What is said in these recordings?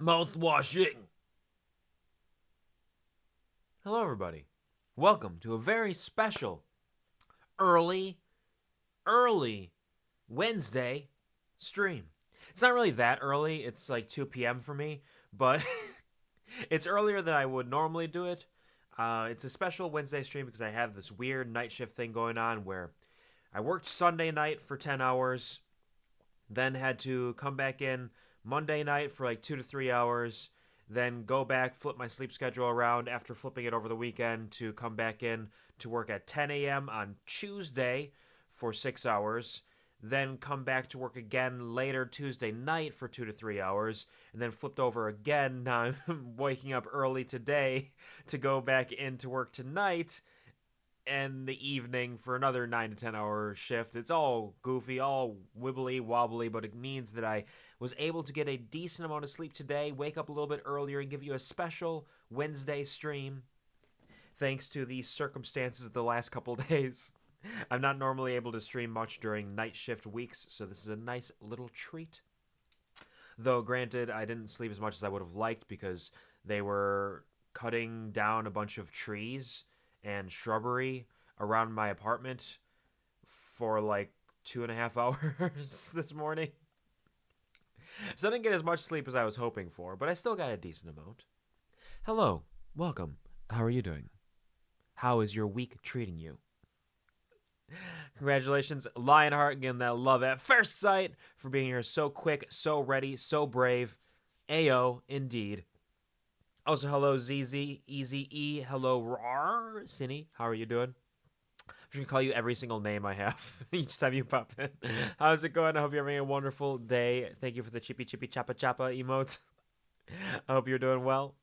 Mouthwashing. Hello, everybody. Welcome to a very special early Wednesday stream. It's not really that early. It's like 2 p.m. for me, but it's earlier than I would normally do it. It's a special Wednesday stream because I have this weird night shift thing going on where I worked Sunday night for 10 hours, then had to come back in Monday night for like 2 to 3 hours, then go back, flip my sleep schedule around after flipping it over the weekend to come back in to work at 10 a.m. on Tuesday for 6 hours, then come back to work again later Tuesday night for 2 to 3 hours, and then flipped over again. Now I'm waking up early today to go back into work tonight and the evening for another 9 to 10 hour shift. It's all goofy, all wibbly wobbly, but it means that I was able to get a decent amount of sleep today, wake up a little bit earlier, and give you a special Wednesday stream thanks to the circumstances of the last couple days. I'm not normally able to stream much during night shift weeks, so this is a nice little treat. Though, granted, I didn't sleep as much as I would have liked because they were cutting down a bunch of trees and shrubbery around my apartment for like 2.5 hours this morning. So I didn't get as much sleep as I was hoping for, but I still got a decent amount. Hello, welcome. How are you doing? How is your week treating you? Congratulations, Lionheart, getting that love at first sight for being here so quick, so ready, so brave. Ayo, indeed. Also, hello, ZZ, Easy E. Hello, Rar, Cinny. How are you doing? I'm just going to call you every single name I have each time you pop in. How's it going? I hope you're having a wonderful day. Thank you for the chippy chippy chappa chappa emotes. I hope you're doing well.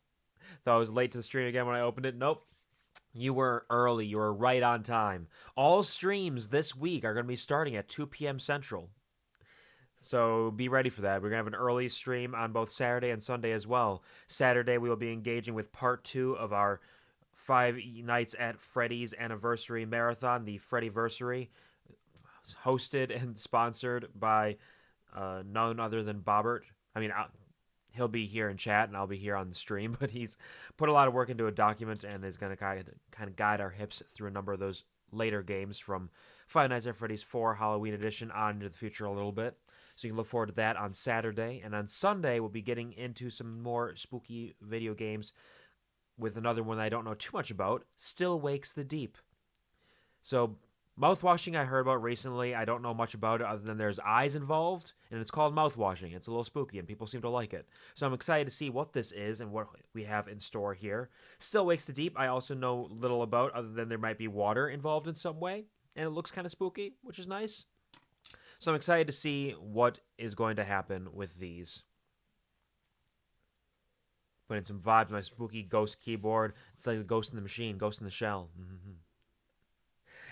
Thought I was late to the stream again when I opened it. Nope. You were early. You were right on time. All streams this week are going to be starting at 2 p.m. Central. So be ready for that. We're going to have an early stream on both Saturday and Sunday as well. Saturday, we will be engaging with part 2 of our 5 Nights at Freddy's Anniversary Marathon, the Freddyversary, hosted and sponsored by none other than Bobbert. I mean, he'll be here in chat and I'll be here on the stream, but he's put a lot of work into a document and is going to kind of guide our hips through a number of those later games from Five Nights at Freddy's 4 Halloween Edition on into the future a little bit. So you can look forward to that on Saturday. And on Sunday, we'll be getting into some more spooky video games with another one I don't know too much about, Still Wakes the Deep. So mouthwashing I heard about recently. I don't know much about it other than there's eyes involved, and it's called mouthwashing. It's a little spooky, and people seem to like it. So I'm excited to see what this is and what we have in store here. Still Wakes the Deep, I also know little about other than there might be water involved in some way, and it looks kind of spooky, which is nice. So I'm excited to see what is going to happen with these. Put in some vibes, my spooky ghost keyboard. It's like a Ghost in the Machine, Ghost in the Shell.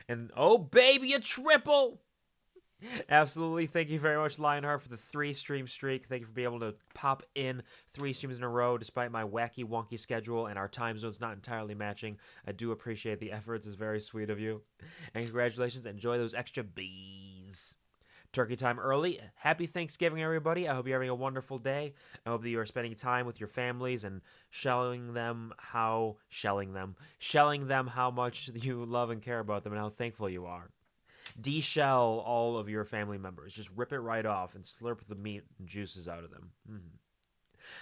And, oh, baby, a triple! Absolutely. Thank you very much, Lionheart, for the 3-stream streak. Thank you for being able to pop in 3 streams in a row despite my wacky, wonky schedule and our time zones not entirely matching. I do appreciate the efforts. It's very sweet of you. And congratulations. Enjoy those extra bees. Turkey time early. Happy Thanksgiving, everybody. I hope you're having a wonderful day. I hope that you are spending time with your families and shelling them how much you love and care about them and how thankful you are. De-shell all of your family members. Just rip it right off and slurp the meat and juices out of them.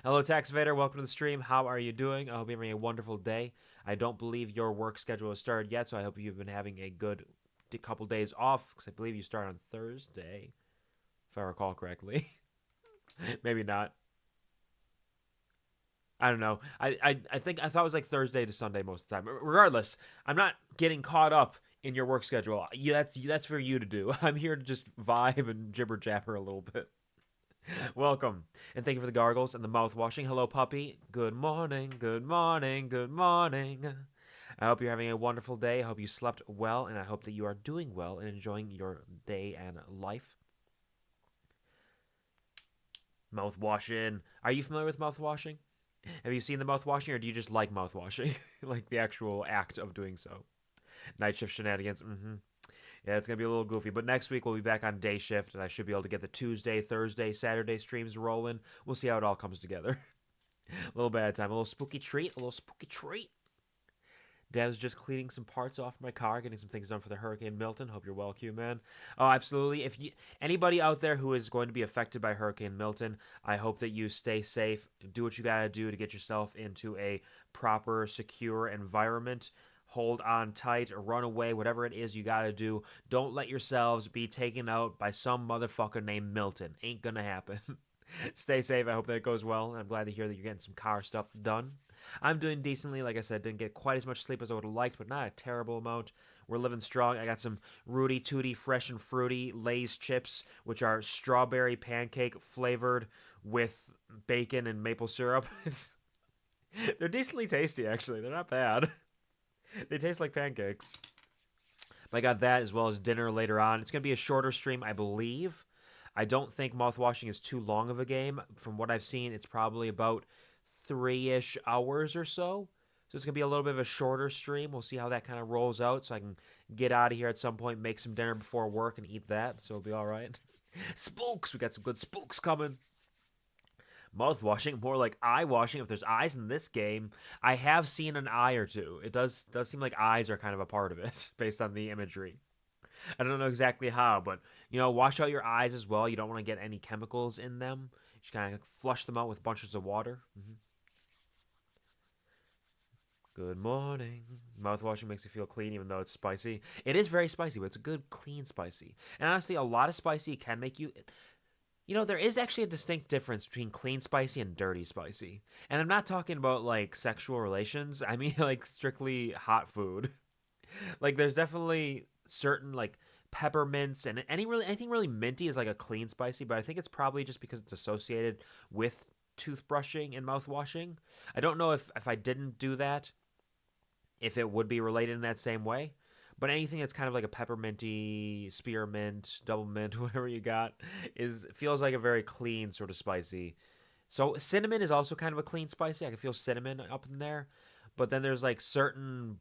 Hello, Tax Vader. Welcome to the stream. How are you doing? I hope you're having a wonderful day. I don't believe your work schedule has started yet, so I hope you've been having a good couple days off, because I believe you start on Thursday, if I recall correctly. Maybe not. I don't know. I thought it was like Thursday to Sunday most of the time. Regardless, I'm not getting caught up in your work schedule. That's for you to do. I'm here to just vibe and jibber jabber a little bit. Welcome, and thank you for the gargles and the mouth washing. Hello, puppy. Good morning. Good morning. Good morning. I hope you're having a wonderful day. I hope you slept well, and I hope that you are doing well and enjoying your day and life. Mouthwashing. Are you familiar with mouthwashing? Have you seen the mouthwashing, or do you just like mouthwashing? Like the actual act of doing so? Night shift shenanigans. Yeah, it's going to be a little goofy. But next week, we'll be back on day shift, and I should be able to get the Tuesday, Thursday, Saturday streams rolling. We'll see how it all comes together. A little bad time. A little spooky treat. A little spooky treat. Dev's just cleaning some parts off my car, getting some things done for the Hurricane Milton. Hope you're well, Q man. Oh, absolutely. If you anybody out there who is going to be affected by Hurricane Milton, I hope that you stay safe. Do what you gotta do to get yourself into a proper, secure environment. Hold on tight, or run away, whatever it is you gotta do. Don't let yourselves be taken out by some motherfucker named Milton. Ain't gonna happen. Stay safe. I hope that it goes well. I'm glad to hear that you're getting some car stuff done. I'm doing decently. Like I said, didn't get quite as much sleep as I would have liked, but not a terrible amount. We're living strong. I got some Rudy Tooty Fresh and Fruity Lay's chips, which are strawberry pancake flavored with bacon and maple syrup. They're decently tasty, actually. They're not bad. They taste like pancakes. But I got that as well as dinner later on. It's going to be a shorter stream, I believe. I don't think Mouthwashing is too long of a game. From what I've seen, it's probably about 3-ish hours or so. So it's going to be a little bit of a shorter stream. We'll see how that kind of rolls out so I can get out of here at some point, make some dinner before work, and eat that. So it'll be all right. Spooks! We got some good spooks coming. Mouthwashing, more like eye washing if there's eyes in this game. I have seen an eye or two. It does seem like eyes are kind of a part of it based on the imagery. I don't know exactly how, but, wash out your eyes as well. You don't want to get any chemicals in them. You just kind of flush them out with bunches of water. Good morning. Mouthwashing makes you feel clean even though it's spicy. It is very spicy, but it's a good, clean spicy. And honestly, a lot of spicy can make you... there is actually a distinct difference between clean spicy and dirty spicy. And I'm not talking about, sexual relations. I mean, strictly hot food. There's definitely certain peppermints and anything really minty is a clean spicy, but I think it's probably just because it's associated with toothbrushing and mouthwashing. I don't know if I didn't do that, if it would be related in that same way. But anything that's kind of like a pepperminty, spearmint, double mint, whatever you got, feels like a very clean sort of spicy. So cinnamon is also kind of a clean spicy. I can feel cinnamon up in there. But then there's certain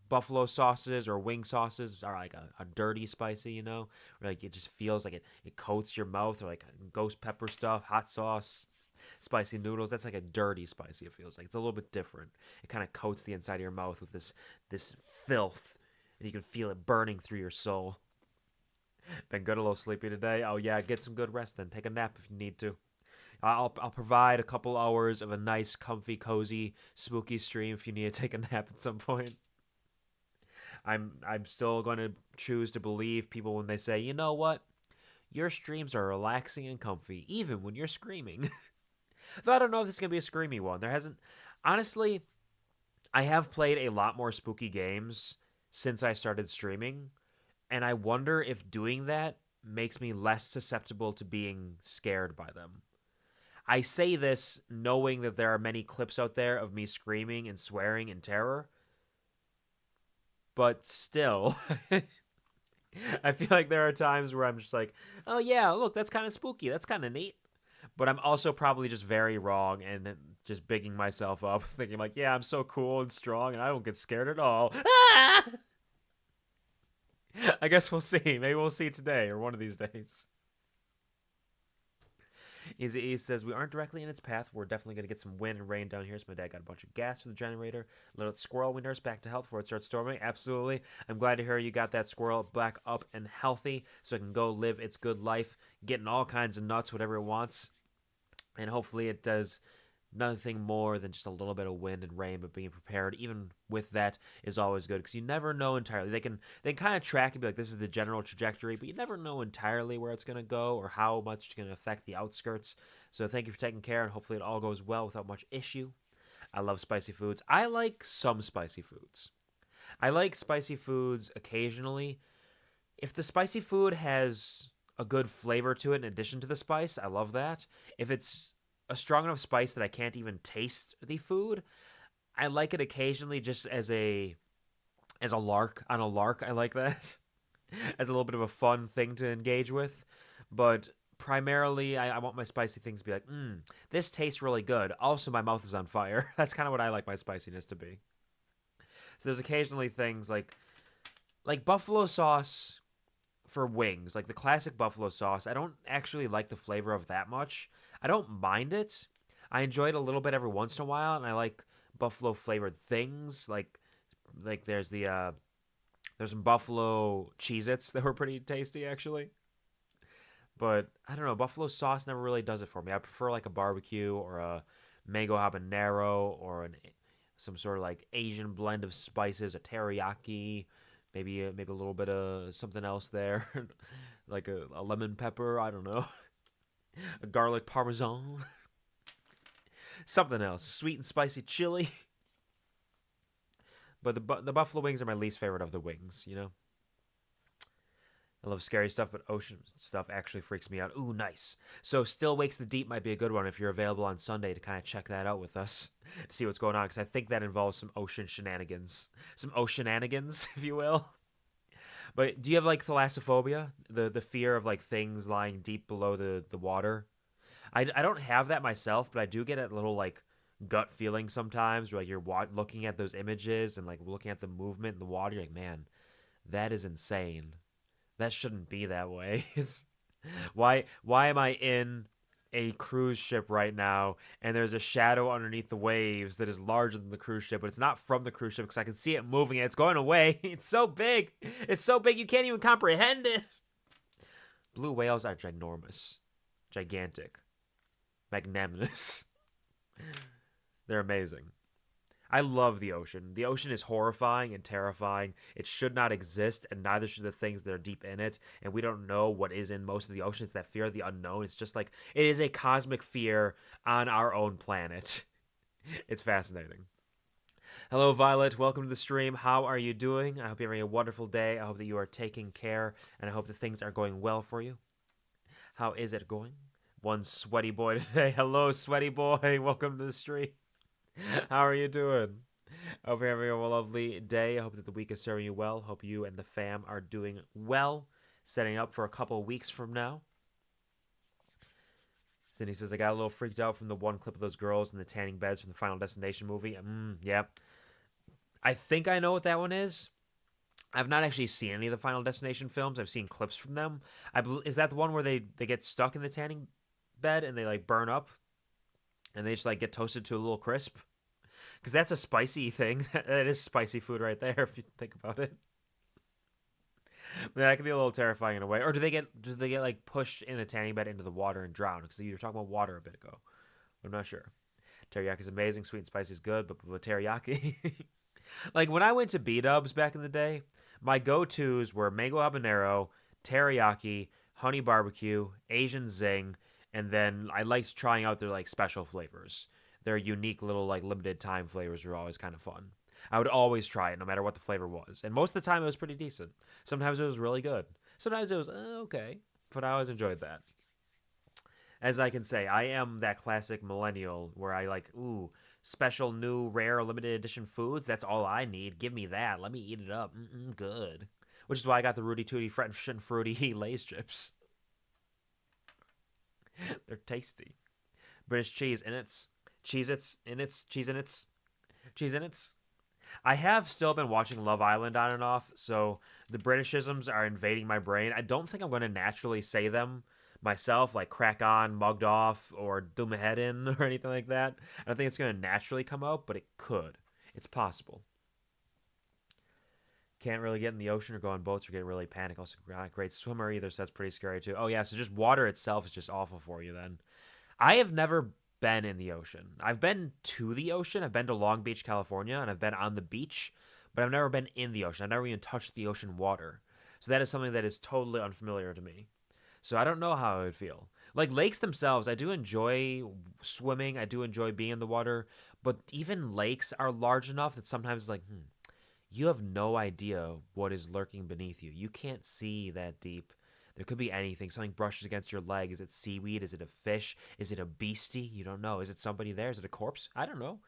buffalo sauces or wing sauces are a dirty spicy, where it just feels like it coats your mouth, or ghost pepper stuff, hot sauce, spicy noodles. That's a dirty spicy, it feels like. It's a little bit different. It kind of coats the inside of your mouth with this filth, and you can feel it burning through your soul. Been good, a little sleepy today. Oh yeah, get some good rest then. Take a nap if you need to. I'll provide a couple hours of a nice, comfy, cozy, spooky stream if you need to take a nap at some point. I'm still going to choose to believe people when they say, you know what? Your streams are relaxing and comfy, even when you're screaming. Though I don't know if this is going to be a screamy one. There hasn't... Honestly, I have played a lot more spooky games since I started streaming, and I wonder if doing that makes me less susceptible to being scared by them. I say this knowing that there are many clips out there of me screaming and swearing in terror, but still, I feel like there are times where I'm just like, oh yeah, look, that's kind of spooky. That's kind of neat. But I'm also probably just very wrong and just bigging myself up, thinking yeah, I'm so cool and strong and I don't get scared at all. Ah! I guess we'll see. Maybe we'll see today or one of these days. Easy E says, we aren't directly in its path. We're definitely going to get some wind and rain down here. So my dad got a bunch of gas for the generator. Let squirrel we nurse back to health before it starts storming. Absolutely. I'm glad to hear you got that squirrel back up and healthy so it can go live its good life, getting all kinds of nuts, whatever it wants. And hopefully it does nothing more than just a little bit of wind and rain, but being prepared, even with that, is always good because you never know entirely. They can kind of track and be like, this is the general trajectory, but you never know entirely where it's going to go or how much it's going to affect the outskirts. So thank you for taking care, and hopefully it all goes well without much issue. I love spicy foods. I like some spicy foods. I like spicy foods occasionally. If the spicy food has a good flavor to it in addition to the spice, I love that. If it's a strong enough spice that I can't even taste the food, I like it occasionally just as a lark. On a lark, I like that. As a little bit of a fun thing to engage with. But primarily, I want my spicy things to be like, this tastes really good. Also, my mouth is on fire. That's kind of what I like my spiciness to be. So there's occasionally things like Like buffalo sauce for wings, like the classic buffalo sauce, I don't actually like the flavor of that much. I don't mind it. I enjoy it a little bit every once in a while, and I like buffalo flavored things. Like there's some buffalo Cheez-Its that were pretty tasty actually. But I don't know, buffalo sauce never really does it for me. I prefer like a barbecue or a mango habanero or some sort of like Asian blend of spices, a teriyaki, maybe a little bit of something else there, like a lemon pepper. I don't know, a garlic parmesan, something else, sweet and spicy chili. But the buffalo wings are my least favorite of the wings. You know, I love scary stuff, but ocean stuff actually freaks me out. Ooh, nice. So Still Wakes the Deep might be a good one if you're available on Sunday to kind of check that out with us to see what's going on, because I think that involves some ocean shenanigans. Some oceananigans, if you will. But do you have like thalassophobia? The fear of like things lying deep below the water? I don't have that myself, but I do get a little like gut feeling sometimes where like you're looking at those images and like looking at the movement in the water. You're like, man, that is insane. That shouldn't be that way. It's why am I in a cruise ship right now and there's a shadow underneath the waves that is larger than the cruise ship, but it's not from the cruise ship because I can see it moving and it's going away. It's so big. It's so big you can't even comprehend it. Blue whales are ginormous, gigantic, magnanimous. They're amazing. I love the ocean. The ocean is horrifying and terrifying. It should not exist, and neither should the things that are deep in it. And we don't know what is in most of the ocean. It's that fear of the unknown. It's just like it is a cosmic fear on our own planet. It's fascinating. Hello, Violet. Welcome to the stream. How are you doing? I hope you're having a wonderful day. I hope that you are taking care, and I hope that things are going well for you. How is it going? One sweaty boy today. Hello, sweaty boy. Welcome to the stream. How are you doing? I hope you're having a lovely day. I hope that the week is serving you well. Hope you and the fam are doing well. Setting up for a couple of weeks from now. Cindy says, I got a little freaked out from the one clip of those girls in the tanning beds from the Final Destination movie. Yep. I think I know what that one is. I've not actually seen any of the Final Destination films. I've seen clips from them. Is that the one where they get stuck in the tanning bed and they like burn up? And they just like get toasted to a little crisp? Because that's a spicy thing. That is spicy food right there if you think about it. That can be a little terrifying in a way. Or do they get like pushed in a tanning bed into the water and drown? Because you were talking about water a bit ago. I'm not sure. Teriyaki is amazing. Sweet and spicy is good, but with teriyaki, like when I went to B-Dubs back in the day, my go-tos were mango habanero, teriyaki, honey barbecue, Asian zing, and then I liked trying out their like special flavors. Their unique little like limited time flavors were always kind of fun. I would always try it no matter what the flavor was. And most of the time it was pretty decent. Sometimes it was really good. Sometimes it was okay. But I always enjoyed that. As I can say, I am that classic millennial where I like, ooh, special new rare limited edition foods. That's all I need. Give me that. Let me eat it up. Good. Which is why I got the Rudy Tooty Fresh and Fruity Lay's chips. They're tasty. British cheese in its. Cheez-Its in its. Cheese in its. Cheese in its. I have still been watching Love Island on and off, so the Britishisms are invading my brain. I don't think I'm going to naturally say them myself, like crack on, mugged off, or do my head in, or anything like that. I don't think it's going to naturally come out, but it could. It's possible. Can't really get in the ocean or go on boats or get really panic. Also, not a great swimmer either, so that's pretty scary too. Oh, yeah, so just water itself is just awful for you then. I have never been in the ocean. I've been to the ocean. I've been to Long Beach, California, and I've been on the beach, but I've never been in the ocean. I've never even touched the ocean water. So that is something that is totally unfamiliar to me. So I don't know how I would feel. Like lakes themselves, I do enjoy swimming. I do enjoy being in the water, but even lakes are large enough that sometimes like, you have no idea what is lurking beneath you. You can't see that deep. There could be anything. Something brushes against your leg. Is it seaweed? Is it a fish? Is it a beastie? You don't know. Is it somebody there? Is it a corpse? I don't know.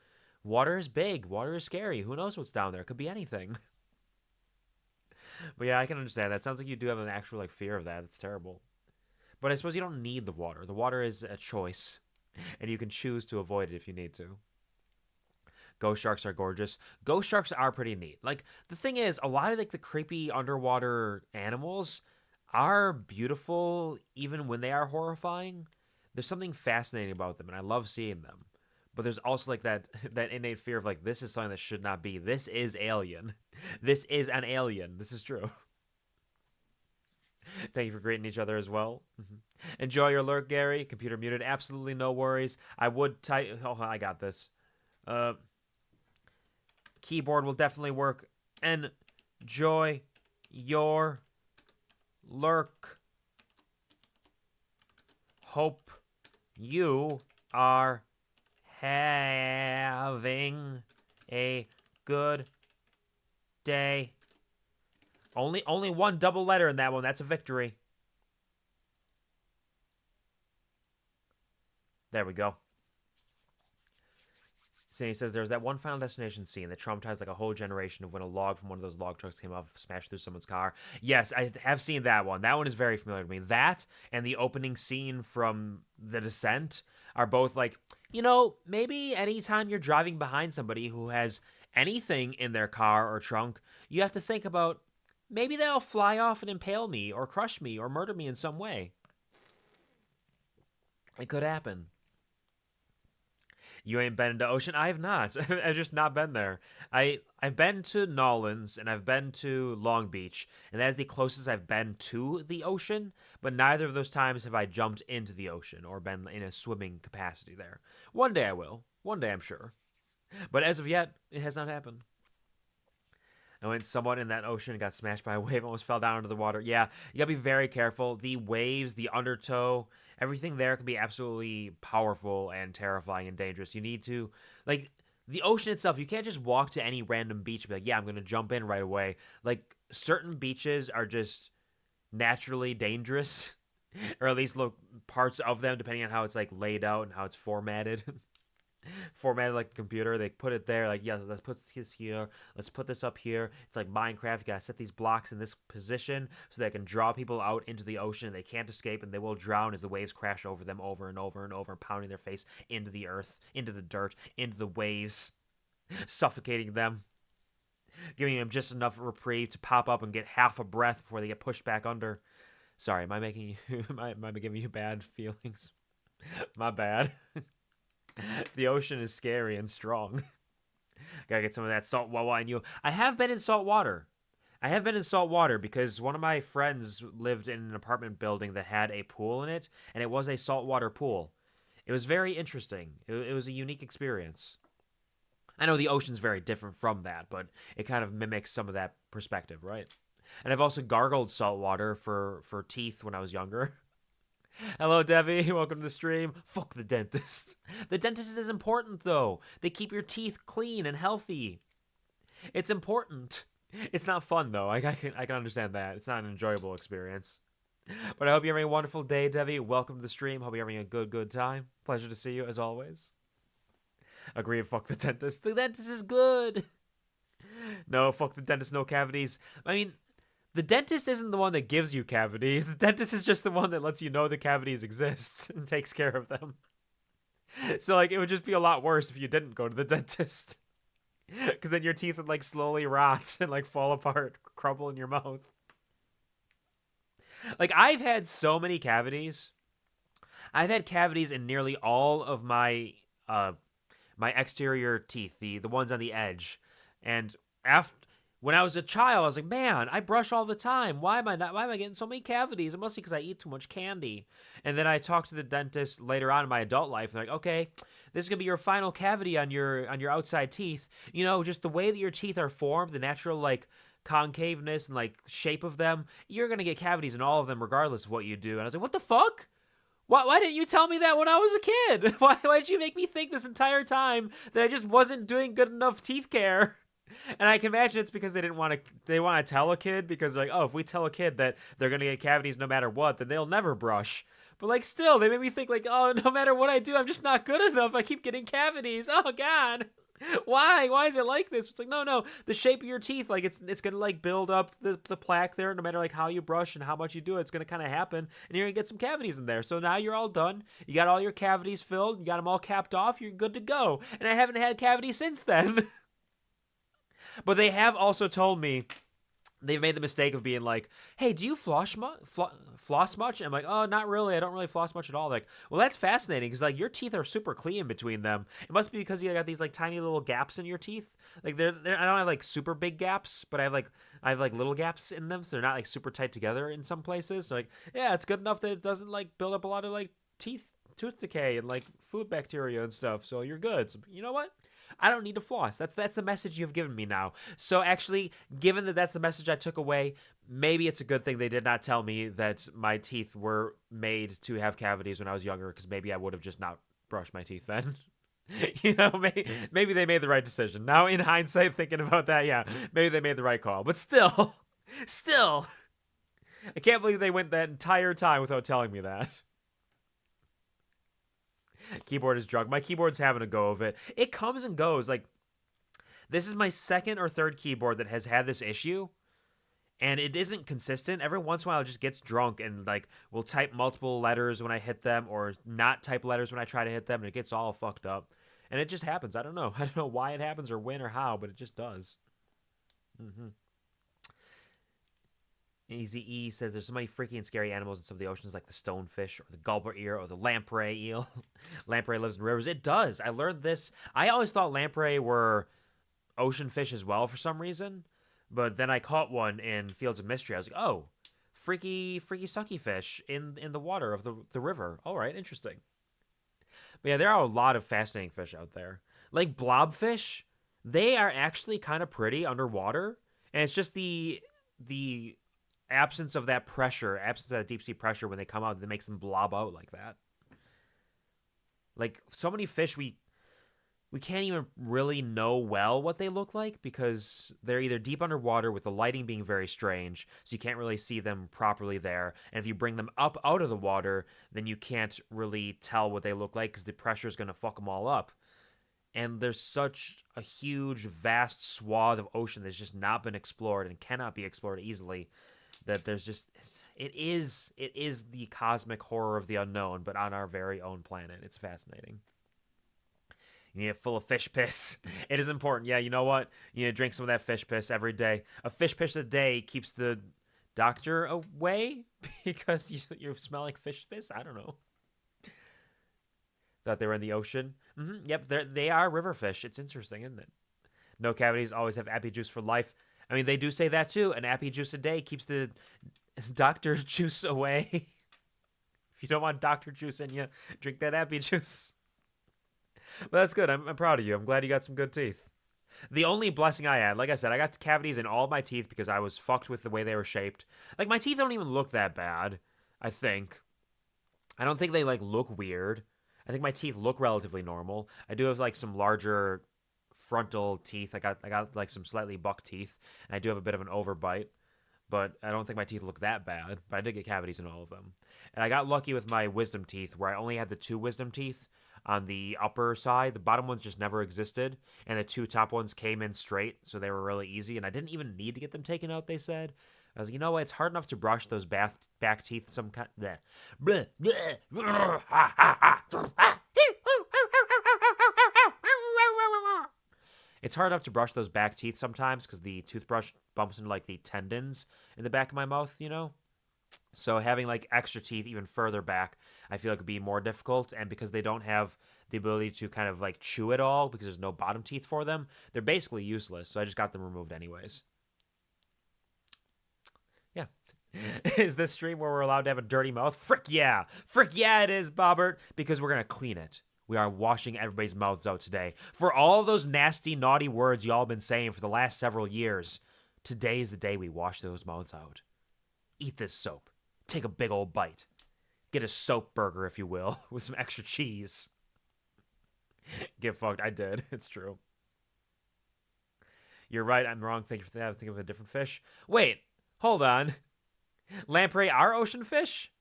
Water is big. Water is scary. Who knows what's down there? It could be anything. But yeah, I can understand that. Sounds like you do have an actual like fear of that. It's terrible. But I suppose you don't need the water. The water is a choice, and you can choose to avoid it if you need to. Ghost sharks are gorgeous. Ghost sharks are pretty neat. Like, the thing is, a lot of like the creepy underwater animals are beautiful even when they are horrifying. There's something fascinating about them, and I love seeing them. But there's also like that that innate fear of like, this is something that should not be. This is alien. This is an alien. This is true. Thank you for greeting each other as well. Enjoy your lurk, Gary. Computer muted. Absolutely no worries. I would type. Oh, I got this. Keyboard will definitely work. Enjoy your lurk. Hope you are having a good day. Only one double letter in that one. That's a victory. There we go. So he says there's that one Final Destination scene that traumatized like a whole generation of when a log from one of those log trucks came off, smashed through someone's car. Yes, I have seen that one. That one is very familiar to me. That and the opening scene from The Descent are both like, you know, maybe anytime you're driving behind somebody who has anything in their car or trunk, you have to think about, maybe they'll fly off and impale me or crush me or murder me in some way. It could happen. You ain't been into Ocean? I have not. I've just not been there. I've been to Nolans and I've been to Long Beach, and that is the closest I've been to the ocean, but neither of those times have I jumped into the ocean or been in a swimming capacity there. One day I will. One day I'm sure. But as of yet, it has not happened. I went somewhat in that ocean and got smashed by a wave, almost fell down into the water. Yeah, you gotta be very careful. The waves, the undertow, everything there can be absolutely powerful and terrifying and dangerous. You need to, like, the ocean itself, you can't just walk to any random beach and be like, yeah, I'm gonna jump in right away. Like, certain beaches are just naturally dangerous, or at least look parts of them, depending on how it's like laid out and how it's formatted. Formatted like a computer. They put it there, like, yeah, let's put this here, let's put this up here. It's like Minecraft. You gotta set these blocks in this position so they can draw people out into the ocean. They can't escape, and they will drown as the waves crash over them over and over and over, pounding their face into the earth, into the dirt, into the waves, suffocating them, giving them just enough reprieve to pop up and get half a breath before they get pushed back under. Sorry, am I making you am I giving you bad feelings? My bad. The ocean is scary and strong. Gotta get some of that salt water in you. I have been in salt water. I have been in salt water because one of my friends lived in an apartment building that had a pool in it, and it was a saltwater pool. It was very interesting. It was a unique experience. I know the ocean's very different from that, but it kind of mimics some of that perspective, right? And I've also gargled salt water for teeth when I was younger. Hello, Debbie. Welcome to the stream. Fuck the dentist. The dentist is important, though. They keep your teeth clean and healthy. It's important. It's not fun, though. I can understand that. It's not an enjoyable experience. But I hope you're having a wonderful day, Debbie. Welcome to the stream. Hope you're having a good time. Pleasure to see you, as always. Agreed. Fuck the dentist. The dentist is good. No, fuck the dentist. No cavities. I mean, the dentist isn't the one that gives you cavities. The dentist is just the one that lets you know the cavities exist and takes care of them. So, like, it would just be a lot worse if you didn't go to the dentist. Because then your teeth would, like, slowly rot and, like, fall apart, crumble in your mouth. Like, I've had so many cavities. I've had cavities in nearly all of my my exterior teeth, the ones on the edge. And when I was a child, I was like, man, I brush all the time. Why am I getting so many cavities? It must be because I eat too much candy. And then I talked to the dentist later on in my adult life. And they're like, okay, this is going to be your final cavity on your outside teeth. You know, just the way that your teeth are formed, the natural, like, concaveness and, like, shape of them, you're going to get cavities in all of them regardless of what you do. And I was like, what the fuck? Why didn't you tell me that when I was a kid? Why did you make me think this entire time that I just wasn't doing good enough teeth care? And I can imagine it's because they want to tell a kid, because, like, oh, if we tell a kid that they're going to get cavities no matter what, then they'll never brush. But, like, still, they made me think, like, oh, no matter what I do, I'm just not good enough. I keep getting cavities. Oh, God. Why? Why is it like this? It's like, no. The shape of your teeth, like it's gonna like build up the plaque there. No matter like how you brush and how much you do it, it's gonna kind of happen, and you're gonna get some cavities in there. So now you're all done. You got all your cavities filled. You got them all capped off. You're good to go. And I haven't had cavities since then. But they have also told me they've made the mistake of being like, hey, do you floss much? And I'm like, oh, not really. I don't really floss much at all. They're like, well, that's fascinating because like your teeth are super clean between them. It must be because you got these like tiny little gaps in your teeth. Like they're I don't have like super big gaps, but I have like little gaps in them, so they're not like super tight together in some places. So like, yeah, it's good enough that it doesn't like build up a lot of like tooth decay and like food bacteria and stuff. So you're good. So, you know what? I don't need to floss. That's the message you've given me now. So actually, given that that's the message I took away, maybe it's a good thing they did not tell me that my teeth were made to have cavities when I was younger, because maybe I would have just not brushed my teeth then. Maybe they made the right decision. Now, in hindsight, thinking about that, yeah, maybe they made the right call. But still, I can't believe they went that entire time without telling me that. Keyboard is drunk. My keyboard's having a go of it. It comes and goes. Like, this is my second or third keyboard that has had this issue, and it isn't consistent. Every once in a while, it just gets drunk and, like, will type multiple letters when I hit them or not type letters when I try to hit them, and it gets all fucked up. And it just happens. I don't know. I don't know why it happens or when or how, but it just does. Easy E says there's so many freaky and scary animals in some of the oceans, like the stonefish or the gulper eel or the lamprey eel. Lamprey lives in rivers. It does. I learned this. I always thought lamprey were ocean fish as well for some reason, but then I caught one in Fields of Mystery. I was like, oh, freaky sucky fish in the water of the river. All right, interesting. But yeah, there are a lot of fascinating fish out there. Like blobfish, they are actually kind of pretty underwater, and it's just the absence of that pressure, absence of that deep sea pressure when they come out that makes them blob out like that. Like so many fish, we can't even really know well what they look like because they're either deep underwater with the lighting being very strange, so you can't really see them properly there. And if you bring them up out of the water, then you can't really tell what they look like because the pressure is going to fuck them all up. And there's such a huge, vast swath of ocean that's just not been explored and cannot be explored easily, that there's just it is the cosmic horror of the unknown, but on our very own planet. It's fascinating. You need it full of fish piss. It is important. Yeah, you know what? You need to drink some of that fish piss every day. A fish piss a day keeps the doctor away because you smell like fish piss. I don't know. Thought they were in the ocean. Yep, they are river fish. It's interesting, isn't it? No cavities, always have appy juice for life. I mean, they do say that too. An appy juice a day keeps the doctor's juice away. If you don't want doctor juice in you, drink that appy juice. But that's good. I'm proud of you. I'm glad you got some good teeth. The only blessing I had, like I said, I got cavities in all of my teeth because I was fucked with the way they were shaped. Like, my teeth don't even look that bad, I think. I don't think they, like, look weird. I think my teeth look relatively normal. I do have, like, some larger frontal teeth. I got like, some slightly buck teeth, and I do have a bit of an overbite. But I don't think my teeth look that bad. But I did get cavities in all of them. And I got lucky with my wisdom teeth, where I only had the 2 wisdom teeth on the upper side. The bottom ones just never existed, and the 2 top ones came in straight, so they were really easy, and I didn't even need to get them taken out, they said. I was like, you know what, it's hard enough to brush those back teeth some kind. It's hard enough to brush those back teeth sometimes because the toothbrush bumps into like the tendons in the back of my mouth, you know? So having like extra teeth even further back, I feel like would be more difficult. And because they don't have the ability to kind of like chew it all because there's no bottom teeth for them, they're basically useless. So I just got them removed anyways. Yeah. Is this stream where we're allowed to have a dirty mouth? Frick yeah. Frick yeah it is, Bobbert, because we're going to clean it. We are washing everybody's mouths out today. For all those nasty, naughty words y'all been saying for the last several years, today is the day we wash those mouths out. Eat this soap. Take a big old bite. Get a soap burger, if you will, with some extra cheese. Get fucked. I did. It's true. You're right. I'm wrong. Thank you for that. I think of a different fish. Wait. Hold on. Lamprey are ocean fish?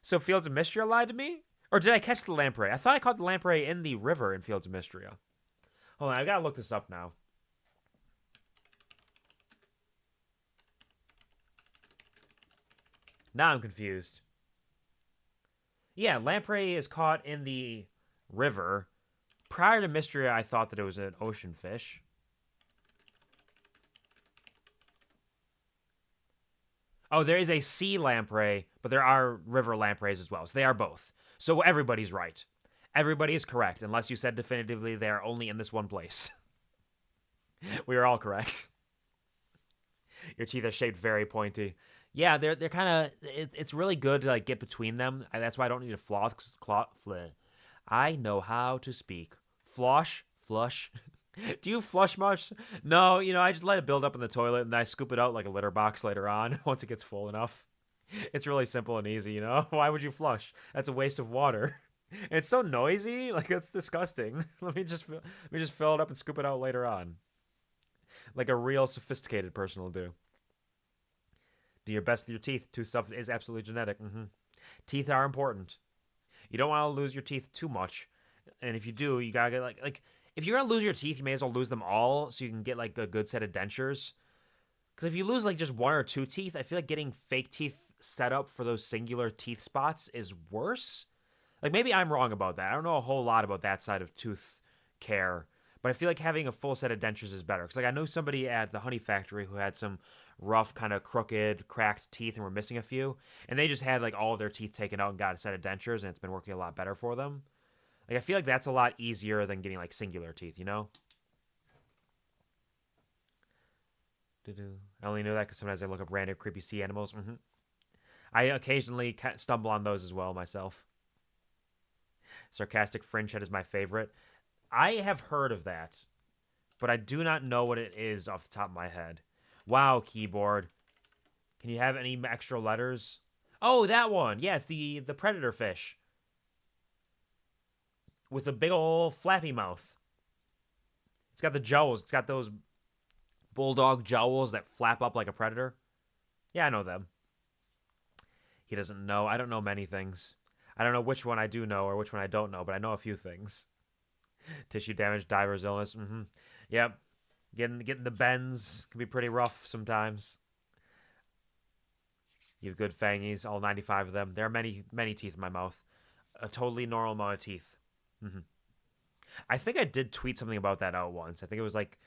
So Fields of Mystery lied to me? Or did I catch the lamprey? I thought I caught the lamprey in the river in Fields of Mystery. Hold on, I gotta look this up now. Now I'm confused. Yeah, lamprey is caught in the river. Prior to Mystery, I thought that it was an ocean fish. Oh, there is a sea lamprey, but there are river lampreys as well. So they are both. So everybody's right. Everybody is correct, unless you said definitively they are only in this one place. We are all correct. Your teeth are shaped very pointy. Yeah, they're kind of. It's really good to like get between them. That's why I don't need a floss. I know how to speak. Flush. Do you flush much? No, I just let it build up in the toilet and I scoop it out like a litter box later on once it gets full enough. It's really simple and easy, Why would you flush? That's a waste of water. It's so noisy, like that's disgusting. Let me just fill it up and scoop it out later on, like a real sophisticated person will do. Do your best with your teeth. Tooth stuff is absolutely genetic. Teeth are important. You don't want to lose your teeth too much, and if you do, you gotta get like if you're gonna lose your teeth, you may as well lose them all so you can get like a good set of dentures. Because if you lose like just one or two teeth, I feel like getting fake teeth set up for those singular teeth spots is worse. Like maybe I'm wrong about that. I don't know a whole lot about that side of tooth care, but I feel like having a full set of dentures is better. Because like I know somebody at the honey factory who had some rough, kind of crooked, cracked teeth and were missing a few, and they just had like all of their teeth taken out and got a set of dentures, and it's been working a lot better for them. Like I feel like that's a lot easier than getting like singular teeth. I only know that because sometimes I look up random creepy sea animals. I occasionally stumble on those as well myself. Sarcastic fringe head is my favorite. I have heard of that, but I do not know what it is off the top of my head. Wow, keyboard. Can you have any extra letters? Oh, that one. Yeah, it's the predator fish with a big old flappy mouth. It's got the jowls. It's got those bulldog jowls that flap up like a predator. Yeah, I know them. He doesn't know. I don't know many things. I don't know which one I do know or which one I don't know, but I know a few things. Tissue damage, diver's illness. Yep. Getting the bends can be pretty rough sometimes. You have good fangies, all 95 of them. There are many, many teeth in my mouth. A totally normal amount of teeth. I think I did tweet something about that out once. I think it was like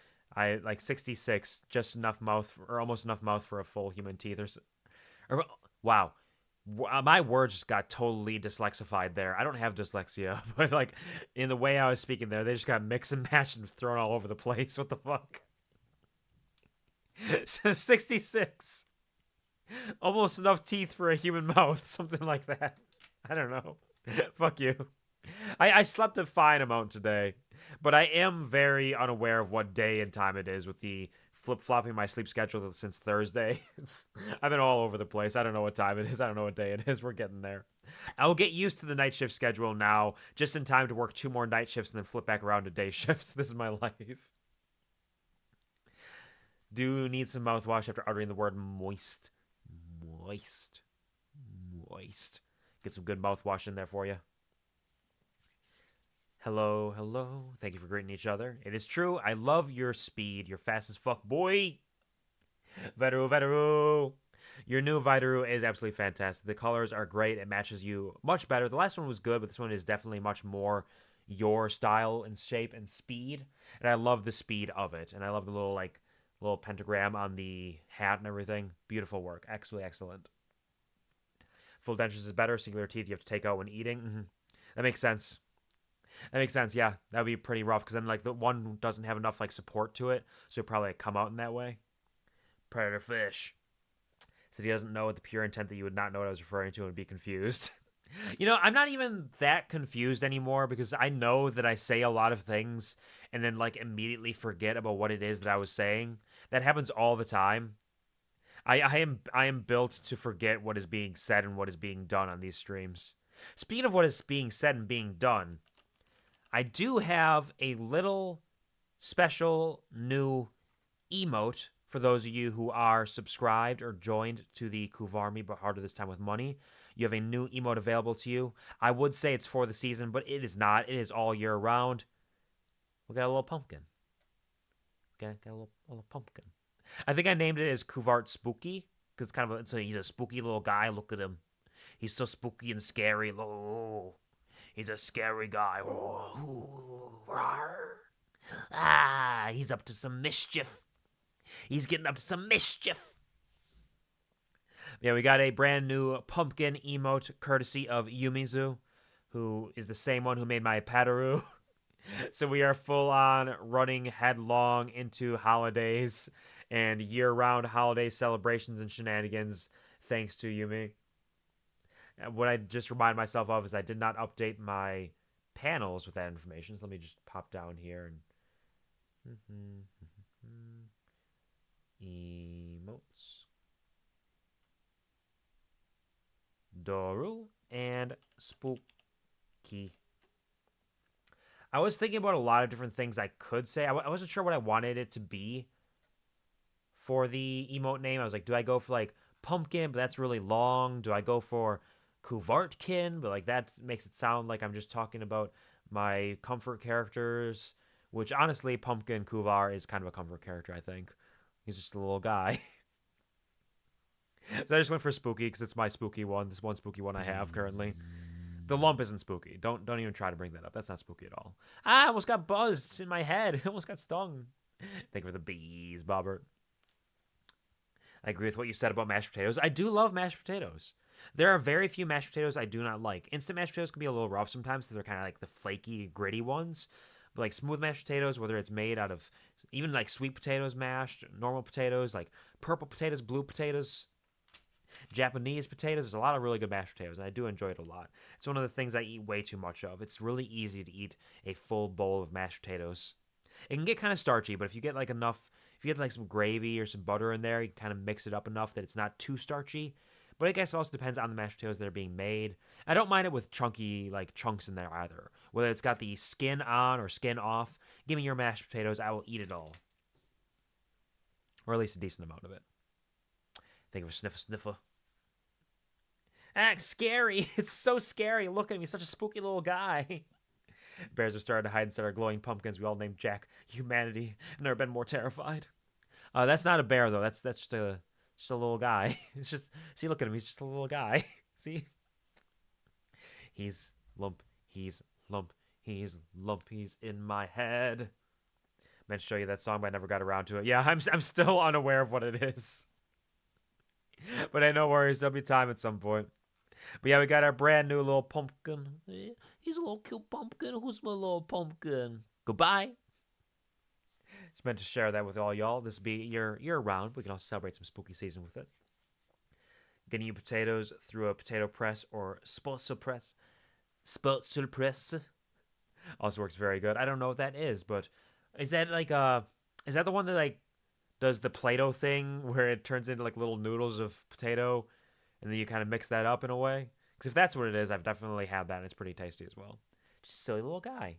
66, just enough mouth or almost enough mouth for a full human teeth or wow. My words just got totally dyslexified there. I don't have dyslexia, but like in the way I was speaking there, they just got mixed and matched and thrown all over the place. What the fuck? 66. Almost enough teeth for a human mouth. Something like that. I don't know. Fuck you. I slept a fine amount today, but I am very unaware of what day and time it is with the flip-flopping my sleep schedule since Thursday. I've been all over the place. I don't know what time it is. I don't know what day it is. We're getting there. I'll get used to the night shift schedule now, just in time to work 2 more night shifts and then flip back around to day shifts. This is my life. Do need some mouthwash after uttering the word moist. Moist. Get some good mouthwash in there for you. Hello. Thank you for greeting each other. It is true. I love your speed. You're fast as fuck, boy. Veteru. Your new Vitaru is absolutely fantastic. The colors are great. It matches you much better. The last one was good, but this one is definitely much more your style and shape and speed. And I love the speed of it. And I love the little pentagram on the hat and everything. Beautiful work. Absolutely excellent. Full dentures is better. Singular teeth you have to take out when eating. That makes sense. Yeah. That would be pretty rough because then like the one doesn't have enough like support to it, so it'd probably come out in that way. Predator fish. Said he doesn't know with the pure intent that you would not know what I was referring to and be confused. I'm not even that confused anymore because I know that I say a lot of things and then like immediately forget about what it is that I was saying. That happens all the time. I am built to forget what is being said and what is being done on these streams. Speaking of what is being said and being done, I do have a little special new emote for those of you who are subscribed or joined to the QuvarMe but harder this time with money. You have a new emote available to you. I would say it's for the season, but it is not. It is all year round. We got a little pumpkin. Got a little pumpkin. I think I named it as Kuvart Spooky because kind of he's a spooky little guy. Look at him. He's so spooky and scary. Oh, he's a scary guy. Oh, he's up to some mischief. He's getting up to some mischief. Yeah, we got a brand new pumpkin emote courtesy of Yumizu, who is the same one who made my Pataru. So we are full on running headlong into holidays and year-round holiday celebrations and shenanigans thanks to Yumi. What I just remind myself of is I did not update my panels with that information. So let me just pop down here and emotes. Doru and Spooky. I was thinking about a lot of different things I could say. I wasn't sure what I wanted it to be for the emote name. I was like, do I go for like pumpkin, but that's really long? Do I go for Kuvartkin, but like that makes it sound like I'm just talking about my comfort characters, which honestly, Pumpkin Kuvar is kind of a comfort character, I think. He's just a little guy. So I just went for Spooky because it's my spooky one. This one spooky one I have currently. The lump isn't spooky. Don't even try to bring that up. That's not spooky at all. I almost got buzzed in my head. I almost got stung. Thank you for the bees, Bobbert. I agree with what you said about mashed potatoes. I do love mashed potatoes. There are very few mashed potatoes I do not like. Instant mashed potatoes can be a little rough sometimes because they're kind of like the flaky, gritty ones. But like smooth mashed potatoes, whether it's made out of even like sweet potatoes mashed, normal potatoes, like purple potatoes, blue potatoes, Japanese potatoes. There's a lot of really good mashed potatoes, and I do enjoy it a lot. It's one of the things I eat way too much of. It's really easy to eat a full bowl of mashed potatoes. It can get kind of starchy, but if you get like enough, if you get like some gravy or some butter in there, you can kind of mix it up enough that it's not too starchy. But I guess it also depends on the mashed potatoes that are being made. I don't mind it with chunky like chunks in there either. Whether it's got the skin on or skin off, give me your mashed potatoes. I will eat it all, or at least a decent amount of it. Think of a sniffer. It's scary. It's so scary. Look at him. He's such a spooky little guy. Bears are starting to hide inside our glowing pumpkins. We all named Jack Humanity. I've never been more terrified. That's not a bear, though. That's just a little guy. It's just, see, look at him. He's just a little guy. See? He's lump. He's lump. He's lump. He's in my head. Meant to show you that song, but I never got around to it. Yeah, I'm still unaware of what it is. But hey, no worries. There'll be time at some point. But yeah, we got our brand new little pumpkin. He's a little cute pumpkin. Who's my little pumpkin? Goodbye. Just meant to share that with all y'all. This will be year round. We can also celebrate some spooky season with it. Getting you potatoes through a potato press or spatula press. Spatula press also works very good. I don't know what that is, but is that like is that the one that like does the Play-Doh thing where it turns into like little noodles of potato? And then you kind of mix that up in a way. Because if that's what it is, I've definitely had that, and it's pretty tasty as well. Just a silly little guy.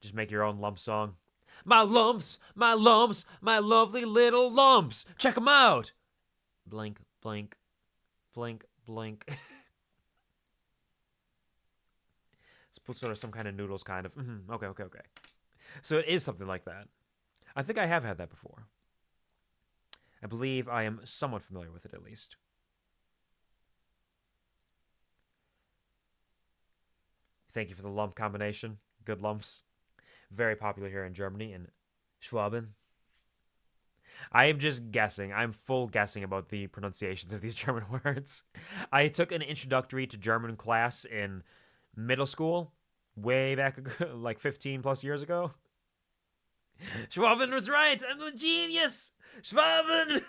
Just make your own lump song. My lumps, my lovely little lumps. Check them out. Blink, blink, blink, blink. It's sort of some kind of noodles, kind of. Okay. So it is something like that. I think I have had that before. I believe I am somewhat familiar with it, at least. Thank you for the lump combination. Good lumps. Very popular here in Germany and Schwaben. I am just guessing. I'm full guessing about the pronunciations of these German words. I took an introductory to German class in middle school, way back like 15 plus years ago. Schwaben was right. I'm a genius. Schwaben.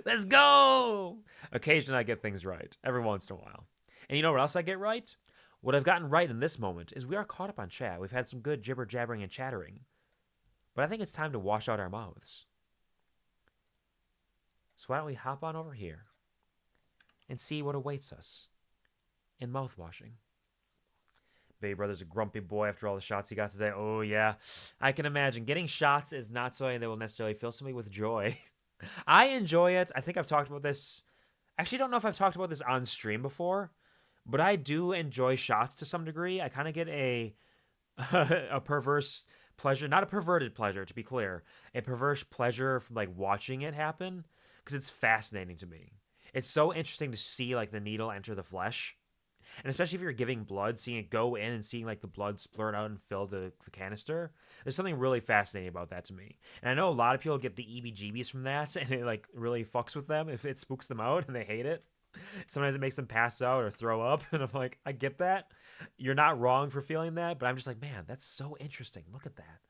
Let's go. Occasionally I get things right. Every once in a while. And you know what else I get right? What I've gotten right in this moment is we are caught up on chat. We've had some good jibber-jabbering and chattering. But I think it's time to wash out our mouths. So why don't we hop on over here and see what awaits us in mouthwashing. Baby brother's a grumpy boy after all the shots he got today. Oh, yeah. I can imagine. Getting shots is not something that will necessarily fill somebody with joy. I enjoy it. I think I've talked about this. Actually, I don't know if I've talked about this on stream before. But I do enjoy shots to some degree. I kind of get a perverse pleasure, not a perverted pleasure, to be clear, a perverse pleasure from like watching it happen because it's fascinating to me. It's so interesting to see like the needle enter the flesh. And especially if you're giving blood, seeing it go in and seeing like the blood splurt out and fill the canister. There's something really fascinating about that to me. And I know a lot of people get the EBGBs from that and it like really fucks with them if it spooks them out and they hate it. Sometimes it makes them pass out or throw up. And I'm like, I get that. You're not wrong for feeling that. But I'm just like, man, that's so interesting. Look at that.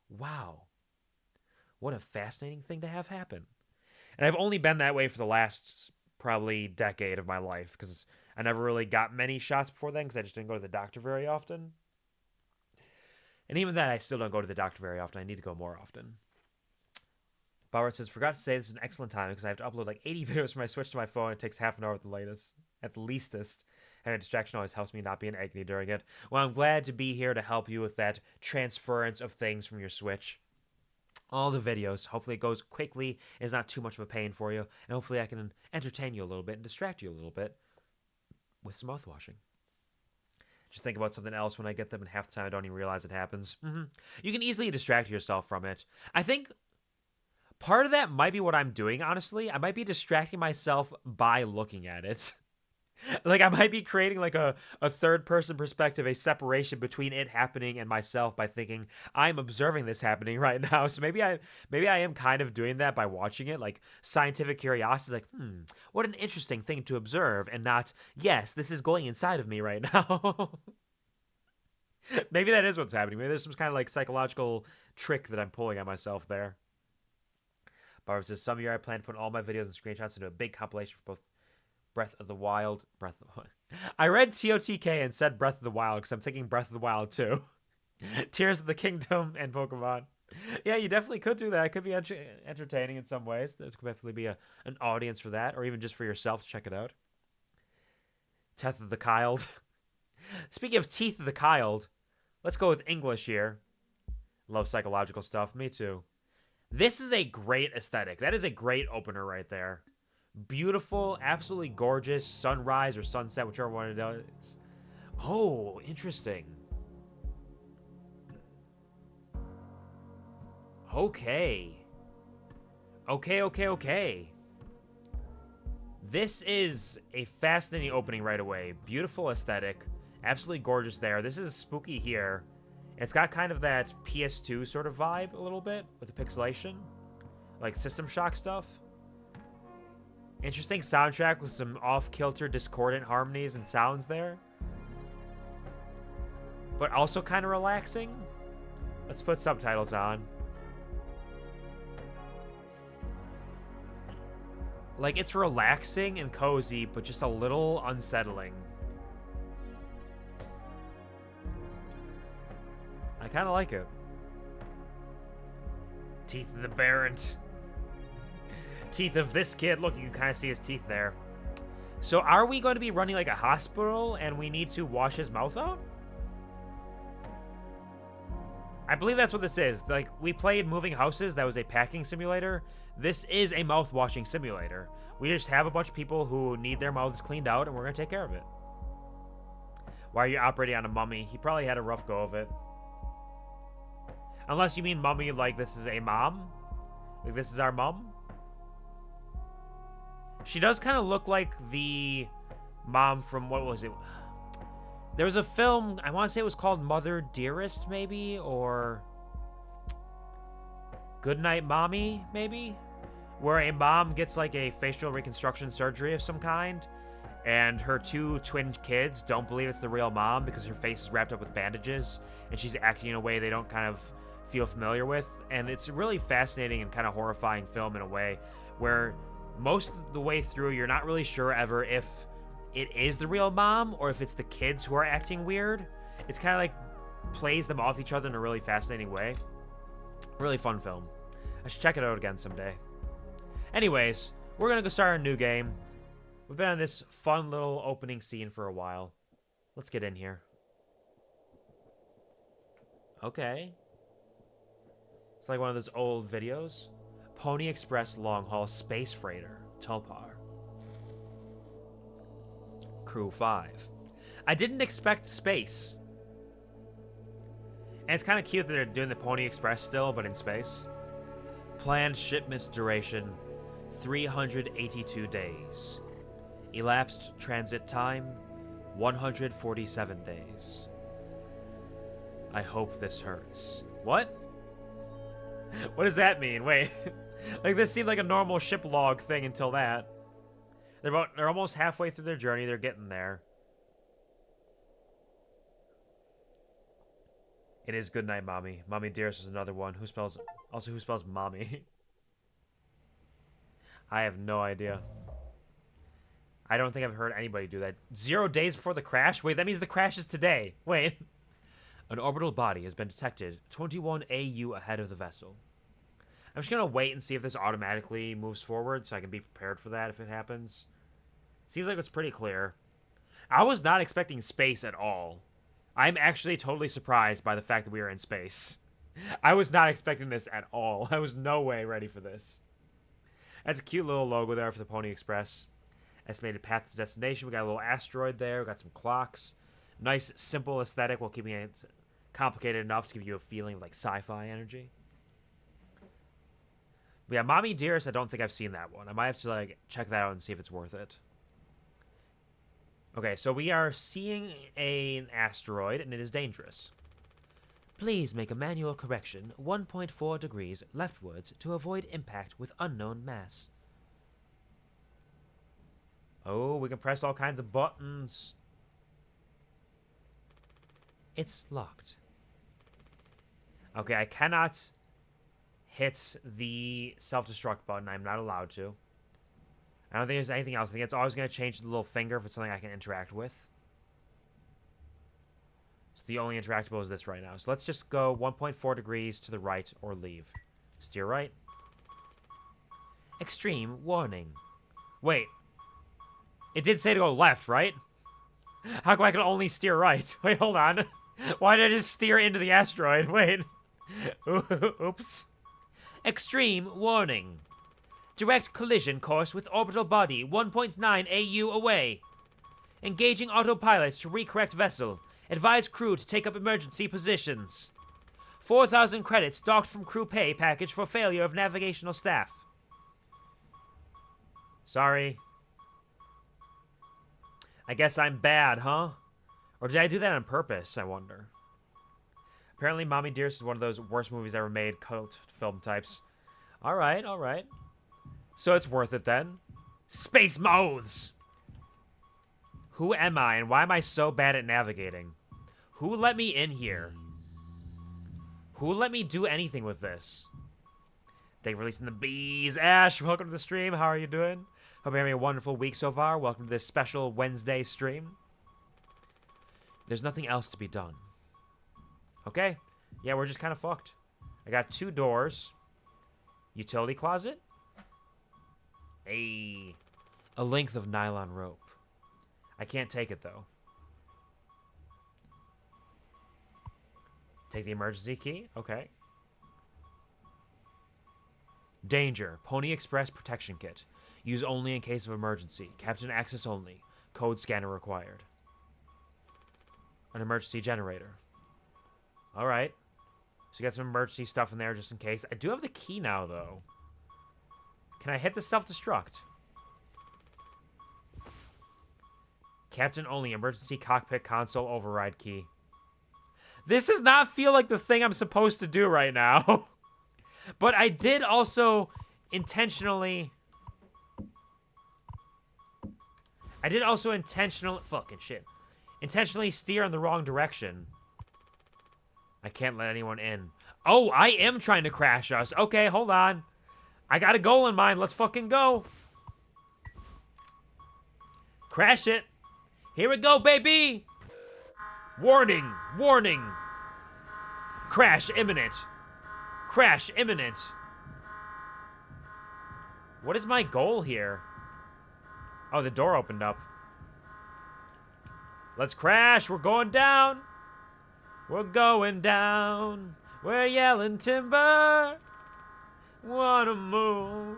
Wow. What a fascinating thing to have happen. And I've only been that way for the last probably decade of my life because I never really got many shots before then because I just didn't go to the doctor very often. And even then, I still don't go to the doctor very often. I need to go more often. Bauer says, forgot to say this is an excellent time because I have to upload like 80 videos from my Switch to my phone. It takes half an hour at the leastest. And a distraction always helps me not be in agony during it. Well, I'm glad to be here to help you with that transference of things from your Switch. All the videos. Hopefully it goes quickly. It's not too much of a pain for you. And hopefully I can entertain you a little bit and distract you a little bit with some mouthwashing. Just think about something else when I get them, and half the time I don't even realize it happens. You can easily distract yourself from it. I think part of that might be what I'm doing, honestly. I might be distracting myself by looking at it. Like, I might be creating, like, a third-person perspective, a separation between it happening and myself by thinking, I'm observing this happening right now. So maybe I am kind of doing that by watching it, like, scientific curiosity, like, what an interesting thing to observe, and not, yes, this is going inside of me right now. Maybe that is what's happening. Maybe there's some kind of, like, psychological trick that I'm pulling on myself there. Barbara says, some year I plan to put all my videos and screenshots into a big compilation for both Breath of the Wild. I read TOTK and said Breath of the Wild because I'm thinking Breath of the Wild too. Tears of the Kingdom and Pokemon. Yeah, you definitely could do that. It could be entertaining in some ways. There could definitely be an audience for that, or even just for yourself to check it out. Teeth of the Kild. Speaking of Teeth of the Kild, let's go with English here. Love psychological stuff. Me too. This is a great aesthetic. That is a great opener right there. Beautiful, absolutely gorgeous sunrise or sunset, whichever one it is. Oh, interesting. Okay. Okay. This is a fascinating opening right away. Beautiful aesthetic. Absolutely gorgeous there. This is spooky here. It's got kind of that PS2 sort of vibe a little bit with the pixelation. Like System Shock stuff. Interesting soundtrack with some off-kilter, discordant harmonies and sounds there. But also kind of relaxing. Let's put subtitles on. Like, it's relaxing and cozy, but just a little unsettling. I kind of like it. Teeth of the Baron. Teeth of this kid. Look, you can kind of see his teeth there. So are we going to be running like a hospital and we need to wash his mouth out? I believe that's what this is. Like, we played Moving Houses. That was a packing simulator. This is a mouth washing simulator. We just have a bunch of people who need their mouths cleaned out and we're going to take care of it. Why are you operating on a mummy? He probably had a rough go of it. Unless you mean mummy like this is a mom? Like this is our mom? She does kind of look like the mom from, what was it? There was a film, I want to say it was called Mother Dearest, maybe? Or Goodnight Mommy, maybe? Where a mom gets like a facial reconstruction surgery of some kind, and her two twin kids don't believe it's the real mom because her face is wrapped up with bandages, and she's acting in a way they don't kind of feel familiar with. And it's a really fascinating and kind of horrifying film in a way where most of the way through, you're not really sure ever if it is the real mom or if it's the kids who are acting weird. It's kind of like plays them off each other in a really fascinating way. Really fun film. I should check it out again someday. Anyways, we're going to go start a new game. We've been on this fun little opening scene for a while. Let's get in here. Okay. It's like one of those old videos. Pony Express Long Haul Space Freighter, Tulpar. Crew 5. I didn't expect space. And it's kind of cute that they're doing the Pony Express still, but in space. Planned shipment duration, 382 days. Elapsed transit time, 147 days. I hope this hurts. What? What does that mean? Wait. Like, this seemed like a normal ship log thing until that. They're almost halfway through their journey. They're getting there. It is good night, Mommy. Mommy Dearest is another one. Who spells Mommy? I have no idea. I don't think I've heard anybody do that. 0 days before the crash? Wait, that means the crash is today. Wait. An orbital body has been detected 21 AU ahead of the vessel. I'm just going to wait and see if this automatically moves forward so I can be prepared for that if it happens. Seems like it's pretty clear. I was not expecting space at all. I'm actually totally surprised by the fact that we are in space. I was not expecting this at all. I was no way ready for this. That's a cute little logo there for the Pony Express. Estimated path to destination. We got a little asteroid there. We got some clocks. Nice, simple aesthetic while keeping it complicated enough to give you a feeling of like sci-fi energy. But yeah, Mommy Dearest, I don't think I've seen that one. I might have to like check that out and see if it's worth it. Okay, so we are seeing an asteroid, and it is dangerous. Please make a manual correction 1.4 degrees leftwards to avoid impact with unknown mass. Oh, we can press all kinds of buttons. It's locked. Okay, I cannot hit the self-destruct button. I'm not allowed to. I don't think there's anything else. I think it's always going to change the little finger if it's something I can interact with. So the only interactable is this right now. So let's just go 1.4 degrees to the right or leave. Steer right. Extreme warning. Wait. It did say to go left, right? How come I can only steer right? Wait, hold on. Why did I just steer into the asteroid? Wait. Oops. Extreme warning. Direct collision course with orbital body 1.9 AU away. Engaging autopilot to recorrect vessel. Advise crew to take up emergency positions. 4,000 credits docked from crew pay package for failure of navigational staff. Sorry. I guess I'm bad, huh? Or did I do that on purpose, I wonder? Apparently, Mommy Dearest is one of those worst movies ever made cult film types. Alright, alright. So it's worth it then. Space modes! Who am I and why am I so bad at navigating? Who let me in here? Who let me do anything with this? Thank you for releasing the bees. Ash, welcome to the stream. How are you doing? Hope you're having a wonderful week so far. Welcome to this special Wednesday stream. There's nothing else to be done. Okay. Yeah, we're just kind of fucked. I got 2 doors. Utility closet. Hey. A length of nylon rope. I can't take it, though. Take the emergency key. Okay. Danger. Pony Express protection kit. Use only in case of emergency. Captain access only. Code scanner required. An emergency generator. Alright. So you got some emergency stuff in there just in case. I do have the key now, though. Can I hit the self-destruct? Captain only. Emergency cockpit console override key. This does not feel like the thing I'm supposed to do right now. But I did also intentionally... Fucking shit. Intentionally steer in the wrong direction. I can't let anyone in. Oh, I am trying to crash us. Okay, hold on. I got a goal in mind. Let's fucking go. Crash it. Here we go, baby. Warning. Warning. Crash imminent. Crash imminent. What is my goal here? Oh, the door opened up. Let's crash. We're going down. We're going down. We're yelling timber. Wanna move.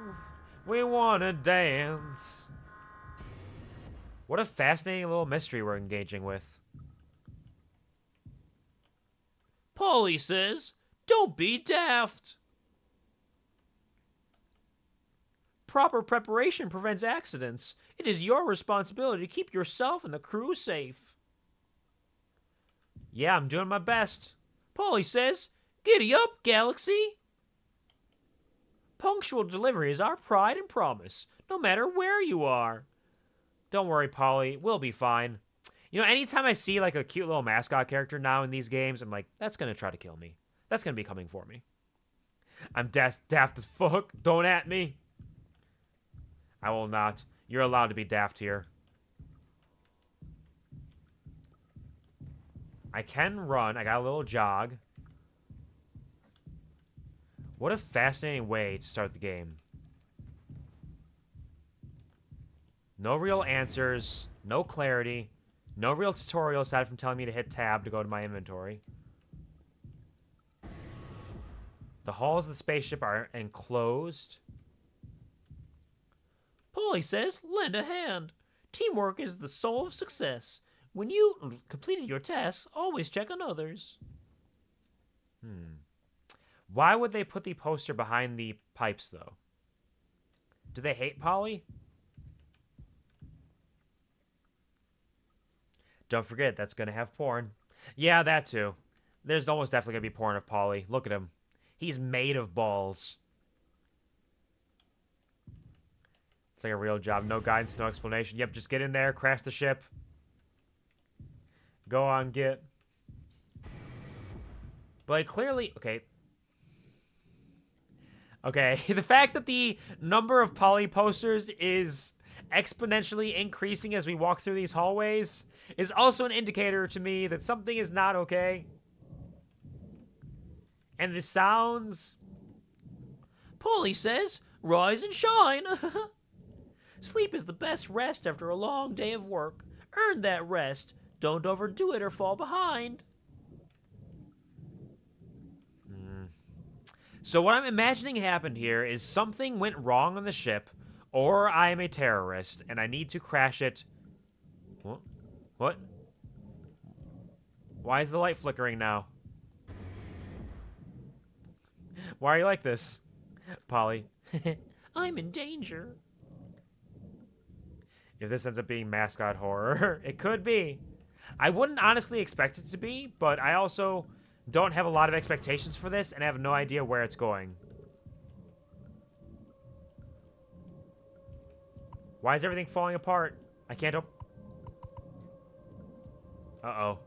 We wanna dance. What a fascinating little mystery we're engaging with. Polly says, don't be daft. Proper preparation prevents accidents. It is your responsibility to keep yourself and the crew safe. Yeah, I'm doing my best. Polly says, giddy up, Galaxy. Punctual delivery is our pride and promise, no matter where you are. Don't worry, Polly. We'll be fine. You know, anytime I see, like, a cute little mascot character now in these games, I'm like, that's going to try to kill me. That's going to be coming for me. I'm daft as fuck. Don't at me. I will not. You're allowed to be daft here. I can run. I got a little jog. What a fascinating way to start the game. No real answers. No clarity. No real tutorial aside from telling me to hit tab to go to my inventory. The halls of the spaceship are enclosed. Polly says, lend a hand. Teamwork is the soul of success. When you completed your tasks, always check on others. Why would they put the poster behind the pipes, though? Do they hate Polly? Don't forget, that's going to have porn. Yeah, that too. There's almost definitely going to be porn of Polly. Look at him. He's made of balls. It's like a real job. No guidance, no explanation. Yep, just get in there, crash the ship. Go on, get. But clearly... Okay. Okay, the fact that the number of Polly posters is exponentially increasing as we walk through these hallways is also an indicator to me that something is not okay. And the sounds... Polly says, rise and shine. Sleep is the best rest after a long day of work. Earn that rest. Don't overdo it or fall behind. So what I'm imagining happened here is something went wrong on the ship, or I am a terrorist, and I need to crash it. What? Why is the light flickering now? Why are you like this, Polly? I'm in danger. If this ends up being mascot horror, it could be. I wouldn't honestly expect it to be, but I also don't have a lot of expectations for this and have no idea where it's going. Why is everything falling apart? I can't Uh-oh.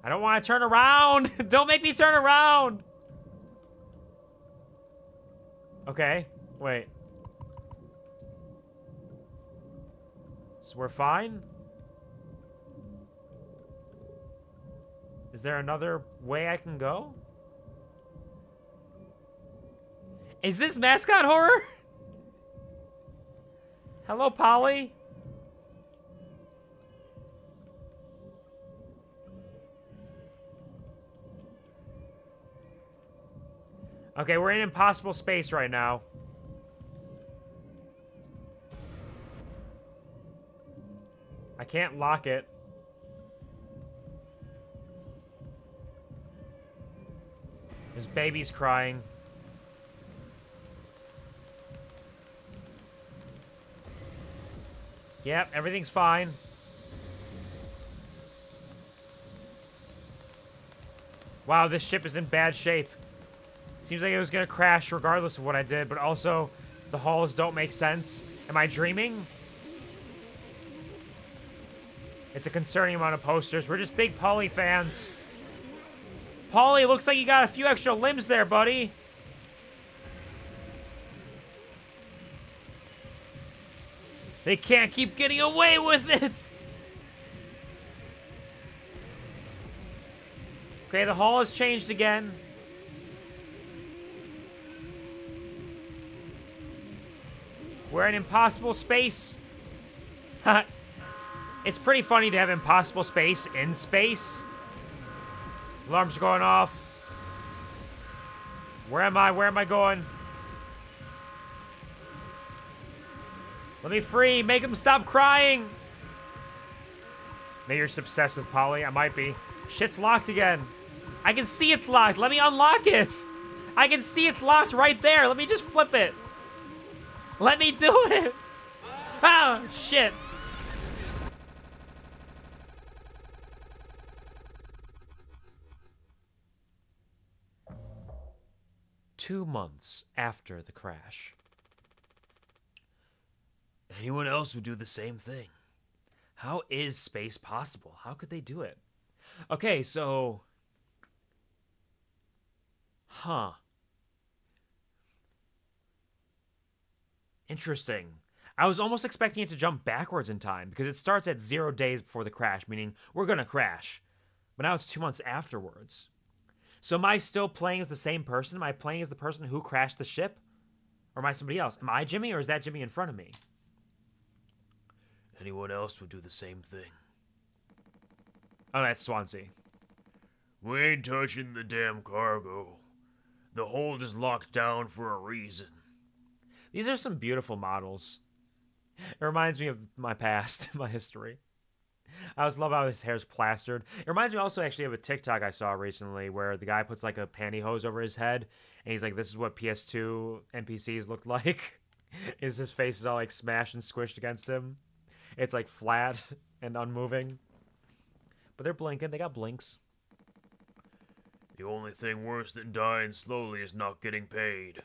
I don't want to turn around! Don't make me turn around! Okay, wait. So we're fine? Is there another way I can go? Is this mascot horror? Hello, Polly? Okay, we're in impossible space right now. I can't lock it. This baby's crying. Yep, everything's fine. Wow, this ship is in bad shape. Seems like it was gonna crash regardless of what I did, but also the halls don't make sense. Am I dreaming? It's a concerning amount of posters. We're just big Polly fans. Polly, looks like you got a few extra limbs there, buddy. They can't keep getting away with it. Okay, the hall has changed again. We're in impossible space. It's pretty funny to have impossible space in space. Alarms are going off. Where am I? Where am I going? Let me free. Make him stop crying. Maybe you're just obsessed with Polly. I might be. Shit's locked again. I can see it's locked. Let me unlock it. I can see it's locked right there. Let me just flip it. Let me do it. Oh, shit. Two months after the crash. Anyone else would do the same thing. How is space possible? How could they do it? Okay, so... Huh. Interesting. I was almost expecting it to jump backwards in time, because it starts at 0 days before the crash, meaning we're gonna crash. But now it's 2 months afterwards. So am I still playing as the same person? Am I playing as the person who crashed the ship? Or am I somebody else? Am I Jimmy, or is that Jimmy in front of me? Anyone else would do the same thing. Oh, that's Swansea. We ain't touching the damn cargo. The hold is locked down for a reason. These are some beautiful models. It reminds me of my past, my history. I always love how his hair's plastered. It reminds me also actually of a TikTok I saw recently where the guy puts like a pantyhose over his head and he's like, this is what PS2 NPCs looked like. His face is all like smashed and squished against him. It's like flat and unmoving. But they're blinking. They got blinks. The only thing worse than dying slowly is not getting paid.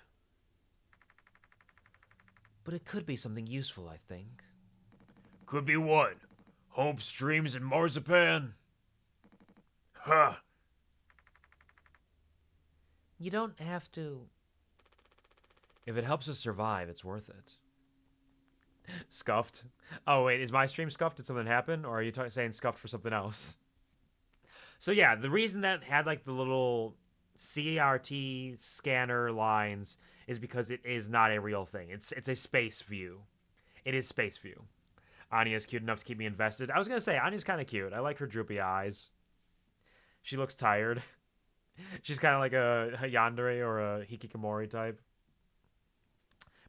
But it could be something useful, I think. Could be what? Hopes, dreams, and marzipan? Huh. You don't have to. If it helps us survive, it's worth it. Scuffed. Oh, wait, is my stream scuffed? Did something happen? Or are you saying scuffed for something else? So yeah, the reason that had like the little CRT scanner lines is because it is not a real thing. It's a space view. It is space view. Anya's cute enough to keep me invested. I was going to say, Anya's kind of cute. I like her droopy eyes. She looks tired. She's kind of like a Yandere or a Hikikomori type.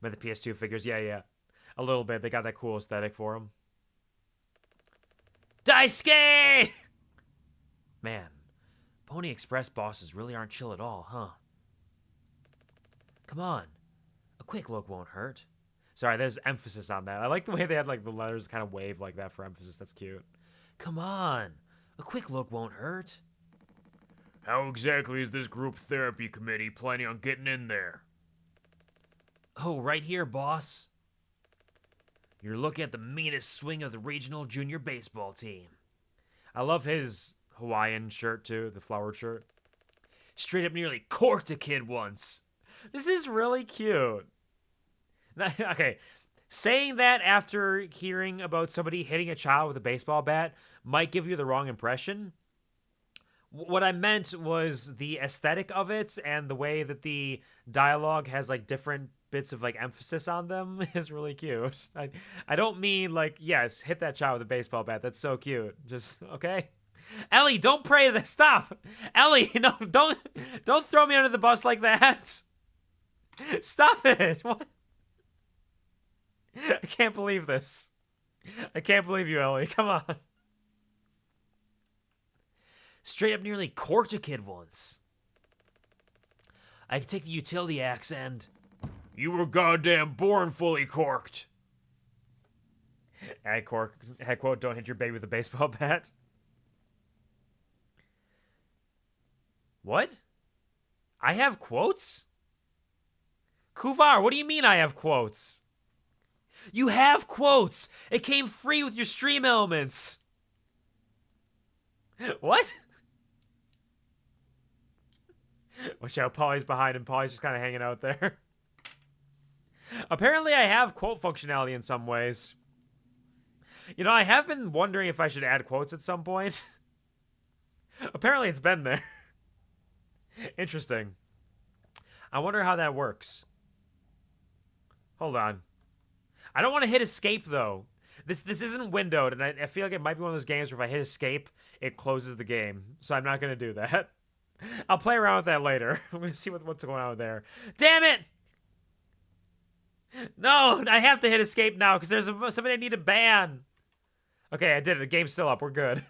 But the PS2 figures, yeah. A little bit. They got that cool aesthetic for them. Daisuke! Man, Pony Express bosses really aren't chill at all, huh? Come on. A quick look won't hurt. Sorry, there's emphasis on that. I like the way they had like the letters kind of wave like that for emphasis. That's cute. Come on. A quick look won't hurt. How exactly is this group therapy committee planning on getting in there? Oh, right here, boss. You're looking at the meanest swing of the regional junior baseball team. I love his Hawaiian shirt too, the flowered shirt. Straight up nearly corked a kid once. This is really cute. Okay, saying that after hearing about somebody hitting a child with a baseball bat might give you the wrong impression. What I meant was the aesthetic of it and the way that the dialogue has like different bits of like emphasis on them is really cute. I don't mean like, yes, hit that child with a baseball bat. That's so cute. Just, okay? Ellie, don't pray this. Stop. Ellie, no, don't throw me under the bus like that. Stop it. What? I can't believe this. I can't believe you, Ellie. Come on. Straight up nearly corked a kid once. I could take the utility axe and... You were goddamn born fully corked. Head quote, don't hit your baby with a baseball bat. What? I have quotes? Kuvar, what do you mean I have quotes? You have quotes! It came free with your stream elements! What? Watch out, Polly's behind him. Polly's just kind of hanging out there. Apparently I have quote functionality in some ways. You know, I have been wondering if I should add quotes at some point. Apparently it's been there. Interesting. I wonder how that works. Hold on. I don't want to hit escape, though. This isn't windowed, and I feel like it might be one of those games where if I hit escape, it closes the game. So I'm not going to do that. I'll play around with that later. We'll see what's going on there. Damn it! No, I have to hit escape now because there's somebody I need to ban. Okay, I did it. The game's still up. We're good.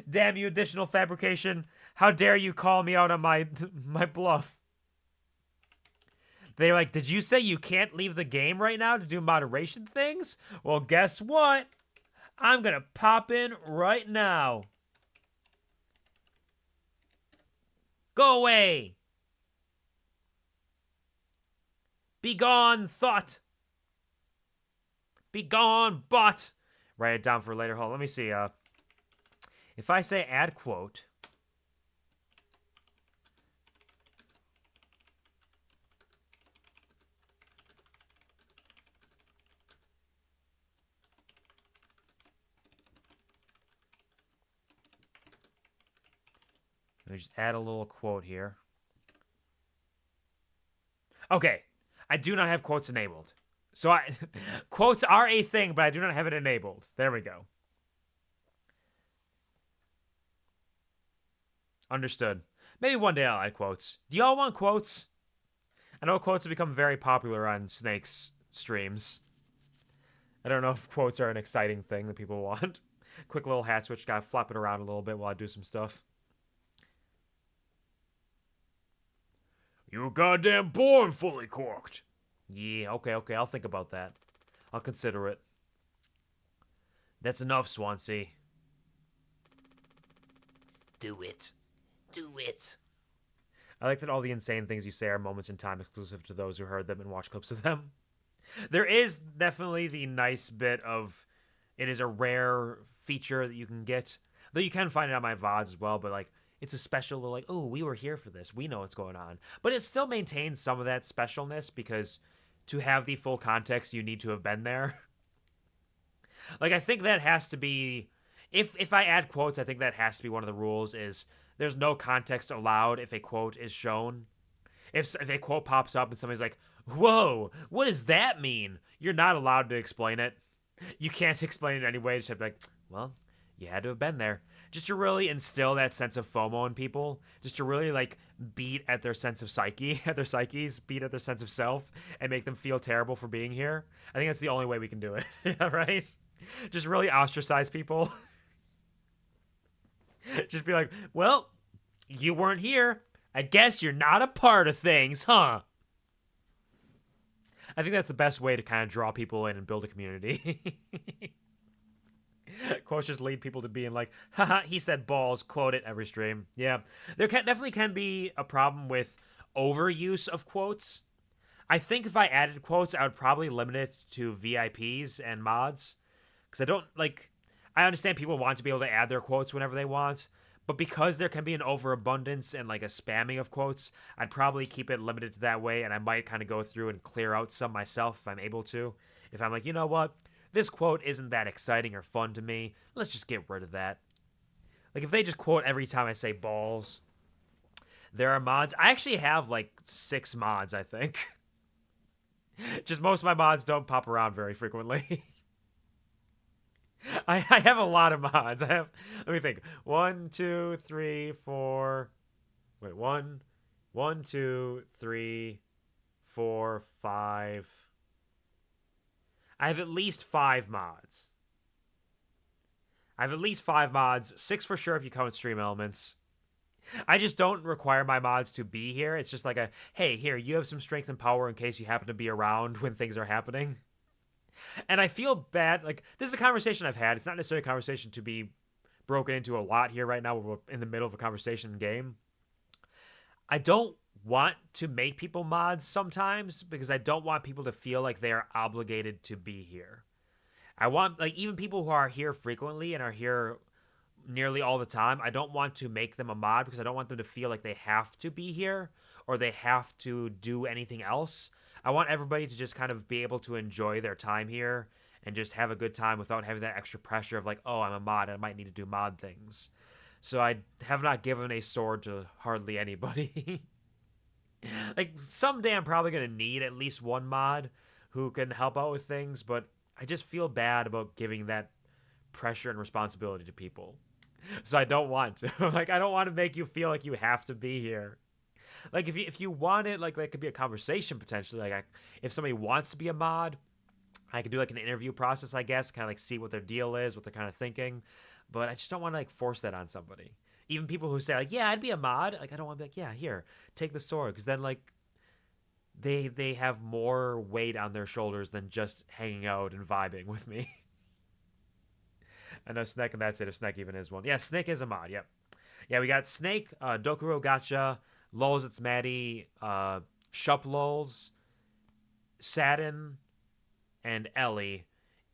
Damn you, additional fabrication. How dare you call me out on my bluff? They're like, did you say you can't leave the game right now to do moderation things? Well, guess what? I'm gonna pop in right now. Go away. Be gone, thought. Be gone, bot. Write it down for later. Hold on, let me see. If I say add quote. Let me just add a little quote here. Okay. I do not have quotes enabled. So quotes are a thing, but I do not have it enabled. There we go. Understood. Maybe one day I'll add quotes. Do y'all want quotes? I know quotes have become very popular on Snake's streams. I don't know if quotes are an exciting thing that people want. Quick little hat switch, gotta flop it around a little bit while I do some stuff. You goddamn born fully corked. Yeah, okay, I'll think about that. I'll consider it. That's enough, Swansea. Do it. Do it. I like that all the insane things you say are moments in time exclusive to those who heard them and watch clips of them. There is definitely the nice bit of it is a rare feature that you can get. Though you can find it on my VODs as well, but like it's a special little like, oh, we were here for this. We know what's going on. But it still maintains some of that specialness because to have the full context, you need to have been there. Like I think that has to be if I add quotes, I think that has to be one of the rules is there's no context allowed if a quote is shown. If a quote pops up and somebody's like, whoa, what does that mean? You're not allowed to explain it. You can't explain it anyway. Just have to be like, well, you had to have been there. Just to really instill that sense of FOMO in people. Just to really like beat at their sense of psyche, at their psyches, beat at their sense of self, and make them feel terrible for being here. I think that's the only way we can do it. Right? Just really ostracize people. Just be like, well, you weren't here. I guess you're not a part of things, huh? I think that's the best way to kind of draw people in and build a community. Quotes just lead people to being like, haha, he said balls, quote it every stream. Yeah, there definitely can be a problem with overuse of quotes. I think if I added quotes, I would probably limit it to VIPs and mods. Because I don't, like, I understand people want to be able to add their quotes whenever they want. But because there can be an overabundance and like a spamming of quotes, I'd probably keep it limited to that way. And I might kind of go through and clear out some myself if I'm able to. If I'm like, you know what? This quote isn't that exciting or fun to me. Let's just get rid of that. Like if they just quote every time I say balls. There are mods. I actually have like 6 mods, I think. Just most of my mods don't pop around very frequently. I have a lot of mods. I have, let me think. 1, 2, 3, 4. Wait, 1, 2, 3, 4, 5. I have at least 5 mods. I have at least 5 mods. 6 for sure if you count stream elements. I just don't require my mods to be here. It's just like a, hey, here, you have some strength and power in case you happen to be around when things are happening. And I feel bad. Like, this is a conversation I've had. It's not necessarily a conversation to be broken into a lot here right now. We're in the middle of a conversation game. I don't want to make people mods sometimes because I don't want people to feel like they are obligated to be here. I want, like, even people who are here frequently and are here nearly all the time, I don't want to make them a mod because I don't want them to feel like they have to be here or they have to do anything else. I want everybody to just kind of be able to enjoy their time here and just have a good time without having that extra pressure of like, oh, I'm a mod, I might need to do mod things. So I have not given a sword to hardly anybody. Like, someday I'm probably going to need at least one mod who can help out with things, but I just feel bad about giving that pressure and responsibility to people. So I don't want to. Like, I don't want to make you feel like you have to be here. Like, if you want it, like, that could be a conversation potentially. Like, if somebody wants to be a mod, I could do like an interview process, I guess, kind of like see what their deal is, what they're kind of thinking. But I just don't want to like force that on somebody. Even people who say like, yeah, I'd be a mod. Like I don't want to be like, yeah, here, take the sword, because then like they have more weight on their shoulders than just hanging out and vibing with me. I know Snake, and that's it. If Snake even is one, yeah, Snake is a mod. Yep. Yeah, we got Snake, Dokuro Gotcha, Lols It's Maddie, Shup Lols, Satin, and Ellie.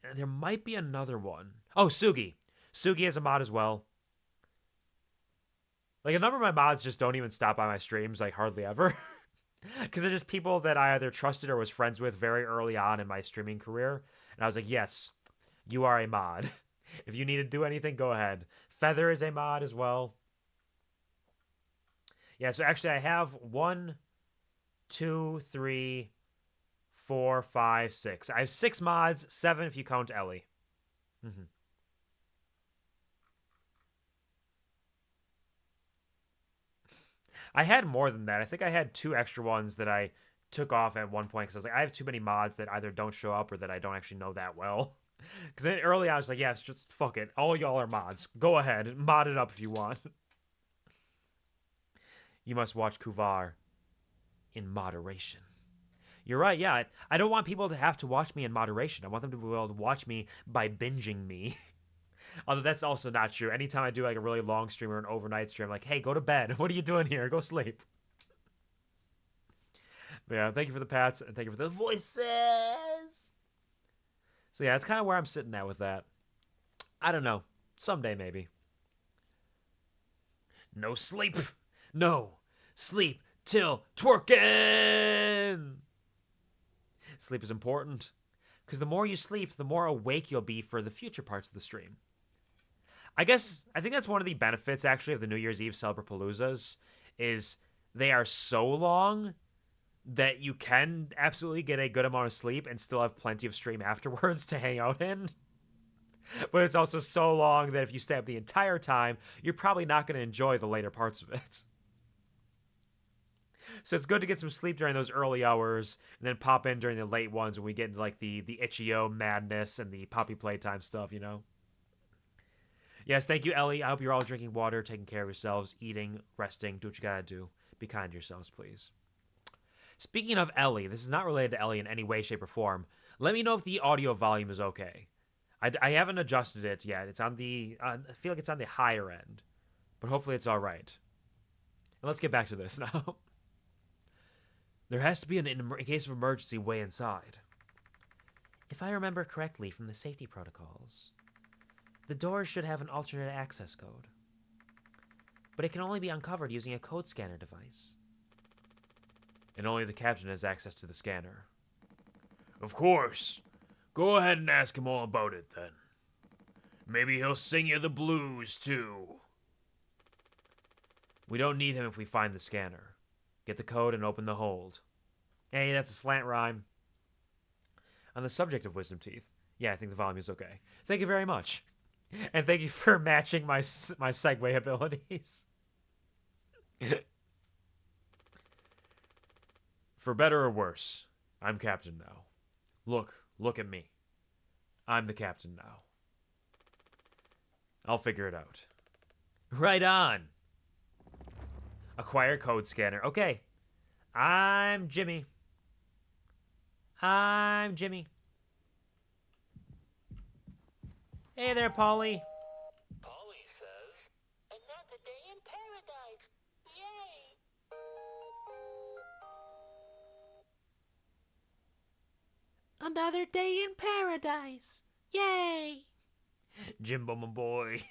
And there might be another one. Oh, Sugi. Sugi is a mod as well. Like, a number of my mods just don't even stop by my streams, like, hardly ever. Because they're just people that I either trusted or was friends with very early on in my streaming career. And I was like, yes, you are a mod. If you need to do anything, go ahead. Feather is a mod as well. Yeah, so actually I have 1, 2, 3, 4, 5, 6. I have 6 mods, 7 if you count Ellie. I had more than that. I think I had 2 extra ones that I took off at one point because I was like, I have too many mods that either don't show up or that I don't actually know that well. Because early on I was like, yeah, just fuck it. All y'all are mods. Go ahead. Mod it up if you want. You must watch Kuvar in moderation. You're right, yeah. I don't want people to have to watch me in moderation. I want them to be able to watch me by binging me. Although that's also not true. Anytime I do like a really long stream or an overnight stream, I'm like, hey, go to bed. What are you doing here? Go sleep. But yeah, thank you for the pats and thank you for the voices. So yeah, it's kind of where I'm sitting at with that. I don't know. Someday maybe. No sleep. No sleep till twerking. Sleep is important because the more you sleep, the more awake you'll be for the future parts of the stream. I think that's one of the benefits actually of the New Year's Eve Celebrapaloozas is they are so long that you can absolutely get a good amount of sleep and still have plenty of stream afterwards to hang out in. But it's also so long that if you stay up the entire time, you're probably not going to enjoy the later parts of it. So it's good to get some sleep during those early hours and then pop in during the late ones when we get into like the Itch.io madness and the Poppy Playtime stuff, you know? Yes, thank you, Ellie. I hope you're all drinking water, taking care of yourselves, eating, resting. Do what you gotta do. Be kind to yourselves, please. Speaking of Ellie, this is not related to Ellie in any way, shape, or form. Let me know if the audio volume is okay. I haven't adjusted it yet. It's on the... I feel like it's on the higher end. But hopefully it's all right. And let's get back to this now. There has to be in case of emergency way inside. If I remember correctly from the safety protocols, the doors should have an alternate access code. But it can only be uncovered using a code scanner device. And only the captain has access to the scanner. Of course. Go ahead and ask him all about it then. Maybe he'll sing you the blues too. We don't need him if we find the scanner. Get the code and open the hold. Hey, that's a slant rhyme. On the subject of wisdom teeth, yeah, I think the volume is okay. Thank you very much. And thank you for matching my segue abilities. For better or worse, I'm captain now. Look at me. I'm the captain now. I'll figure it out. Right on. Acquire code scanner. Okay. I'm Jimmy. Hey there, Polly. Polly says, another day in paradise. Yay! Another day in paradise. Yay! Jimbo, my boy.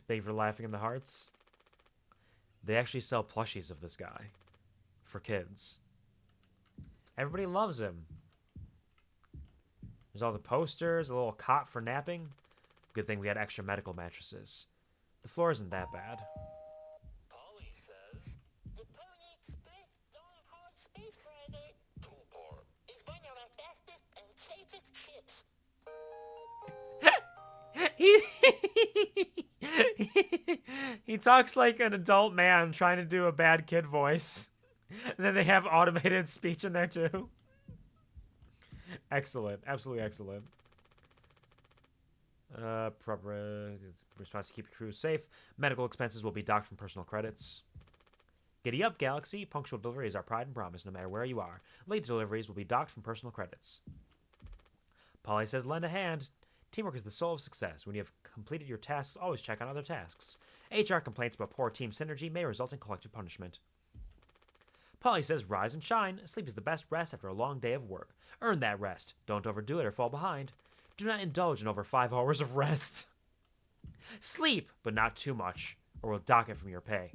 Thank you for laughing in the hearts. They actually sell plushies of this guy for kids. Everybody loves him. There's all the posters, a little cot for napping. Good thing we had extra medical mattresses. The floor isn't that bad. Polly says, the Pony Express Long Haul Space Rider Toolbar is one of our fastest and safest ships. He talks like an adult man trying to do a bad kid voice. And then they have automated speech in there too. Excellent. Absolutely excellent. Proper response to keep your crew safe. Medical expenses will be docked from personal credits. Giddy up, Galaxy. Punctual delivery is our pride and promise, no matter where you are. Late deliveries will be docked from personal credits. Polly says, lend a hand. Teamwork is the soul of success. When you have completed your tasks, always check on other tasks. HR complaints about poor team synergy may result in collective punishment. Polly says, rise and shine. Sleep is the best rest after a long day of work. Earn that rest. Don't overdo it or fall behind. Do not indulge in over 5 hours of rest. Sleep, but not too much, or we'll dock it from your pay.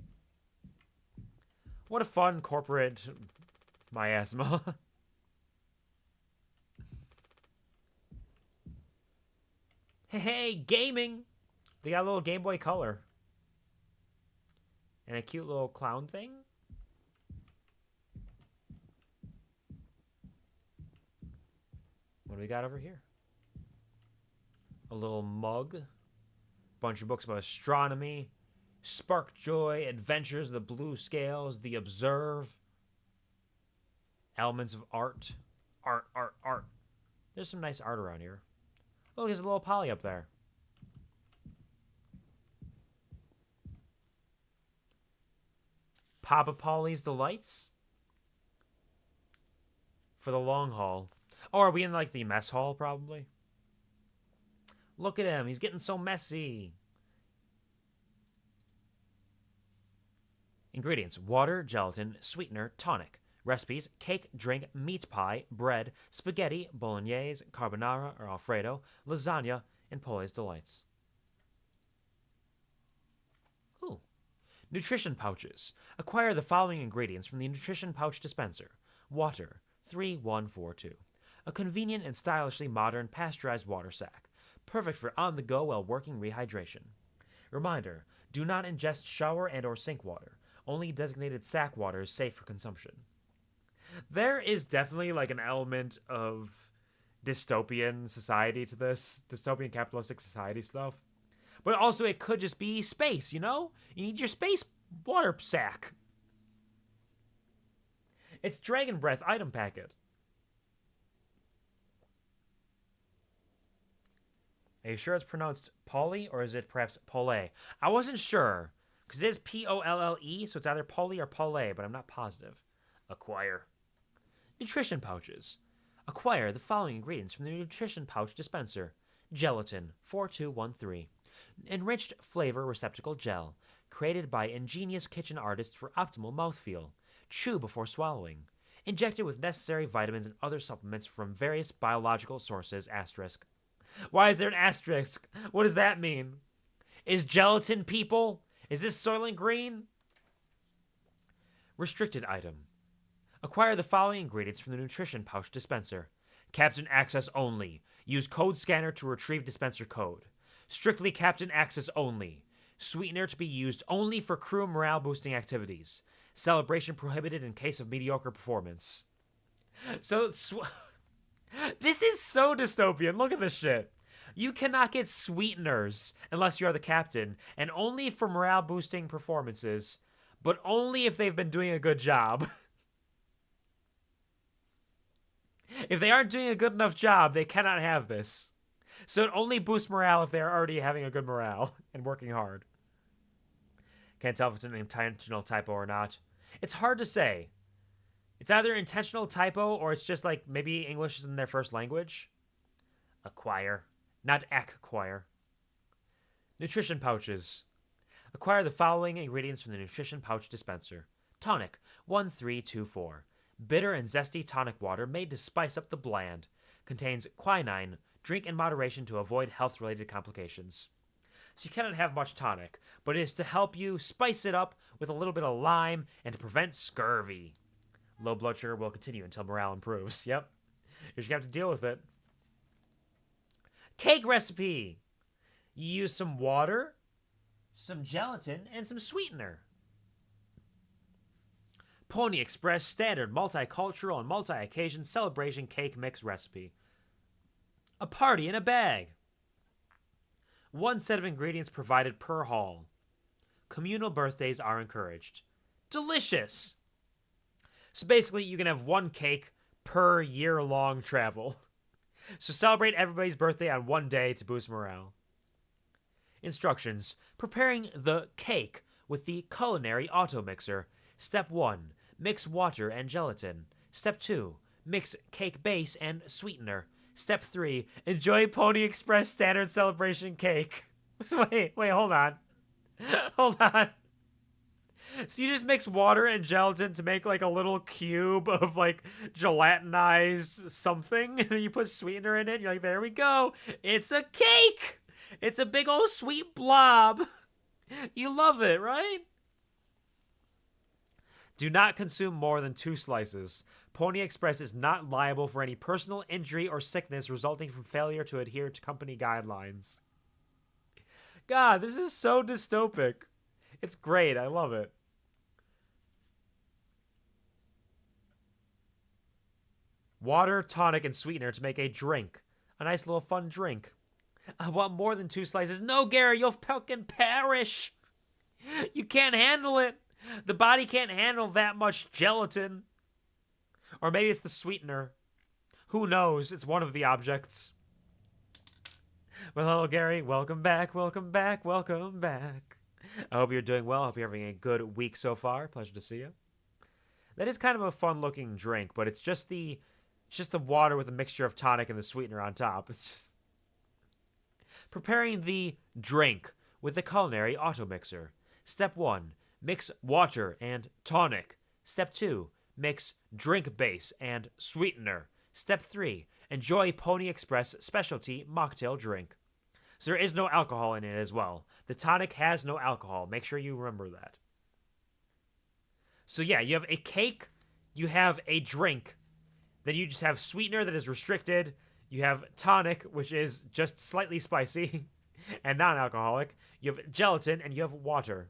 What a fun corporate miasma. Hey, gaming! They got a little Game Boy Color. And a cute little clown thing. What do we got over here? A little mug. Bunch of books about astronomy. Spark Joy, Adventures of the Blue Scales, The Observe. Elements of art. Art. There's some nice art around here. Oh, there's a little Polly up there. Papa Polly's Delights? For the long haul. Oh, are we in, like, the mess hall, probably? Look at him. He's getting so messy. Ingredients. Water, gelatin, sweetener, tonic. Recipes. Cake, drink, meat pie, bread, spaghetti, bolognese, carbonara or alfredo, lasagna, and Polly's Delights. Ooh. Nutrition pouches. Acquire the following ingredients from the nutrition pouch dispenser. Water. 3142. A convenient and stylishly modern pasteurized water sack. Perfect for on-the-go while working rehydration. Reminder, do not ingest shower and or sink water. Only designated sack water is safe for consumption. There is definitely like an element of dystopian society to this. Dystopian capitalistic society stuff. But also it could just be space, you know? You need your space water sack. It's Dragon Breath item packet. Are you sure it's pronounced Polly or is it perhaps Polly? I wasn't sure. Because it is P-O-L-L-E, so it's either Polly or Polly, but I'm not positive. Acquire. Nutrition pouches. Acquire the following ingredients from the nutrition pouch dispenser. Gelatin, 4213. Enriched flavor receptacle gel. Created by ingenious kitchen artists for optimal mouthfeel. Chew before swallowing. Injected with necessary vitamins and other supplements from various biological sources, asterisk. Why is there an asterisk? What does that mean? Is gelatin people? Is this Soylent Green? Restricted item. Acquire the following ingredients from the nutrition pouch dispenser. Captain access only. Use code scanner to retrieve dispenser code. Strictly Captain access only. Sweetener to be used only for crew morale boosting activities. Celebration prohibited in case of mediocre performance. So, this is so dystopian. Look at this shit. You cannot get sweeteners unless you are the captain, and only for morale boosting performances, but only if they've been doing a good job. If they aren't doing a good enough job, they cannot have this. So it only boosts morale if they're already having a good morale and working hard. Can't tell if it's an intentional typo or not. It's hard to say. It's either intentional typo or it's just like maybe English isn't their first language. Acquire. Not acquire. Nutrition pouches. Acquire the following ingredients from the nutrition pouch dispenser. Tonic, 1324. Bitter and zesty tonic water made to spice up the bland. Contains quinine. Drink in moderation to avoid health-related complications. So you cannot have much tonic, but it is to help you spice it up with a little bit of lime and to prevent scurvy. Low blood sugar will continue until morale improves. Yep. You're just going to have to deal with it. Cake recipe. You use some water, some gelatin, and some sweetener. Pony Express standard multicultural and multi-occasion celebration cake mix recipe. A party in a bag. One set of ingredients provided per haul. Communal birthdays are encouraged. Delicious. So basically, you can have one cake per year-long travel. So celebrate everybody's birthday on one day to boost morale. Instructions. Preparing the cake with the culinary auto mixer. Step 1. Mix water and gelatin. Step 2. Mix cake base and sweetener. Step 3. Enjoy Pony Express standard celebration cake. Wait, hold on. Hold on. So you just mix water and gelatin to make like a little cube of like gelatinized something. And then you put sweetener in it. You're like, there we go. It's a cake. It's a big old sweet blob. You love it, right? Do not consume more than 2 slices. Pony Express is not liable for any personal injury or sickness resulting from failure to adhere to company guidelines. God, this is so dystopic. It's great. I love it. Water, tonic, and sweetener to make a drink. A nice little fun drink. I want more than 2 slices. No, Gary, you'll fucking perish. You can't handle it. The body can't handle that much gelatin. Or maybe it's the sweetener. Who knows? It's one of the objects. Well, hello, Gary. Welcome back, welcome back, welcome back. I hope you're doing well. I hope you're having a good week so far. Pleasure to see you. That is kind of a fun-looking drink, but it's just the water with a mixture of tonic and the sweetener on top. It's just... Preparing the drink with the culinary auto mixer. Step 1. Mix water and tonic. Step 2. Mix drink base and sweetener. Step 3. Enjoy Pony Express specialty mocktail drink. So there is no alcohol in it as well. The tonic has no alcohol. Make sure you remember that. So yeah, you have a cake, you have a drink, then you just have sweetener that is restricted, you have tonic, which is just slightly spicy and non-alcoholic, you have gelatin, and you have water.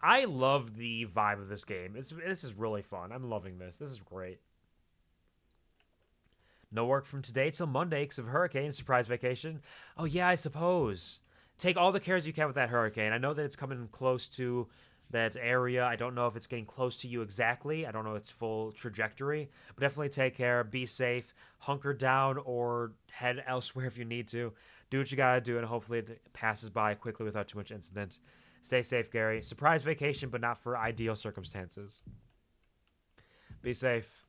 I love the vibe of this game. This is really fun. I'm loving this. This is great. No work from today till Monday because of hurricane. Surprise vacation. Oh, yeah, I suppose. Take all the cares you can with that hurricane. I know that it's coming close to that area. I don't know if it's getting close to you exactly. I don't know its full trajectory. But definitely take care. Be safe. Hunker down or head elsewhere if you need to. Do what you gotta do, and hopefully it passes by quickly without too much incident. Stay safe, Gary. Surprise vacation, but not for ideal circumstances. Be safe.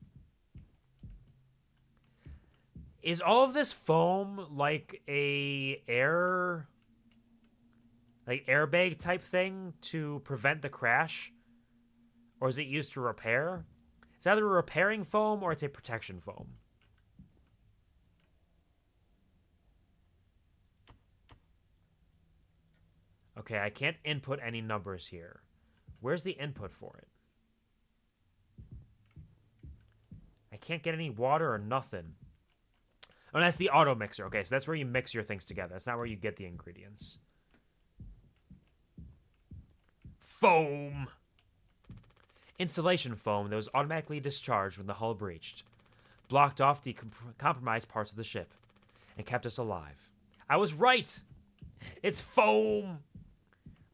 Is all of this foam like a airbag type thing to prevent the crash? Or is it used to repair? It's either a repairing foam or it's a protection foam. Okay, I can't input any numbers here. Where's the input for it? I can't get any water or nothing. Oh, that's the auto mixer. Okay, so that's where you mix your things together. That's not where you get the ingredients. Foam. Insulation foam that was automatically discharged when the hull breached. Blocked off the compromised parts of the ship. And kept us alive. I was right! It's foam!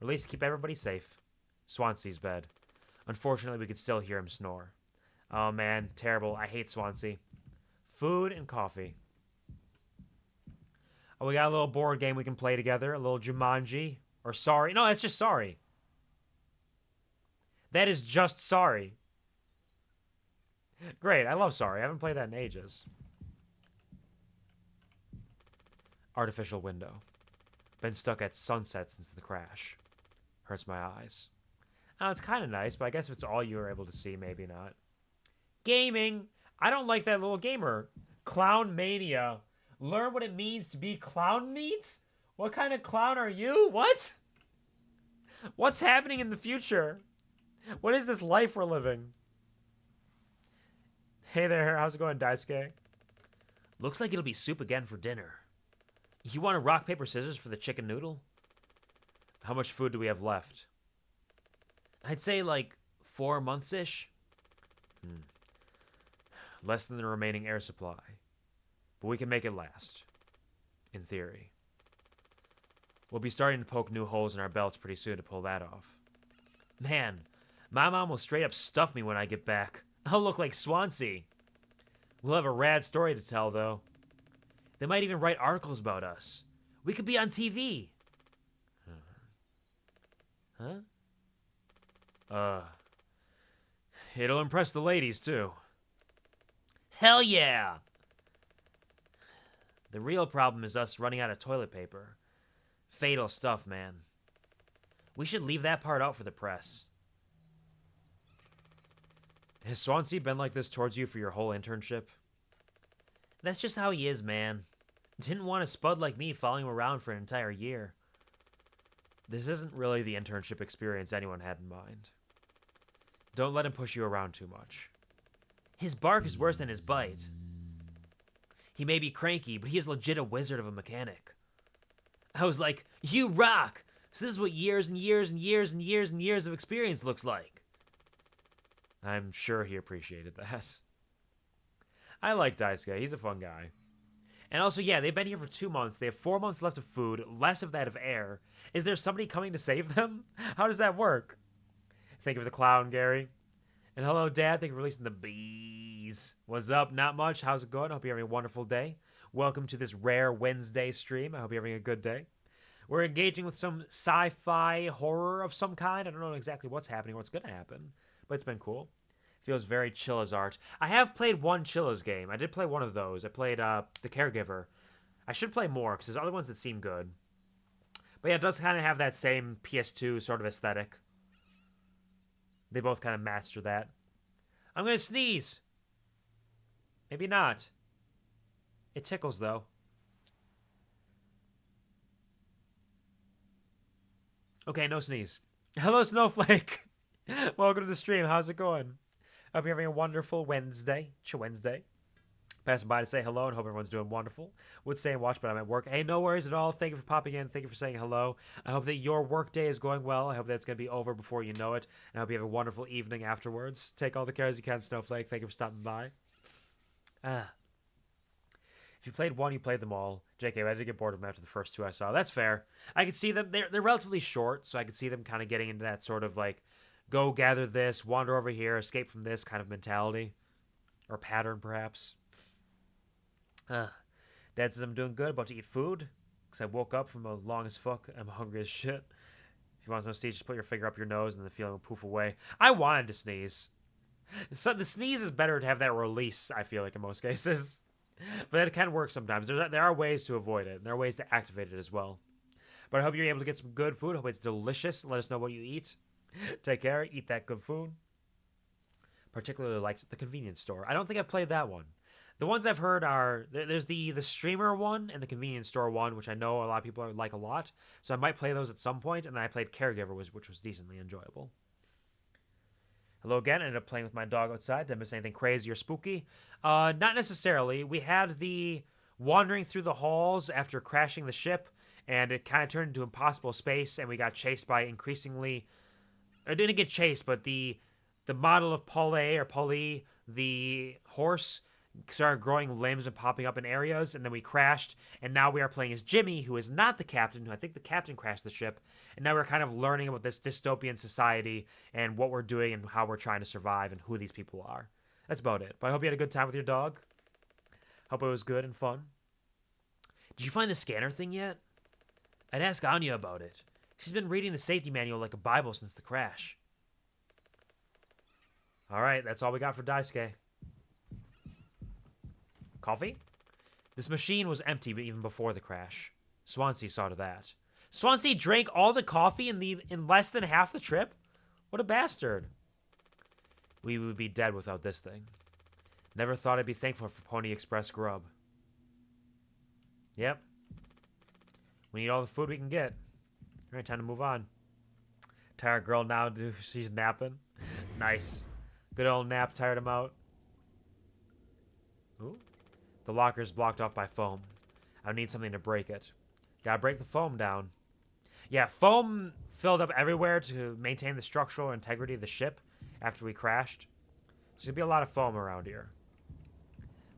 Released to keep everybody safe. Swansea's bed. Unfortunately, we could still hear him snore. Oh man, terrible. I hate Swansea. Food and coffee. Oh, we got a little board game we can play together. A little Jumanji. Or Sorry. No, it's just Sorry. That is just Sorry. Great, I love Sorry. I haven't played that in ages. Artificial window. Been stuck at sunset since the crash. Hurts my eyes. Now, it's kind of nice, but I guess if it's all you were able to see, maybe not. Gaming. I don't like that little gamer. Clown Mania. Learn what it means to be clown meat? What kind of clown are you? What? What's happening in the future? What is this life we're living? Hey there, how's it going, Daisuke? Looks like it'll be soup again for dinner. You want a rock, paper, scissors for the chicken noodle? How much food do we have left? I'd say like 4 months-ish. Less than the remaining air supply. But we can make it last. In theory. We'll be starting to poke new holes in our belts pretty soon to pull that off. Man, my mom will straight up stuff me when I get back. I'll look like Swansea. We'll have a rad story to tell, though. They might even write articles about us. We could be on TV. Huh? It'll impress the ladies, too. Hell yeah! The real problem is us running out of toilet paper. Fatal stuff, man. We should leave that part out for the press. Has Swansea been like this towards you for your whole internship? That's just how he is, man. Didn't want a spud like me following him around for an entire year. This isn't really the internship experience anyone had in mind. Don't let him push you around too much. His bark is worse than his bite. He may be cranky, but he is legit a wizard of a mechanic. I was like, you rock! So this is what years and years and years and years and years of experience looks like. I'm sure he appreciated that. I like Daisuke. He's a fun guy. And also, yeah, they've been here for 2 months. They have 4 months left of food, less of that of air. Is there somebody coming to save them? How does that work? Thank you for the clown, Gary. And hello, Dad. Thank you for releasing the bees. What's up? Not much. How's it going? I hope you're having a wonderful day. Welcome to this rare Wednesday stream. I hope you're having a good day. We're engaging with some sci-fi horror of some kind. I don't know exactly what's happening or what's going to happen, but it's been cool. Feels very chill as art. I have played one Chilla's game. I did play one of those. I played The Caregiver. I should play more because there's other ones that seem good. But yeah, it does kind of have that same PS2 sort of aesthetic. They both kind of master that. I'm going to sneeze. Maybe not. It tickles, though. Okay, no sneeze. Hello, Snowflake. Welcome to the stream. How's it going? Hope you're having a wonderful Wednesday. Wednesday. Passing by to say hello and hope everyone's doing wonderful. Would stay and watch, but I'm at work. Hey, no worries at all. Thank you for popping in. Thank you for saying hello. I hope that your work day is going well. I hope that it's going to be over before you know it. And I hope you have a wonderful evening afterwards. Take all the cares you can, Snowflake. Thank you for stopping by. If you played one, you played them all. JK, I did get bored of them after the first two I saw. That's fair. I could see them. They're relatively short, so I could see them kind of getting into that sort of like, go gather this, wander over here, escape from this kind of mentality. Or pattern, perhaps. Dad says I'm doing good, about to eat food. Because I woke up from a long as fuck. I'm hungry as shit. If you want to sneeze, just put your finger up your nose and the feeling will poof away. I wanted to sneeze. So the sneeze is better to have that release, I feel like, in most cases. But it can work sometimes. There are ways to avoid it. And there are ways to activate it as well. But I hope you're able to get some good food. I hope it's delicious. Let us know what you eat. Take care. Eat that good food. Particularly liked the convenience store. I don't think I've played that one. The ones I've heard are, there's the streamer one and the convenience store one, which I know a lot of people like a lot. So I might play those at some point. And then I played Caregiver, which was decently enjoyable. Hello again. I ended up playing with my dog outside. Did I miss anything crazy or spooky? Not necessarily. We had the wandering through the halls after crashing the ship, and it kind of turned into impossible space, and we got chased by increasingly... I didn't get chased, but the model of Polly, the horse, started growing limbs and popping up in areas, and then we crashed, and now we are playing as Jimmy, who is not the captain, who I think the captain crashed the ship, and now we're kind of learning about this dystopian society and what we're doing and how we're trying to survive and who these people are. That's about it. But I hope you had a good time with your dog. Hope it was good and fun. Did you find the scanner thing yet? I'd ask Anya about it. She's been reading the safety manual like a Bible since the crash. Alright, that's all we got for Daisuke. Coffee? This machine was empty even before the crash. Swansea saw to that. Swansea drank all the coffee in less than half the trip? What a bastard. We would be dead without this thing. Never thought I'd be thankful for Pony Express grub. Yep. We need all the food we can get. Alright, time to move on. Tired girl now, she's napping. Nice. Good old nap, tired him out. Ooh. The locker's blocked off by foam. I need something to break it. Gotta break the foam down. Yeah, foam filled up everywhere to maintain the structural integrity of the ship after we crashed. There's gonna be a lot of foam around here.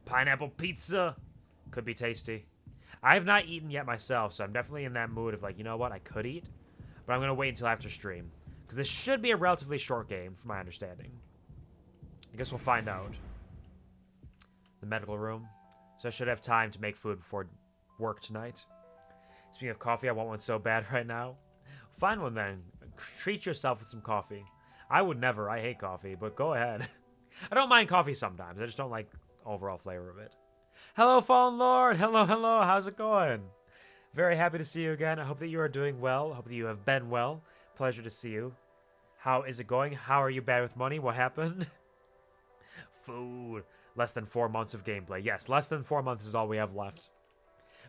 Pineapple pizza! Could be tasty. I have not eaten yet myself, so I'm definitely in that mood of like, you know what, I could eat. But I'm gonna wait until after stream. Because this should be a relatively short game, from my understanding. I guess we'll find out. the medical room. So I should have time to make food before work tonight. Speaking of coffee, I want one so bad right now. Find one then. Treat yourself with some coffee. I would never. I hate coffee, but go ahead. I don't mind coffee sometimes. I just don't like the overall flavor of it. Hello, Fallen Lord. Hello, hello. How's it going? Very happy to see you again. I hope that you are doing well. I hope that you have been well. Pleasure to see you. How is it going? How are you bad with money? What happened? Food. Less than 4 months of gameplay. Yes, less than 4 months is all we have left.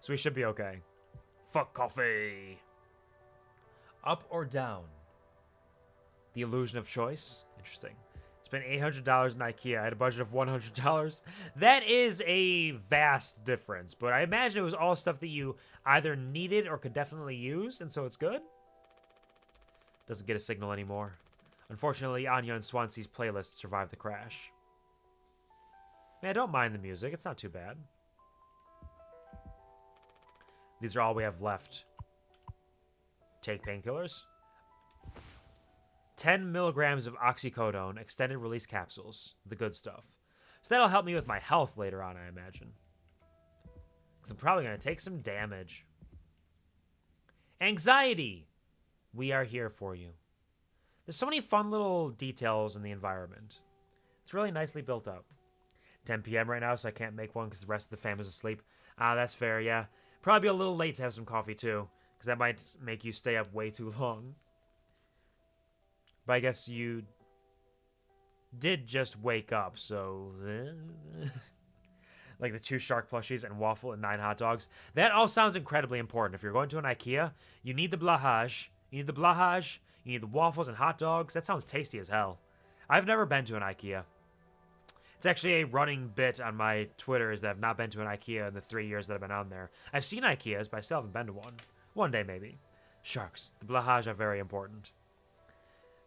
So we should be okay. Fuck coffee. Up or down? The illusion of choice. Interesting. Spent $800 in IKEA. I had a budget of $100. That is a vast difference, but I imagine it was all stuff that you either needed or could definitely use, and so it's good. Doesn't get a signal anymore. Unfortunately, Anya and Swansea's playlist survived the crash. Man, I don't mind the music. It's not too bad. These are all we have left. Take painkillers. 10 milligrams of oxycodone, extended release capsules. The good stuff. So that'll help me with my health later on, I imagine. Because I'm probably going to take some damage. Anxiety. We are here for you. There's so many fun little details in the environment. It's really nicely built up. 10 p.m. right now, so I can't make one because the rest of the fam is asleep. Ah, that's fair, yeah. Probably be a little late to have some coffee, too. Because that might make you stay up way too long. But I guess you did just wake up, so... like the 2 shark plushies and waffle and 9 hot dogs. That all sounds incredibly important. If you're going to an IKEA, you need the blahage. You need the blahage. You need the waffles and hot dogs. That sounds tasty as hell. I've never been to an IKEA. It's actually a running bit on my Twitter is that I've not been to an IKEA in the 3 years that I've been on there. I've seen IKEAs, but I still haven't been to one. One day, maybe. Sharks. The blahage are very important.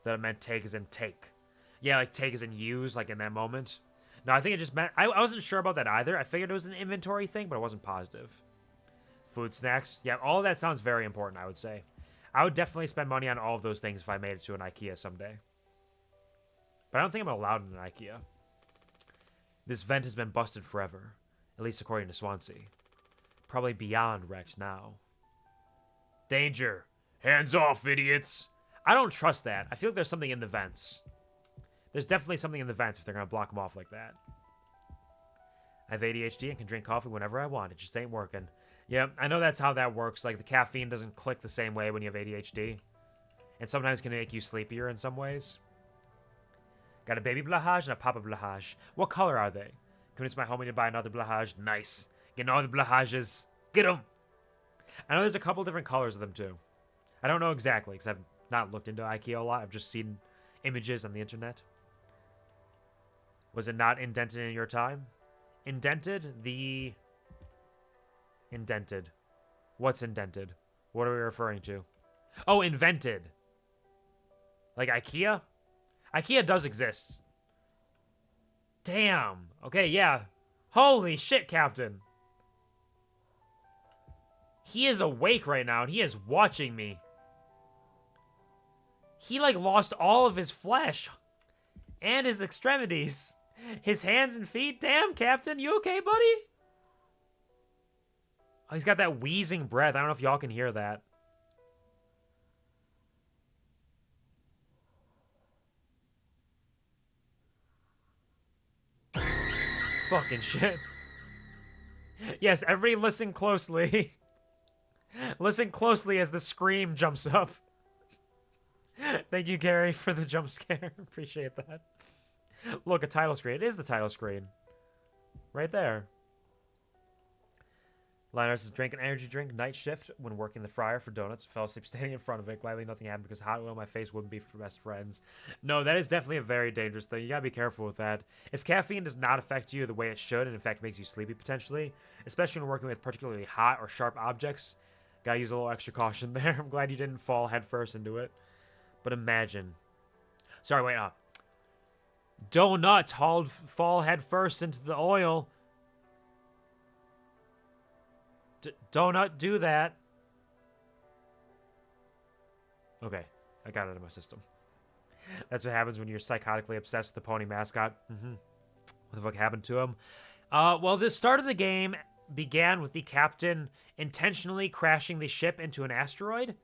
That it meant take as in take. Yeah, like take as in use, like in that moment. No, I think it just meant... I wasn't sure about that either. I figured it was an inventory thing, but I wasn't positive. Food, snacks. Yeah, all of that sounds very important, I would say. I would definitely spend money on all of those things if I made it to an IKEA someday. But I don't think I'm allowed in an IKEA. This vent has been busted forever. At least according to Swansea. Probably beyond wrecked now. Danger! Hands off, idiots! I don't trust that. I feel like there's something in the vents. There's definitely something in the vents if they're going to block them off like that. I have ADHD and can drink coffee whenever I want. It just ain't working. Yeah, I know that's how that works. Like, the caffeine doesn't click the same way when you have ADHD. And sometimes it can make you sleepier in some ways. Got a baby blahage and a papa blahage. What color are they? Convince my homie to buy another blahage. Nice. Getting all the blahages. Get them! I know there's a couple different colors of them, too. I don't know exactly, because I've not looked into IKEA a lot. I've just seen images on the internet. Was it not indented in your time? Indented? Indented. What's indented? What are we referring to? Oh, invented. Like IKEA? IKEA does exist. Damn. Okay, yeah. Holy shit, Captain. He is awake right now, and he is watching me. He, like, lost all of his flesh. And his extremities. His hands and feet. Damn, Captain. You okay, buddy? Oh, he's got that wheezing breath. I don't know if y'all can hear that. Fucking shit. Yes, everybody listen closely. Listen closely as the scream jumps up. Thank you, Gary, for the jump scare. Appreciate that. Look, a title screen. It is the title screen. Right there. Linus says, drank an energy drink, night shift, when working the fryer for donuts. Fell asleep standing in front of it. Gladly nothing happened because hot oil on my face wouldn't be for best friends. No, that is definitely a very dangerous thing. You gotta be careful with that. If caffeine does not affect you the way it should, and in fact makes you sleepy potentially, especially when working with particularly hot or sharp objects, gotta use a little extra caution there. I'm glad you didn't fall headfirst into it. But imagine. Sorry, wait, donuts fall headfirst into the oil. Donut do that. Okay, I got it out of my system. That's what happens when you're psychotically obsessed with the pony mascot. What the fuck happened to him? Well, the start of the game began with the captain intentionally crashing the ship into an asteroid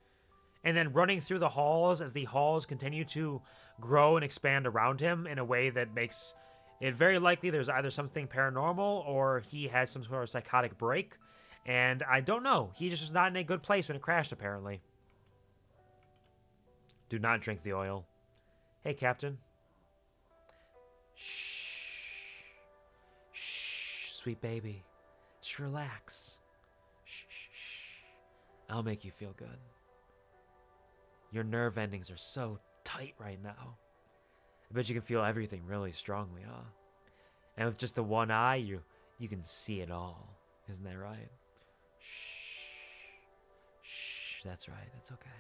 and then running through the halls as the halls continue to grow and expand around him in a way that makes it very likely there's either something paranormal or he has some sort of psychotic break. And I don't know. He just was not in a good place when it crashed, apparently. Do not drink the oil. Hey, Captain. Shh. Shh, sweet baby. Just relax. Shh, shh, shh. I'll make you feel good. Your nerve endings are so tight right now. I bet you can feel everything really strongly, huh? And with just the one eye, you can see it all. Isn't that right? Shh. Shh. That's right. It's okay.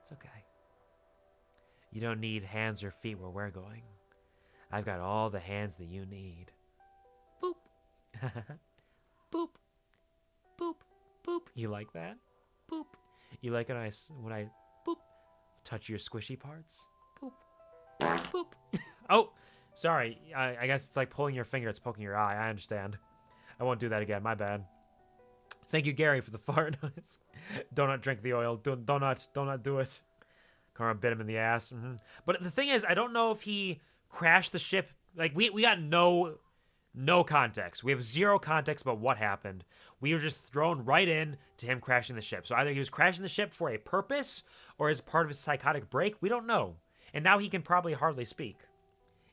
It's okay. You don't need hands or feet where we're going. I've got all the hands that you need. Boop. Boop. Boop. Boop. You like that? Boop. You like it when I boop touch your squishy parts? Boop. Boop. Oh, sorry. I guess it's like pulling your finger. It's poking your eye. I understand. I won't do that again. My bad. Thank you, Gary, for the fart noise. Do not drink the oil. Do not do it. Karma bit him in the ass. But the thing is, I don't know if he crashed the ship. Like, we got no context. We have zero context about what happened. We were just thrown right in to him crashing the ship. So either he was crashing the ship for a purpose or as part of his psychotic break. We don't know. And now he can probably hardly speak.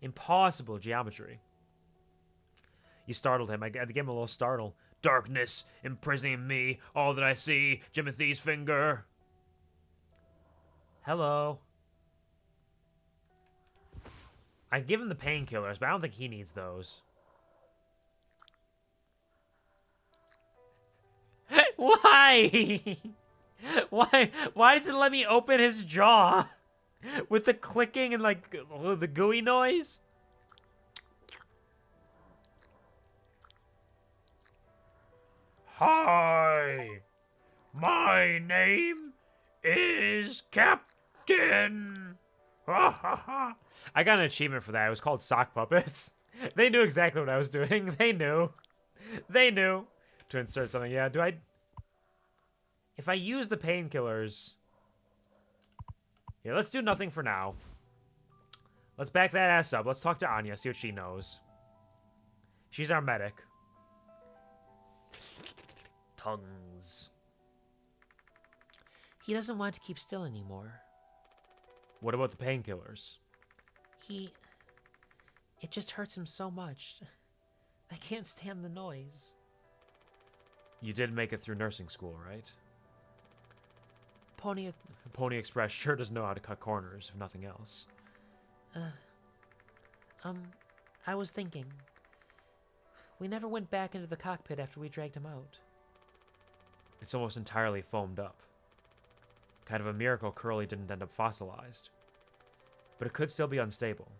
Impossible geometry. You startled him. I had to give him a little startle. Darkness imprisoning me. All that I see. Jimothy's finger. Hello. I give him the painkillers, but I don't think he needs those. Why? Why does it let me open his jaw? With the clicking and like the gooey noise? Hi. My name is Captain. I got an achievement for that. It was called Sock Puppets. They knew exactly what I was doing. They knew. They knew. To insert something. Yeah, do I... If I use the painkillers... Yeah, let's do nothing for now. Let's back that ass up. Let's talk to Anya, see what she knows. She's our medic. Tongues. He doesn't want to keep still anymore. What about the painkillers? It just hurts him so much. I can't stand the noise. You did make it through nursing school, right? Pony Express sure does know how to cut corners, if nothing else. I was thinking. We never went back into the cockpit after we dragged him out. It's almost entirely foamed up. Kind of a miracle Curly didn't end up fossilized. But it could still be unstable.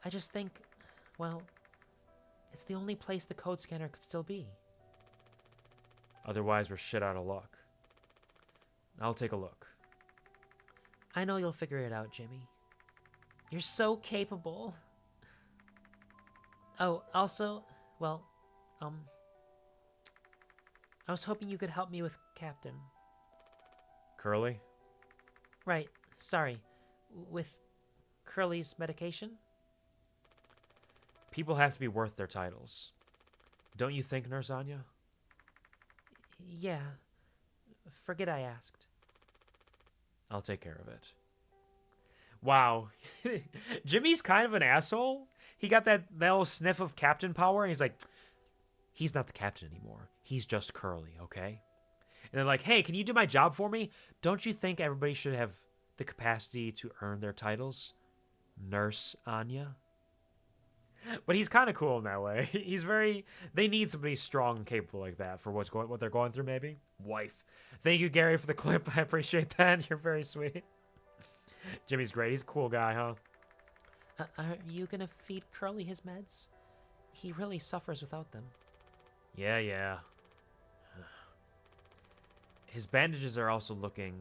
I just think, well, it's the only place the code scanner could still be. Otherwise, we're shit out of luck. I'll take a look. I know you'll figure it out, Jimmy. You're so capable. Oh, also, well, I was hoping you could help me with Captain. Curly? Right, sorry. With Curly's medication? People have to be worth their titles. Don't you think, Nurse Anya? Yeah. Forget I asked. I'll take care of it. Wow. Jimmy's kind of an asshole. He got that little sniff of captain power, and he's like, he's not the captain anymore. He's just Curly, okay? And they're like, hey, can you do my job for me? Don't you think everybody should have the capacity to earn their titles? Nurse Anya? But he's kind of cool in that way. He's very... They need somebody strong and capable like that for what they're going through, maybe. Wife. Thank you, Gary, for the clip. I appreciate that. You're very sweet. Jimmy's great. He's a cool guy, huh? Are you gonna feed Curly his meds? He really suffers without them. Yeah. His bandages are also looking...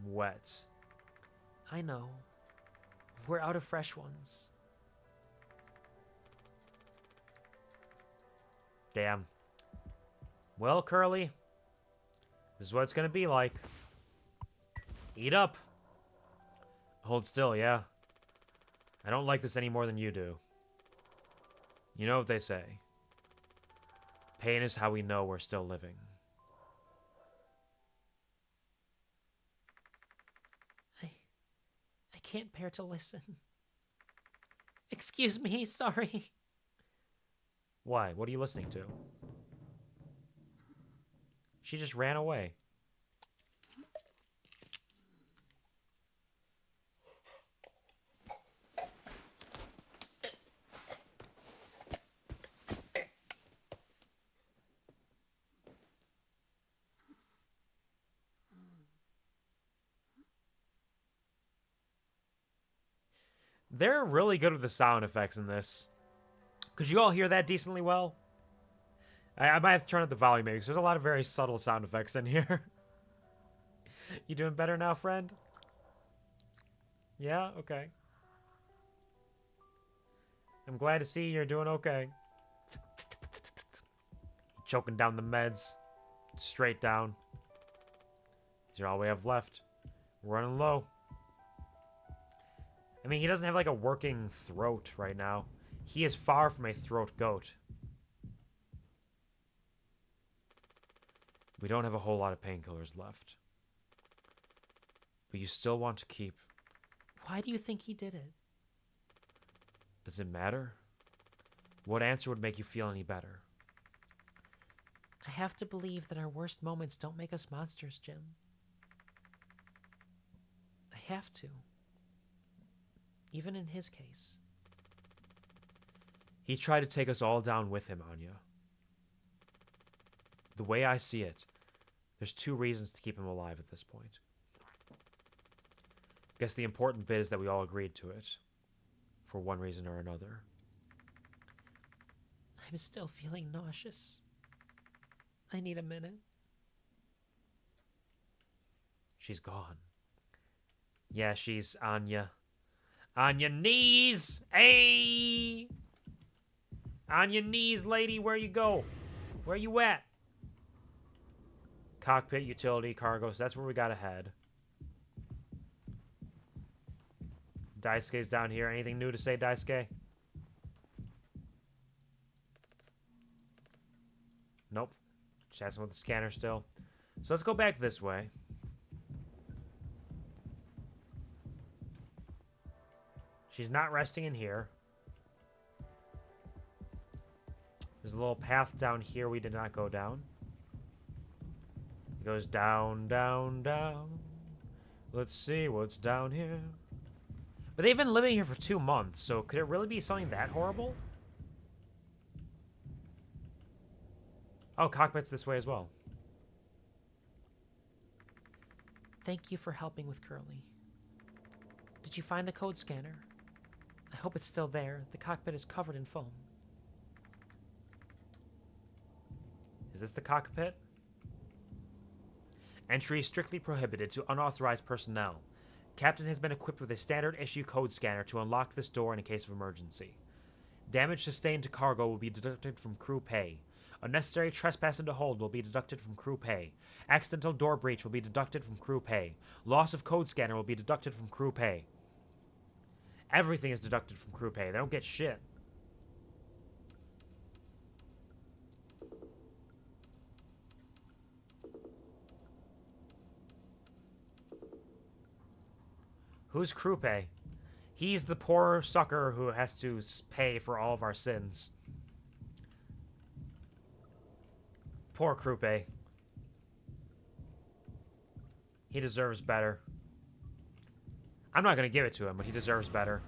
wet. I know. We're out of fresh ones. Damn. Well, Curly, this is what it's gonna be like. Eat up. Hold still, yeah. I don't like this any more than you do. You know what they say. Pain is how we know we're still living. I can't bear to listen. Excuse me, sorry. Why? What are you listening to? She just ran away. They're really good with the sound effects in this. Could you all hear that decently well? I might have to turn up the volume maybe because there's a lot of very subtle sound effects in here. You doing better now, friend? Yeah? Okay. I'm glad to see you're doing okay. Choking down the meds. Straight down. These are all we have left. We're running low. I mean, he doesn't have like a working throat right now. He is far from a throat goat. We don't have a whole lot of painkillers left. But you still want to keep... Why do you think he did it? Does it matter? What answer would make you feel any better? I have to believe that our worst moments don't make us monsters, Jim. I have to. Even in his case. He tried to take us all down with him, Anya. The way I see it, there's two reasons to keep him alive at this point. I guess the important bit is that we all agreed to it. For one reason or another. I'm still feeling nauseous. I need a minute. She's gone. Yeah, she's Anya. On your knees! Hey! On your knees, lady, where you go? Where you at? Cockpit, utility, cargo, so that's where we gotta head. Daisuke's down here. Anything new to say, Daisuke? Nope. Chatting with the scanner still. So let's go back this way. She's not resting in here. There's a little path down here we did not go down. It goes down, down, down. Let's see what's down here. But they've been living here for 2 months, so could it really be something that horrible? Oh, cockpit's this way as well. Thank you for helping with Curly. Did you find the code scanner? I hope it's still there. The cockpit is covered in foam. Is this the cockpit? Entry strictly prohibited to unauthorized personnel. Captain has been equipped with a standard issue code scanner to unlock this door in a case of emergency. Damage sustained to cargo will be deducted from crew pay. Unnecessary trespass into hold will be deducted from crew pay. Accidental door breach will be deducted from crew pay. Loss of code scanner will be deducted from crew pay. Everything is deducted from crew pay. They don't get shit. Who's crew pay? He's the poor sucker who has to pay for all of our sins. Poor crew pay. He deserves better. I'm not going to give it to him, but he deserves better.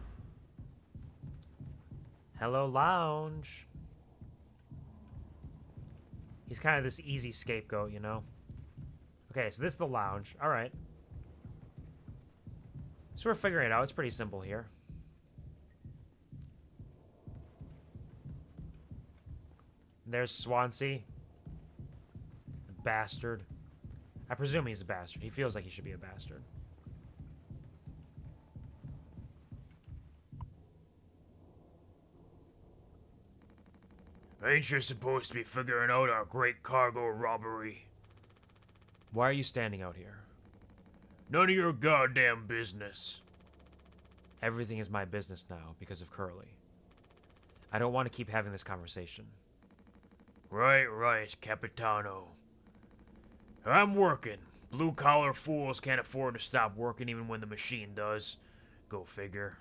Hello, lounge. He's kind of this easy scapegoat, you know? Okay, so this is the lounge. All right. So we're figuring it out. It's pretty simple here. There's Swansea. Bastard. I presume he's a bastard. He feels like he should be a bastard. Ain't you supposed to be figuring out our great cargo robbery? Why are you standing out here? None of your goddamn business. Everything is my business now because of Curly. I don't want to keep having this conversation. Right, Capitano. I'm working. Blue-collar fools can't afford to stop working even when the machine does. Go figure.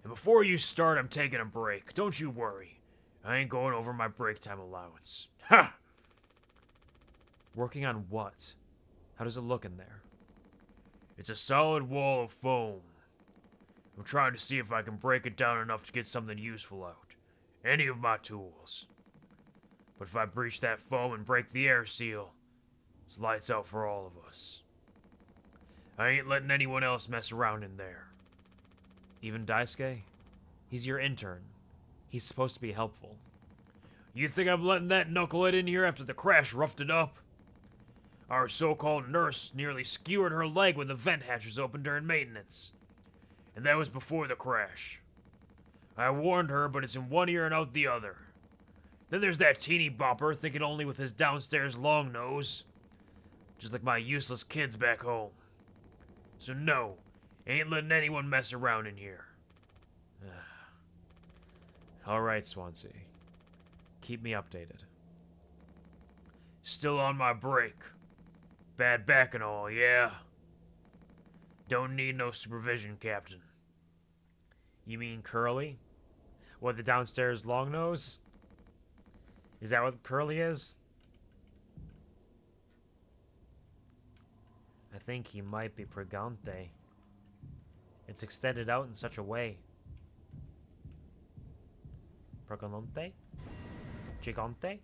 And before you start, I'm taking a break. Don't you worry. I ain't going over my break time allowance. Ha! Working on what? How does it look in there? It's a solid wall of foam. I'm trying to see if I can break it down enough to get something useful out. Any of my tools. But if I breach that foam and break the air seal, it's lights out for all of us. I ain't letting anyone else mess around in there. Even Daisuke? He's your intern. He's supposed to be helpful. You think I'm letting that knucklehead in here after the crash roughed it up? Our so-called nurse nearly skewered her leg when the vent hatch was open during maintenance. And that was before the crash. I warned her, but it's in one ear and out the other. Then there's that teeny bopper thinking only with his downstairs long nose. Just like my useless kids back home. So no, ain't letting anyone mess around in here. Alright, Swansea. Keep me updated. Still on my break. Bad back and all, yeah? Don't need no supervision, Captain. You mean Curly? What, the downstairs long nose? Is that what Curly is? I think he might be pregante. It's extended out in such a way. Pregante? Gigante?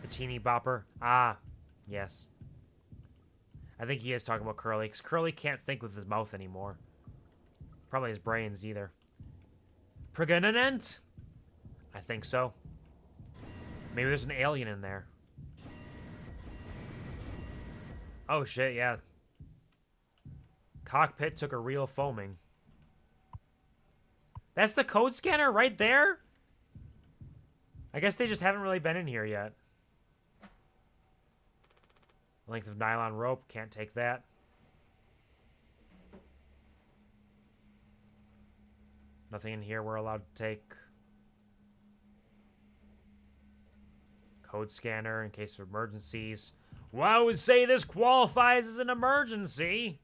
The teeny bopper? Ah, yes. I think he is talking about Curly, because Curly can't think with his mouth anymore. Probably his brains either. Pregnant? I think so. Maybe there's an alien in there. Oh shit, yeah. Cockpit took a real foaming. That's the code scanner right there? I guess they just haven't really been in here yet. Length of nylon rope, can't take that. Nothing in here we're allowed to take. Code scanner in case of emergencies. Well, I would say this qualifies as an emergency.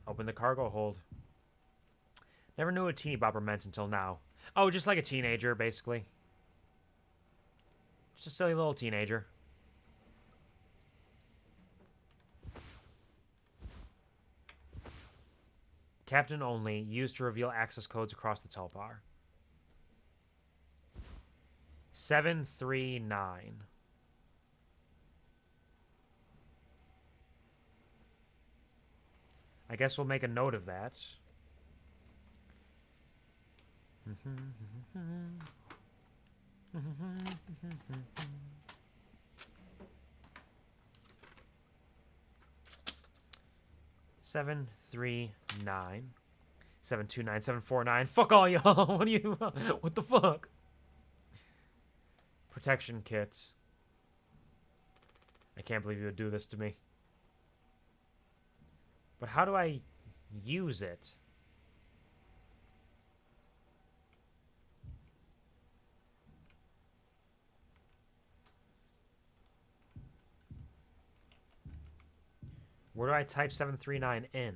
Open the cargo hold. Never knew what teeny bopper meant until now. Oh, just like a teenager, basically. Just a silly little teenager. Captain only, used to reveal access codes across the Tulpar. 739. I guess we'll make a note of that. Seven, 3, 9. 729, 749. Fuck all y'all. What do you... What the fuck? Protection kit. I can't believe you would do this to me. But how do I use it? Where do I type 739 in?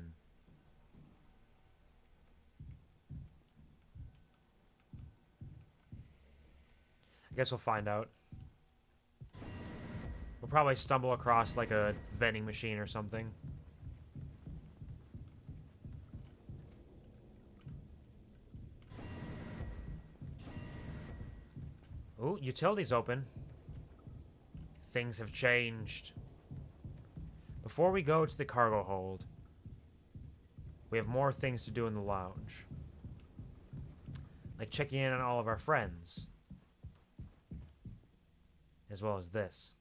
I guess we'll find out. We'll probably stumble across like a vending machine or something. Ooh, utilities open. Things have changed. Before we go to the cargo hold, we have more things to do in the lounge. Like checking in on all of our friends. As well as this.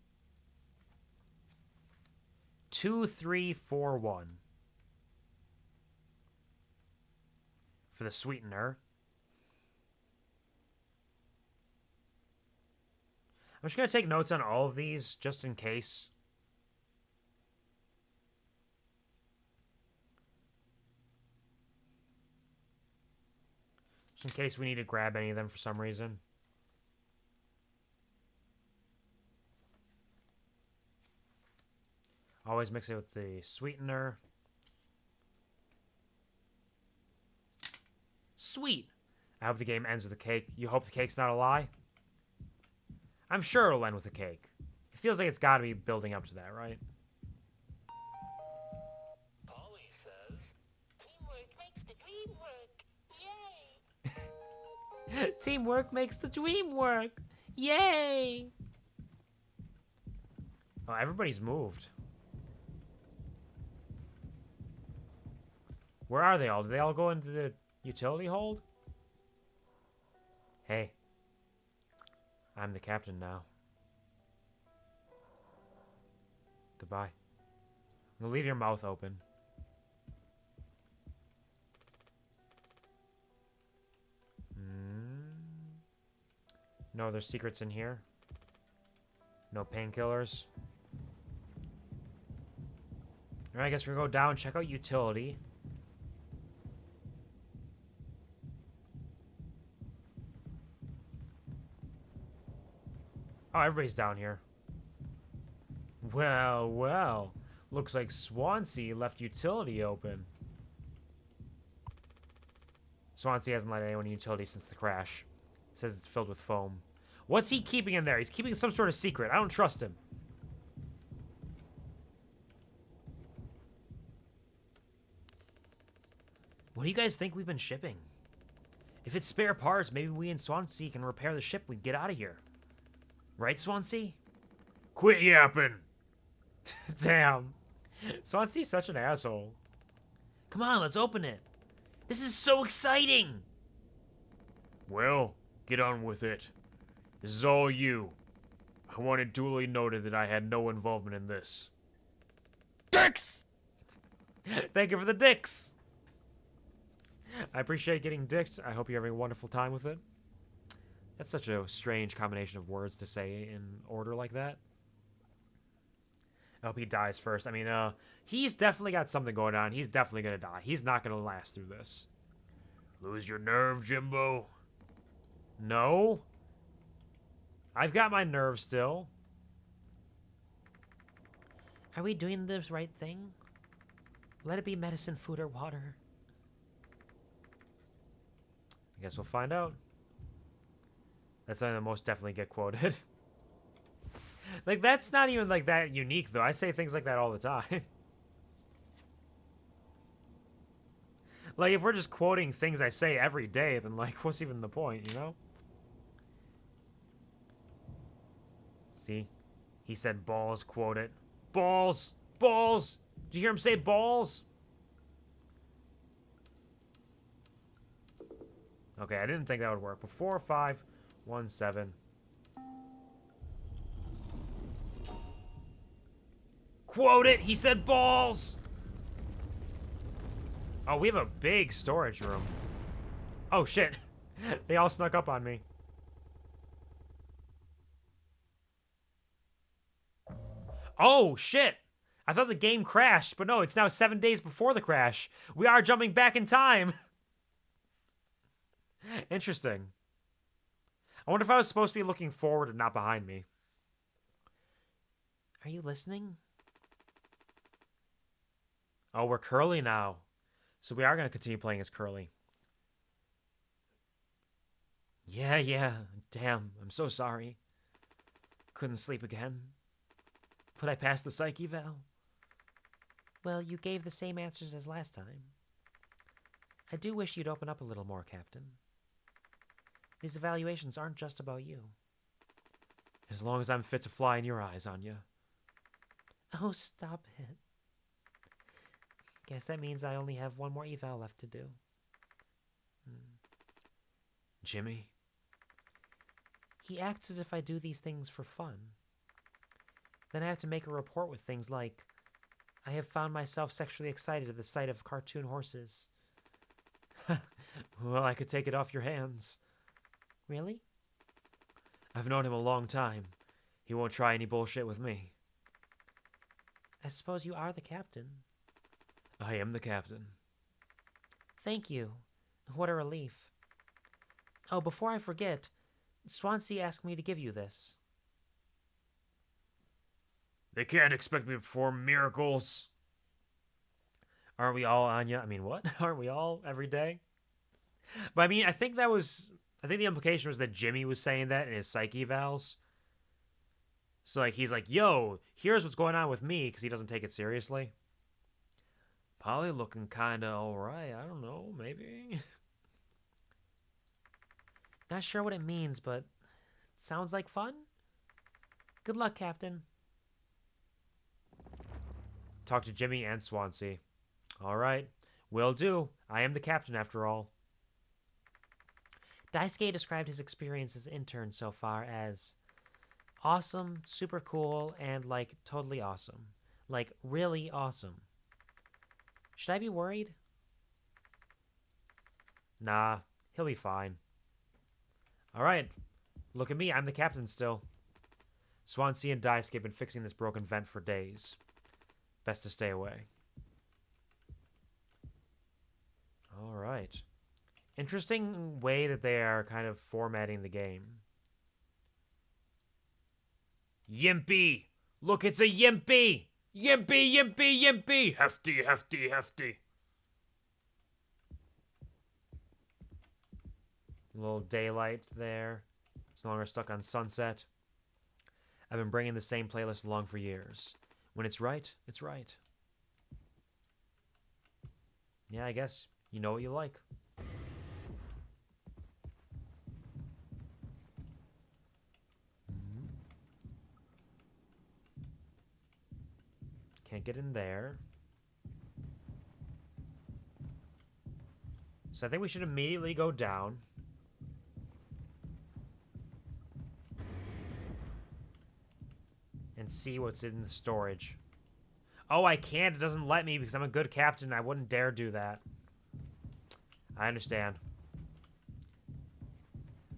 2341. For the sweetener. I'm just going to take notes on all of these, just in case. Just in case we need to grab any of them for some reason. Always mix it with the sweetener. Sweet! I hope the game ends with a cake. You hope the cake's not a lie? I'm sure it'll end with a cake. It feels like it's got to be building up to that, right? Polly says, teamwork makes the dream work. Yay! Teamwork makes the dream work. Yay! Oh, everybody's moved. Where are they all? Did they all go into the utility hold? Hey. I'm the captain now. Goodbye. I'm gonna leave your mouth open. No other secrets in here. No painkillers. Alright, I guess we're gonna go down, check out utility. Oh, everybody's down here. Well, well. Looks like Swansea left utility open. Swansea hasn't let anyone in utility since the crash. Says it's filled with foam. What's he keeping in there? He's keeping some sort of secret. I don't trust him. What do you guys think we've been shipping? If it's spare parts, maybe we and Swansea can repair the ship. We get out of here. Right, Swansea? Quit yapping. Damn. Swansea's such an asshole. Come on, let's open it. This is so exciting. Well, get on with it. This is all you. I want it duly noted that I had no involvement in this. Dicks! Thank you for the dicks. I appreciate getting dicked. I hope you're having a wonderful time with it. That's such a strange combination of words to say in order like that. I hope he dies first. I mean, he's definitely got something going on. He's definitely gonna die. He's not gonna last through this. Lose your nerve, Jimbo? No. I've got my nerve still. Are we doing the right thing? Let it be medicine, food, or water. I guess we'll find out. That's something that most definitely get quoted. Like, that's not even, like, that unique, though. I say things like that all the time. Like, if we're just quoting things I say every day, then, like, what's even the point, you know? See? He said balls, quote it. Balls! Balls! Did you hear him say balls? Okay, I didn't think that would work. But 4, 5, 1, 7. Quote it! He said balls! Oh, we have a big storage room. Oh, shit. They all snuck up on me. Oh, shit! I thought the game crashed, but no, it's now 7 days before the crash. We are jumping back in time. Interesting. I wonder if I was supposed to be looking forward and not behind me. Are you listening? Oh, we're Curly now. So we are going to continue playing as Curly. Yeah. Damn, I'm so sorry. Couldn't sleep again. But I passed the psych eval. Well, you gave the same answers as last time. I do wish you'd open up a little more, Captain. These evaluations aren't just about you. As long as I'm fit to fly in your eyes, Anya. Oh, stop it. Guess that means I only have one more eval left to do. Jimmy? He acts as if I do these things for fun. Then I have to make a report with things like, I have found myself sexually excited at the sight of cartoon horses. Well, I could take it off your hands. Really? I've known him a long time. He won't try any bullshit with me. I suppose you are the captain. I am the captain. Thank you. What a relief. Oh, before I forget, Swansea asked me to give you this. They can't expect me to perform miracles. Aren't we all, Anya? I mean, what? Aren't we all every day? But I mean, I think the implication was that Jimmy was saying that in his psyche evals. So, like, he's like, yo, here's what's going on with me, because he doesn't take it seriously. Polly looking kind of alright. I don't know, maybe. Not sure what it means, but sounds like fun. Good luck, Captain. Talk to Jimmy and Swansea. Alright, will do. I am the captain after all. Daisuke described his experience as intern so far as awesome, super cool, and, like, totally awesome. Like, really awesome. Should I be worried? Nah, he'll be fine. Alright, look at me, I'm the captain still. Swansea and Daisuke have been fixing this broken vent for days. Best to stay away. Alright. Interesting way that they are kind of formatting the game. Yimpy! Look, it's a Yimpy! Yimpy, Yimpy, Yimpy! Hefty, hefty, hefty. A little daylight there. It's no longer stuck on sunset. I've been bringing the same playlist along for years. When it's right, it's right. Yeah, I guess you know what you like. Can't get in there. So I think we should immediately go down. And see what's in the storage. Oh, I can't. It doesn't let me because I'm a good captain. I wouldn't dare do that. I understand.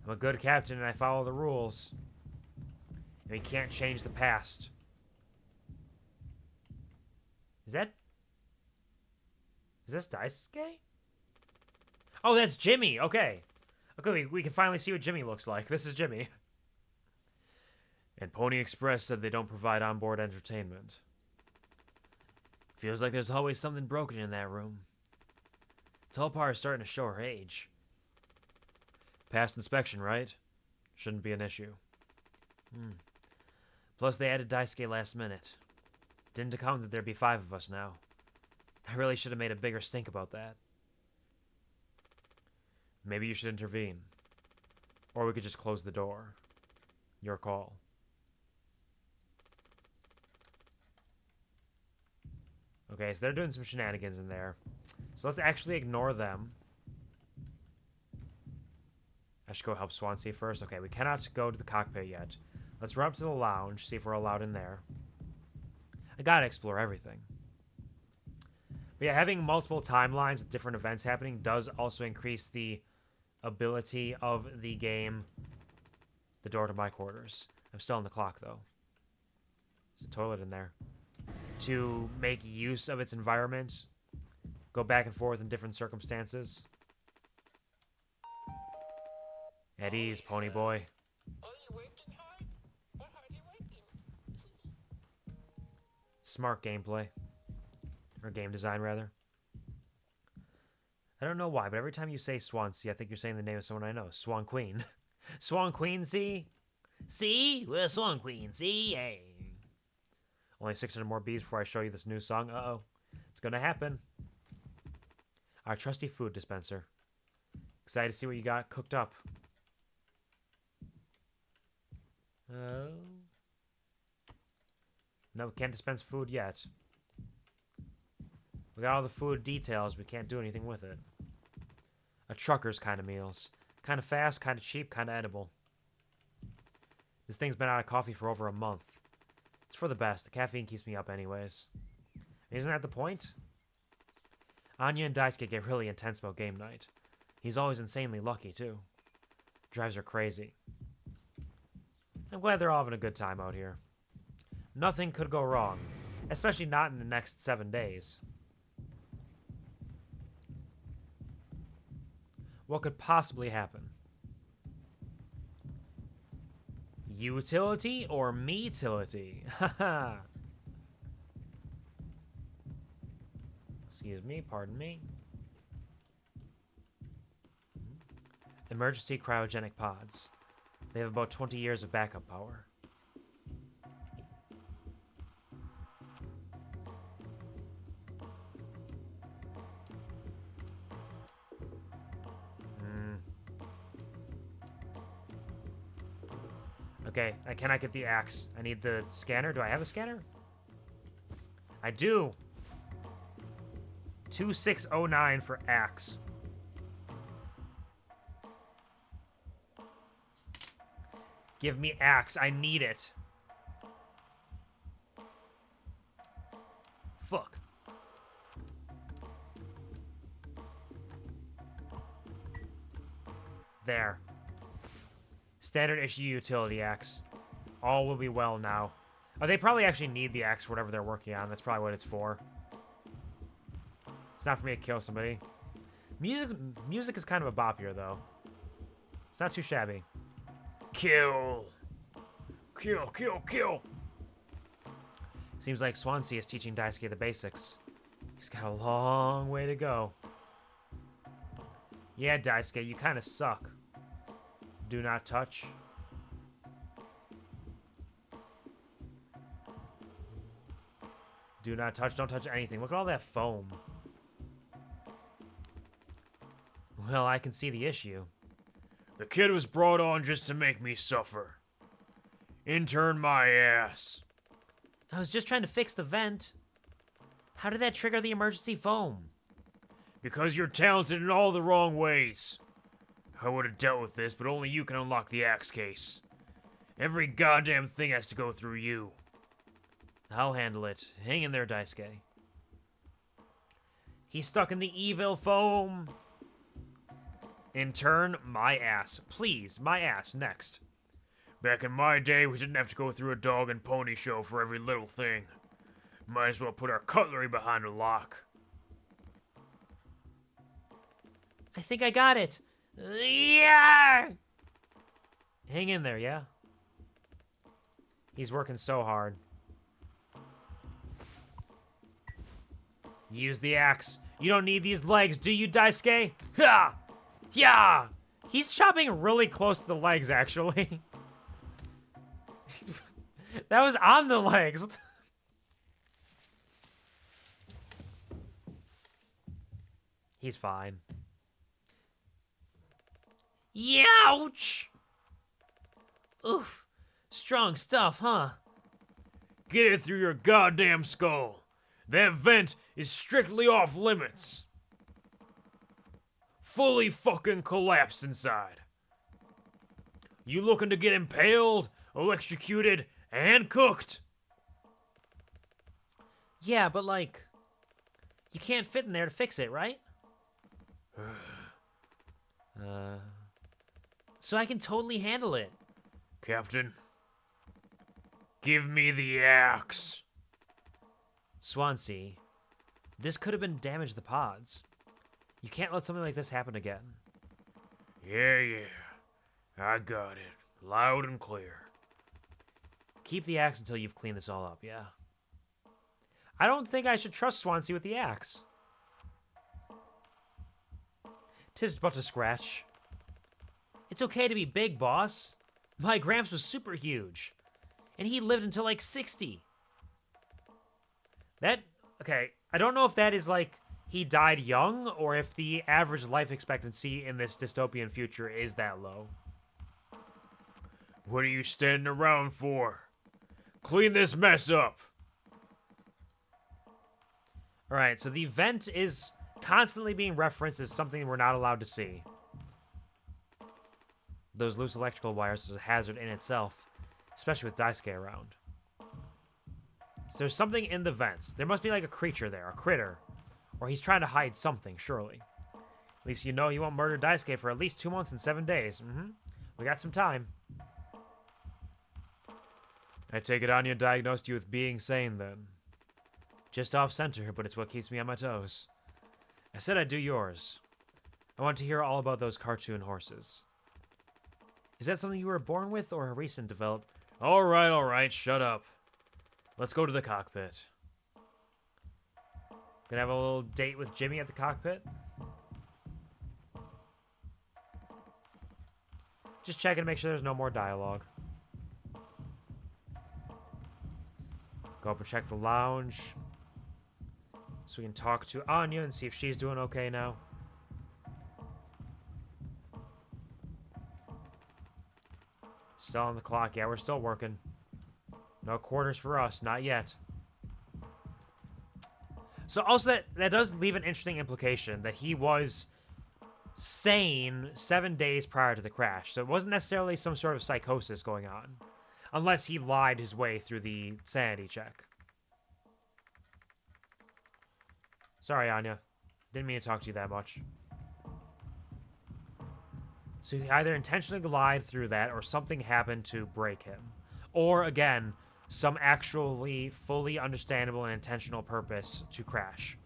I'm a good captain and I follow the rules. And we can't change the past. Is this Daisuke? Oh, that's Jimmy. Okay. Okay, we can finally see what Jimmy looks like. This is Jimmy. And Pony Express said they don't provide onboard entertainment. Feels like there's always something broken in that room. Tulpar is starting to show her age. Past inspection, right? Shouldn't be an issue. Plus, they added Daisuke last minute. Didn't account that there'd be 5 of us now. I really should have made a bigger stink about that. Maybe you should intervene. Or we could just close the door. Your call. Okay, so they're doing some shenanigans in there. So let's actually ignore them. I should go help Swansea first. Okay, we cannot go to the cockpit yet. Let's run up to the lounge, see if we're allowed in there. I gotta explore everything. But yeah, having multiple timelines with different events happening does also increase the ability of the game. The door to my quarters. I'm still on the clock, though. There's a toilet in there. To make use of its environment. Go back and forth in different circumstances. At ease, pony boy. Are you working hard? Or are you working? Smart gameplay. Or game design, rather. I don't know why, but every time you say Swansea, I think you're saying the name of someone I know. Swan Queen. Swan Queen, see? See? We're Swan Queen, see? Hey. Only 600 more bees before I show you this new song. Uh-oh. It's gonna happen. Our trusty food dispenser. Excited to see what you got cooked up. Oh. No, we can't dispense food yet. We got all the food details, we can't do anything with it. A trucker's kind of meals. Kind of fast, kind of cheap, kind of edible. This thing's been out of coffee for over a month. It's for the best. The caffeine keeps me up anyways. Isn't that the point? Anya and Daisuke get really intense about game night. He's always insanely lucky, too. Drives her crazy. I'm glad they're all having a good time out here. Nothing could go wrong, especially not in the next 7 days. What could possibly happen? Utility or me-tility? Haha. Excuse me, pardon me. Emergency cryogenic pods. They have about 20 years of backup power. Okay, I cannot get the axe. I need the scanner. Do I have a scanner? I do. 2609 for axe. Give me axe. I need it. Fuck. There. Standard issue utility axe. All will be well now. Oh, they probably actually need the axe for whatever they're working on. That's probably what it's for. It's not for me to kill somebody. Music is kind of a bop here, though. It's not too shabby. Kill. Kill, kill, kill. Seems like Swansea is teaching Daisuke the basics. He's got a long way to go. Yeah, Daisuke, you kind of suck. Do not touch. Do not touch. Don't touch anything. Look at all that foam. Well, I can see the issue. The kid was brought on just to make me suffer. Intern my ass. I was just trying to fix the vent. How did that trigger the emergency foam? Because you're talented in all the wrong ways. I would have dealt with this, but only you can unlock the axe case. Every goddamn thing has to go through you. I'll handle it. Hang in there, Daisuke. He's stuck in the evil foam. Intern, my ass. Please, my ass, next. Back in my day, we didn't have to go through a dog and pony show for every little thing. Might as well put our cutlery behind a lock. I think I got it. Yeah! Hang in there, yeah? He's working so hard. Use the axe. You don't need these legs, do you, Daisuke? Ha! Yeah! He's chopping really close to the legs, actually. That was on the legs. He's fine. Youch! Oof. Strong stuff, huh? Get it through your goddamn skull. That vent is strictly off limits. Fully fucking collapsed inside. You looking to get impaled, electrocuted, and cooked? Yeah, but like, you can't fit in there to fix it, right? So I can totally handle it. Captain, give me the axe. Swansea, this could have been damage to the pods. You can't let something like this happen again. Yeah. I got it. Loud and clear. Keep the axe until you've cleaned this all up, yeah? I don't think I should trust Swansea with the axe. 'Tis but a scratch. It's okay to be big, boss. My Gramps was super huge. And he lived until like 60. Okay, I don't know if that is like he died young or if the average life expectancy in this dystopian future is that low. What are you standing around for? Clean this mess up. All right, so the vent is constantly being referenced as something we're not allowed to see. Those loose electrical wires is a hazard in itself, especially with Daisuke around. So there's something in the vents. There must be like a creature there, a critter. Or he's trying to hide something, surely. At least you know he won't murder Daisuke for at least 2 months and 7 days. We got some time. I take it Anya diagnosed you with being sane, then. Just off-center, but it's what keeps me on my toes. I said I'd do yours. I want to hear all about those cartoon horses. Is that something you were born with or a recent development? All right, shut up. Let's go to the cockpit. Gonna have a little date with Jimmy at the cockpit. Just checking to make sure there's no more dialogue. Go up and check the lounge. So we can talk to Anya and see if she's doing okay now. Still on the clock. Yeah, we're still working. No quarters for us. Not yet. So also that does leave an interesting implication that he was sane 7 days prior to the crash. So it wasn't necessarily some sort of psychosis going on. Unless he lied his way through the sanity check. Sorry, Anya. Didn't mean to talk to you that much. So he either intentionally lied through that or something happened to break him. Or, again, some actually fully understandable and intentional purpose to crash.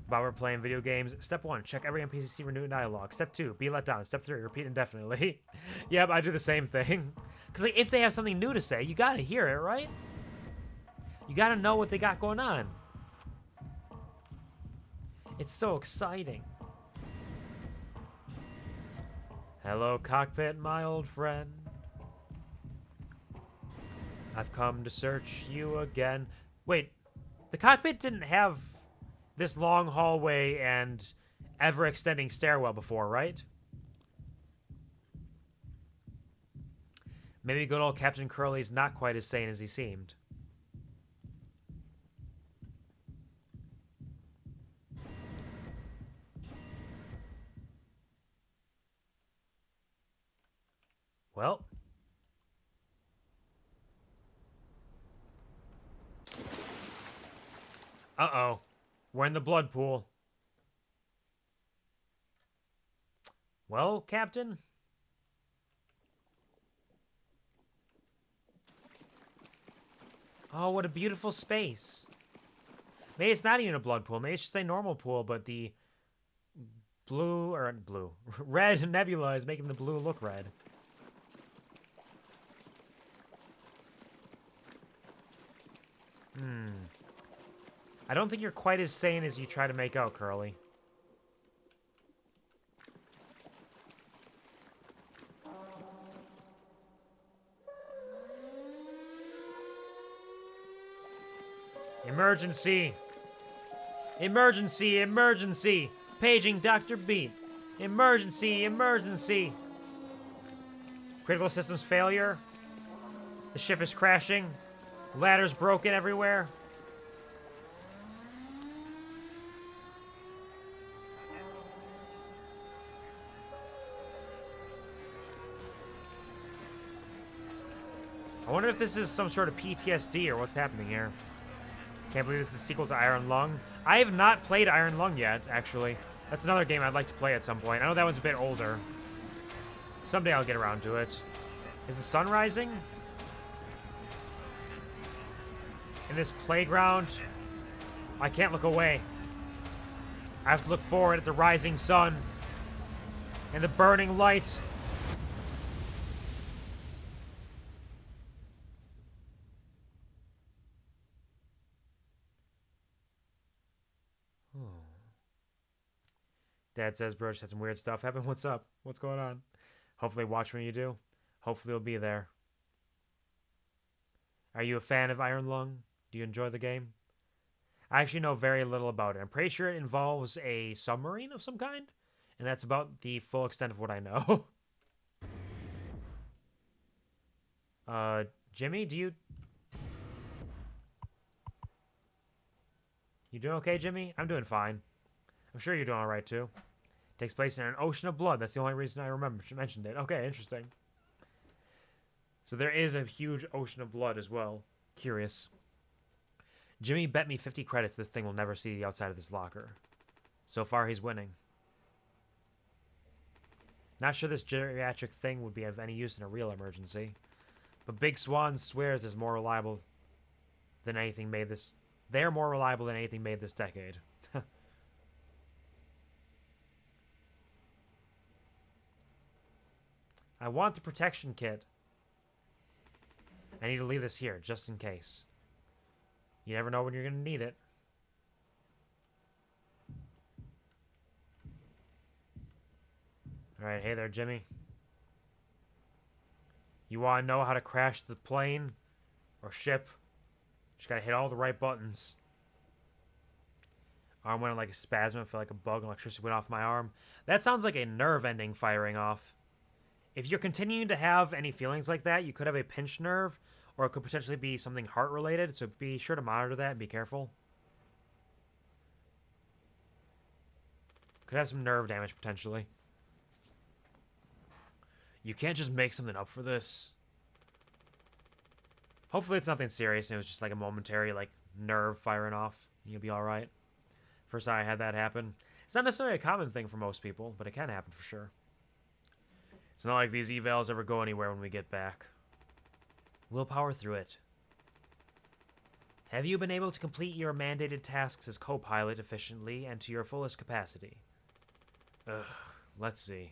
While we're playing video games, step 1, check every NPC for new dialogue. Step 2, be let down. Step 3, repeat indefinitely. Yep, I do the same thing. Because like, if they have something new to say, you gotta hear it, right? You gotta know what they got going on. It's so exciting. Hello, cockpit, my old friend. I've come to search you again. Wait, the cockpit didn't have this long hallway and ever-extending stairwell before, right? Maybe good old Captain Curly's not quite as sane as he seemed. Well. Uh-oh. We're in the blood pool. Well, Captain? Oh, what a beautiful space. Maybe it's not even a blood pool. Maybe it's just a normal pool, but the red nebula is making the blue look red. I don't think you're quite as sane as you try to make out, Curly. Emergency! Emergency! Emergency! Paging Dr. Beat! Emergency! Emergency! Critical systems failure. The ship is crashing. Ladders broken everywhere. I wonder if this is some sort of PTSD or what's happening here. Can't believe this is the sequel to Iron Lung. I have not played Iron Lung yet, actually. That's another game I'd like to play at some point. I know that one's a bit older. Someday I'll get around to it. Is the sun rising? In this playground, I can't look away. I have to look forward at the rising sun and the burning light. Dad says Broach had some weird stuff happen. What's up? What's going on? Hopefully watch when you do. Hopefully you'll be there. Are you a fan of Iron Lung? Do you enjoy the game? I actually know very little about it. I'm pretty sure it involves a submarine of some kind. And that's about the full extent of what I know. Jimmy, do you... You doing okay, Jimmy? I'm doing fine. I'm sure you're doing alright, too. Takes place in an ocean of blood. That's the only reason I mentioned it. Okay, interesting. So there is a huge ocean of blood as well. Curious. Jimmy bet me 50 credits this thing will never see the outside of this locker. So far, he's winning. Not sure this geriatric thing would be of any use in a real emergency. But Big Swan swears is more reliable than anything made this... They're more reliable than anything made this decade. I want the protection kit. I need to leave this here, just in case. You never know when you're going to need it. Alright, hey there, Jimmy. You want to know how to crash the plane or ship? Just gotta hit all the right buttons. Arm went on like a spasm. I feel like a bug and electricity went off my arm. That sounds like a nerve ending firing off. If you're continuing to have any feelings like that, you could have a pinched nerve, or it could potentially be something heart related, so be sure to monitor that and be careful. Could have some nerve damage potentially. You can't just make something up for this. Hopefully it's nothing serious and it was just like a momentary like nerve firing off. You'll be alright. First time I had that happen. It's not necessarily a common thing for most people, but it can happen for sure. It's not like these evals ever go anywhere when we get back. We'll power through it. Have you been able to complete your mandated tasks as co-pilot efficiently and to your fullest capacity? Ugh, let's see.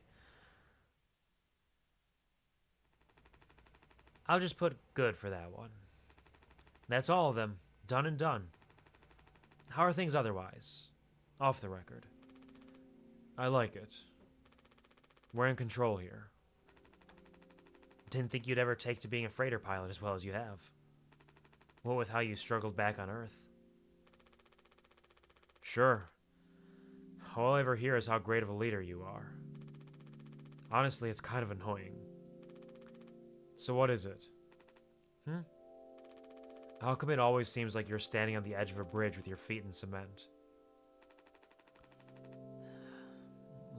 I'll just put good for that one. That's all of them. Done and done. How are things otherwise? Off the record. I like it. We're in control here. Didn't think you'd ever take to being a freighter pilot as well as you have. What with how you struggled back on Earth? Sure. All I ever hear is how great of a leader you are. Honestly, it's kind of annoying. So what is it? How come it always seems like you're standing on the edge of a bridge with your feet in cement?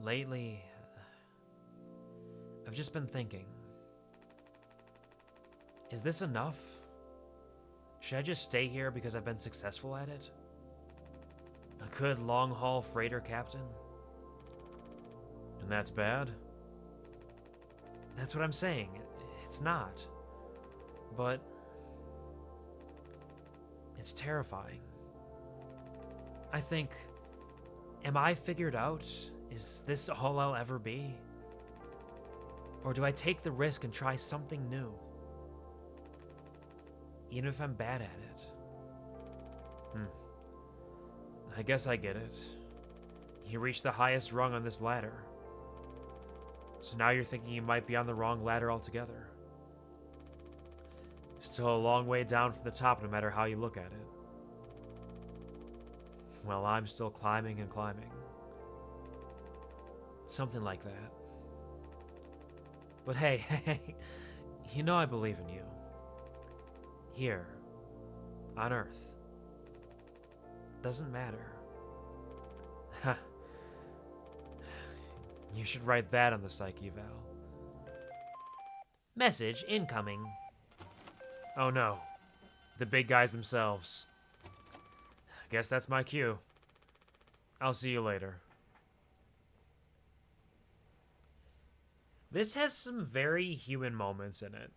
Lately, I've just been thinking. Is this enough? Should I just stay here because I've been successful at it? A good long-haul freighter captain? And that's bad? That's what I'm saying. It's not. But it's terrifying. I think, am I figured out? Is this all I'll ever be? Or do I take the risk and try something new? Even if I'm bad at it. I guess I get it. You reached the highest rung on this ladder. So now you're thinking you might be on the wrong ladder altogether. Still a long way down from the top no matter how you look at it. Well, I'm still climbing and climbing. Something like that. But hey, you know I believe in you. Here, on Earth. Doesn't matter. Ha. You should write that on the psych eval. Message incoming. Oh no. The big guys themselves. Guess that's my cue. I'll see you later. This has some very human moments in it.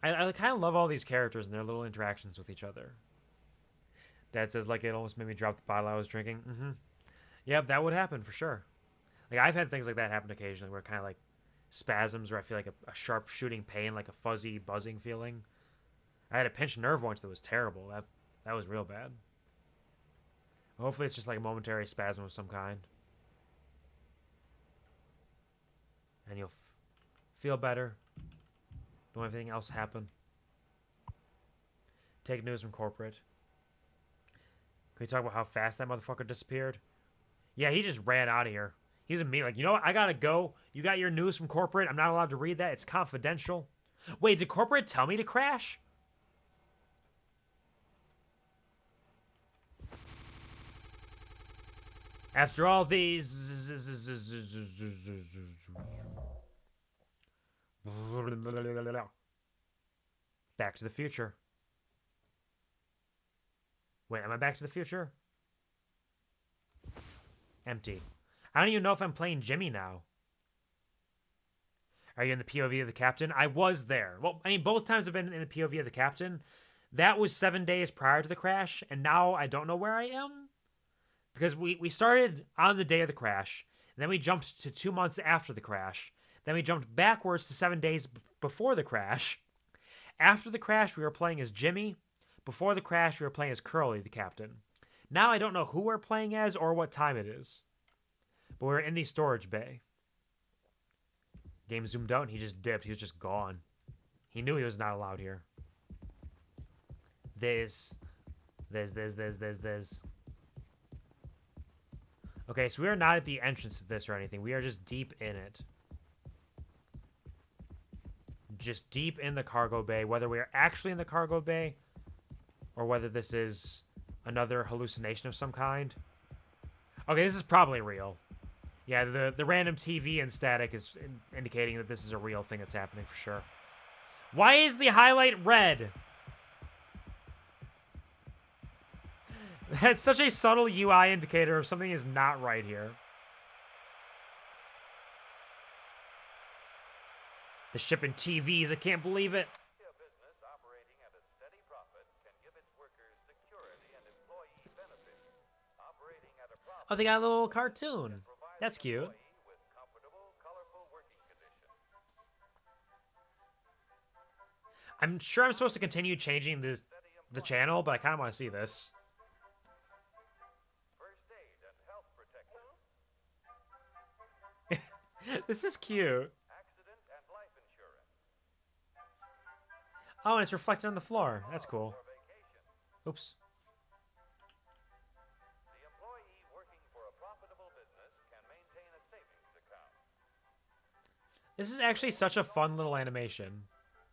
I kind of love all these characters and their little interactions with each other. Dad says, like, it almost made me drop the bottle I was drinking. Yep, that would happen for sure. Like, I've had things like that happen occasionally where kind of like spasms where I feel like a sharp shooting pain, like a fuzzy buzzing feeling. I had a pinched nerve once that was terrible. That was real bad. Hopefully it's just like a momentary spasm of some kind. And you'll feel better. Don't have anything else happen. Take news from corporate. Can we talk about how fast that motherfucker disappeared? Yeah, he just ran out of here. He's a me like, you know what? I gotta go. You got your news from corporate. I'm not allowed to read that. It's confidential. Wait, did corporate tell me to crash? After all these... Back to the Future. Wait, am I Back to the Future? Empty. I don't even know if I'm playing Jimmy now. Are you in the POV of the captain? I was there. Well, I mean, both times I've been in the POV of the captain. That was 7 days prior to the crash, and now I don't know where I am. Because we started on the day of the crash, and then we jumped to 2 months after the crash. Then we jumped backwards to 7 days before the crash. After the crash, we were playing as Jimmy. Before the crash, we were playing as Curly, the captain. Now I don't know who we're playing as or what time it is. But we're in the storage bay. Game zoomed out and he just dipped. He was just gone. He knew he was not allowed here. This. Okay, so we are not at the entrance to this or anything. We are just deep in it. Just deep in the cargo bay. Whether we are actually in the cargo bay or whether this is another hallucination of some kind. Okay, this is probably real. Yeah, the random TV and static is indicating that this is a real thing that's happening for sure. Why is the highlight red? That's such a subtle UI indicator of something is not right here. The shipping TVs, I can't believe it. A business operating at a steady profit can give its workers security and employee benefits. Operating at a profit, Oh, they got a little cartoon. That's cute. with comfortable, colorful working conditions. I'm sure I'm supposed to continue changing the channel, but I kind of want to see this. First aid and health protection. This is cute. Accident and life insurance. Oh, and it's reflected on the floor. That's cool. For vacation. Oops. The employee working for a profitable business can maintain a savings account This is actually such a fun little animation.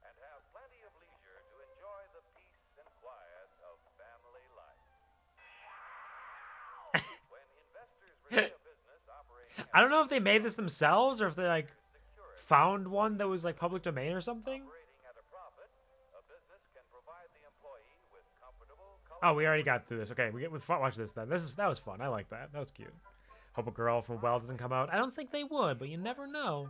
and have plenty of leisure to enjoy the peace and quiet of family life. When investors reach a business operating I don't know if they made this themselves or if they like security, found one that was like public domain or something. operating at a profit, a business can provide the employee with comfortable, Oh, we already got through this. Okay, we watch this then. That was fun. I like that. That was cute. Hope a girl from Well doesn't come out. I don't think they would, but you never know.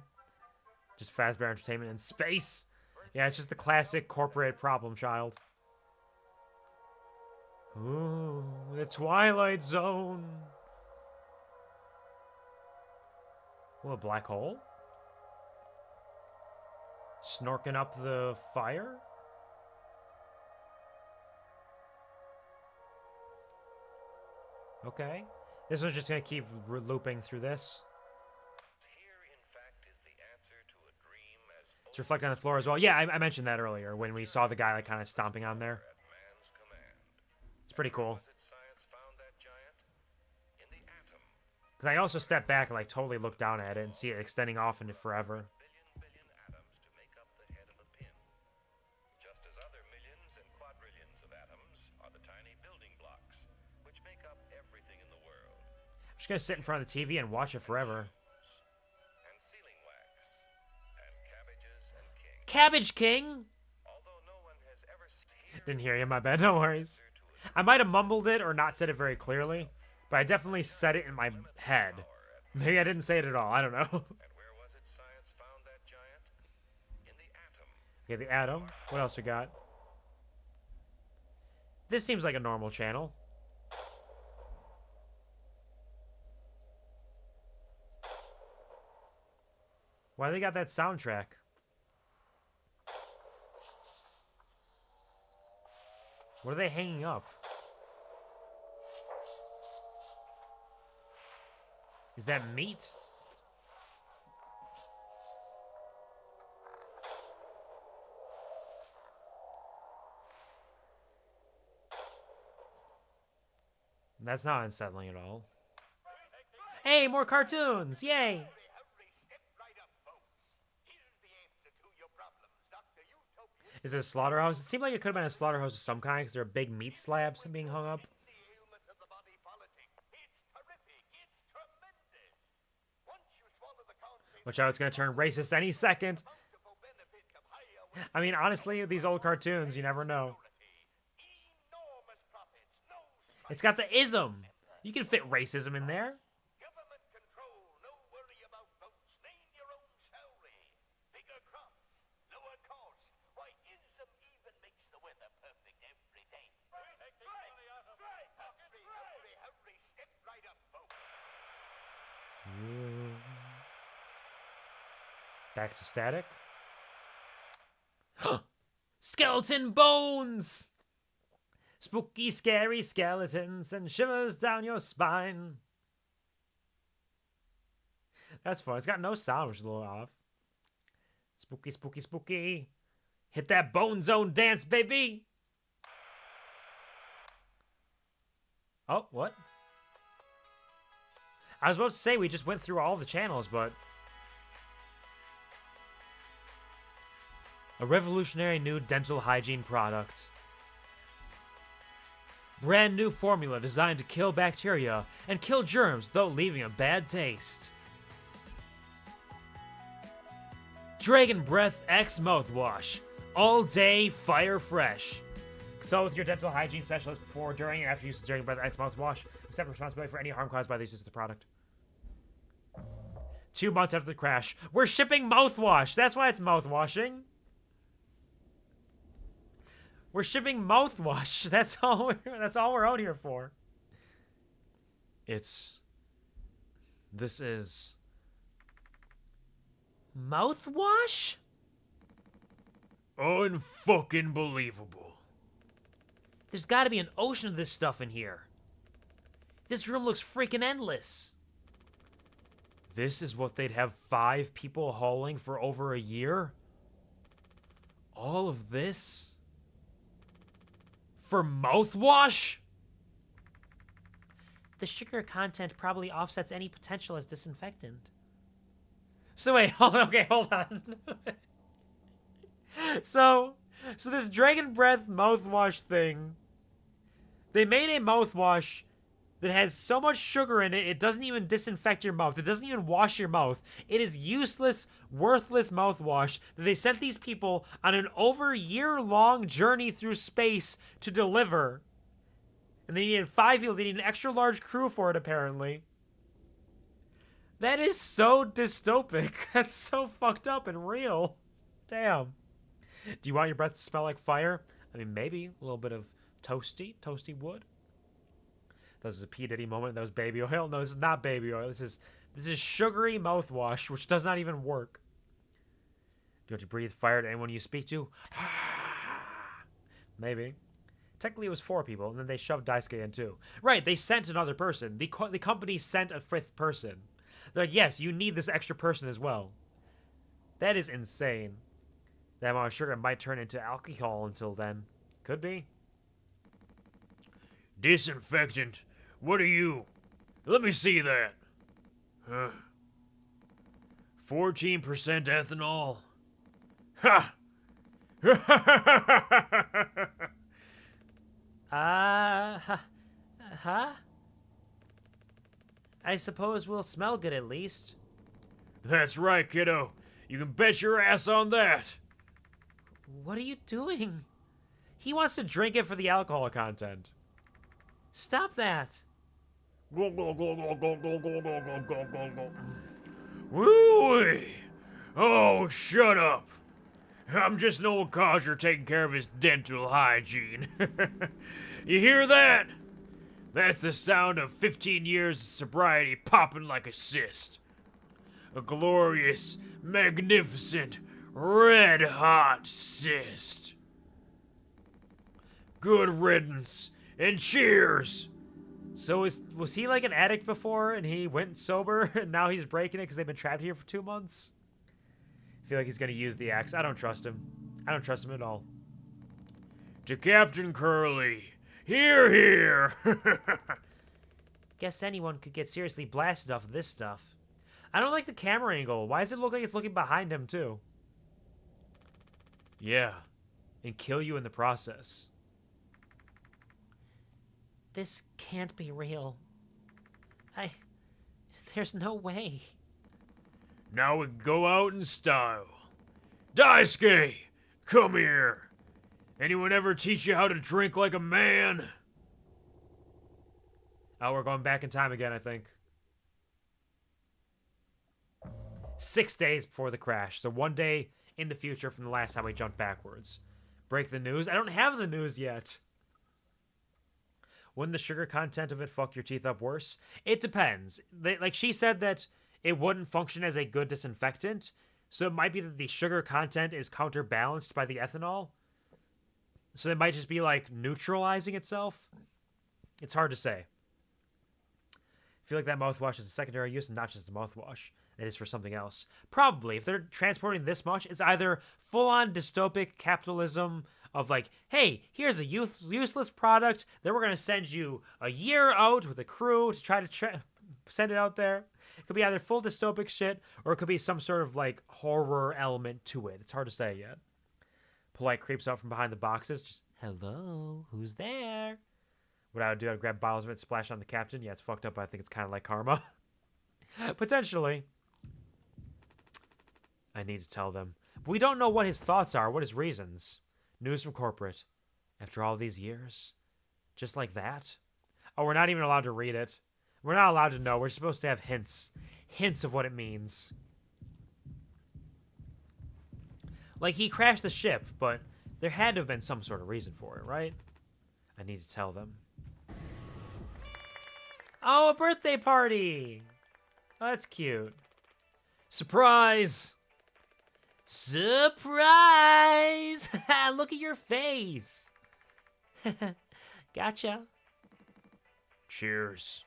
Just Fazbear Entertainment in space. Yeah, it's just the classic corporate problem child. Ooh, the Twilight Zone. Ooh, a black hole? Snorking up the fire? Okay. This one's just gonna keep looping through this. Here, in fact, is the answer to a dream as It's reflected on the floor as well. Yeah, I mentioned that earlier when we saw the guy like kind of stomping on there. at man's command. It's pretty cool. Was it science found that giant? In the atom. Because I also step back and like totally look down at it and see it extending off into forever. Billion atoms to make up the head of a pin. Just as other millions and quadrillions of atoms are the tiny building blocks which make up everything in the world. I'm just gonna sit in front of the TV and watch it forever. And sealing wax. And cabbages and king. Cabbage King! Although no one has ever seen Didn't hear you, my bad, no worries. I might have mumbled it or not said it very clearly, but I definitely said it in my head. Maybe I didn't say it at all, I don't know. and where was it science found that giant? In the atom. Okay, the atom. What else we got? This seems like a normal channel. Why they got that soundtrack? What are they hanging up? Is that meat? That's not unsettling at all. Hey, more cartoons! Yay! Is it a slaughterhouse? It seemed like it could have been a slaughterhouse of some kind because there are big meat slabs being hung up. Watch out, it's going to turn racist any second. I mean, honestly, these old cartoons, you never know. It's got the ism. You can fit racism in there. Government control, no worry about votes. Name your own salary. Big Back to static. Skeleton bones! Spooky, scary skeletons and shivers down your spine. That's fun. It's got no sound, which is a little off. Spooky, spooky, spooky. Hit that bone zone dance, baby! Oh, what? I was about to say we just went through all the channels, but... A revolutionary new dental hygiene product. Brand new formula designed to kill bacteria and kill germs without leaving a bad taste. Dragon Breath X Mouthwash. All day, fire fresh. Consult with your dental hygiene specialist before, during, and after use of Dragon Breath X Mouthwash. Accept responsibility for any harm caused by the use of the product. 2 months after the crash, we're shipping mouthwash. That's why it's mouthwashing. We're shipping mouthwash. That's all we're out here for. This is mouthwash? Unfucking believable. There's got to be an ocean of this stuff in here. This room looks freaking endless. This is what they'd have 5 people hauling for over a year? All of this? For mouthwash? The sugar content probably offsets any potential as disinfectant. So wait, hold on. So this Dragon Breath mouthwash thing, they made a mouthwash that has so much sugar in it, it doesn't even disinfect your mouth. It doesn't even wash your mouth. It is useless, worthless mouthwash that they sent these people on an over year-long journey through space to deliver. And they needed 5 people. They need an extra large crew for it, apparently. That is so dystopic. That's so fucked up and real. Damn. Do you want your breath to smell like fire? I mean, maybe a little bit of toasty wood. This is a P. Diddy moment. That was baby oil. No, this is not baby oil. This is sugary mouthwash, which does not even work. Do you want to breathe fire to anyone you speak to? Maybe. Technically, it was 4 people, and then they shoved Daisuke in too. Right, they sent another person. The company sent a 5th person. They're like, yes, you need this extra person as well. That is insane. That amount of sugar might turn into alcohol until then. Could be. Disinfectant. What are you? Let me see that. 14% ethanol. Ha! Huh? I suppose we'll smell good at least. That's right, kiddo. You can bet your ass on that. What are you doing? He wants to drink it for the alcohol content. Stop that. Woo-wee! Oh, shut up. I'm just an old codger taking care of his dental hygiene. You hear that? That's the sound of 15 years of sobriety popping like a cyst. A glorious, magnificent, red-hot cyst. Good riddance, and cheers! So was he like an addict before, and he went sober, and now he's breaking it because they've been trapped here for 2 months? I feel like he's going to use the axe. I don't trust him. I don't trust him at all. To Captain Curly, hear, hear! Guess anyone could get seriously blasted off of this stuff. I don't like the camera angle. Why does it look like it's looking behind him, too? Yeah, and kill you in the process. This can't be real. There's no way. Now we can go out in style. Daisuke, come here. Anyone ever teach you how to drink like a man? Oh, we're going back in time again, I think. 6 days before the crash, so 1 day in the future from the last time we jumped backwards. Break the news? I don't have the news yet. Wouldn't the sugar content of it fuck your teeth up worse? It depends. Like she said that it wouldn't function as a good disinfectant. So it might be that the sugar content is counterbalanced by the ethanol. So it might just be like neutralizing itself. It's hard to say. I feel like that mouthwash is a secondary use and not just a mouthwash. It is for something else. Probably. If they're transporting this much, it's either full-on dystopic capitalism of like, hey, here's a useless product that we're going to send you a year out with a crew to try to send it out there. It could be either full dystopic shit or it could be some sort of like horror element to it. It's hard to say yet. Polite creeps out from behind the boxes. Just, hello, who's there? What I would do, I'd grab bottles of it, splash on the captain. Yeah, it's fucked up, but I think it's kind of like karma. Potentially. I need to tell them. But we don't know what his thoughts are, what his reasons. News from corporate. After all these years. Just like that. Oh, we're not even allowed to read it. We're not allowed to know. We're supposed to have hints. Hints of what it means. Like, he crashed the ship, but there had to have been some sort of reason for it, right? I need to tell them. Oh, a birthday party! Oh, that's cute. Surprise! Surprise! Look at your face! Gotcha. Cheers.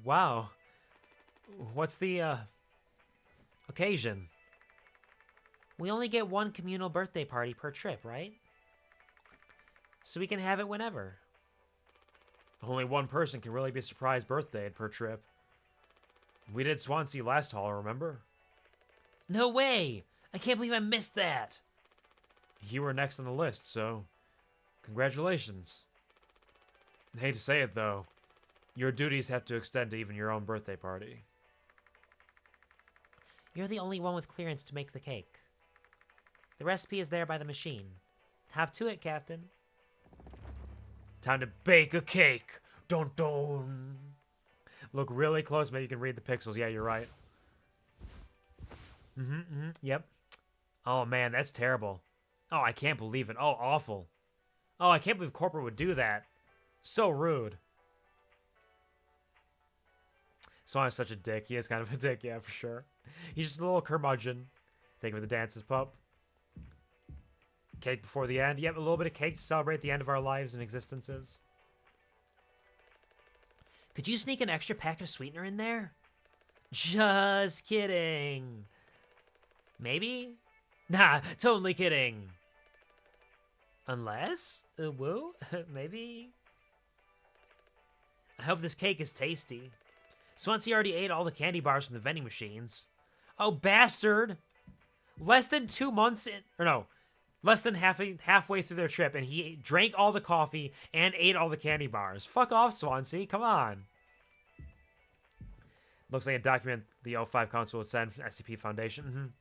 Wow. What's the, occasion? We only get one communal birthday party per trip, right? So we can have it whenever. Only one person can really be a surprise birthday per trip. We did Swansea last haul, remember? No way! I can't believe I missed that! You were next on the list, so congratulations. I hate to say it, though. Your duties have to extend to even your own birthday party. You're the only one with clearance to make the cake. The recipe is there by the machine. Hop to it, Captain. Time to bake a cake. Dun dun. Look really close, maybe you can read the pixels. Yeah, you're right. Yep. Oh, man, that's terrible. Oh, I can't believe it. Oh, awful. Oh, I can't believe corporate would do that. So rude. Swan is such a dick. He is kind of a dick, yeah, for sure. He's just a little curmudgeon. Think of the dances, pup. Cake before the end. Yep, a little bit of cake to celebrate the end of our lives and existences. Could you sneak an extra pack of sweetener in there? Just kidding. Maybe? Nah, totally kidding. Unless? Woo? Maybe? I hope this cake is tasty. Swansea already ate all the candy bars from the vending machines. Oh, bastard! Less than 2 months in... Or no. Less than halfway through their trip, and he drank all the coffee and ate all the candy bars. Fuck off, Swansea. Come on. Looks like a document the O5 Council would send from SCP Foundation.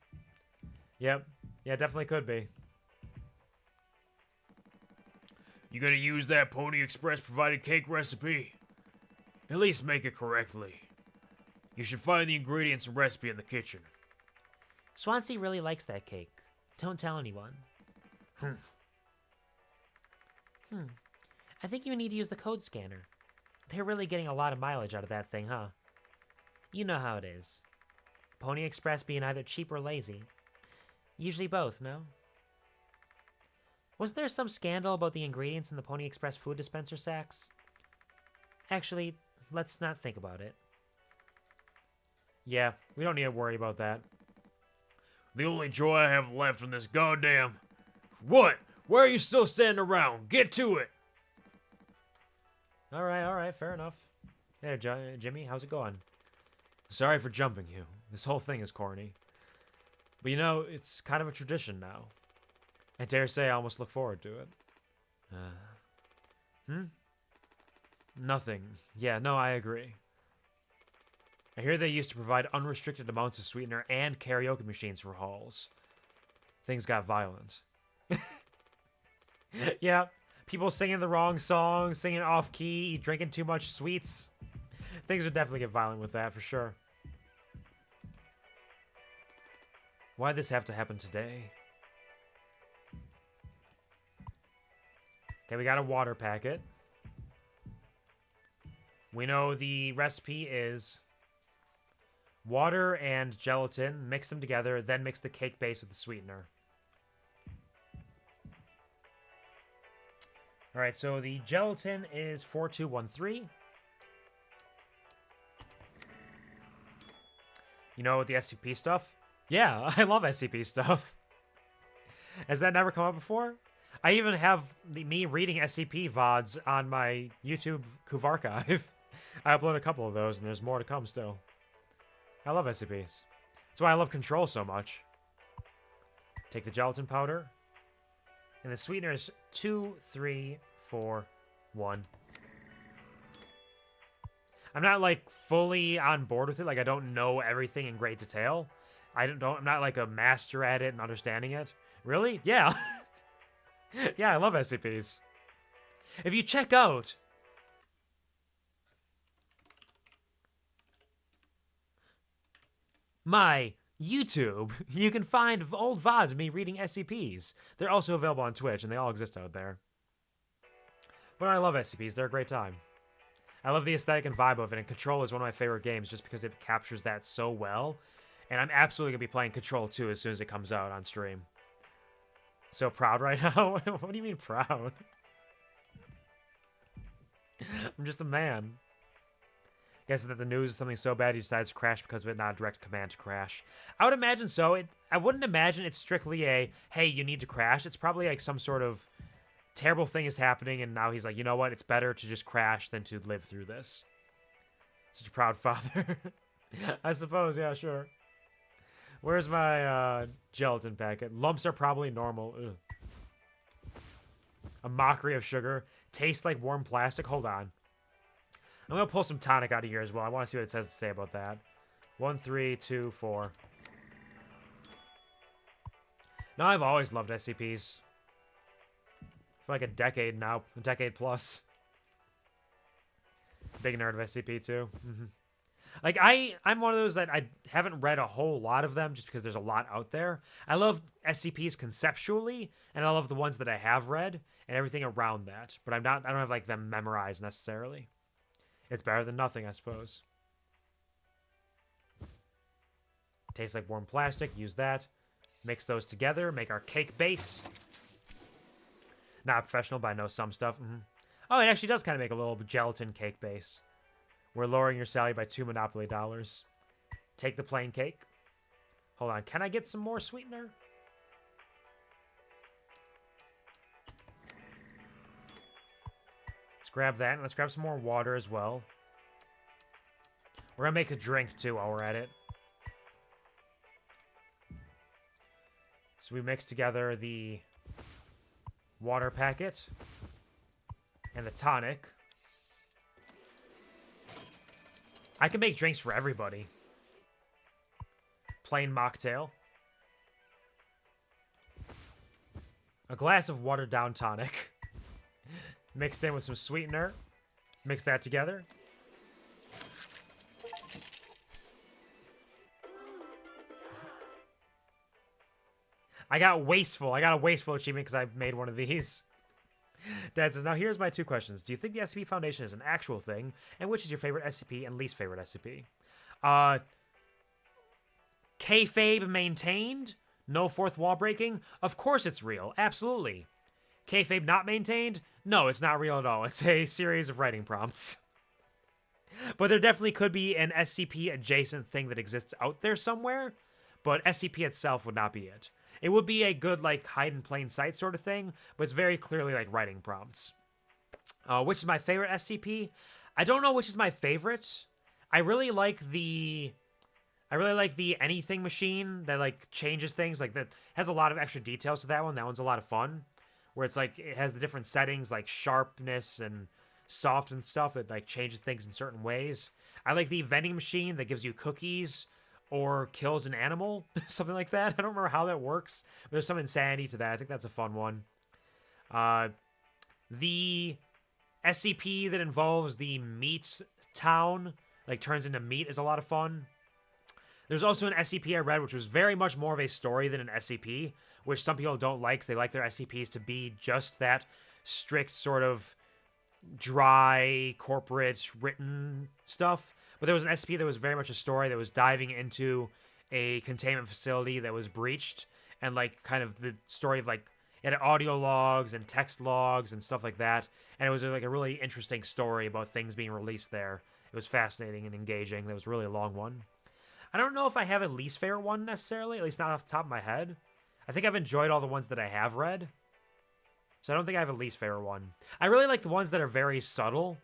Yep. Yeah, definitely could be. You gonna use that Pony Express provided cake recipe? At least make it correctly. You should find the ingredients and recipe in the kitchen. Swansea really likes that cake. Don't tell anyone. I think you need to use the code scanner. They're really getting a lot of mileage out of that thing, huh? You know how it is. Pony Express being either cheap or lazy. Usually both, no? Wasn't there some scandal about the ingredients in the Pony Express food dispenser sacks? Actually, let's not think about it. Yeah, we don't need to worry about that. The only joy I have left in this goddamn... What? Why are you still standing around? Get to it! Alright, fair enough. There, Jimmy, how's it going? Sorry for jumping you. This whole thing is corny. But you know, it's kind of a tradition now. I dare say I almost look forward to it. Nothing. Yeah, no, I agree. I hear they used to provide unrestricted amounts of sweetener and karaoke machines for halls. Things got violent. Yeah, people singing the wrong song, singing off-key, drinking too much sweets. Things would definitely get violent with that, for sure. Why'd this have to happen today? Okay, we got a water packet. We know the recipe is water and gelatin, mix them together, then mix the cake base with the sweetener. All right, so the gelatin is 4213. You know the SCP stuff? Yeah, I love SCP stuff. Has that never come up before? I even have me reading SCP VODs on my YouTube QuvarTV. I upload a couple of those, and there's more to come still. I love SCPs. That's why I love Control so much. Take the gelatin powder. And the sweetener is 2, 3, 4, 1. I'm not, like, fully on board with it. Like, I don't know everything in great detail. I'm not, like, a master at it and understanding it. Really? Yeah. Yeah, I love SCPs. If you check out my YouTube, you can find old VODs of me reading SCPs. They're also available on Twitch, and they all exist out there. But I love SCPs. They're a great time. I love the aesthetic and vibe of it, and Control is one of my favorite games just because it captures that so well. And I'm absolutely going to be playing Control 2 as soon as it comes out on stream. So proud right now? What do you mean proud? I'm just a man. Guess that the news is something so bad he decides to crash because of it, not a direct command to crash. I would imagine so. I wouldn't imagine it's strictly a, hey, you need to crash. It's probably like some sort of terrible thing is happening, and now he's like, you know what? It's better to just crash than to live through this. Such a proud father. I suppose, yeah, sure. Where's my gelatin packet? Lumps are probably normal. Ugh. A mockery of sugar. Tastes like warm plastic. Hold on. I'm going to pull some tonic out of here as well. I want to see what it says to say about that. 1, 3, 2, 4. Now, I've always loved SCPs. For like a decade now. A decade plus. Big nerd of SCP, too. Like, I'm one of those that I haven't read a whole lot of them just because there's a lot out there. I love SCPs conceptually, and I love the ones that I have read and everything around that. But I don't have, like, them memorized necessarily. It's better than nothing, I suppose. Tastes like warm plastic. Use that. Mix those together. Make our cake base. Not professional, but I know some stuff. Oh, it actually does kind of make a little gelatin cake base. We're lowering your salary by 2 Monopoly dollars. Take the plain cake. Hold on. Can I get some more sweetener? Let's grab that. And let's grab some more water as well. We're going to make a drink, too, while we're at it. So we mix together the water packet and the tonic. I can make drinks for everybody. Plain mocktail. A glass of watered down tonic. Mixed in with some sweetener. Mix that together. I got wasteful. I got a wasteful achievement because I made one of these. Dad says, now here's my 2 questions. Do you think the SCP Foundation is an actual thing? And which is your favorite SCP and least favorite SCP? Kayfabe maintained? No fourth wall breaking? Of course it's real. Absolutely. Kayfabe not maintained? No, it's not real at all. It's a series of writing prompts. But there definitely could be an SCP adjacent thing that exists out there somewhere, but SCP itself would not be it. It would be a good, like, hide in plain sight sort of thing, but it's very clearly, like, writing prompts. Which is my favorite SCP? I don't know which is my favorite. I really like the anything machine that, like, changes things. Like, that has a lot of extra details to that one. That one's a lot of fun. Where it's, like, it has the different settings, like sharpness and soft and stuff that, like, changes things in certain ways. I like the vending machine that gives you cookies or kills an animal, something like that. I don't remember how that works, but there's some insanity to that. I think that's a fun one. The SCP that involves the meat town, like turns into meat, is a lot of fun. There's also an SCP I read which was very much more of a story than an SCP, which some people don't like, 'cause they like their SCPs to be just that strict sort of dry corporate written stuff. But there was an SCP that was very much a story that was diving into a containment facility that was breached, and like kind of the story of like it had audio logs and text logs and stuff like that. And it was like a really interesting story about things being released there. It was fascinating and engaging. That was really a long one. I don't know if I have a least favorite one necessarily, at least not off the top of my head. I think I've enjoyed all the ones that I have read. So I don't think I have a least favorite one. I really like the ones that are very subtle,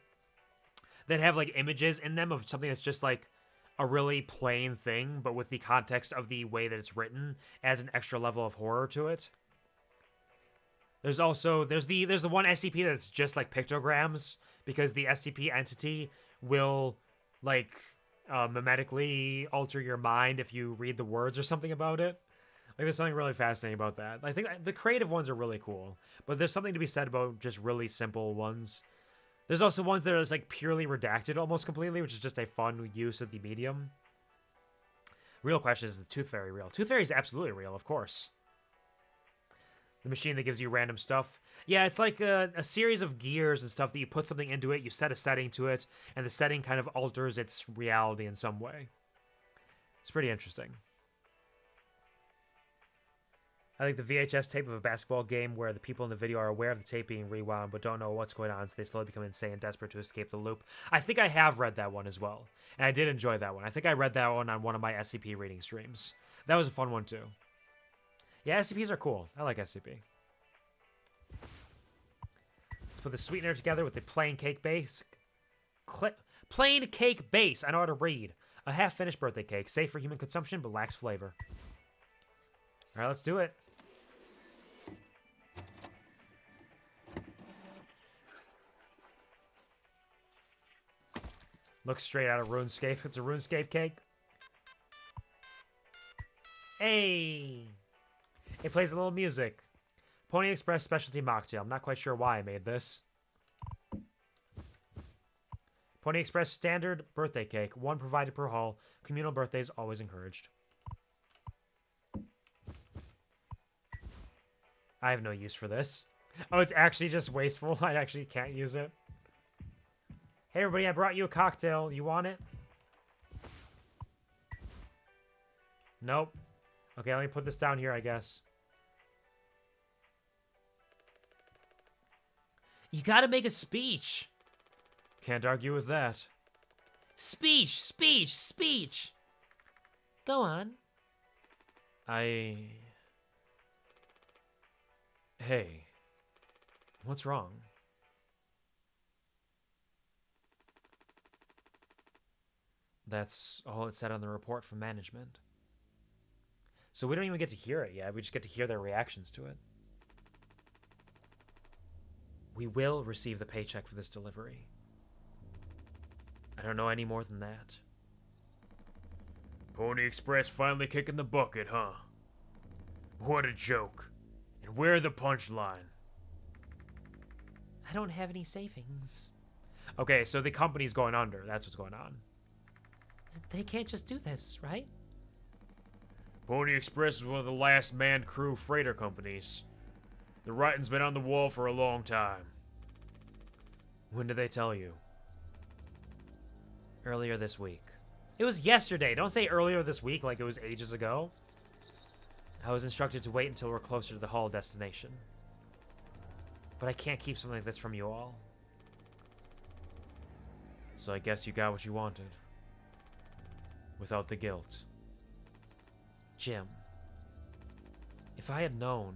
that have like images in them of something that's just like a really plain thing, but with the context of the way that it's written, adds an extra level of horror to it. There's also there's the one SCP that's just like pictograms, because the SCP entity will like mimetically alter your mind if you read the words or something about it. Like, there's something really fascinating about that. I think the creative ones are really cool, but there's something to be said about just really simple ones. There's also ones that are just, like, purely redacted almost completely, which is just a fun use of the medium. Real question, is the Tooth Fairy real? Tooth Fairy is absolutely real, of course. The machine that gives you random stuff. Yeah, it's like a series of gears and stuff that you put something into it, you set a setting to it, and the setting kind of alters its reality in some way. It's pretty interesting. I think the VHS tape of a basketball game where the people in the video are aware of the tape being rewound but don't know what's going on, so they slowly become insane and desperate to escape the loop. I think I have read that one as well, and I did enjoy that one. I think I read that one on one of my SCP reading streams. That was a fun one too. Yeah, SCPs are cool. I like SCP. Let's put the sweetener together with the plain cake base. Plain cake base. I know how to read. A half-finished birthday cake, safe for human consumption but lacks flavor. All right, let's do it. Looks straight out of RuneScape. It's a RuneScape cake. Hey! It plays a little music. Pony Express specialty mocktail. I'm not quite sure why I made this. Pony Express standard birthday cake. One provided per haul. Communal birthdays always encouraged. I have no use for this. Oh, it's actually just wasteful. I actually can't use it. Hey, everybody, I brought you a cocktail. You want it? Nope. Okay, let me put this down here, I guess. You gotta make a speech. Can't argue with that. Speech, speech, speech. Go on. Hey. What's wrong? That's all it said on the report from management. So we don't even get to hear it yet. We just get to hear their reactions to it. We will receive the paycheck for this delivery. I don't know any more than that. Pony Express finally kicking the bucket, huh? What a joke. And where's the punchline? I don't have any savings. Okay, so the company's going under. That's what's going on. They can't just do this, right? Pony Express is one of the last manned crew freighter companies. The writing's been on the wall for a long time. When did they tell you? Earlier this week. It was yesterday. Don't say earlier this week like it was ages ago. I was instructed to wait until we're closer to the Hall destination. But I can't keep something like this from you all. So I guess you got what you wanted. Without the guilt. Jim, if I had known...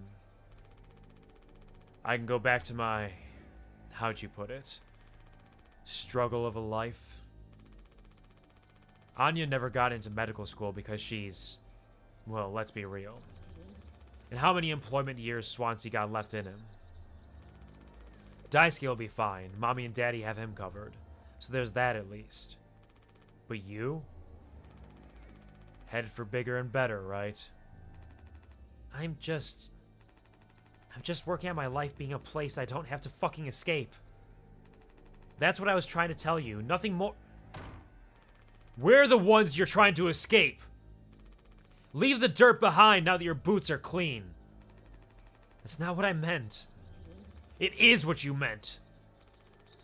I can go back to my... how'd you put it? Struggle of a life. Anya never got into medical school because she's... well, let's be real. And how many employment years Swansea got left in him? Daisuke will be fine. Mommy and Daddy have him covered. So there's that at least. But you? Headed for bigger and better, right? I'm just working on my life being a place I don't have to fucking escape. That's what I was trying to tell you. Nothing more... We're the ones you're trying to escape. Leave the dirt behind now that your boots are clean. That's not what I meant. It is what you meant.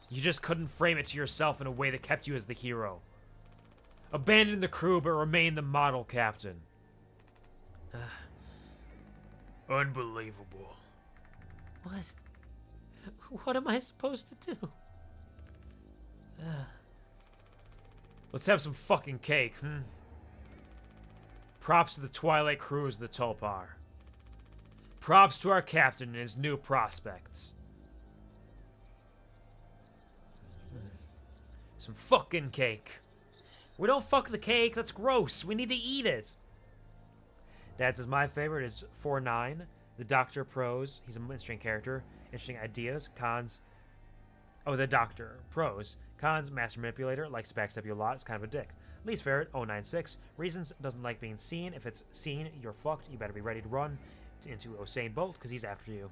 You just couldn't frame it to yourself in a way that kept you as the hero. Abandon the crew, but remain the model captain. Unbelievable. What? What am I supposed to do? Let's have some fucking cake, Props to the Twilight crews of the Tulpar. Props to our captain and his new prospects. Some fucking cake. We don't fuck the cake, that's gross. We need to eat it. Dad says my favorite is 4-9, the Doctor Pros. He's an interesting character. Interesting ideas, cons. Oh, the Doctor. Pros. Cons, master manipulator, likes to backstab you a lot, is kind of a dick. Least favorite, 096. Reasons, doesn't like being seen. If it's seen, you're fucked. You better be ready to run into Usain Bolt, because he's after you.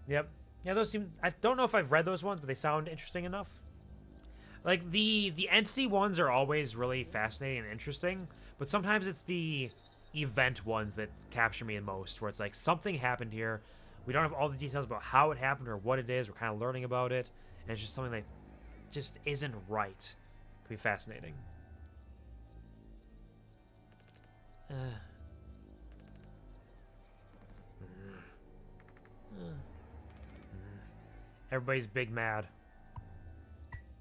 Yep. Yeah, those seem... I don't know if I've read those ones, but they sound interesting enough. Like, the entity ones are always really fascinating and interesting, but sometimes it's the event ones that capture me the most, where it's like, something happened here. We don't have all the details about how it happened or what it is. We're kind of learning about it, and it's just something that just isn't right. It could be fascinating. Everybody's big mad.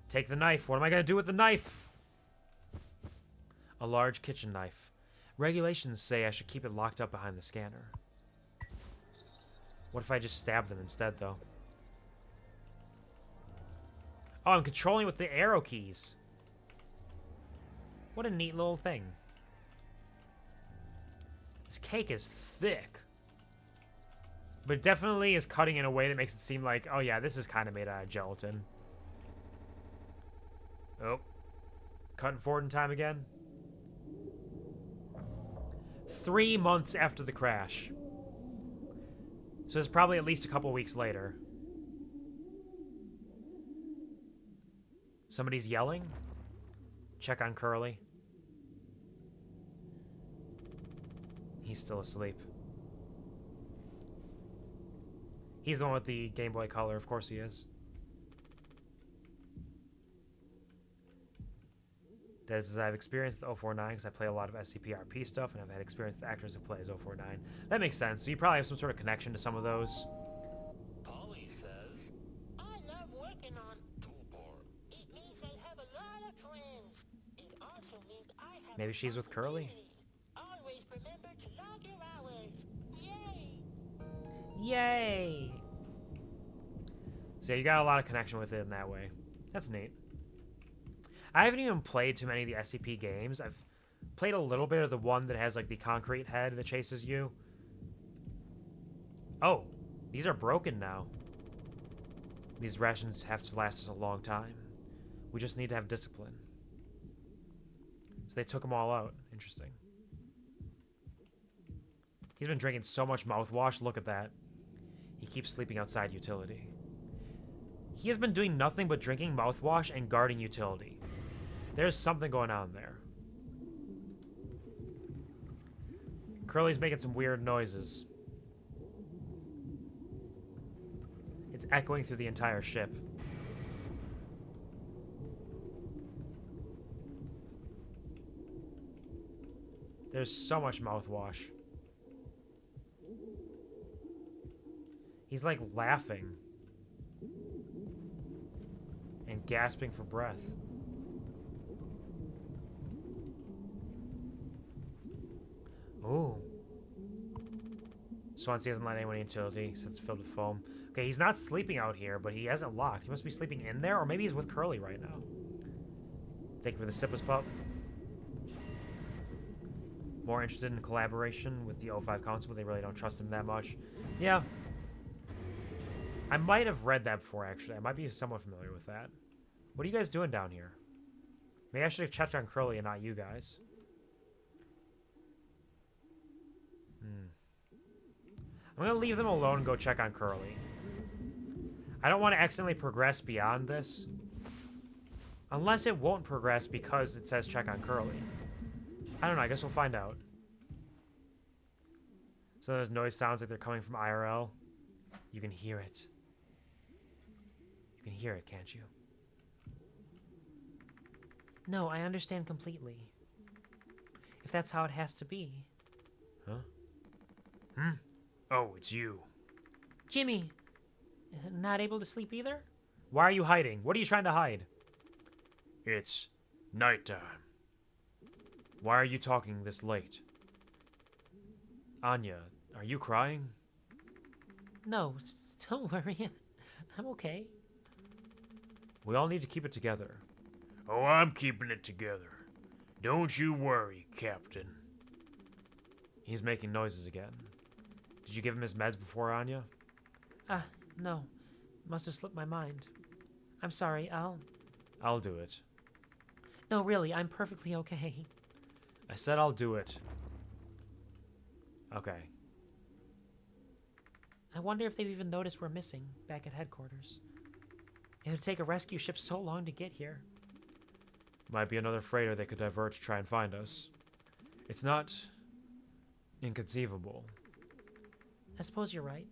Take the knife. What am I going to do with the knife? A large kitchen knife. Regulations say I should keep it locked up behind the scanner. What if I just stab them instead, though? Oh, I'm controlling with the arrow keys. What a neat little thing. This cake is thick. But it definitely is cutting in a way that makes it seem like, oh yeah, this is kind of made out of gelatin. Oh. Cutting forward in time again. 3 months after the crash. So it's probably at least a couple weeks later. Somebody's yelling? Check on Curly. He's still asleep. He's the one with the Game Boy Color, of course he is. Dad says, I've experienced with 049 because I play a lot of SCP-RP stuff, and I've had experience with actors who play as 049. That makes sense. So you probably have some sort of connection to some of those. Polly says, I love working on Tubor. It means I have a lot of friends. It also means I have Maybe she's with Curly? Always remember to log your hours. Yay! Yay! So yeah, you got a lot of connection with it in that way. That's neat. I haven't even played too many of the SCP games. I've played a little bit of the one that has like the concrete head that chases you. Oh, these are broken now. These rations have to last us a long time. We just need to have discipline. So they took them all out. Interesting. He's been drinking so much mouthwash. Look at that. He keeps sleeping outside utility. He has been doing nothing but drinking mouthwash and guarding utility. There's something going on there. Curly's making some weird noises. It's echoing through the entire ship. There's so much mouthwash. He's like laughing and gasping for breath. Ooh. Swansea hasn't let anyone in utility since it's filled with foam. Okay, he's not sleeping out here, but he hasn't locked. He must be sleeping in there, or maybe he's with Curly right now. Thank you for the Sipless Pup. More interested in collaboration with the O5 Council, but they really don't trust him that much. Yeah. I might have read that before, actually. I might be somewhat familiar with that. What are you guys doing down here? Maybe I should have checked on Curly and not you guys. I'm going to leave them alone and go check on Curly. I don't want to accidentally progress beyond this. Unless it won't progress because it says check on Curly. I don't know. I guess we'll find out. So those noise sounds like they're coming from IRL. You can hear it. You can hear it, can't you? No, I understand completely. If that's how it has to be. Huh? Oh, it's you. Jimmy! Not able to sleep either? Why are you hiding? What are you trying to hide? It's nighttime. Why are you talking this late? Anya, are you crying? No, don't worry. I'm okay. We all need to keep it together. Oh, I'm keeping it together. Don't you worry, Captain. He's making noises again. Did you give him his meds before, Anya? No. Must have slipped my mind. I'm sorry, I'll do it. No, really, I'm perfectly okay. I said I'll do it. Okay. I wonder if they've even noticed we're missing back at headquarters. It would take a rescue ship so long to get here. Might be another freighter they could divert to try and find us. It's not inconceivable. I suppose you're right.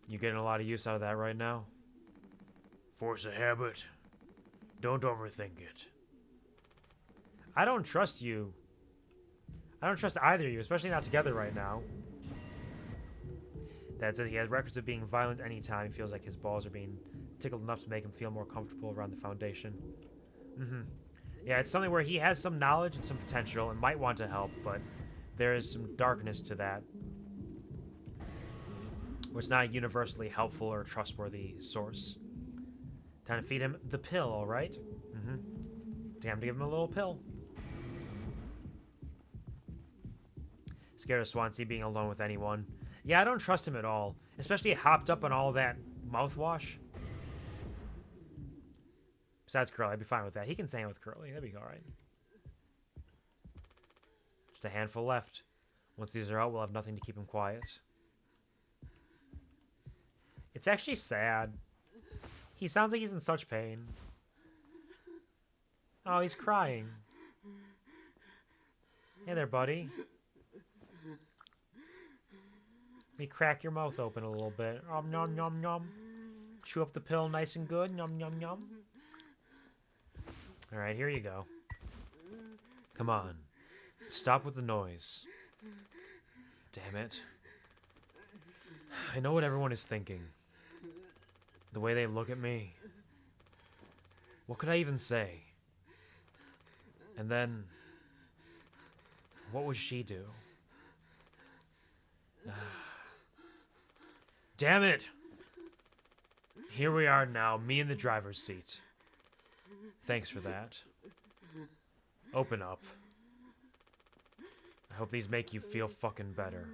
You getting a lot of use out of that right now? Force of habit. Don't overthink it. I don't trust you. I don't trust either of you, especially not together right now. That's it. He has records of being violent anytime he feels like his balls are being tickled enough to make him feel more comfortable around the Foundation. Yeah, it's something where he has some knowledge and some potential and might want to help, but there is some darkness to that. Where it's not a universally helpful or trustworthy source. Time to feed him the pill, alright? Time to give him a little pill. Scared of Swansea being alone with anyone. Yeah, I don't trust him at all. Especially hopped up on all that mouthwash. Besides Curly, I'd be fine with that. He can stay in with Curly. That'd be alright. Just a handful left. Once these are out, we'll have nothing to keep him quiet. It's actually sad. He sounds like he's in such pain. Oh, he's crying. Hey there, buddy. Let me crack your mouth open a little bit. Nom nom nom. Chew up the pill nice and good. Nom nom nom. Alright, here you go. Come on. Stop with the noise. Damn it. I know what everyone is thinking. The way they look at me. What could I even say? And then, what would she do? Damn it! Here we are now, me in the driver's seat. Thanks for that. Open up. I hope these make you feel fucking better.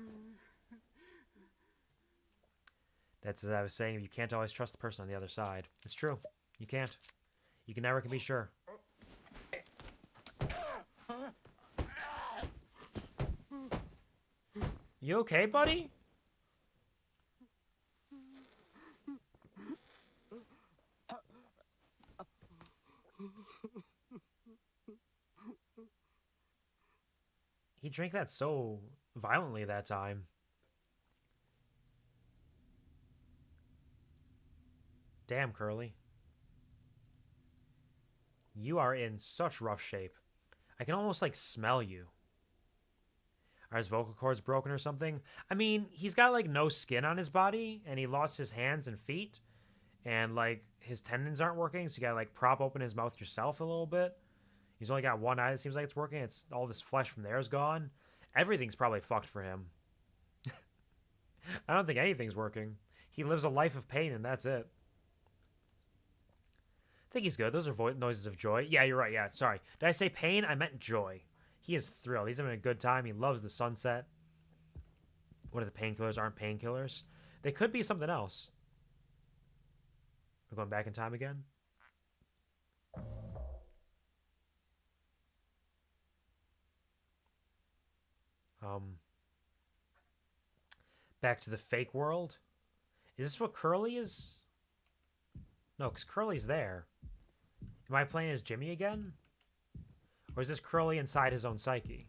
That's as I was saying, you can't always trust the person on the other side. It's true. You can't. You can never can be sure. You okay, buddy? He drank that so violently that time. Damn, Curly. You are in such rough shape. I can almost, like, smell you. Are his vocal cords broken or something? I mean, he's got, like, no skin on his body, and he lost his hands and feet, and, like, his tendons aren't working, so you gotta, like, prop open his mouth yourself a little bit. He's only got one eye that seems like it's working. It's all this flesh from there is gone. Everything's probably fucked for him. I don't think anything's working. He lives a life of pain, and that's it. I think he's good. Those are noises of joy. Yeah, you're right. Yeah, sorry. Did I say pain? I meant joy. He is thrilled. He's having a good time. He loves the sunset. What if the painkillers aren't painkillers? They could be something else. We're going back in time again? Back to the fake world? Is this what Curly is? No, because Curly's there. Am I playing as Jimmy again? Or is this Curly inside his own psyche?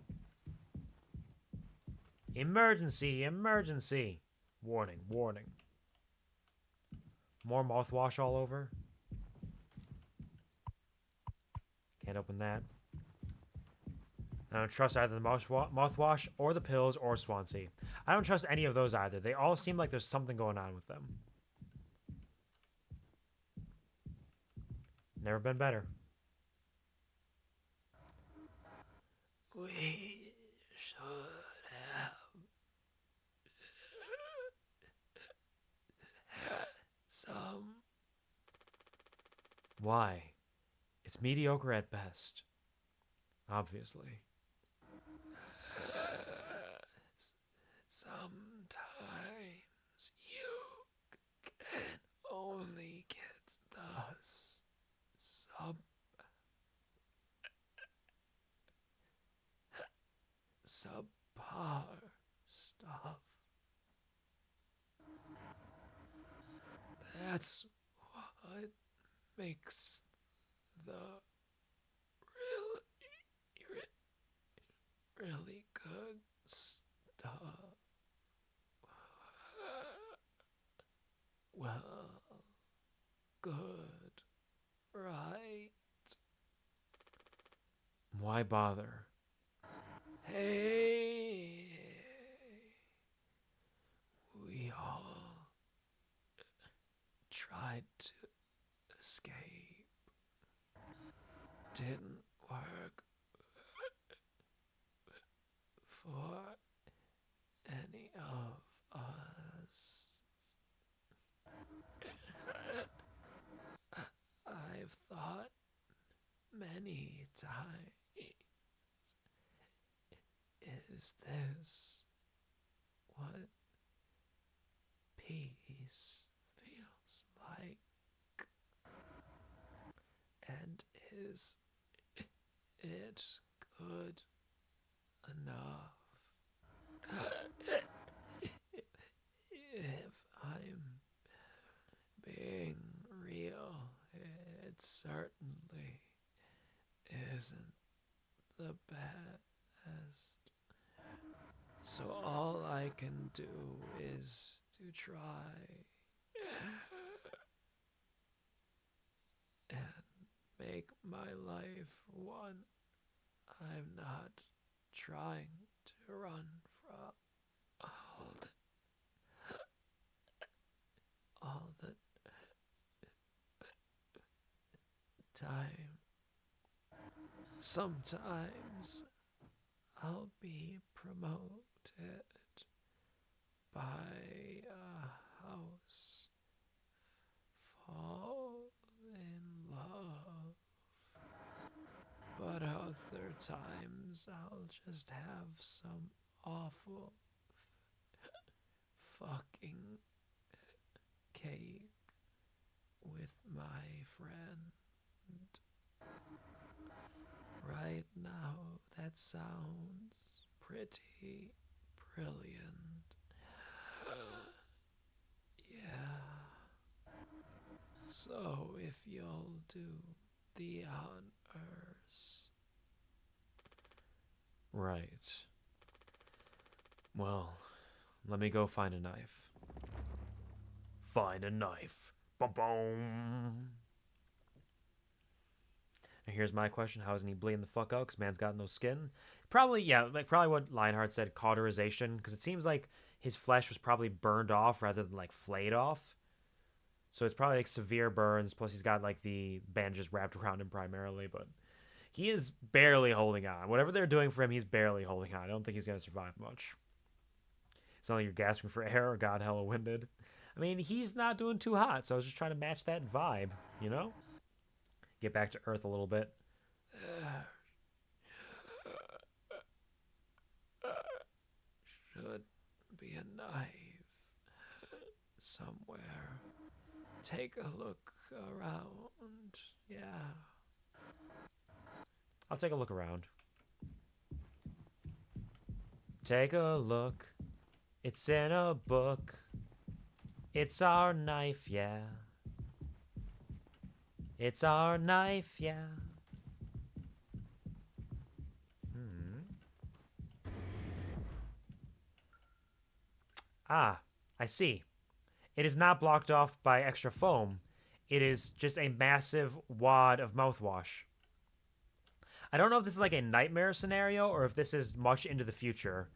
Emergency! Emergency! Warning, warning. More mouthwash all over. Can't open that. I don't trust either the mouthwash or the pills or Swansea. I don't trust any of those either. They all seem like there's something going on with them. Never been better. We should have some. Why? It's mediocre at best. Obviously. Sometimes you can only get the subpar stuff. That's what makes the really good stuff. Well, good, right? Why bother? Hey, we all tried to escape. Didn't work for any of us. I've thought many times, is this what peace feels like? And is it good enough? If I'm being real, it certainly isn't the best. So all I can do is to try and make my life one I'm not trying to run from all the time. Sometimes I'll be promoted by a house, fall in love, but other times I'll just have some awful fucking cake with my friend. Right now, that sounds pretty brilliant. Yeah. So, if you'll do the honors. Right. Well, let me go find a knife. Find a knife. Ba-boom. And here's my question: how isn't he bleeding the fuck out? Because man's got no skin. Probably, yeah, like probably what Lionheart said, cauterization. Because it seems like his flesh was probably burned off rather than like flayed off. So it's probably like severe burns. Plus he's got like the bandages wrapped around him primarily, but he is barely holding on. Whatever they're doing for him, he's barely holding on. I don't think he's gonna survive much. It's not like you're gasping for air or God hella winded. I mean, he's not doing too hot, so I was just trying to match that vibe, you know? Get back to Earth a little bit. Should be a knife somewhere. Take a look around. Yeah. I'll take a look around. Take a look. It's in a book. It's our knife, yeah. It's our knife, yeah. Ah, I see. It is not blocked off by extra foam. It is just a massive wad of mouthwash. I don't know if this is like a nightmare scenario or if this is much into the future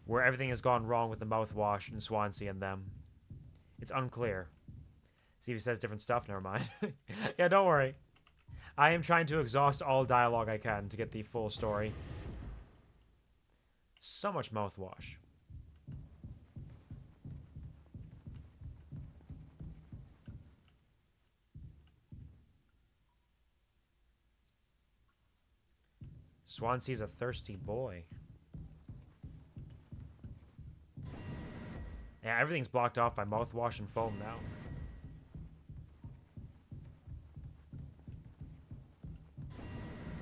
where everything has gone wrong with the mouthwash and Swansea and them. It's unclear. See if he says different stuff. Never mind. Yeah, don't worry. I am trying to exhaust all dialogue I can to get the full story. So much mouthwash. Swansea's a thirsty boy. Yeah, everything's blocked off by mouthwash and foam now.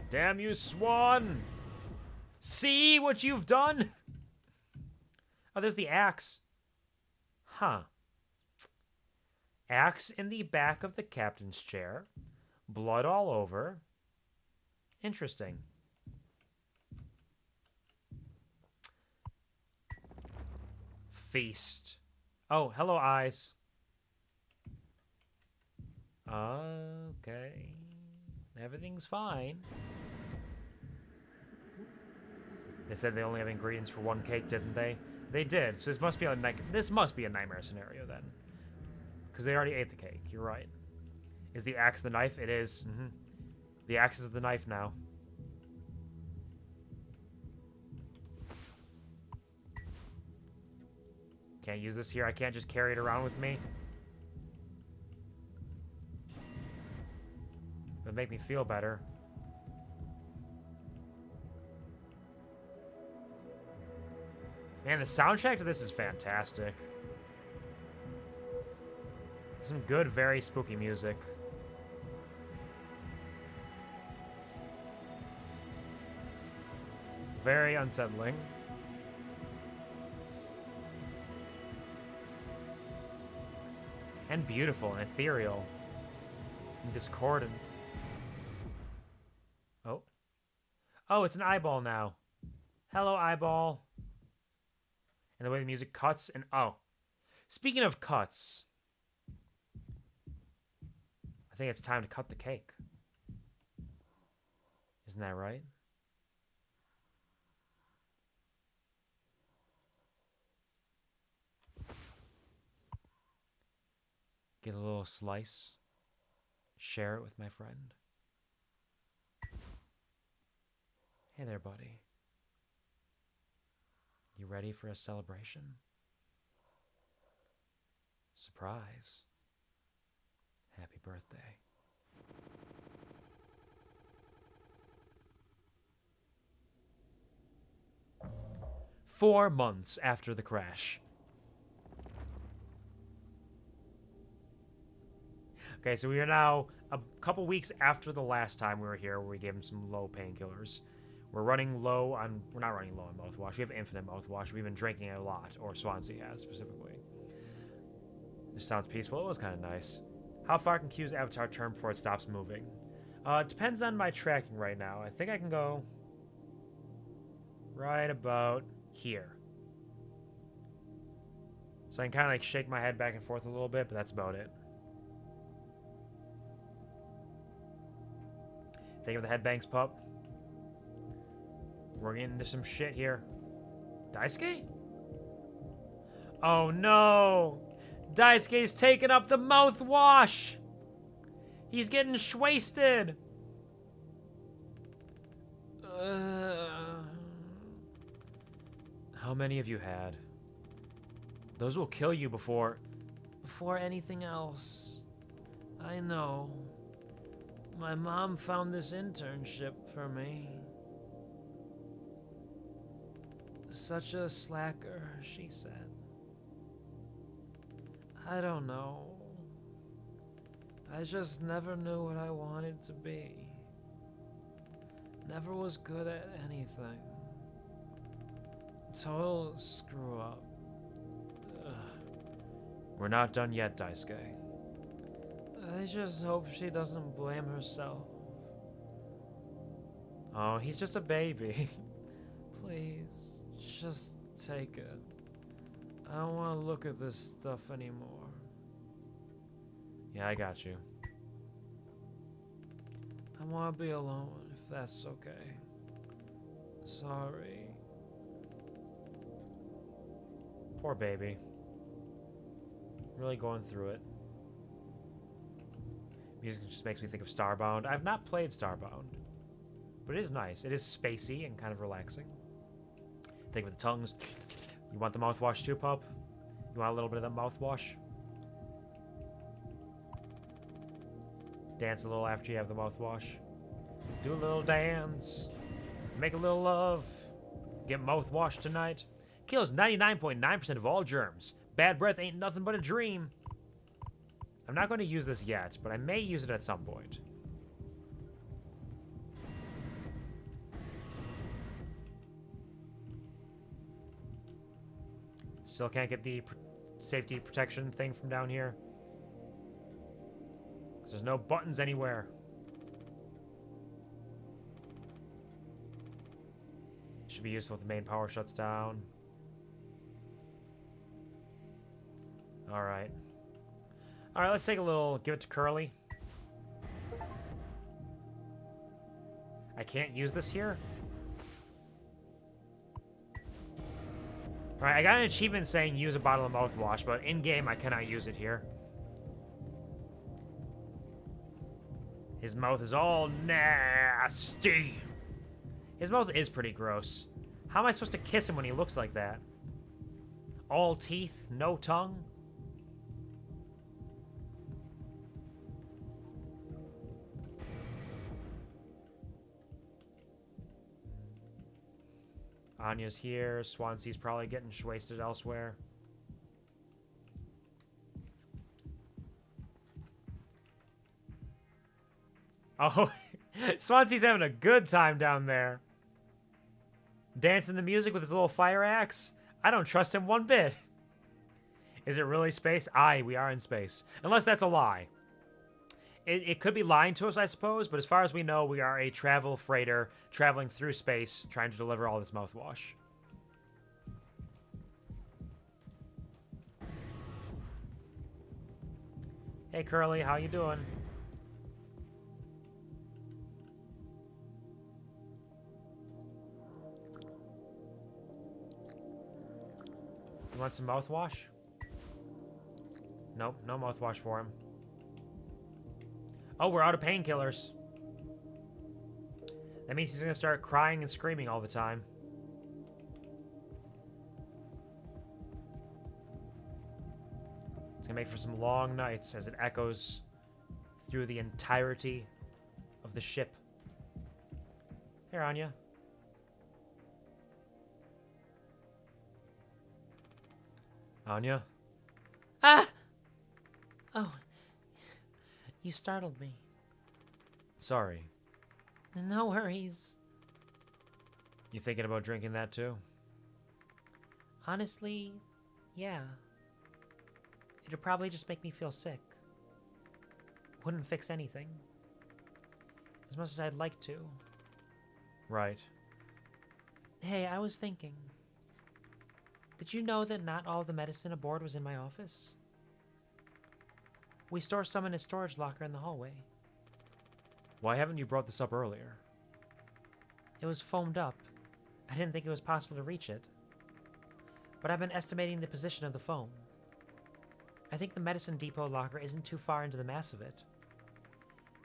Damn you, Swan! See what you've done? Oh, there's the axe. Huh. Axe in the back of the captain's chair. Blood all over. Interesting. Feast. Oh, hello, eyes. Okay. Everything's fine. They said they only have ingredients for one cake, didn't they? They did. So this must be a nightmare scenario then, because they already ate the cake. You're right. Is the axe the knife? It is. The axe is the knife now. Can't use this here. I can't just carry it around with me. It'll make me feel better. Man, the soundtrack to this is fantastic. Some good, very spooky music. Very unsettling. And beautiful and ethereal. And discordant. Oh. Oh, it's an eyeball now. Hello, eyeball. And the way the music cuts and... Oh. Speaking of cuts. I think it's time to cut the cake. Isn't that right? Get a little slice. Share it with my friend. Hey there, buddy. You ready for a celebration? Surprise. Happy birthday. Four months after the crash. Okay, so we are now a couple weeks after the last time we were here where we gave him some low painkillers. We're running low on... We're not running low on mouthwash. We have infinite mouthwash. We've been drinking it a lot, or Swansea has specifically. This sounds peaceful. It was kind of nice. How far can Q's avatar turn before it stops moving? It depends on my tracking right now. I think I can go right about here. So I can kind of like shake my head back and forth a little bit, but that's about it. Think of the headbangs, pup. We're getting into some shit here. Daisuke? Oh no! Daisuke's taking up the mouthwash! He's getting shwasted! How many have you had? Those will kill you before anything else. I know. My mom found this internship for me. Such a slacker, she said. I don't know. I just never knew what I wanted to be. Never was good at anything. Total screw up. Ugh. We're not done yet, Daisuke. I just hope she doesn't blame herself. Oh, he's just a baby. Please, just take it. I don't want to look at this stuff anymore. Yeah, I got you. I want to be alone, if that's okay. Sorry. Poor baby. Really going through it. Music just makes me think of Starbound. I've not played Starbound, but it is nice. It is spacey and kind of relaxing. Think with the tongues. You want the mouthwash too, pup? You want a little bit of that mouthwash? Dance a little after you have the mouthwash. Do a little dance. Make a little love. Get mouthwash tonight. Kills 99.9% of all germs. Bad breath ain't nothing but a dream. I'm not going to use this yet, but I may use it at some point. Still can't get the safety protection thing from down here. 'Cause there's no buttons anywhere. Should be useful if the main power shuts down. Alright. Alright, let's take a little... Give it to Curly. I can't use this here? Alright, I got an achievement saying use a bottle of mouthwash, but in-game I cannot use it here. His mouth is all nasty. His mouth is pretty gross. How am I supposed to kiss him when he looks like that? All teeth, no tongue? Anya's here. Swansea's probably getting wasted elsewhere. Oh, Swansea's having a good time down there. Dancing the music with his little fire axe? I don't trust him one bit. Is it really space? Aye, we are in space. Unless that's a lie. It could be lying to us, I suppose, but as far as we know, we are a travel freighter traveling through space trying to deliver all this mouthwash. Hey, Curly, how you doing? You want some mouthwash? Nope, no mouthwash for him. Oh, we're out of painkillers. That means he's gonna start crying and screaming all the time. It's gonna make for some long nights as it echoes through the entirety of the ship. Here, Anya. Anya? Ah! Oh. You startled me. Sorry. No worries. You thinking about drinking that too? Honestly, yeah. It'd probably just make me feel sick. Wouldn't fix anything. As much as I'd like to. Right. Hey, I was thinking. Did you know that not all the medicine aboard was in my office? We store some in a storage locker in the hallway. Why haven't you brought this up earlier? It was foamed up. I didn't think it was possible to reach it. But I've been estimating the position of the foam. I think the medicine depot locker isn't too far into the mass of it.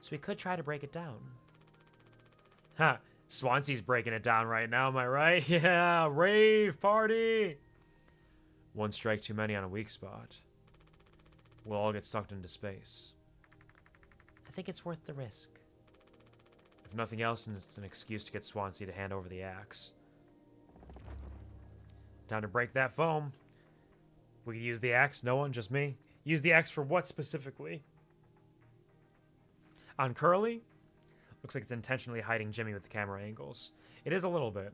So we could try to break it down. Ha! Swansea's breaking it down right now, am I right? Yeah, rave party! One strike too many on a weak spot. We'll all get sucked into space. I think it's worth the risk. If nothing else, it's an excuse to get Swansea to hand over the axe. Time to break that foam. We could use the axe. No one, just me. Use the axe for what specifically? On Curly? Looks like it's intentionally hiding Jimmy with the camera angles. It is a little bit.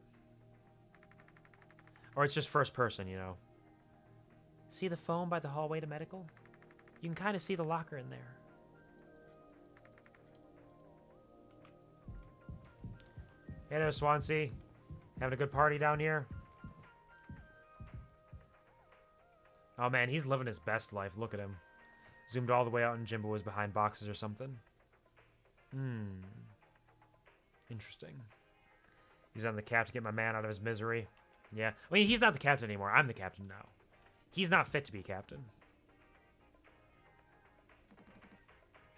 Or it's just first person, you know. See the foam by the hallway to medical? You can kind of see the locker in there. Hey there, Swansea. Having a good party down here? Oh man, he's living his best life. Look at him. Zoomed all the way out and Jimbo was behind boxes or something. Interesting. He's on the cap to get my man out of his misery. Yeah. I mean, he's not the captain anymore. I'm the captain now. He's not fit to be captain.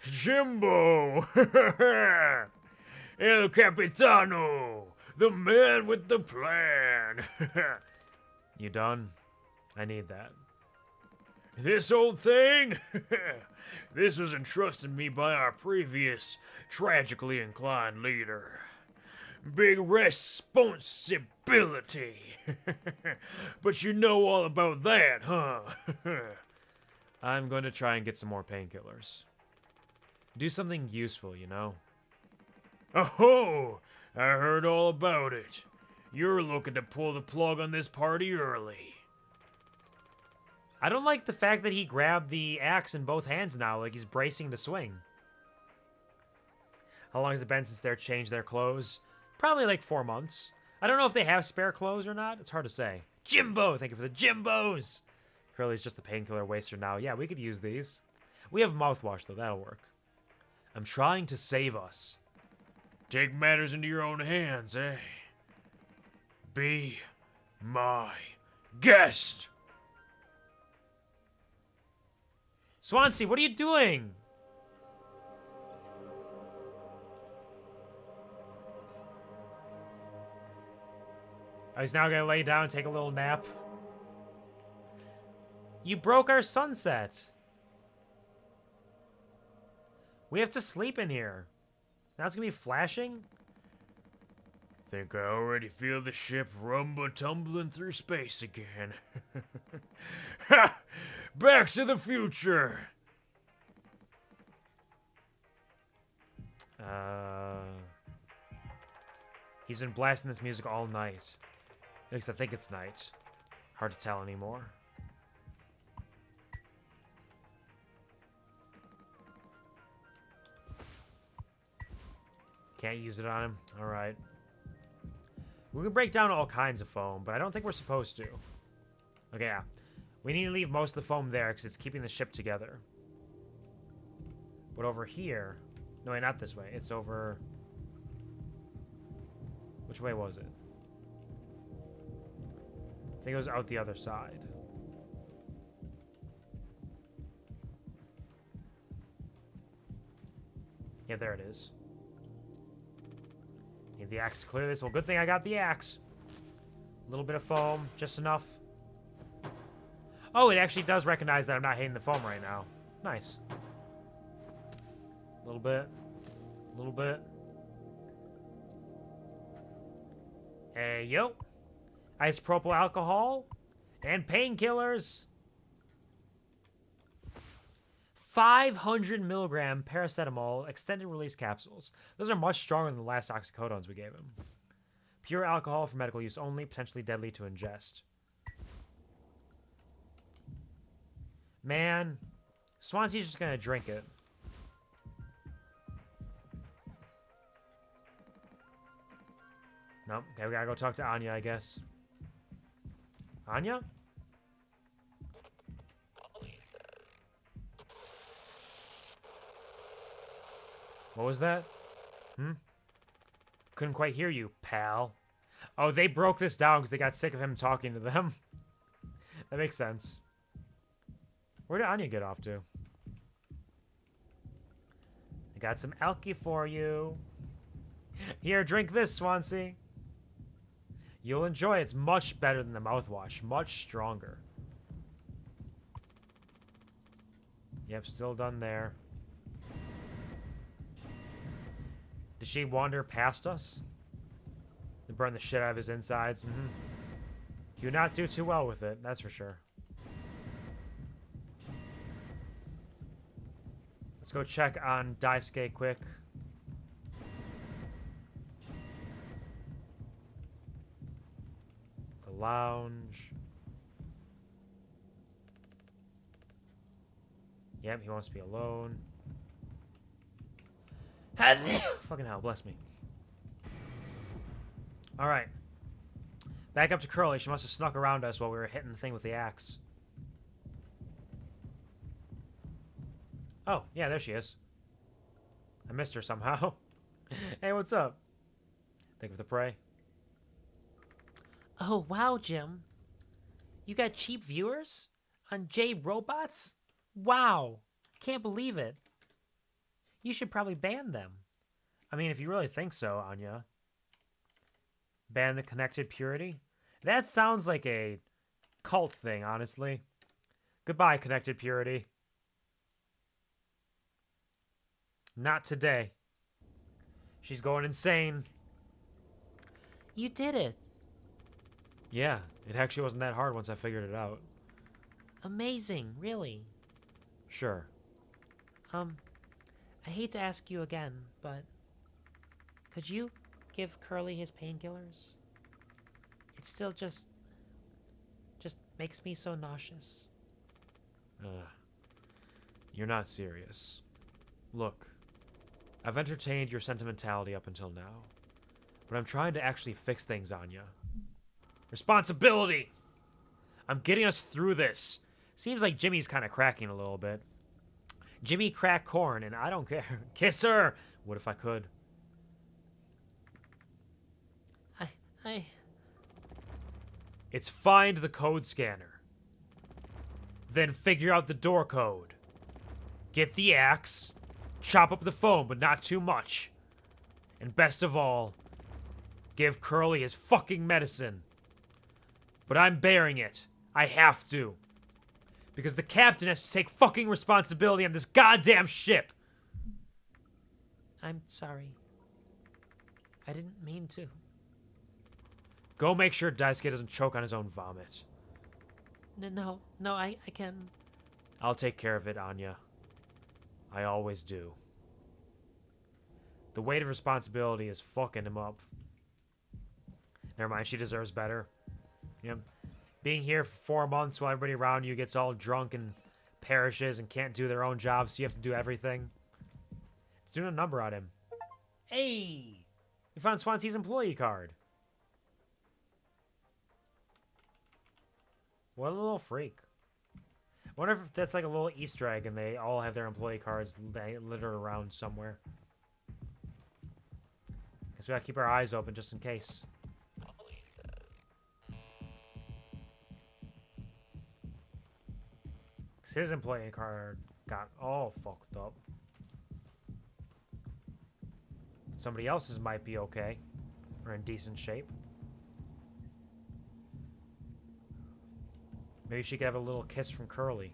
Jimbo! El Capitano! The man with the plan! You done? I need that. This old thing? This was entrusted me by our previous tragically inclined leader. Big responsibility. But you know all about that, huh? I'm going to try and get some more painkillers. Do something useful, you know? Oh, I heard all about it. You're looking to pull the plug on this party early. I don't like the fact that he grabbed the axe in both hands now, like he's bracing to swing. How long has it been since they're changed their clothes? Probably like 4 months. I don't know if they have spare clothes or not. It's hard to say. Jimbo! Thank you for the Jimbos! Curly's just the painkiller waster now. Yeah, we could use these. We have mouthwash, though. That'll work. I'm trying to save us. Take matters into your own hands, eh? Be my guest! Swansea, what are you doing? Oh, he's now gonna lay down and take a little nap. You broke our sunset. We have to sleep in here. Now it's gonna be flashing? Think I already feel the ship rumble-tumbling through space again. Ha! Back to the future! He's been blasting this music all night. At least I think it's night. Hard to tell anymore. Can't use it on him? Alright. We can break down all kinds of foam, but I don't think we're supposed to. Okay, yeah. We need to leave most of the foam there because it's keeping the ship together. But over here... No, wait, not this way. It's over... Which way was it? I think it was out the other side. Yeah, there it is. Need the axe to clear this. Well, good thing I got the axe. A little bit of foam, just enough. Oh, it actually does recognize that I'm not hitting the foam right now. Nice. A little bit. A little bit. Hey, yo. Isopropyl alcohol. And painkillers. 500 milligram paracetamol extended release capsules. Those are much stronger than the last oxycodones we gave him. Pure alcohol for medical use only, potentially deadly to ingest. Man, Swansea's just gonna drink it. Nope. Okay, we gotta go talk to Anya, I guess. Anya? What was that? Couldn't quite hear you, pal. Oh, they broke this down because they got sick of him talking to them. That makes sense. Where did Anya get off to? I got some alky for you. Here, drink this, Swansea. You'll enjoy it. It's much better than the mouthwash. Much stronger. Yep, still done there. Did she wander past us? And burn the shit out of his insides? You not do too well with it, that's for sure. Let's go check on Daisuke quick. The lounge. Yep, he wants to be alone. Fucking hell, bless me. Alright. Back up to Curly. She must have snuck around us while we were hitting the thing with the axe. Oh, yeah, there she is. I missed her somehow. Hey, what's up? Think of the prey? Oh, wow, Jim. You got cheap viewers? On J Robots? Wow. Can't believe it. You should probably ban them. I mean, if you really think so, Anya. Ban the connected purity? That sounds like a cult thing, honestly. Goodbye, connected purity. Not today. She's going insane. You did it. Yeah, it actually wasn't that hard once I figured it out. Amazing, really. Sure. I hate to ask you again, but could you give Curly his painkillers? It still just makes me so nauseous. You're not serious. Look, I've entertained your sentimentality up until now, but I'm trying to actually fix things, Anya. Responsibility! I'm getting us through this. Seems like Jimmy's kind of cracking a little bit. Jimmy cracked corn, and I don't care. Kiss her! What if I could? I... It's find the code scanner. Then figure out the door code. Get the axe. Chop up the foam, but not too much. And best of all, give Curly his fucking medicine. But I'm bearing it. I have to. Because the captain has to take fucking responsibility on this goddamn ship. I'm sorry. I didn't mean to. Go make sure Daisuke doesn't choke on his own vomit. No, I can... I'll take care of it, Anya. I always do. The weight of responsibility is fucking him up. Never mind, she deserves better. Yep. Being here for 4 months while everybody around you gets all drunk and perishes and can't do their own jobs, so you have to do everything. It's doing a number on him. Hey! We found Swansea's employee card. What a little freak. I wonder if that's like a little Easter egg and they all have their employee cards littered around somewhere. Guess we gotta keep our eyes open just in case. Polly says, Because his employee card got all fucked up. Somebody else's might be okay. Or in decent shape. Maybe she could have a little kiss from Curly.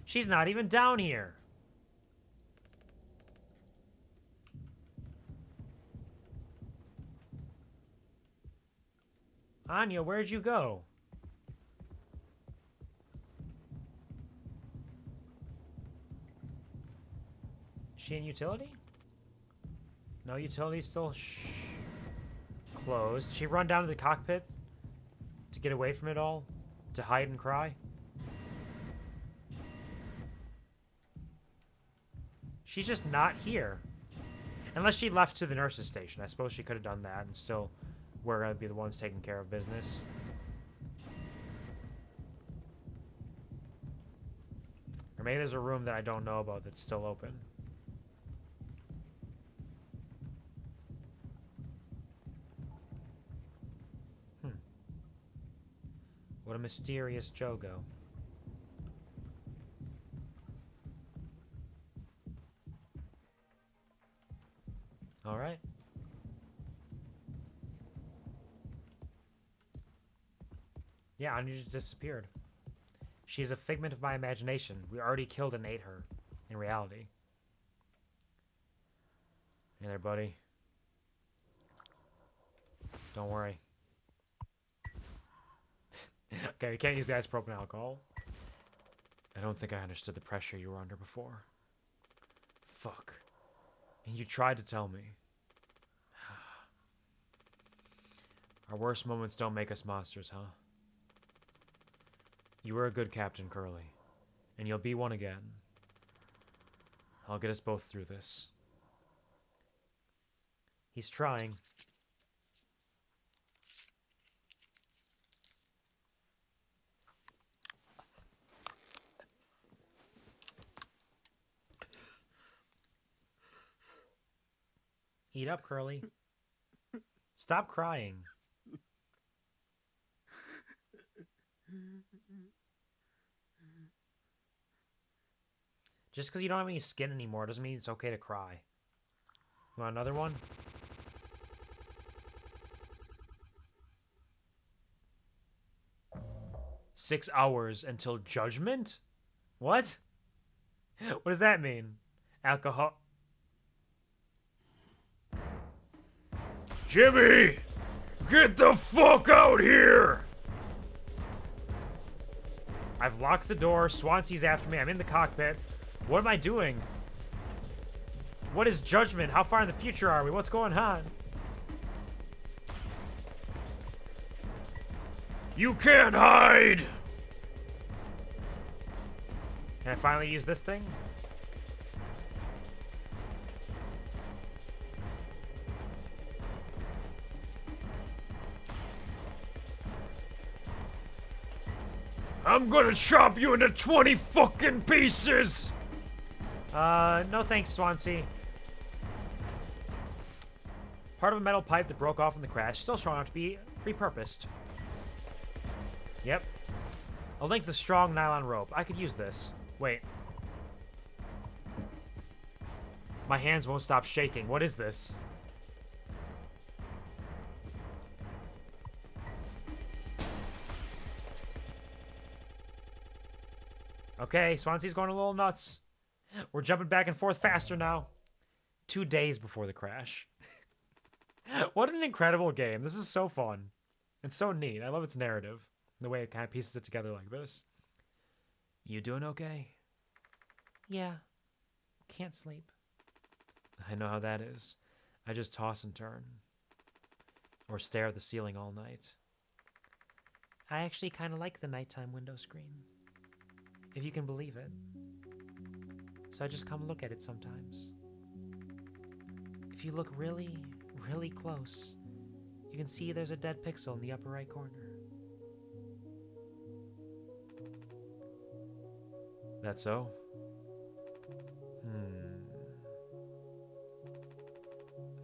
She's not even down here. Anya, where'd you go? Is she in utility? No, utility's still closed. Did she run down to the cockpit to get away from it all? To hide and cry? She's just not here. Unless she left to the nurse's station. I suppose she could have done that and still we're going to be the ones taking care of business. Or maybe there's a room that I don't know about that's still open. What a mysterious Jogo. All right. Yeah, Anya just disappeared. She's a figment of my imagination. We already killed and ate her. In reality. Hey there, buddy. Don't worry. Okay, we can't use the isopropyl alcohol. I don't think I understood the pressure you were under before. Fuck. And you tried to tell me. Our worst moments don't make us monsters, huh? You were a good captain, Curly. And you'll be one again. I'll get us both through this. He's trying. Eat up, Curly. Stop crying. Just because you don't have any skin anymore doesn't mean it's okay to cry. You want another one? "6 hours until judgment?" What? What does that mean? Alcohol. Jimmy! Get the fuck out here! I've locked the door. Swansea's after me. I'm in the cockpit. What am I doing? What is judgment? How far in the future are we? What's going on? You can't hide! Can I finally use this thing? I'm gonna chop you into 20 fucking pieces! No thanks, Swansea. Part of a metal pipe that broke off in the crash, still strong enough to be repurposed. Yep. A length of strong nylon rope. I could use this. Wait. My hands won't stop shaking. What is this? Okay, Swansea's going a little nuts. We're jumping back and forth faster now. 2 days before the crash. What an incredible game. This is so fun. It's so neat. I love its narrative. The way it kind of pieces it together like this. You doing okay? Yeah. Can't sleep. I know how that is. I just toss and turn. Or stare at the ceiling all night. I actually kind of like the nighttime window screen. If you can believe it. So I just come look at it sometimes. If you look really, really close, you can see there's a dead pixel in the upper right corner. That so?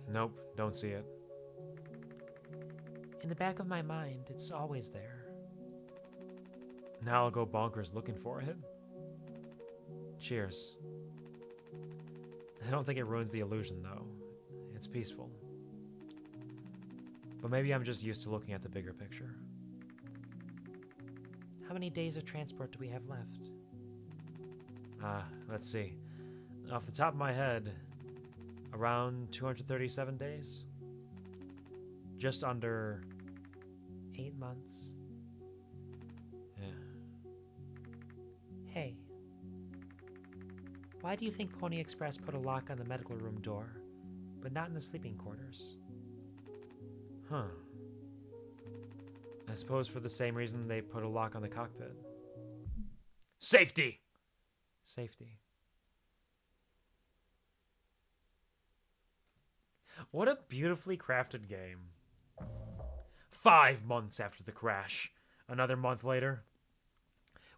Nope, don't see it. In the back of my mind, it's always there. Now I'll go bonkers looking for it. Cheers. I don't think it ruins the illusion, though. It's peaceful. But maybe I'm just used to looking at the bigger picture. How many days of transport do we have left? Let's see. Off the top of my head, around 237 days? Just under 8 months. Yeah. Hey. Why do you think Pony Express put a lock on the medical room door, but not in the sleeping quarters? Huh. I suppose for the same reason they put a lock on the cockpit. Safety! Safety. What a beautifully crafted game. 5 months after the crash. Another month later.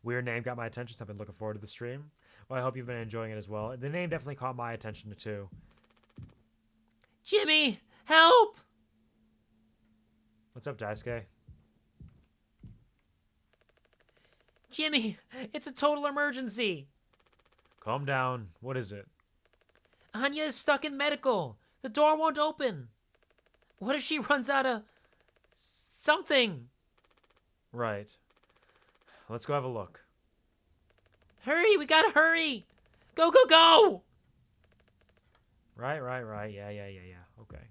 Weird name got my attention, so I've been looking forward to the stream. Well, I hope you've been enjoying it as well. The name definitely caught my attention too. Jimmy! Help! What's up, Daisuke? Jimmy! It's a total emergency! Calm down. What is it? Anya is stuck in medical. The door won't open. What if she runs out of something? Right. Let's go have a look. Hurry, we gotta hurry. Go, go, go. Right. Yeah. Okay.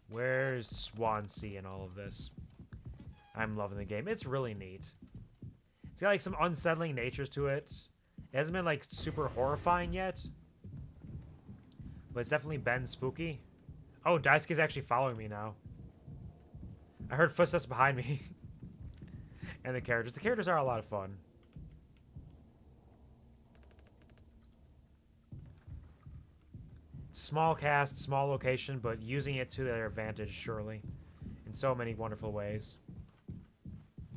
Where's Swansea in all of this? I'm loving the game. It's really neat. It's got like some unsettling natures to it. It hasn't been like super horrifying yet. But it's definitely been spooky. Oh, Daisuke's actually following me now. I heard footsteps behind me. And the characters. The characters are a lot of fun. Small cast, small location, but using it to their advantage, surely. In so many wonderful ways.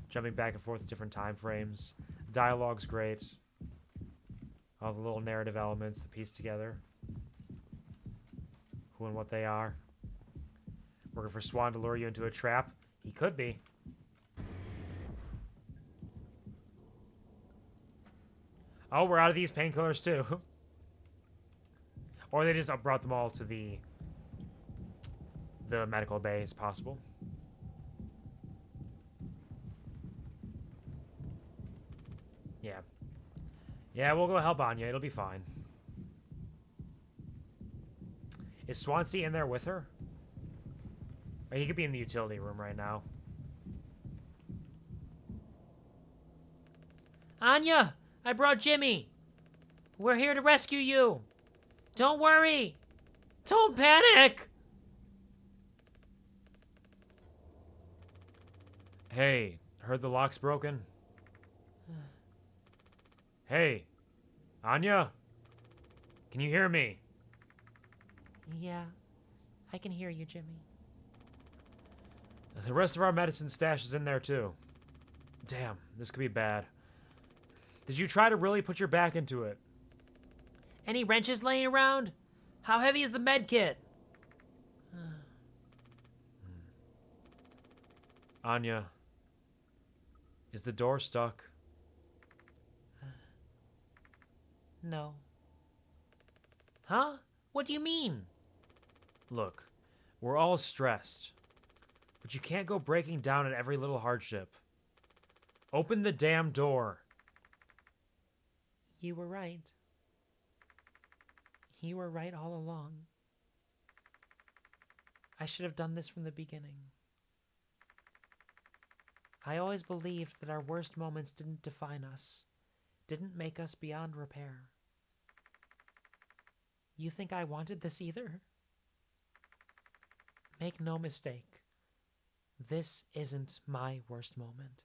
Jumping back and forth at different time frames. Dialogue's great. All the little narrative elements to piece together. who and what they are. Working for Swan to lure you into a trap? He could be. Oh, we're out of these painkillers too. Or they just brought them all to the medical bay. It's possible. Yeah. Yeah, we'll go help Anya. It'll be fine. Is Swansea in there with her? Or he could be in the utility room right now. Anya, I brought Jimmy. We're here to rescue you. Don't worry. Don't panic. Hey, heard the lock's broken? Hey, Anya? Can you hear me? Yeah, I can hear you, Jimmy. The rest of our medicine stash is in there too. Damn, this could be bad. Did you try to really put your back into it? Any wrenches laying around? How heavy is the med kit? Anya, is the door stuck? No. Huh? What do you mean? Look, we're all stressed. But you can't go breaking down at every little hardship. Open the damn door. You were right. You were right all along. I should have done this from the beginning. I always believed that our worst moments didn't define us, didn't make us beyond repair. You think I wanted this either? Make no mistake. This isn't my worst moment.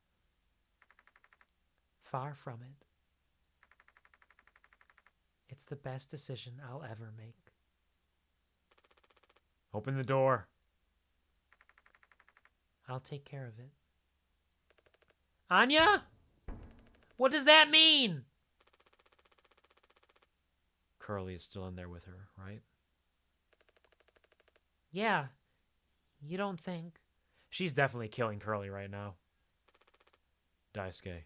Far from it. It's the best decision I'll ever make. Open the door. I'll take care of it. Anya? What does that mean? Curly is still in there with her, right? Yeah. You don't think? She's definitely killing Curly right now. Daisuke.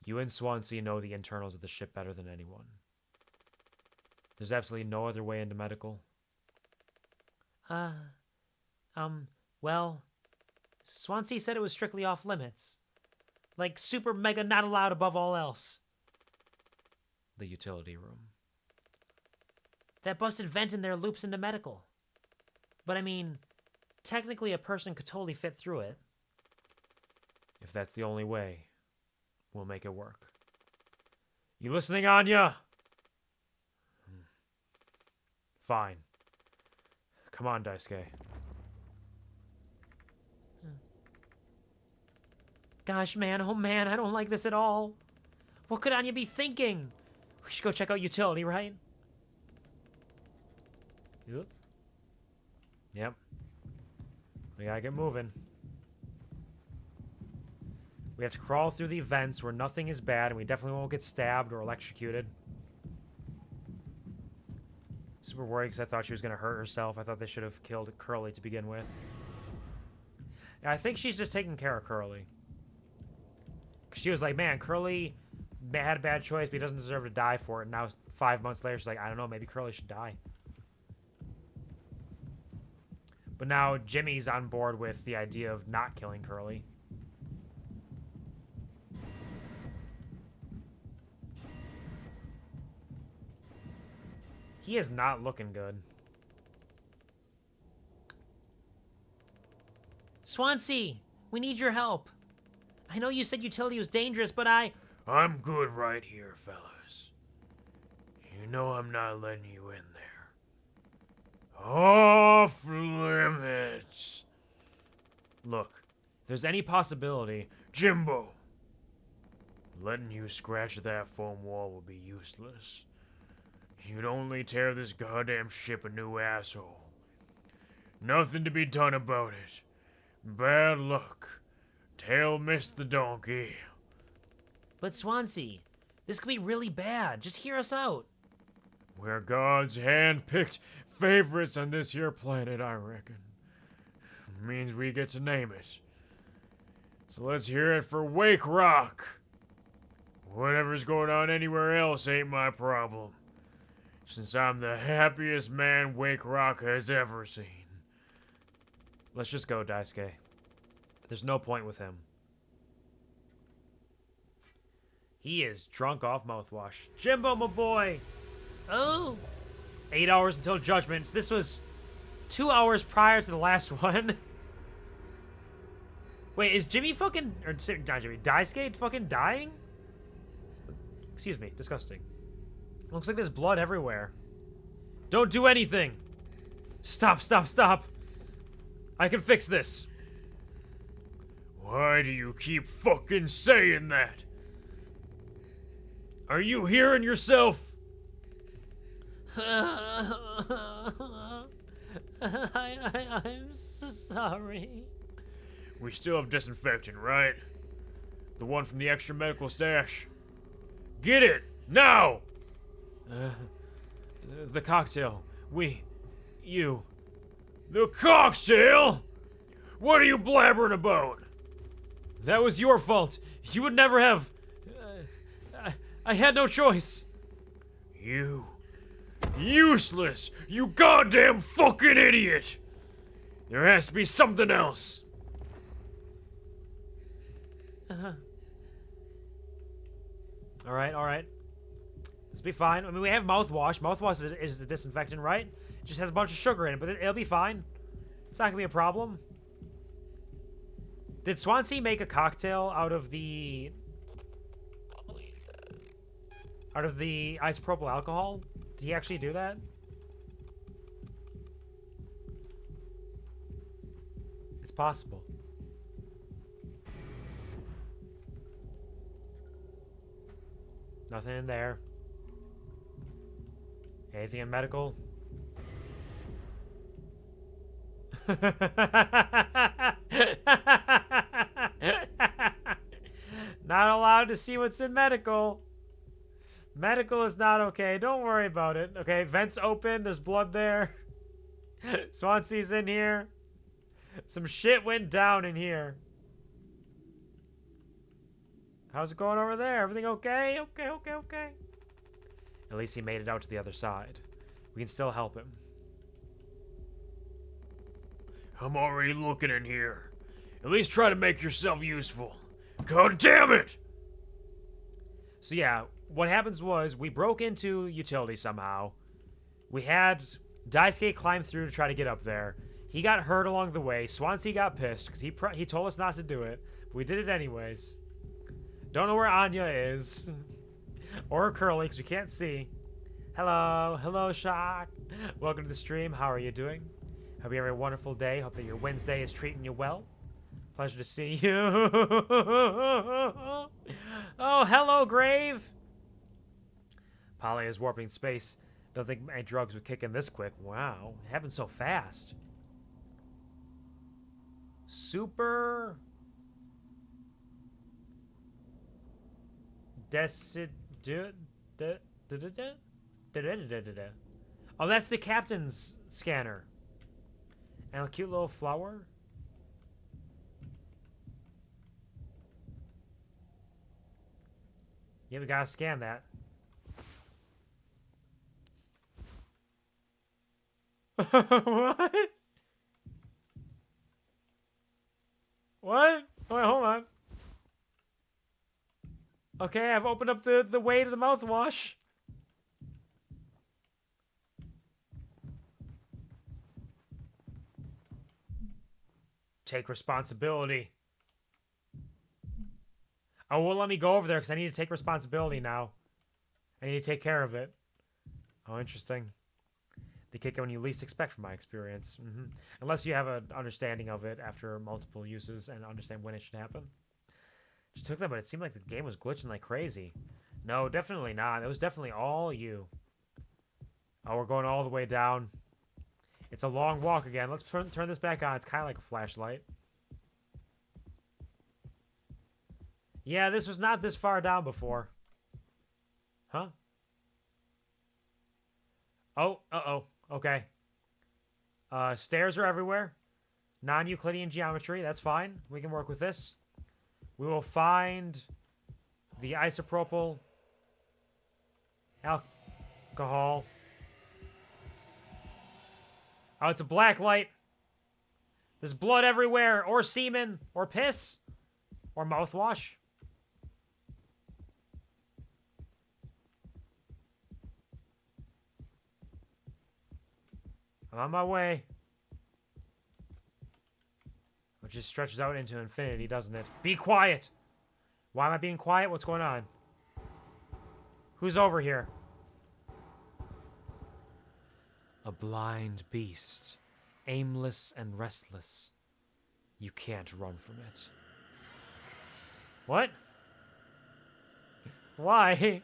You and Swansea know the internals of the ship better than anyone. There's absolutely no other way into medical. Well, Swansea said it was strictly off limits. Like super mega not allowed above all else. The utility room. That busted vent in there loops into medical. But I mean, technically a person could totally fit through it. If that's the only way, we'll make it work. You listening, Anya? Fine. Come on, Daisuke. Gosh, man, oh man, I don't like this at all. What could Anya be thinking? We should go check out utility, right? Yep. We gotta get moving. We have to crawl through the vents where nothing is bad, and we definitely won't get stabbed or electrocuted. Super worried because I thought she was gonna hurt herself. I thought they should have killed Curly to begin with. Yeah, I think she's just taking care of Curly. Cause she was like, man, Curly had a bad choice, but he doesn't deserve to die for it. And now 5 months later, she's like, I don't know, maybe Curly should die. But now Jimmy's on board with the idea of not killing Curly. He is not looking good. Swansea, we need your help. I know you said utility was dangerous, but I'm good right here, fellas. You know I'm not letting you in there. Off limits. Look, if there's any possibility, Jimbo, letting you scratch that foam wall will be useless. You'd only tear this goddamn ship a new asshole. Nothing to be done about it. Bad luck. Tail missed the donkey. But Swansea, this could be really bad. Just hear us out. We're God's hand-picked favorites on this here planet, I reckon. Means we get to name it. So let's hear it for Wake Rock. Whatever's going on anywhere else ain't my problem, since I'm the happiest man Wake Rock has ever seen. Let's just go, Daisuke. There's no point with him. He is drunk off mouthwash. Jimbo, my boy! Oh! 8 hours until judgment. This was 2 hours prior to the last one. Wait, is Jimmy fucking... Or not Jimmy. Daisuke fucking dying? Excuse me. Disgusting. Looks like there's blood everywhere. Don't do anything! Stop, stop, stop! I can fix this. Why do you keep fucking saying that? Are you hearing yourself? I'm sorry. We still have disinfectant, right? The one from the extra medical stash. Get it! Now! The cocktail. You. The cocktail? What are you blabbering about? That was your fault. You would never have... I had no choice. You. Useless! You goddamn fucking idiot! There has to be something else. Alright. This will be fine. I mean, we have mouthwash. Mouthwash is a disinfectant, right? It just has a bunch of sugar in it, but it'll be fine. It's not gonna be a problem. Did Swansea make a cocktail out of the... Out of the isopropyl alcohol? Did he actually do that? It's possible. Nothing in there. Anything in medical? Not allowed to see what's in medical. Medical is not okay. Don't worry about it. Okay, vents open. There's blood there. Swansea's in here. Some shit went down in here. How's it going over there? Everything okay? Okay. At least he made it out to the other side. We can still help him. I'm already looking in here. At least try to make yourself useful. God damn it! So yeah, what happens was we broke into utility somehow. We had Daisuke climb through to try to get up there. He got hurt along the way. Swansea got pissed because he told us not to do it. But we did it anyways. Don't know where Anya is. Or Curly, because we can't see. Hello, Shock. Welcome to the stream. How are you doing? Hope you have a wonderful day. Hope that your Wednesday is treating you well. Pleasure to see you. Oh, hello, Grave. Polly is warping space. Don't think my drugs would kick in this quick. Wow, it happened so fast. Super... Oh, that's the captain's scanner. And a cute little flower. Yeah, we gotta scan that. What? What? Wait, hold on. Okay, I've opened up the way to the mouthwash. Take responsibility. Oh, well, let me go over there because I need to take responsibility now. I need to take care of it. Oh, interesting. They kick it when you least expect, from my experience. Unless you have an understanding of it after multiple uses and understand when it should happen. Just took that, but it seemed like the game was glitching like crazy. No, definitely not. It was definitely all you. Oh, we're going all the way down. It's a long walk again. Let's turn this back on. It's kind of like a flashlight. Yeah, this was not this far down before. Huh? Oh, uh-oh. Okay. Stairs are everywhere. Non-Euclidean geometry. That's fine. We can work with this. We will find the isopropyl alcohol. Oh, it's a black light. There's blood everywhere, or semen, or piss, or mouthwash. I'm on my way. It just stretches out into infinity, doesn't it? Be quiet! Why am I being quiet? What's going on? Who's over here? A blind beast, aimless and restless. You can't run from it. What? Why?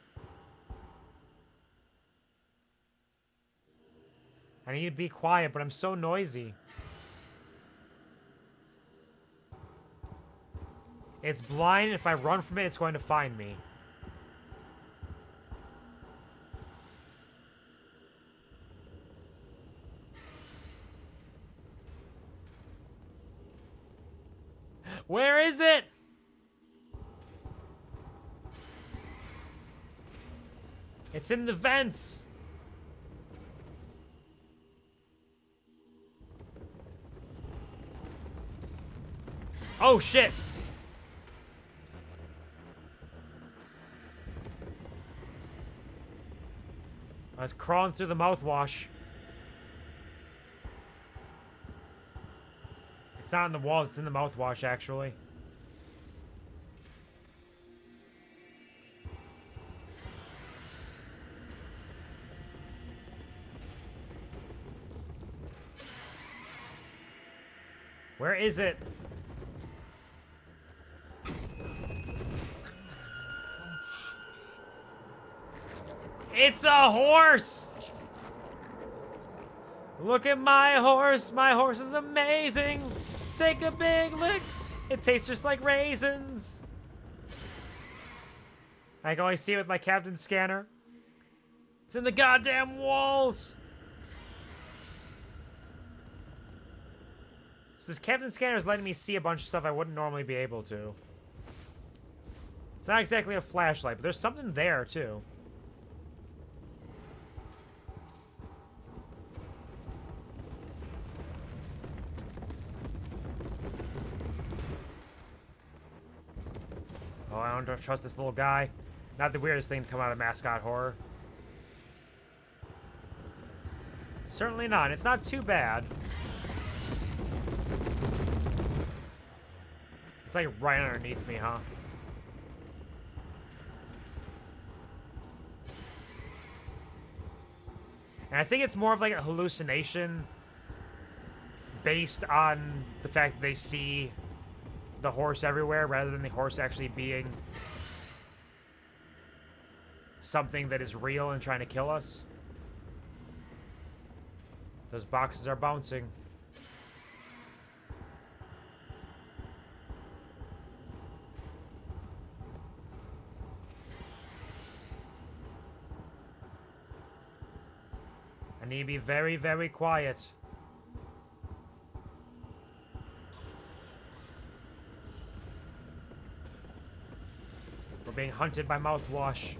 I need to be quiet, but I'm so noisy. It's blind. If I run from it, it's going to find me. Where is it? It's in the vents. Oh, shit. I was crawling through the mouthwash. It's not in the walls, it's in the mouthwash, actually. Where is it? It's a horse! Look at my horse. My horse is amazing. Take a big lick. It tastes just like raisins. I can only see it with my captain scanner. It's in the goddamn walls. So this captain scanner is letting me see a bunch of stuff I wouldn't normally be able to. It's not exactly a flashlight, but there's something there, too. Oh, I don't trust this little guy. Not the weirdest thing to come out of mascot horror. Certainly not. It's not too bad. It's like right underneath me, huh? And I think it's more of like a hallucination based on the fact that they see the horse everywhere rather than the horse actually being something that is real and trying to kill us. Those boxes are bouncing. I need to be very, very quiet. We're being hunted by mouthwash.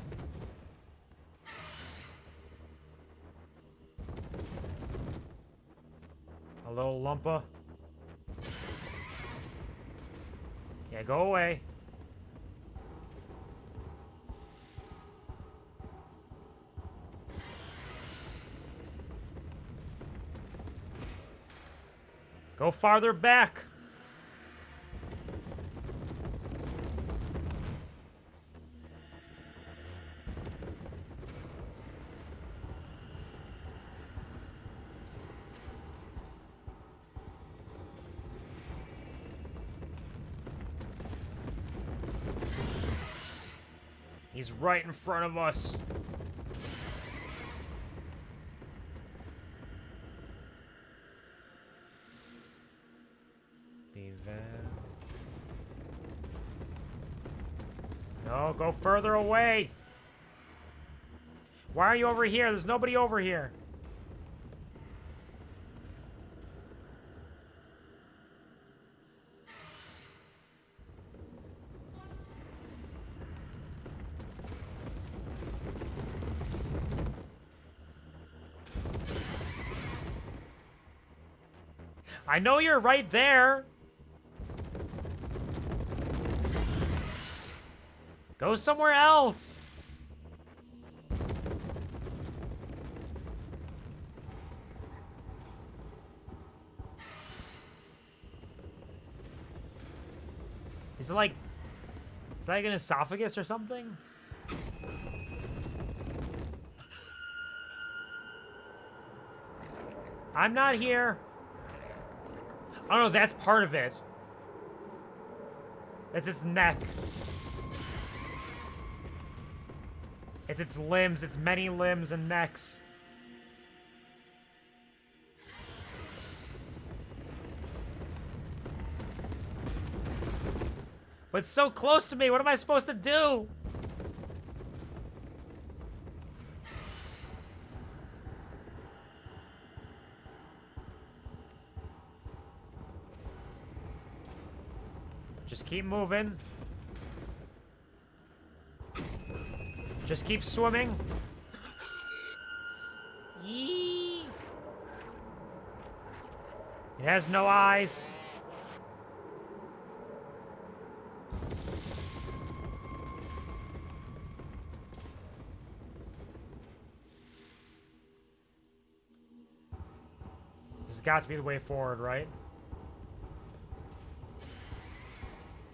A little lumpa. Yeah, go away. Go farther back. He's right in front of us. Be there. No, go further away. Why are you over here? There's nobody over here. I know you're right there. Go somewhere else. Is it like an esophagus or something? I'm not here. Oh no, that's part of it. That's its neck. It's its limbs, its many limbs and necks. But it's so close to me, what am I supposed to do? Just keep moving. Just keep swimming. Yee. It has no eyes. This has got to be the way forward, right?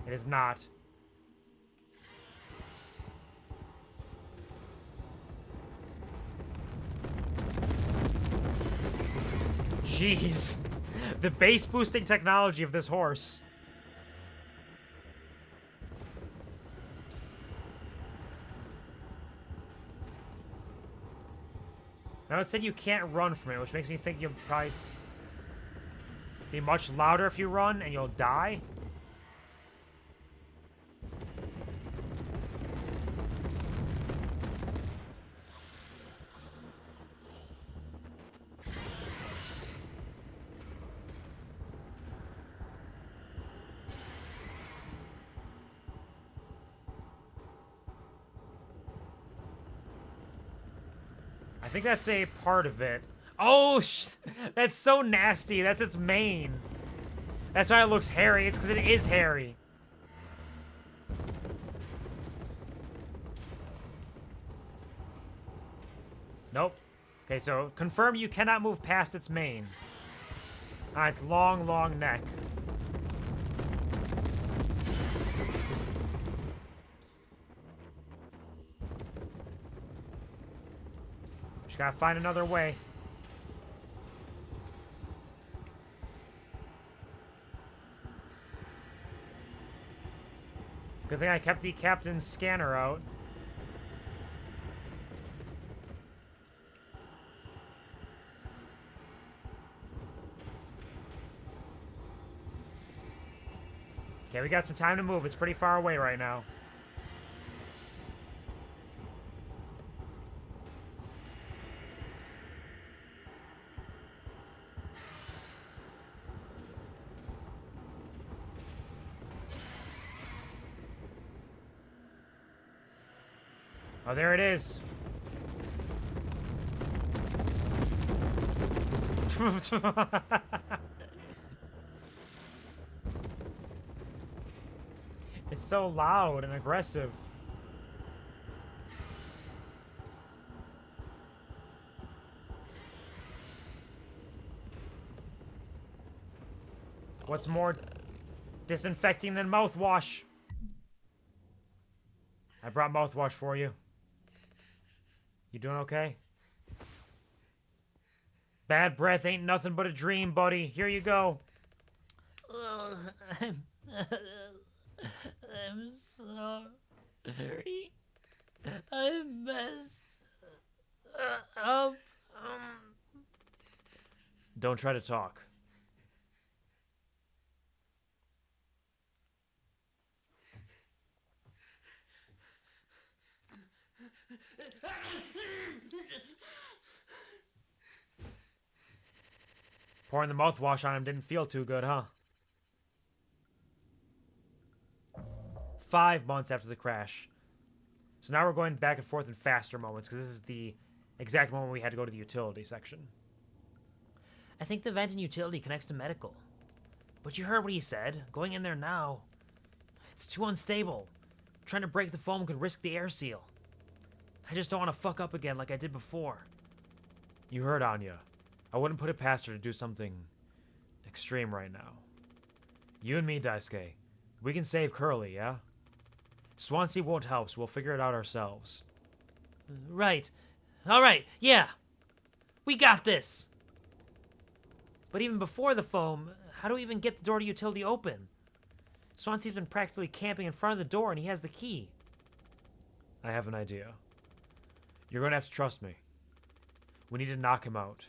It is not. Jeez. The base boosting technology of this horse. Now it said you can't run from it, which makes me think you'll probably be much louder if you run and you'll die. I think that's a part of it. Oh, that's so nasty. That's its mane. That's why it looks hairy. It's because it is hairy. Nope. Okay, so confirm you cannot move past its mane. Its long, long neck. Just gotta find another way. Good thing I kept the captain's scanner out. Okay, we got some time to move. It's pretty far away right now. Oh, there it is. It's so loud and aggressive. What's more disinfecting than mouthwash? I brought mouthwash for you. You doing okay? Bad breath ain't nothing but a dream, buddy. Here you go. I'm sorry. I messed up. Don't try to talk. Pouring the mouthwash on him didn't feel too good, huh? 5 months after the crash. So now we're going back and forth in faster moments, because this is the exact moment we had to go to the utility section. I think the vent in utility connects to medical. But you heard what he said. Going in there now, it's too unstable. Trying to break the foam could risk the air seal. I just don't want to fuck up again like I did before. You heard Anya. I wouldn't put it past her to do something extreme right now. You and me, Daisuke. We can save Curly, yeah? Swansea won't help, so we'll figure it out ourselves. Right. All right, yeah. We got this. But even before the foam, how do we even get the door to utility open? Swansea's been practically camping in front of the door and he has the key. I have an idea. You're gonna have to trust me. We need to knock him out.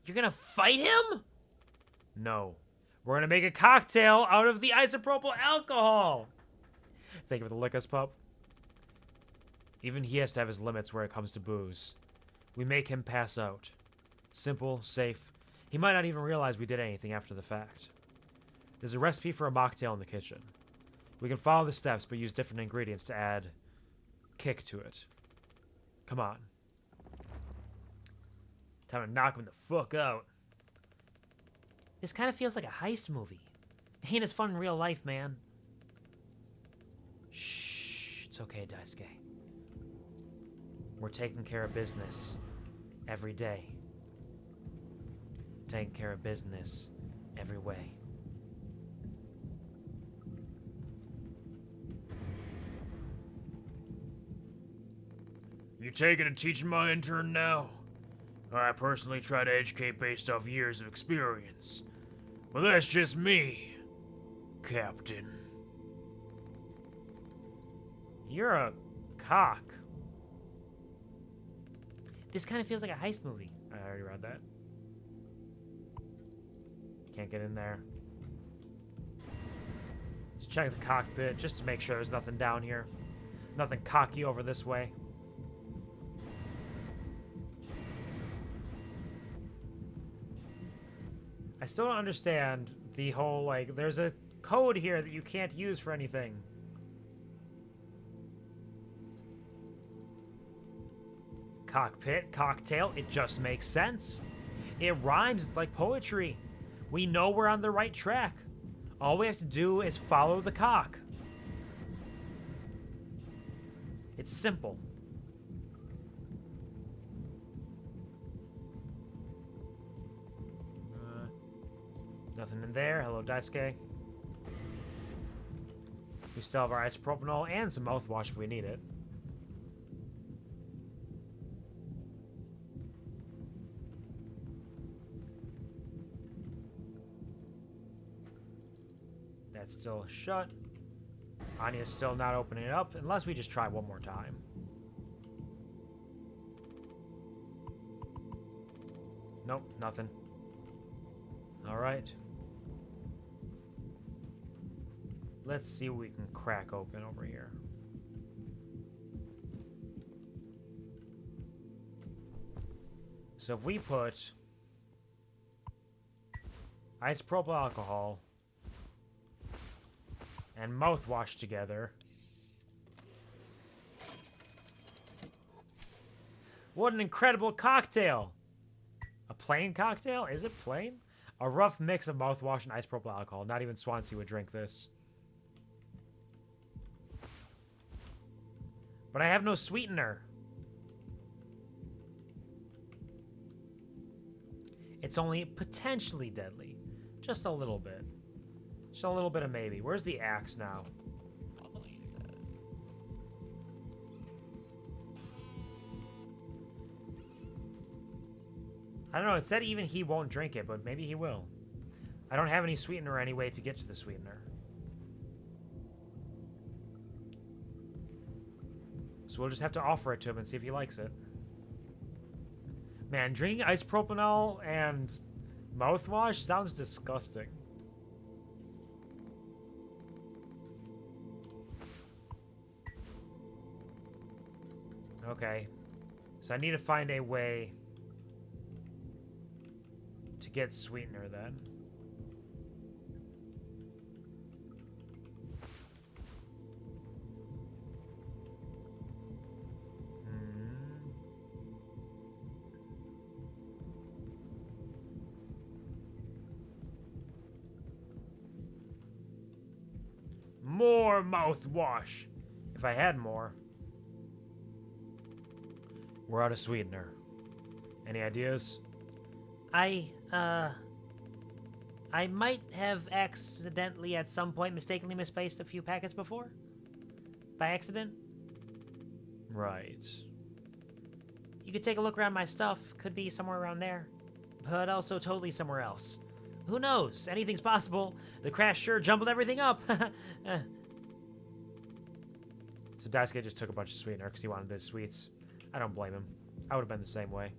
You're gonna fight him? No. We're gonna make a cocktail out of the isopropyl alcohol! Thank you for the lick us, pup. Even he has to have his limits where it comes to booze. We make him pass out. Simple, safe. He might not even realize we did anything after the fact. There's a recipe for a mocktail in the kitchen. We can follow the steps, but use different ingredients to add kick to it. Come on. Time to knock him the fuck out. This kind of feels like a heist movie. Ain't as fun in real life, man. Shh, it's okay, Daisuke. We're taking care of business every day. Taking care of business every way. You taking and teaching my intern now? I personally try to educate based off years of experience. Well, that's just me, Captain. You're a cock. This kind of feels like a heist movie. I already read that. Can't get in there. Let's check the cockpit just to make sure there's nothing down here. Nothing cocky over this way. I still don't understand the whole, like, there's a code here that you can't use for anything. Cockpit, cocktail, it just makes sense. It rhymes, it's like poetry. We know we're on the right track. All we have to do is follow the cock. It's simple. Nothing in there. Hello, Daisuke. We still have our isopropanol and some mouthwash if we need it. That's still shut. Anya's still not opening it up, unless we just try one more time. Nope, nothing. Alright. Let's see what we can crack open over here. So if we put isopropyl alcohol and mouthwash together, what an incredible cocktail! A plain cocktail? Is it plain? A rough mix of mouthwash and isopropyl alcohol. Not even Swansea would drink this. But I have no sweetener. It's only potentially deadly. Just a little bit. Just a little bit of maybe. Where's the axe now? Polly says. I don't know. It said even he won't drink it, but maybe he will. I don't have any sweetener or any way to get to the sweetener. So we'll just have to offer it to him and see if he likes it. Man, drinking isopropanol and mouthwash sounds disgusting. Okay. So I need to find a way to get sweetener then. more mouthwash. If I had more. We're out of sweetener. Any ideas? I might have accidentally at some point mistakenly misplaced a few packets before. By accident. Right. You could take a look around my stuff. Could be somewhere around there. But also totally somewhere else. Who knows? Anything's possible. The crash sure jumbled everything up. So Daisuke just took a bunch of sweetener because he wanted his sweets. I don't blame him. I would have been the same way.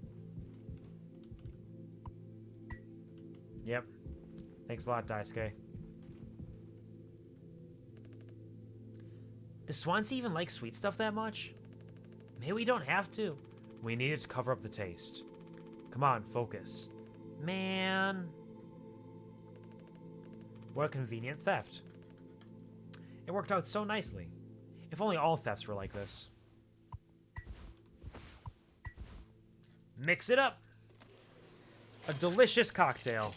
Yep. Thanks a lot, Daisuke. Does Swansea even like sweet stuff that much? Maybe we don't have to. We need it to cover up the taste. Come on, focus. Man. What a convenient theft. It worked out so nicely. If only all thefts were like this. Mix it up. A delicious cocktail.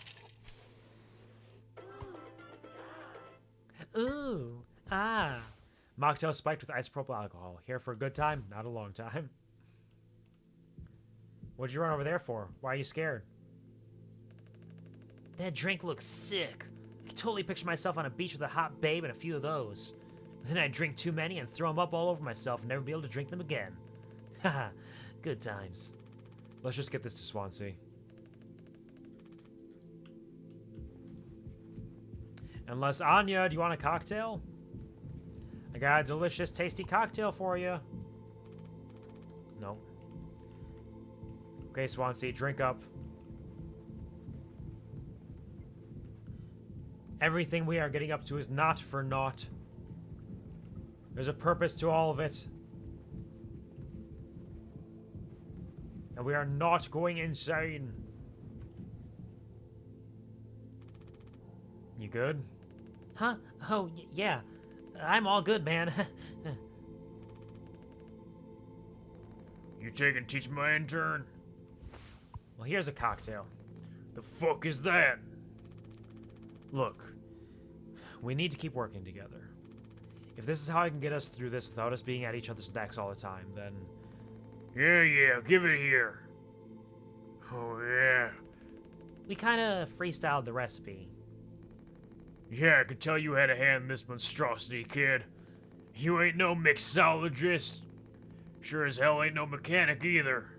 Ooh. Ah. Mocktail spiked with isopropyl alcohol. Here for a good time, not a long time. What'd you run over there for? Why are you scared? That drink looks sick. I can totally picture myself on a beach with a hot babe and a few of those. Then I'd drink too many and throw them up all over myself and never be able to drink them again. Haha, good times. Let's just get this to Swansea. Unless, Anya, do you want a cocktail? I got a delicious, tasty cocktail for you. No. Okay, Swansea, drink up. Everything we are getting up to is not for naught. There's a purpose to all of it. And we are not going insane. You good? Huh? Oh, yeah. I'm all good, man. You take and teach my intern? Well, here's a cocktail. The fuck is that? Look, we need to keep working together. If this is how I can get us through this without us being at each other's necks all the time, then... Yeah, give it here. Oh, yeah. We kind of freestyled the recipe. Yeah, I could tell you had a hand in this monstrosity, kid. You ain't no mixologist. Sure as hell ain't no mechanic either.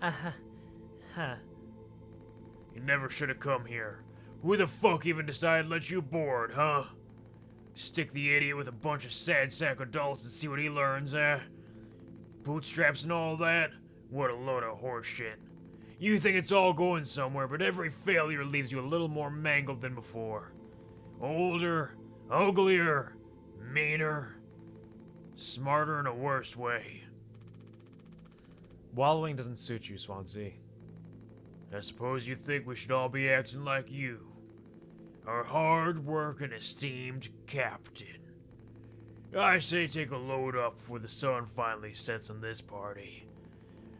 Huh. You never should have come here. Who the fuck even decided to let you board, huh? Stick the idiot with a bunch of sad sack adults and see what he learns, eh? Bootstraps and all that? What a load of horseshit. You think it's all going somewhere, but every failure leaves you a little more mangled than before. Older, uglier, meaner, smarter in a worse way. Wallowing doesn't suit you, Swansea. I suppose you think we should all be acting like you. Our hard-working, esteemed captain. I say take a load up before the sun finally sets on this party.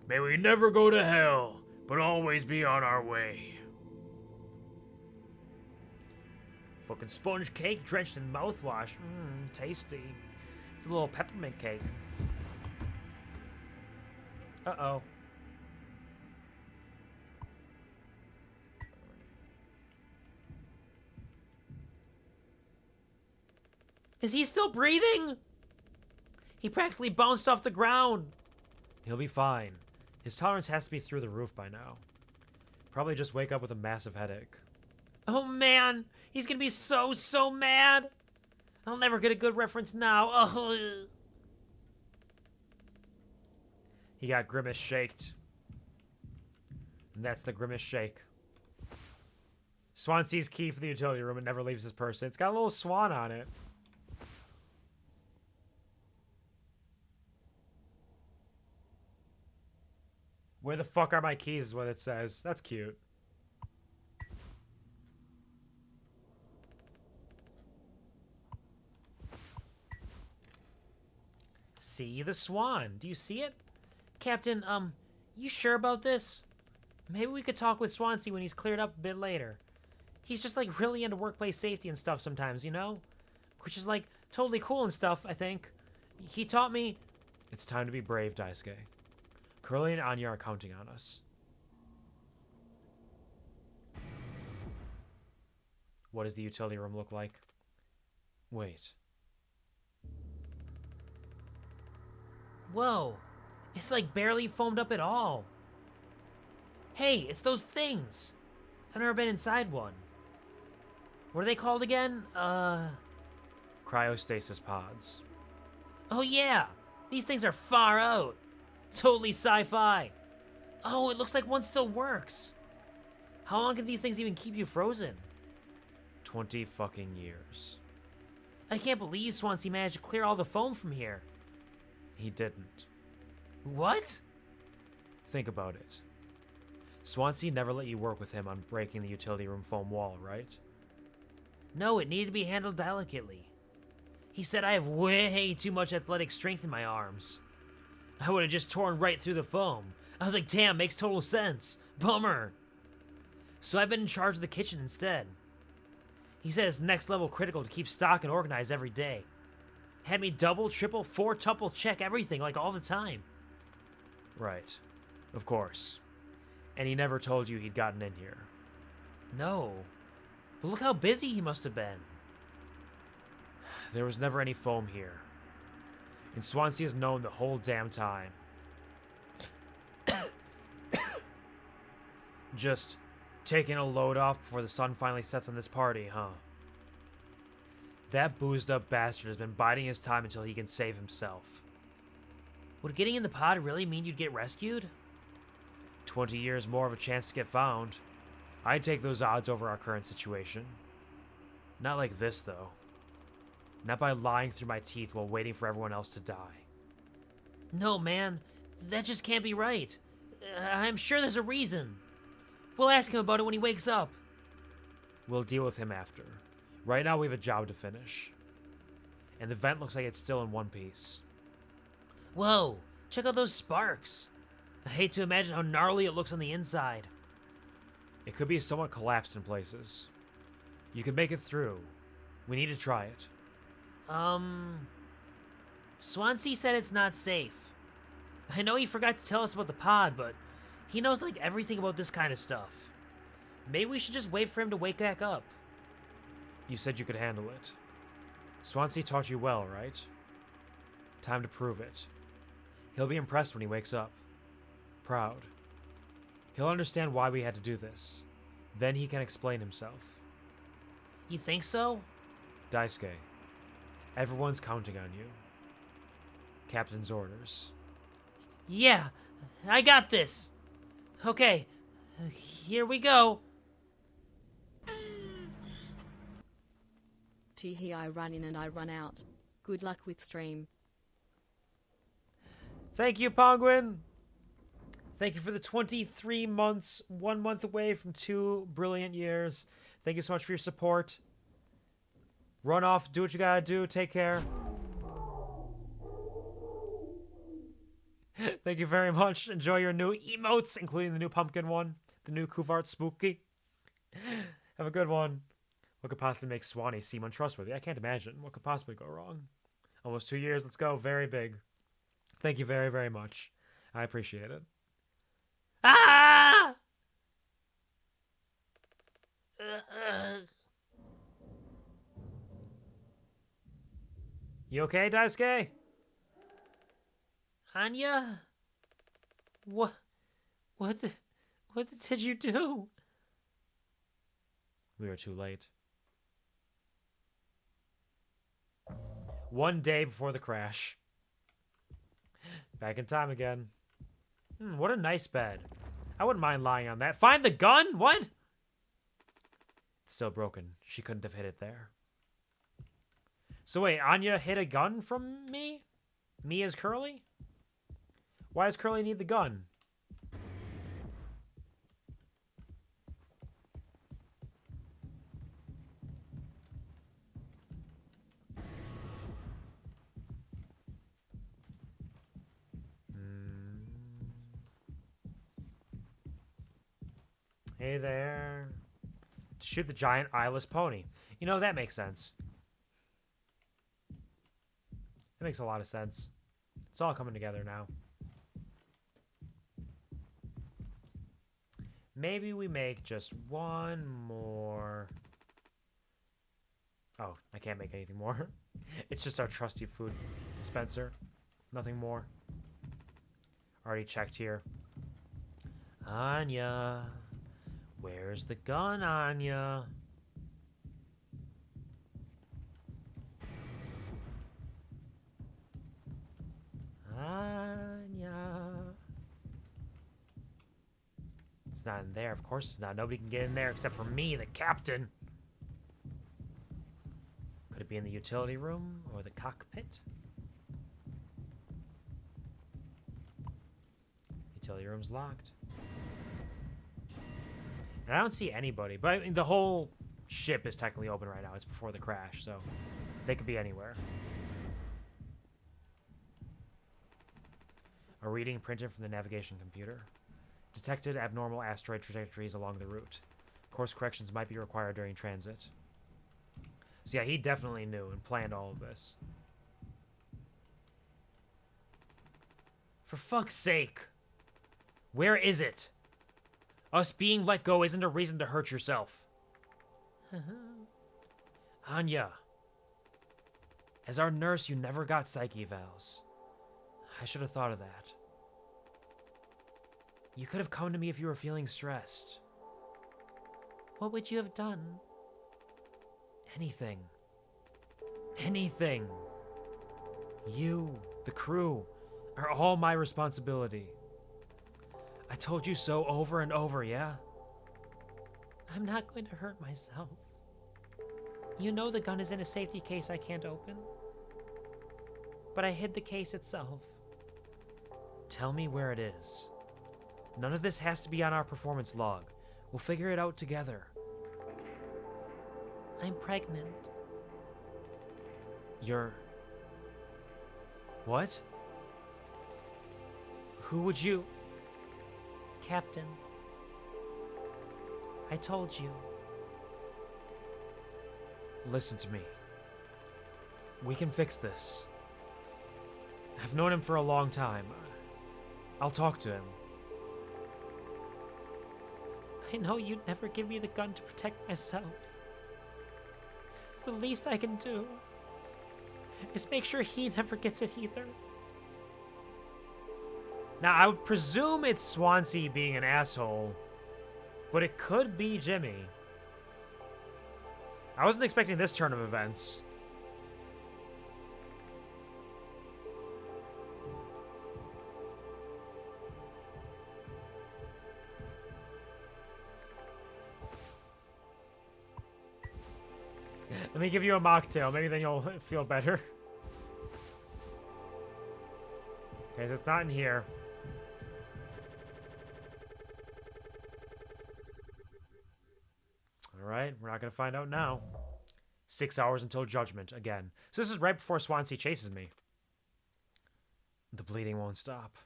May we never go to hell, but always be on our way. Fucking sponge cake drenched in mouthwash. Tasty. It's a little peppermint cake. Uh-oh. Is he still breathing? He practically bounced off the ground. He'll be fine. His tolerance has to be through the roof by now. Probably just wake up with a massive headache. Oh man, he's gonna be so mad. I'll never get a good reference now. Oh. He got Grimace shaked. And that's the Grimace shake. Swansea's key for the utility room and never leaves his person. It's got a little swan on it. Where the fuck are my keys is what it says. That's cute. See the swan. Do you see it? Captain, you sure about this? Maybe we could talk with Swansea when he's cleared up a bit later. He's just like really into workplace safety and stuff sometimes, you know? which is like totally cool and stuff, I think. He taught me. It's time to be brave, Daisuke. Curly and Anya are counting on us. What does the utility room look like? Wait. Whoa, it's like barely foamed up at all. Hey, it's those things. I've never been inside one. What are they called again? Cryostasis pods. Oh yeah, these things are far out. Totally sci-fi. Oh, it looks like one still works. How long can these things even keep you frozen? 20 fucking years. I can't believe Swansea managed to clear all the foam from here. He didn't. What? Think about it. Swansea never let you work with him on breaking the utility room foam wall, right? No, it needed to be handled delicately. He said I have way too much athletic strength in my arms. I would have just torn right through the foam. I was like, damn, makes total sense. Bummer. So I've been in charge of the kitchen instead. He said it's next level critical to keep stock and organized every day. Had me double, triple, four-tuple check everything like all the time. Right. Of course. And he never told you he'd gotten in here. No. But look how busy he must have been. There was never any foam here. And Swansea has known the whole damn time. Just taking a load off before the sun finally sets on this party, huh? That boozed up bastard has been biding his time until he can save himself. Would getting in the pod really mean you'd get rescued? 20 years more of a chance to get found. I'd take those odds over our current situation. Not like this, though. Not by lying through my teeth while waiting for everyone else to die. No, man. That just can't be right. I'm sure there's a reason. We'll ask him about it when he wakes up. We'll deal with him after. Right now we have a job to finish. And the vent looks like it's still in one piece. Whoa, check out those sparks. I hate to imagine how gnarly it looks on the inside. It could be somewhat collapsed in places. You could make it through. We need to try it. Swansea said it's not safe. I know he forgot to tell us about the pod, but he knows like everything about this kind of stuff. Maybe we should just wait for him to wake back up. You said you could handle it. Swansea taught you well, right? Time to prove it. He'll be impressed when he wakes up. Proud. He'll understand why we had to do this. Then he can explain himself. You think so? Daisuke, everyone's counting on you. Captain's orders. Yeah, I got this. Okay, here we go. Teehee, I run in and I run out. Good luck with stream. Thank you, Penguin. Thank you for the 23 months, 1 month away from 2 brilliant years. Thank you so much for your support. Run off, do what you gotta do, take care. Thank you very much. Enjoy your new emotes, including the new pumpkin one, the new Kuvart Spooky. Have a good one. What could possibly make Swanee seem untrustworthy? I can't imagine. What could possibly go wrong? Almost 2 years. Let's go. Very big. Thank you very, very much. I appreciate it. Ah! You okay, Daisuke? Anya? What did you do? We were too late. 1 day before the crash. Back in time again. What a nice bed. I wouldn't mind lying on that. Find the gun? What? It's still broken. She couldn't have hit it there. So wait, Anya hid a gun from me? Me as Curly? Why does Curly need the gun? Hey there. To shoot the giant eyeless pony. You know, that makes sense. It makes a lot of sense. It's all coming together now. Maybe we make just one more. Oh, I can't make anything more. It's just our trusty food dispenser. Nothing more. Already checked here. Anya. Where's the gun, Anya? Anya. It's not in there. Of course it's not. Nobody can get in there except for me, the captain. Could it be in the utility room or the cockpit? Utility room's locked. And I don't see anybody, but I mean, the whole ship is technically open right now. It's before the crash, so they could be anywhere. A reading printed from the navigation computer. Detected abnormal asteroid trajectories along the route. Course corrections might be required during transit. So yeah, he definitely knew and planned all of this. For fuck's sake. Where is it? Us being let go isn't a reason to hurt yourself. Anya. As our nurse, you never got psych evals. I should have thought of that. You could have come to me if you were feeling stressed. What would you have done? Anything. Anything. You, the crew, are all my responsibility. I told you so over and over, yeah? I'm not going to hurt myself. You know the gun is in a safety case I can't open. But I hid the case itself. Tell me where it is. None of this has to be on our performance log. We'll figure it out together. I'm pregnant. You're... What? Who would you... Captain. I told you. Listen to me. We can fix this. I've known him for a long time. I'll talk to him. I know you'd never give me the gun to protect myself. It's the least I can do. Is make sure he never gets it either. Now, I would presume it's Swansea being an asshole, but it could be Jimmy. I wasn't expecting this turn of events. Let me give you a mocktail. Maybe then you'll feel better. Okay, so it's not in here. Alright, we're not going to find out now. 6 hours until judgment, again. So this is right before Swansea chases me. The bleeding won't stop.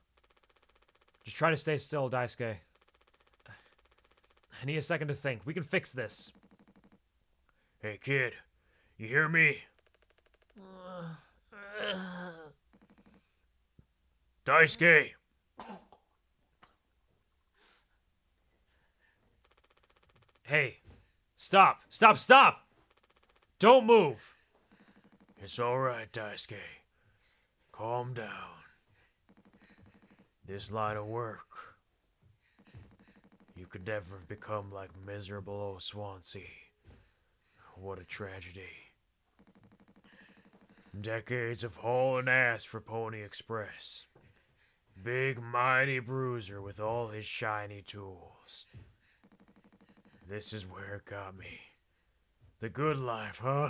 Just try to stay still, Daisuke. I need a second to think. We can fix this. Hey, kid. You hear me? Daisuke! Hey. Stop! Stop! Stop! Don't move! It's alright, Daisuke. Calm down. This line of work, you could never become like miserable old Swansea. What a tragedy. Decades of hauling ass for Pony Express. Big mighty bruiser with all his shiny tools. This is where it got me. The good life, huh?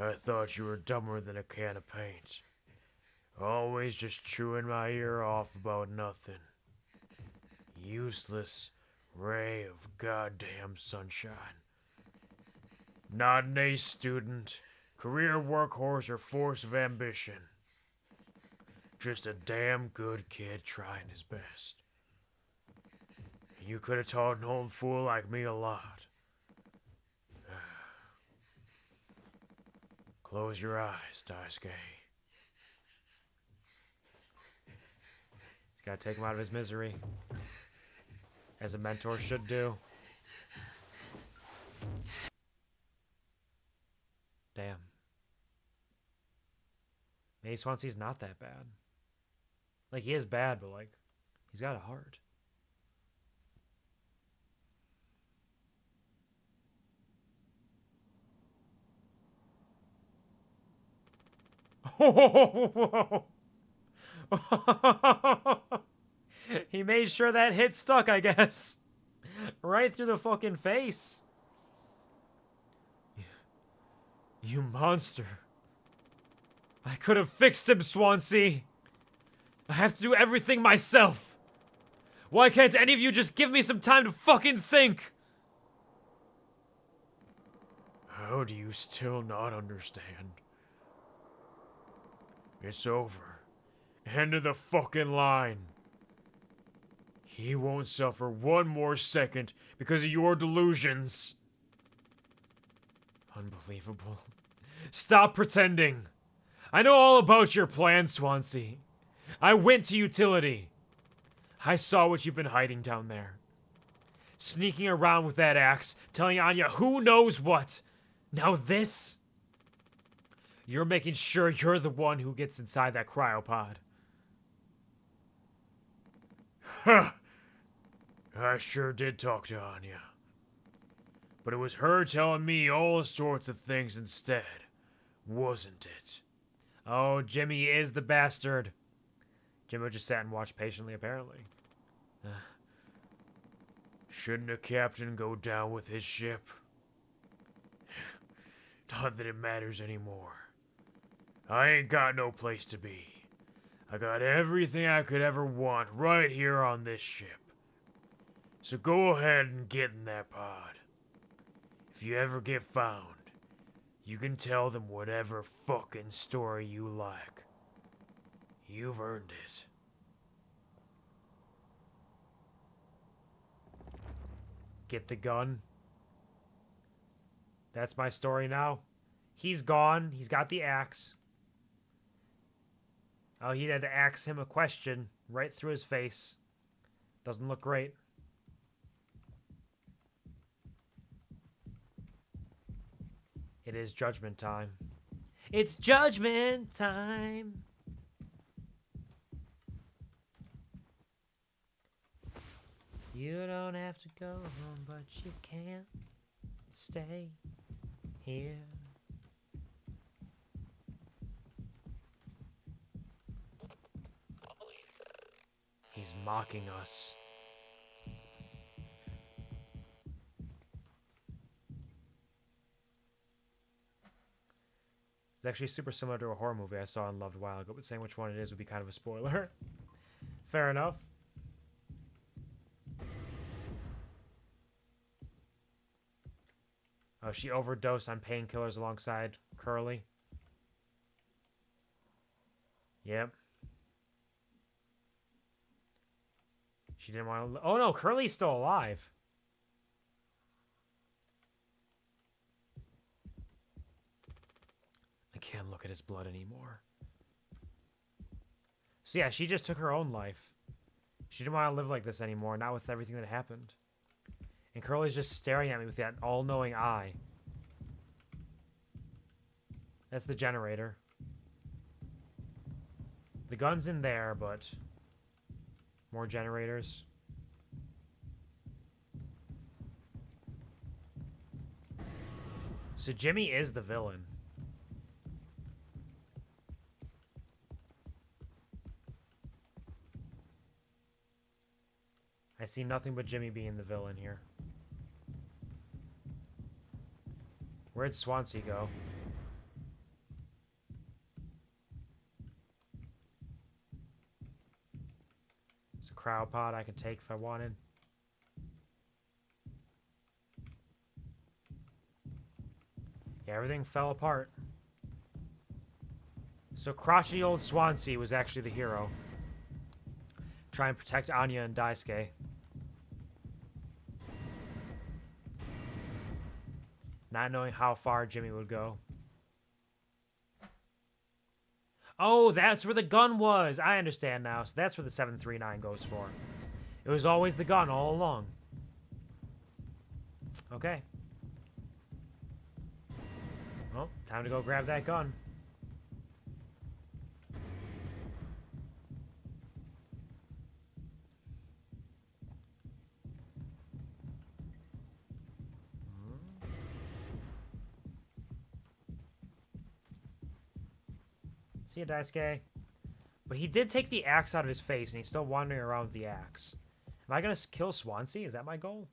I thought you were dumber than a can of paint. Always just chewing my ear off about nothing. Useless ray of goddamn sunshine. Not an ace student, career workhorse, or force of ambition. Just a damn good kid trying his best. You could have taught an old fool like me a lot. Close your eyes, Daisuke. He's got to take him out of his misery. As a mentor should do. Damn. Maybe Swansea's not that bad. Like, he is bad, but, like, he's got a heart. He made sure that hit stuck, I guess. Right through the fucking face. You monster. I could have fixed him, Swansea. I have to do everything myself. Why can't any of you just give me some time to fucking think? How do you still not understand? It's over. End of the fucking line. He won't suffer one more second because of your delusions. Unbelievable. Stop pretending. I know all about your plan, Swansea. I went to utility. I saw what you've been hiding down there. Sneaking around with that axe, telling Anya who knows what. Now this? You're making sure you're the one who gets inside that cryopod. Huh. I sure did talk to Anya. But it was her telling me all sorts of things instead, wasn't it? Oh, Jimmy is the bastard. Jimmy just sat and watched patiently, apparently. Shouldn't a captain go down with his ship? Not that it matters anymore. I ain't got no place to be. I got everything I could ever want right here on this ship. So go ahead and get in that pod. If you ever get found, you can tell them whatever fucking story you like. You've earned it. Get the gun. That's my story now. He's gone. He's got the axe. Oh, he had to ask him a question right through his face. Doesn't look great. It is judgment time. It's judgment time. You don't have to go home, but you can't stay here. He's mocking us. It's actually super similar to a horror movie I saw and loved a while ago, but saying which one it is would be kind of a spoiler. Fair enough. Oh, she overdosed on painkillers alongside Curly. Yep. She didn't want to... Oh, no, Curly's still alive. I can't look at his blood anymore. So, yeah, she just took her own life. She didn't want to live like this anymore, not with everything that happened. And Curly's just staring at me with that all-knowing eye. That's the generator. The gun's in there, but... more generators. So Jimmy is the villain. I see nothing but Jimmy being the villain here. Where'd Swansea go? It's a crowd pod I could take if I wanted. Yeah, everything fell apart. So crotchety old Swansea was actually the hero. Try and protect Anya and Daisuke. Not knowing how far Jimmy would go. Oh, that's where the gun was. I understand now. So that's where the 739 goes for. It was always the gun all along. Okay. Well, time to go grab that gun. See ya, Daisuke. But he did take the axe out of his face, and he's still wandering around with the axe. Am I going to kill Swansea? Is that my goal?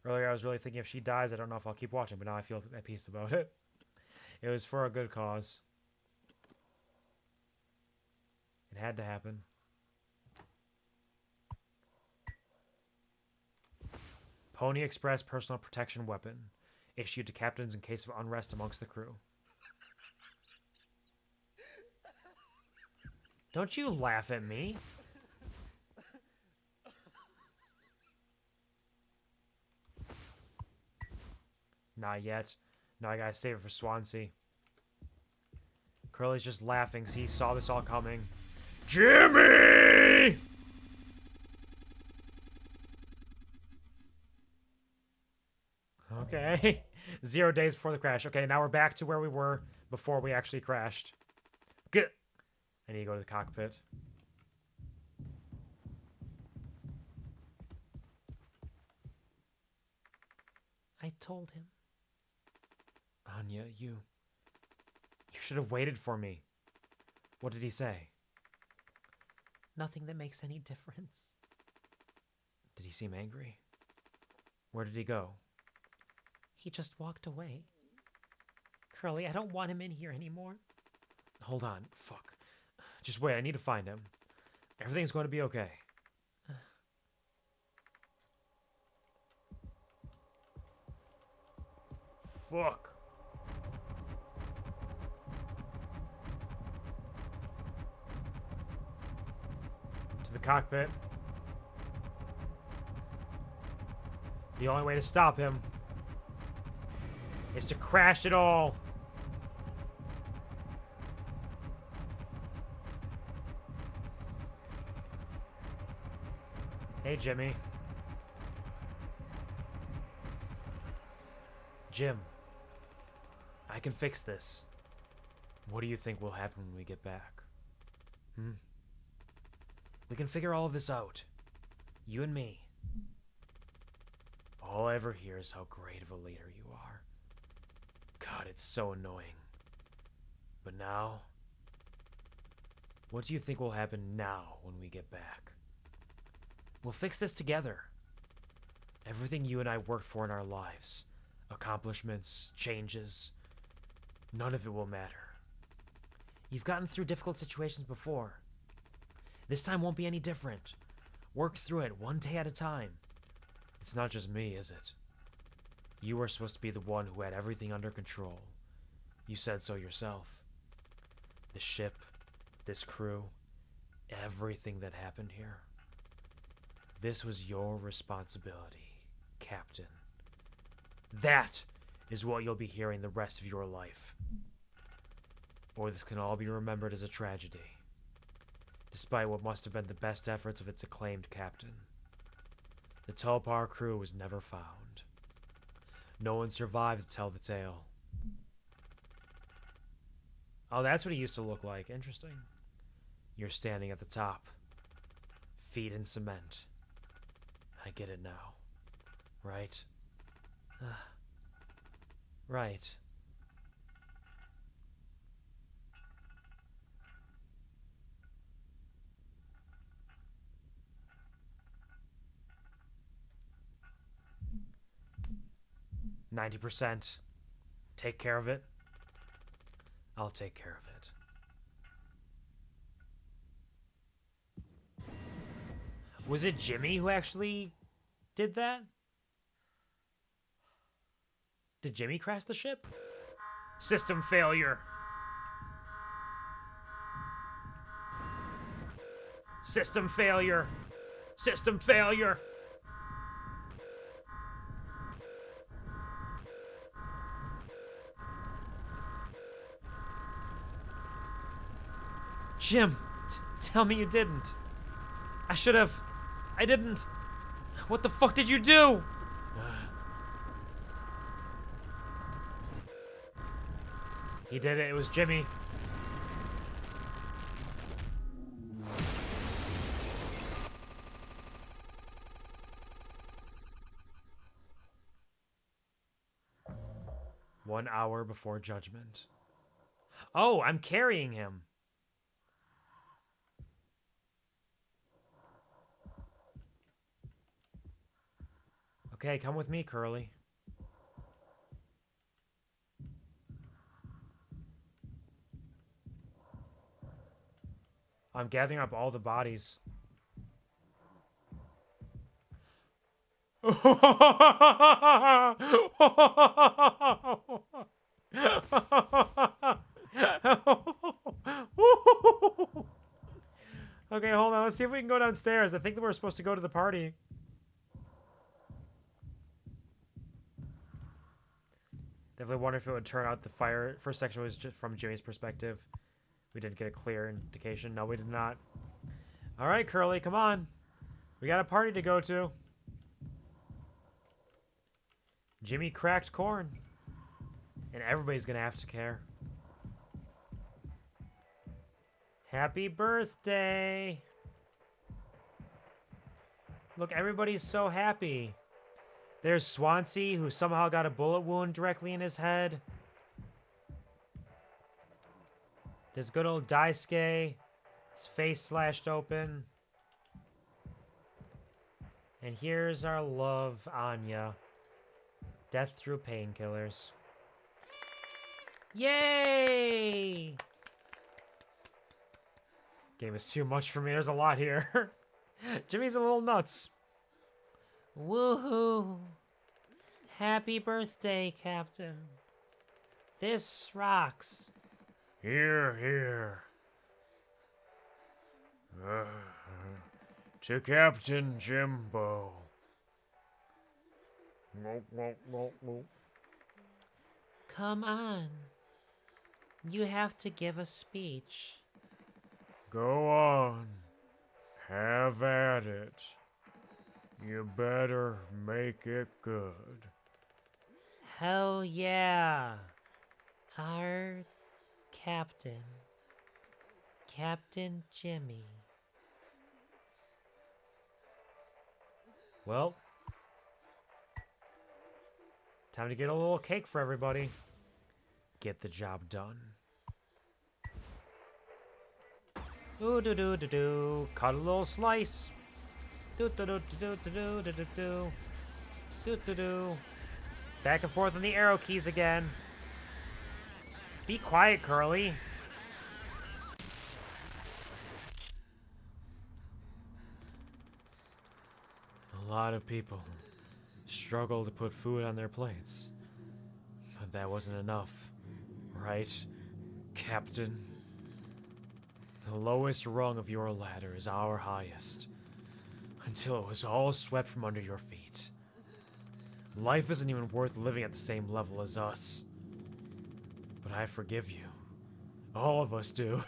Earlier, I was really thinking if she dies, I don't know if I'll keep watching, but now I feel at peace about it. It was for a good cause. It had to happen. Pony Express personal protection weapon. Issued to captains in case of unrest amongst the crew. Don't you laugh at me. Not yet. No, I gotta save it for Swansea. Curly's just laughing, so he saw this all coming. Jimmy! Okay. 0 days before the crash. Okay, now we're back to where we were before we actually crashed. Good. I need to go to the cockpit. I told him. Anya, you should have waited for me. What did he say? Nothing that makes any difference. Did he seem angry? Where did he go? He just walked away. Curly, I don't want him in here anymore. Hold on. Fuck. Just wait, I need to find him. Everything's going to be okay. Fuck. To the cockpit. The only way to stop him is to crash it all. Hey, Jimmy. Jim, I can fix this. What do you think will happen when we get back? We can figure all of this out. You and me. All I ever hear is how great of a leader you are. God, it's so annoying. But now, what do you think will happen now when we get back? We'll fix this together. Everything you and I worked for in our lives, accomplishments, changes, none of it will matter. You've gotten through difficult situations before. This time won't be any different. Work through it one day at a time. It's not just me, is it? You were supposed to be the one who had everything under control. You said so yourself. The ship, this crew, everything that happened here. This was your responsibility, Captain. That is what you'll be hearing the rest of your life. Or this can all be remembered as a tragedy, despite what must have been the best efforts of its acclaimed captain. The Tulpar crew was never found. No one survived to tell the tale. Oh, that's what he used to look like. Interesting. You're standing at the top. Feet in cement. I get it now. Right? Right. %. Take care of it. I'll take care of it. Was it Jimmy who actually did that? Did Jimmy crash the ship? System failure. System failure. System failure. Jim, tell me you didn't. I should have. I didn't. What the fuck did you do? He did it. It was Jimmy. One hour before judgment. Oh, I'm carrying him. Okay, come with me, Curly. I'm gathering up all the bodies. Okay, hold on. Let's see if we can go downstairs. I think that we're supposed to go to the party. Definitely wonder if it would turn out the fire. First section was just from Jimmy's perspective. We didn't get a clear indication. No, we did not. All right, Curly, come on. We got a party to go to. Jimmy cracked corn. And everybody's going to have to care. Happy birthday. Look, everybody's so happy. There's Swansea, who somehow got a bullet wound directly in his head. There's good old Daisuke. His face slashed open. And here's our love, Anya. Death through painkillers. Yay! Game is too much for me. There's a lot here. Jimmy's a little nuts. Woohoo! Happy birthday, Captain. This rocks. Here, here. To Captain Jimbo. Come on. You have to give a speech. Go on. Have at it. You better make it good. Hell yeah. Our captain. Captain Jimmy. Well, time to get a little cake for everybody. Get the job done. Ooh doo doo doo doo. Cut a little slice. Doo doo doo doo doo doo doo doo doo. Doo doo doo. Back and forth on the arrow keys again. Be quiet, Curly. A lot of people struggle to put food on their plates. But that wasn't enough, right, Captain? The lowest rung of your ladder is our highest, until it was all swept from under your feet. Life isn't even worth living at the same level as us. But I forgive you. All of us do.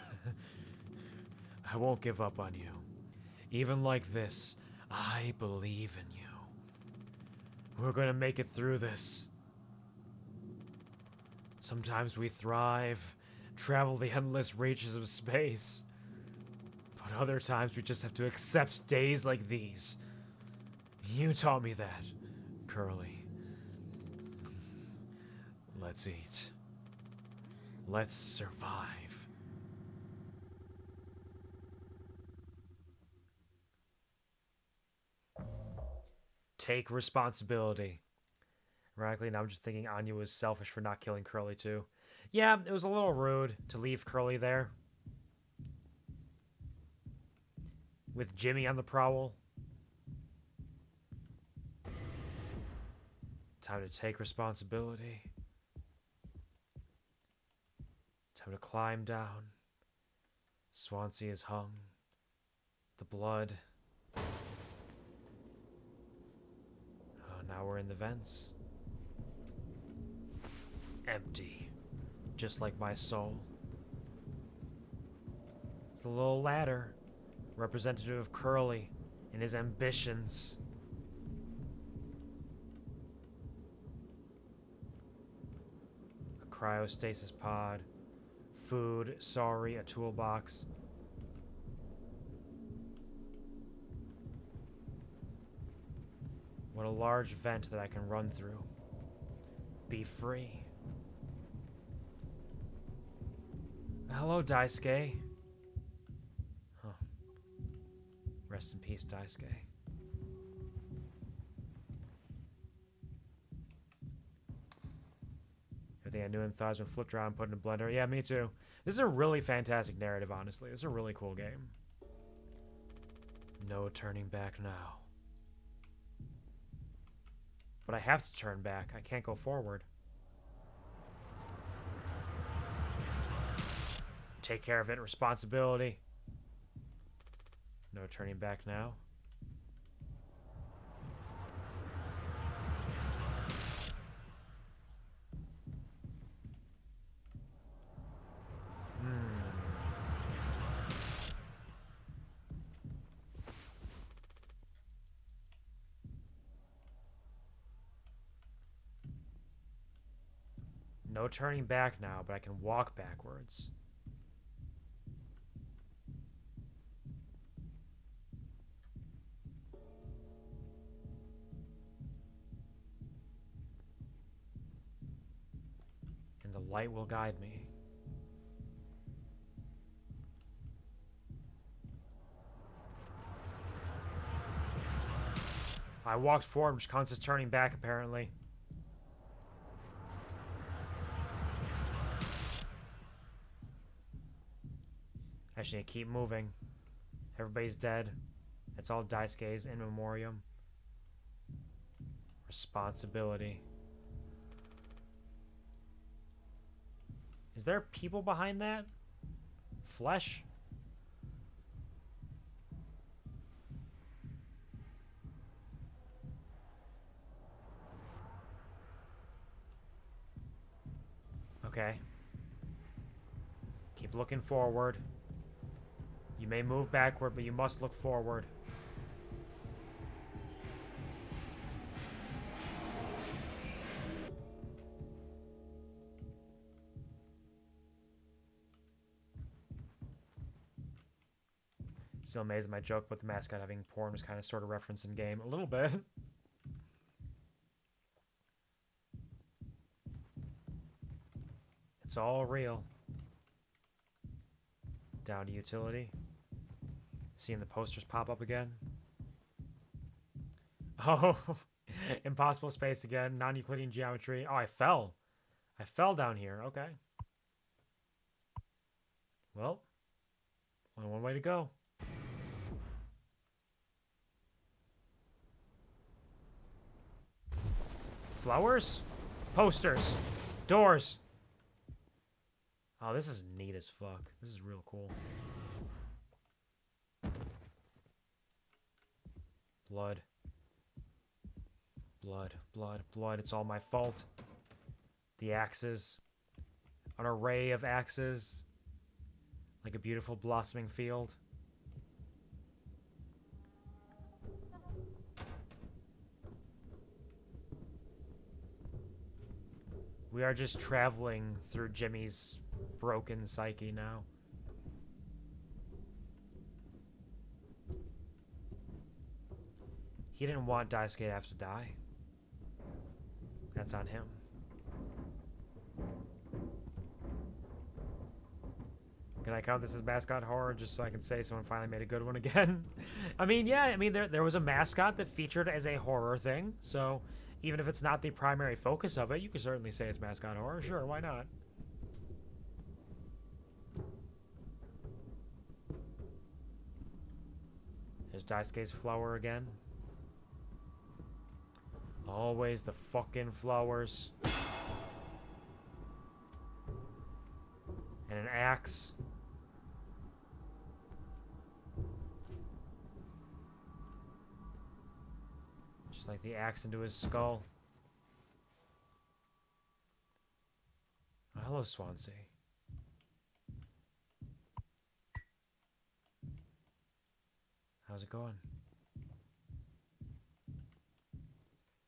I won't give up on you. Even like this, I believe in you. We're gonna make it through this. Sometimes we thrive, travel the endless reaches of space. But other times we just have to accept days like these. You taught me that, Curly. Let's eat. Let's survive. Take responsibility. Ironically, now I'm just thinking Anya was selfish for not killing Curly too. Yeah, it was a little rude to leave Curly there. With Jimmy on the prowl. Time to take responsibility. Time to climb down. Swansea is hung. The blood. Oh, now we're in the vents. Empty. Just like my soul. the little ladder, representative of Curly and his ambitions. A cryostasis pod, food, sorry, a toolbox. What a large vent that I can run through. Be free. Hello, Daisuke. Huh. Rest in peace, Daisuke. Everything I knew and thought has been flipped around and put in a blender. Yeah, me too. This is a really fantastic narrative, honestly. This is a really cool game. No turning back now. But I have to turn back. I can't go forward. Take care of it. Responsibility. No turning back now. No turning back now, but I can walk backwards. And the light will guide me. I walked forward, which counts as turning back, apparently. I just need to keep moving. Everybody's dead. It's all Daisuke's in memoriam. Responsibility. Is there people behind that? Flesh? Okay. Keep looking forward. You may move backward, but you must look forward. Still amazed at my joke about the mascot having porn was kind of sort of referenced in game. A little bit. It's all real. Down to utility. Seeing the posters pop up again. Oh, impossible space again. Non-Euclidean geometry. Oh, I fell. I fell down here. Okay. Well, only one way to go. Flowers? Posters. Doors. Oh, this is neat as fuck. This is real cool. Blood. Blood, blood, blood. It's all my fault. The axes. An array of axes. Like a beautiful blossoming field. We are just traveling through Jimmy's broken psyche now. He didn't want Daisuke to have to die. That's on him. Can I count this as mascot horror just so I can say someone finally made a good one again? I mean, yeah, I mean, there was a mascot that featured as a horror thing, so even if it's not the primary focus of it, you could certainly say it's mascot horror. Sure, why not? There's Daisuke's flower again. Always the fucking flowers. And an axe. Just like the axe into his skull. Oh, hello, Swansea. How's it going?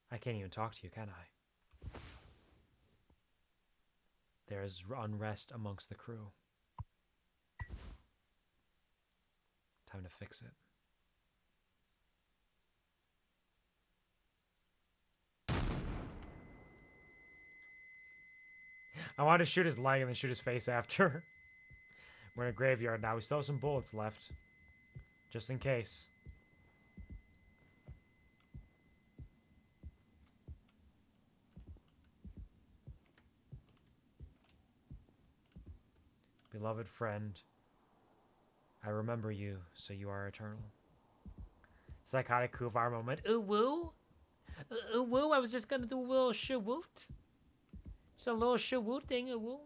I can't even talk to you, can I? There is unrest amongst the crew. Time to fix it. I wanted to shoot his leg and then shoot his face after. We're in a graveyard now. We still have some bullets left. Just in case. Beloved friend, I remember you, so you are eternal. Psychotic Kuvar moment. Ooh woo? Ooh woo? I was just gonna do a little shawoot. Just a little shawoot thing, ooh woo.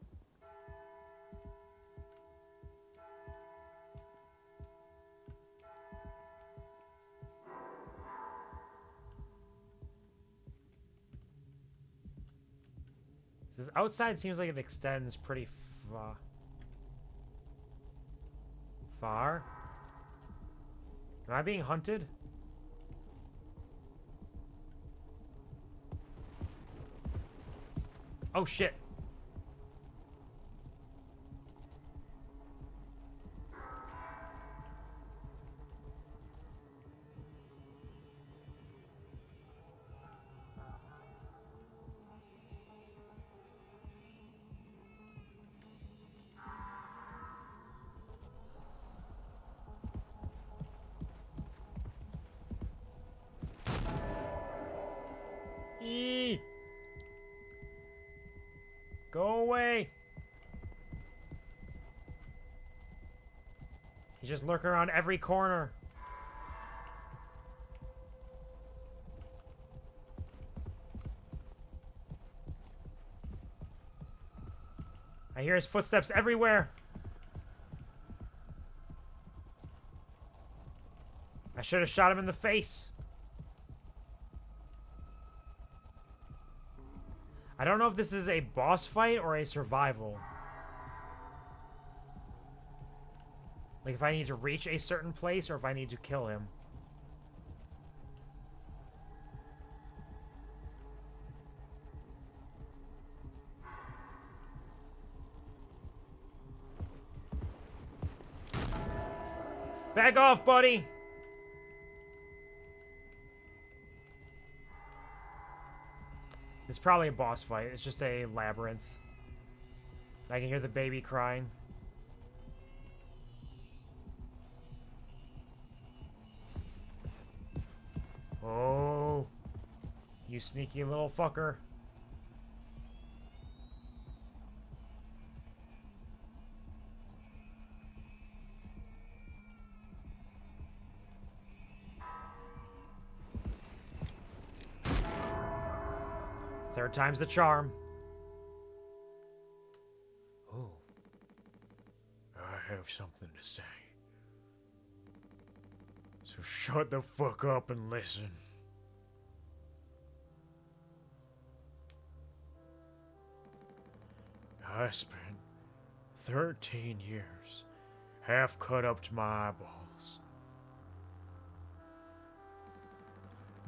This outside seems like it extends pretty far. Am I being hunted? Oh shit. Eee. Go away. He's just lurking around every corner. I hear his footsteps everywhere. I should have shot him in the face. I don't know if this is a boss fight or a survival. Like if I need to reach a certain place or if I need to kill him. Back off, buddy! It's probably a boss fight. It's just a labyrinth. I can hear the baby crying. Oh, you sneaky little fucker. Third time's the charm. Oh. I have something to say. So shut the fuck up and listen. I spent 13 years half cut up to my eyeballs.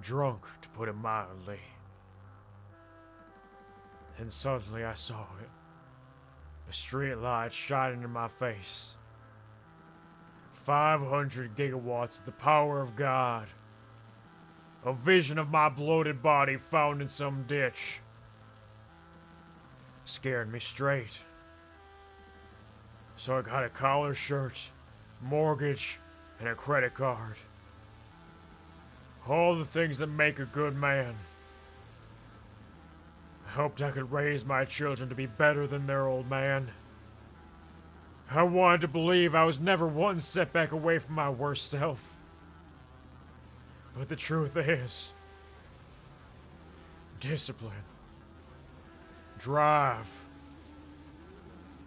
Drunk, to put it mildly. Then suddenly I saw it. A street light shining in my face. 500 gigawatts of the power of God. A vision of my bloated body found in some ditch. Scared me straight. So I got a collar shirt, mortgage, and a credit card. All the things that make a good man. I hoped I could raise my children to be better than their old man. I wanted to believe I was never one setback away from my worst self. But the truth is, discipline, drive,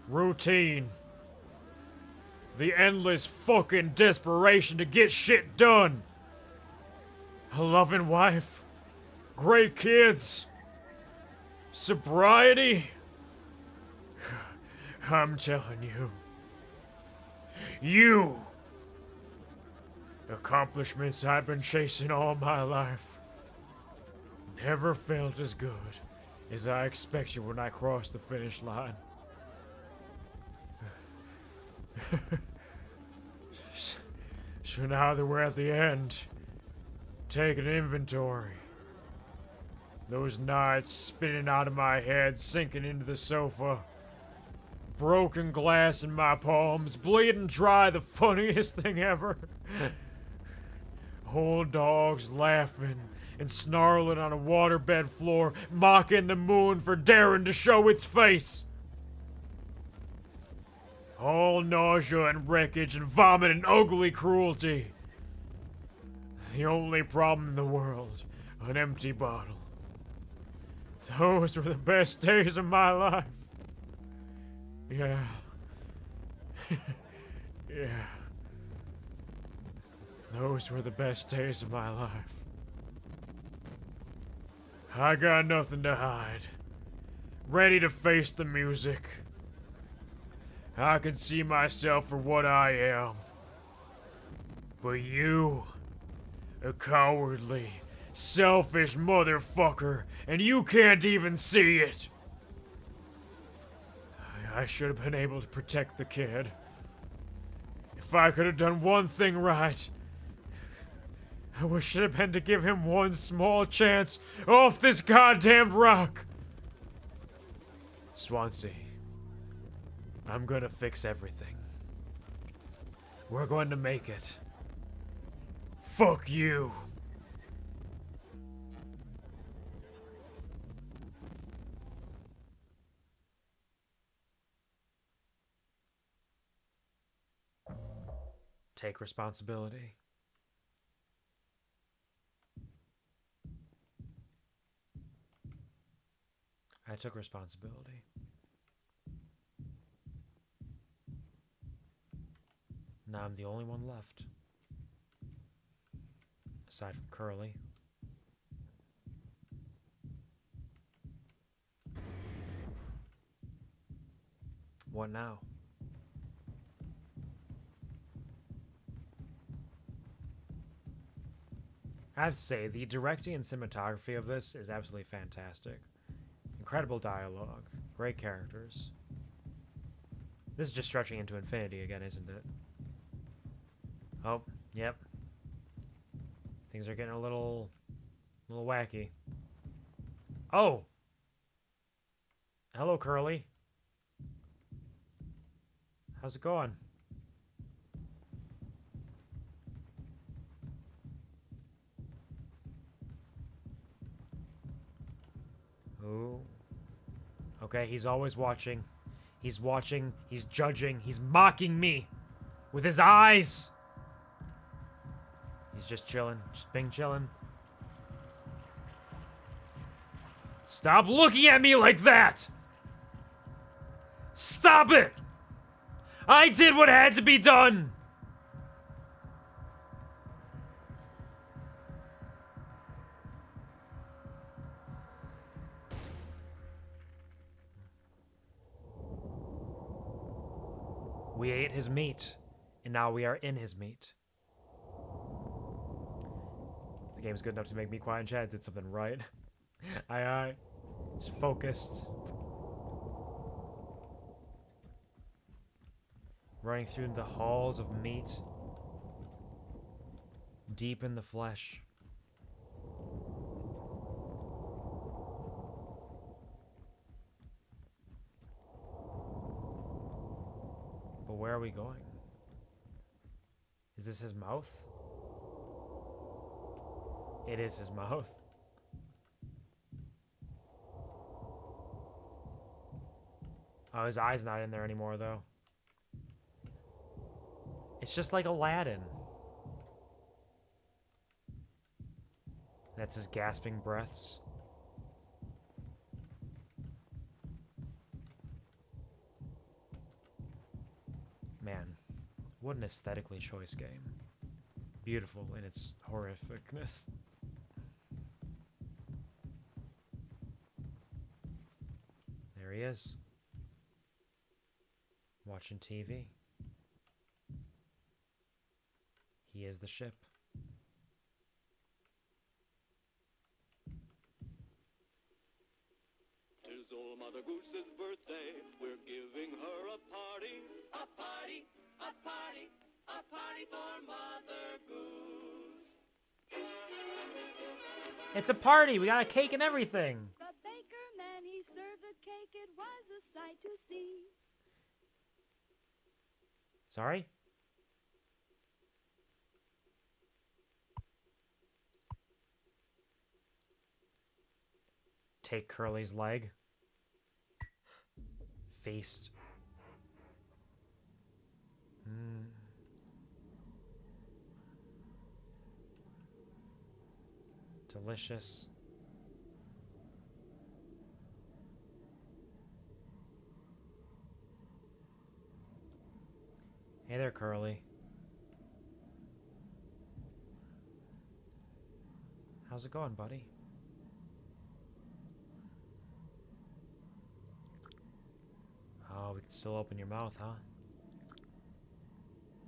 routine, the endless fucking desperation to get shit done, a loving wife, great kids, sobriety. I'm telling you, you Accomplishments I've been chasing all my life. Never felt as good as I expected when I crossed the finish line. So now that we're at the end, take an inventory. Those nights spinning out of my head, sinking into the sofa. Broken glass in my palms, bleeding dry, the funniest thing ever. Old dogs laughing and snarling on a waterbed floor, mocking the moon for daring to show its face. All nausea and wreckage and vomit and ugly cruelty. The only problem in the world, an empty bottle. Those were the best days of my life. Yeah. Yeah. Those were the best days of my life. I got nothing to hide. Ready to face the music. I can see myself for what I am. But you, a cowardly, selfish motherfucker, and you can't even see it. I should have been able to protect the kid. If I could have done one thing right, I wish it had been to give him one small chance off this goddamn rock. Swansea, I'm gonna fix everything. We're going to make it. Fuck you. Take responsibility. I took responsibility. Now I'm the only one left. Aside from Curly. What now? I have to say, the directing and cinematography of this is absolutely fantastic. Incredible dialogue. Great characters. This is just stretching into infinity again, isn't it? Oh, yep. Things are getting a little wacky. Oh! Hello, Curly. How's it going? Ooh. Okay, he's always watching. He's watching, he's judging, he's mocking me with his eyes. He's just chilling, just being chilling. Stop looking at me like that! Stop it! I did what had to be done! We ate his meat, and now we are in his meat. The game's good enough to make me quiet and chat. Did something right. Aye. Just focused. Running through the halls of meat. Deep in the flesh. But where are we going? Is this his mouth? It is his mouth. Oh, his eye's not in there anymore, though. It's just like Aladdin. That's his gasping breaths. Man, what an aesthetically choice game. Beautiful in its horrificness. There he is. Watching TV. He is the ship. Tis old Mother Goose's birthday. We're giving her a party. A party, a party, a party for Mother Goose. It's a party. We got a cake and everything. The baker man, he served the cake. It was a sight to see. Sorry? Take Curly's leg. Feast. Delicious. Hey there, Curly. How's it going, buddy? Oh, we can still open your mouth, huh?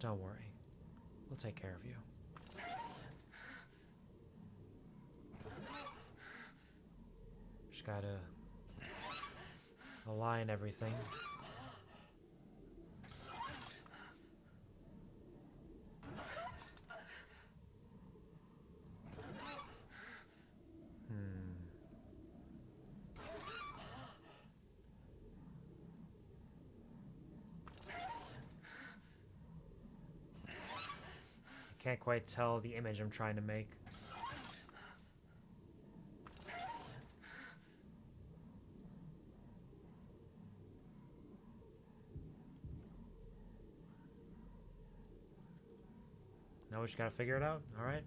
Don't worry. We'll take care of you. Just gotta align everything. Can't quite tell the image I'm trying to make. Now we just gotta figure it out. All right.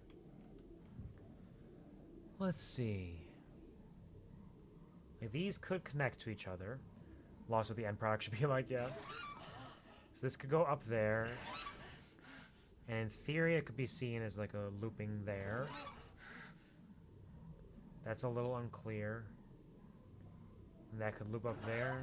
Let's see. Like, these could connect to each other. Loss of the end product should be like, yeah. So this could go up there. And in theory, it could be seen as like a looping there. That's a little unclear. And that could loop up there.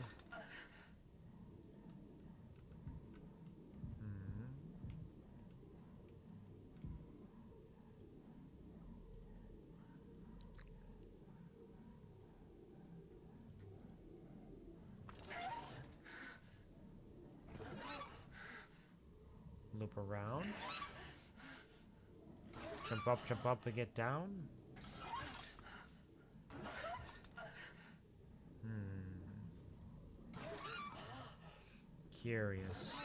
Loop around. Jump up and get down. Curious.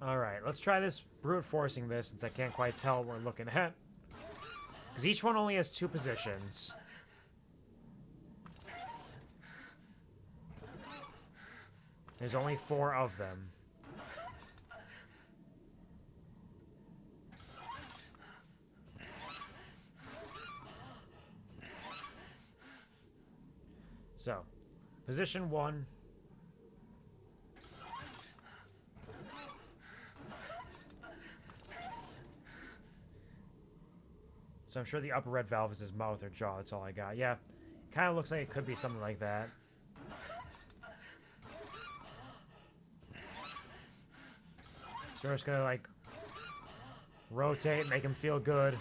Alright, let's try this brute forcing this since I can't quite tell what we're looking at. Because each one only has 2 positions. There's only 4 of them. So, position 1. So I'm sure the upper red valve is his mouth or jaw. That's all I got. Yeah, kind of looks like it could be something like that. So we're just gonna like rotate, make him feel good.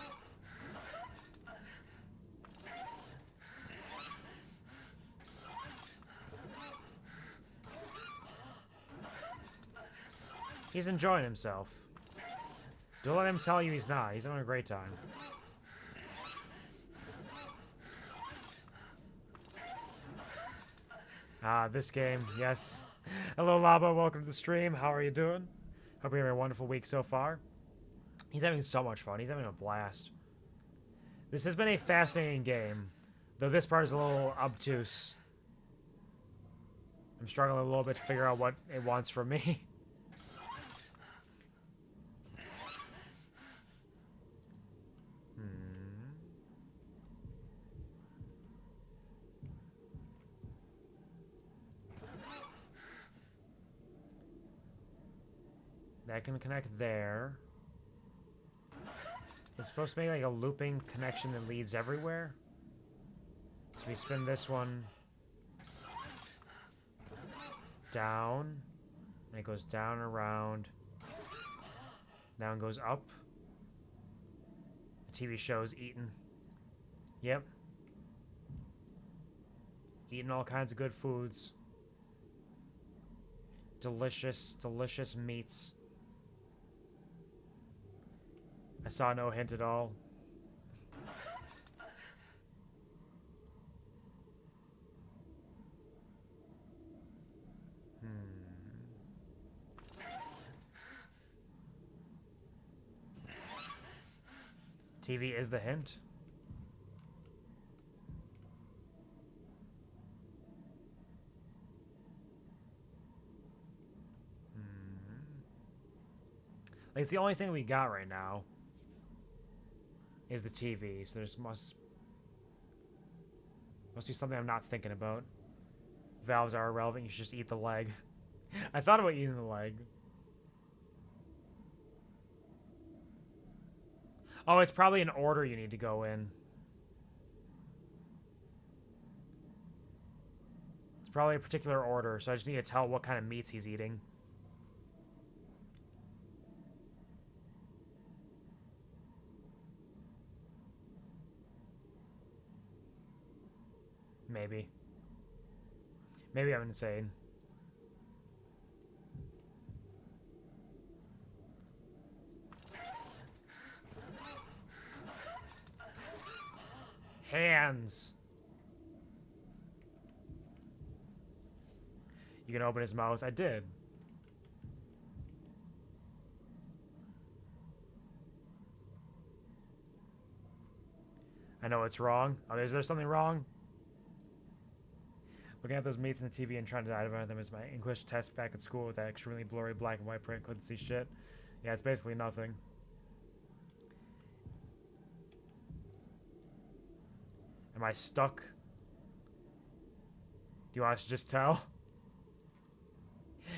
He's enjoying himself. Don't let him tell you he's not. He's having a great time. Ah, this game, yes. Hello, Labo. Welcome to the stream. How are you doing? Hope you're having a wonderful week so far. He's having so much fun. He's having a blast. This has been a fascinating game, though this part is a little obtuse. I'm struggling a little bit to figure out what it wants from me. That can connect there. It's supposed to be like a looping connection that leads everywhere. So we spin this one down, and it goes down and around. Down goes up. The TV show's eating. Yep. Eating all kinds of good foods. Delicious, delicious meats. I saw no hint at all. TV is the hint. Like, it's the only thing we got right now is the TV, so there's must be something I'm not thinking about. Valves are irrelevant, you should just eat the leg. I thought about eating the leg. Oh, it's probably an order you need to go in. It's probably a particular order, so I just need to tell what kind of meats he's eating. Maybe. Maybe I'm insane. Hands. You can open his mouth. I did. I know it's wrong. Oh, is there something wrong? Looking at those meats in the TV and trying to identify them as my English test back at school with that extremely blurry black and white print. Couldn't see shit. Yeah, it's basically nothing. Am I stuck? Do you want us to just tell?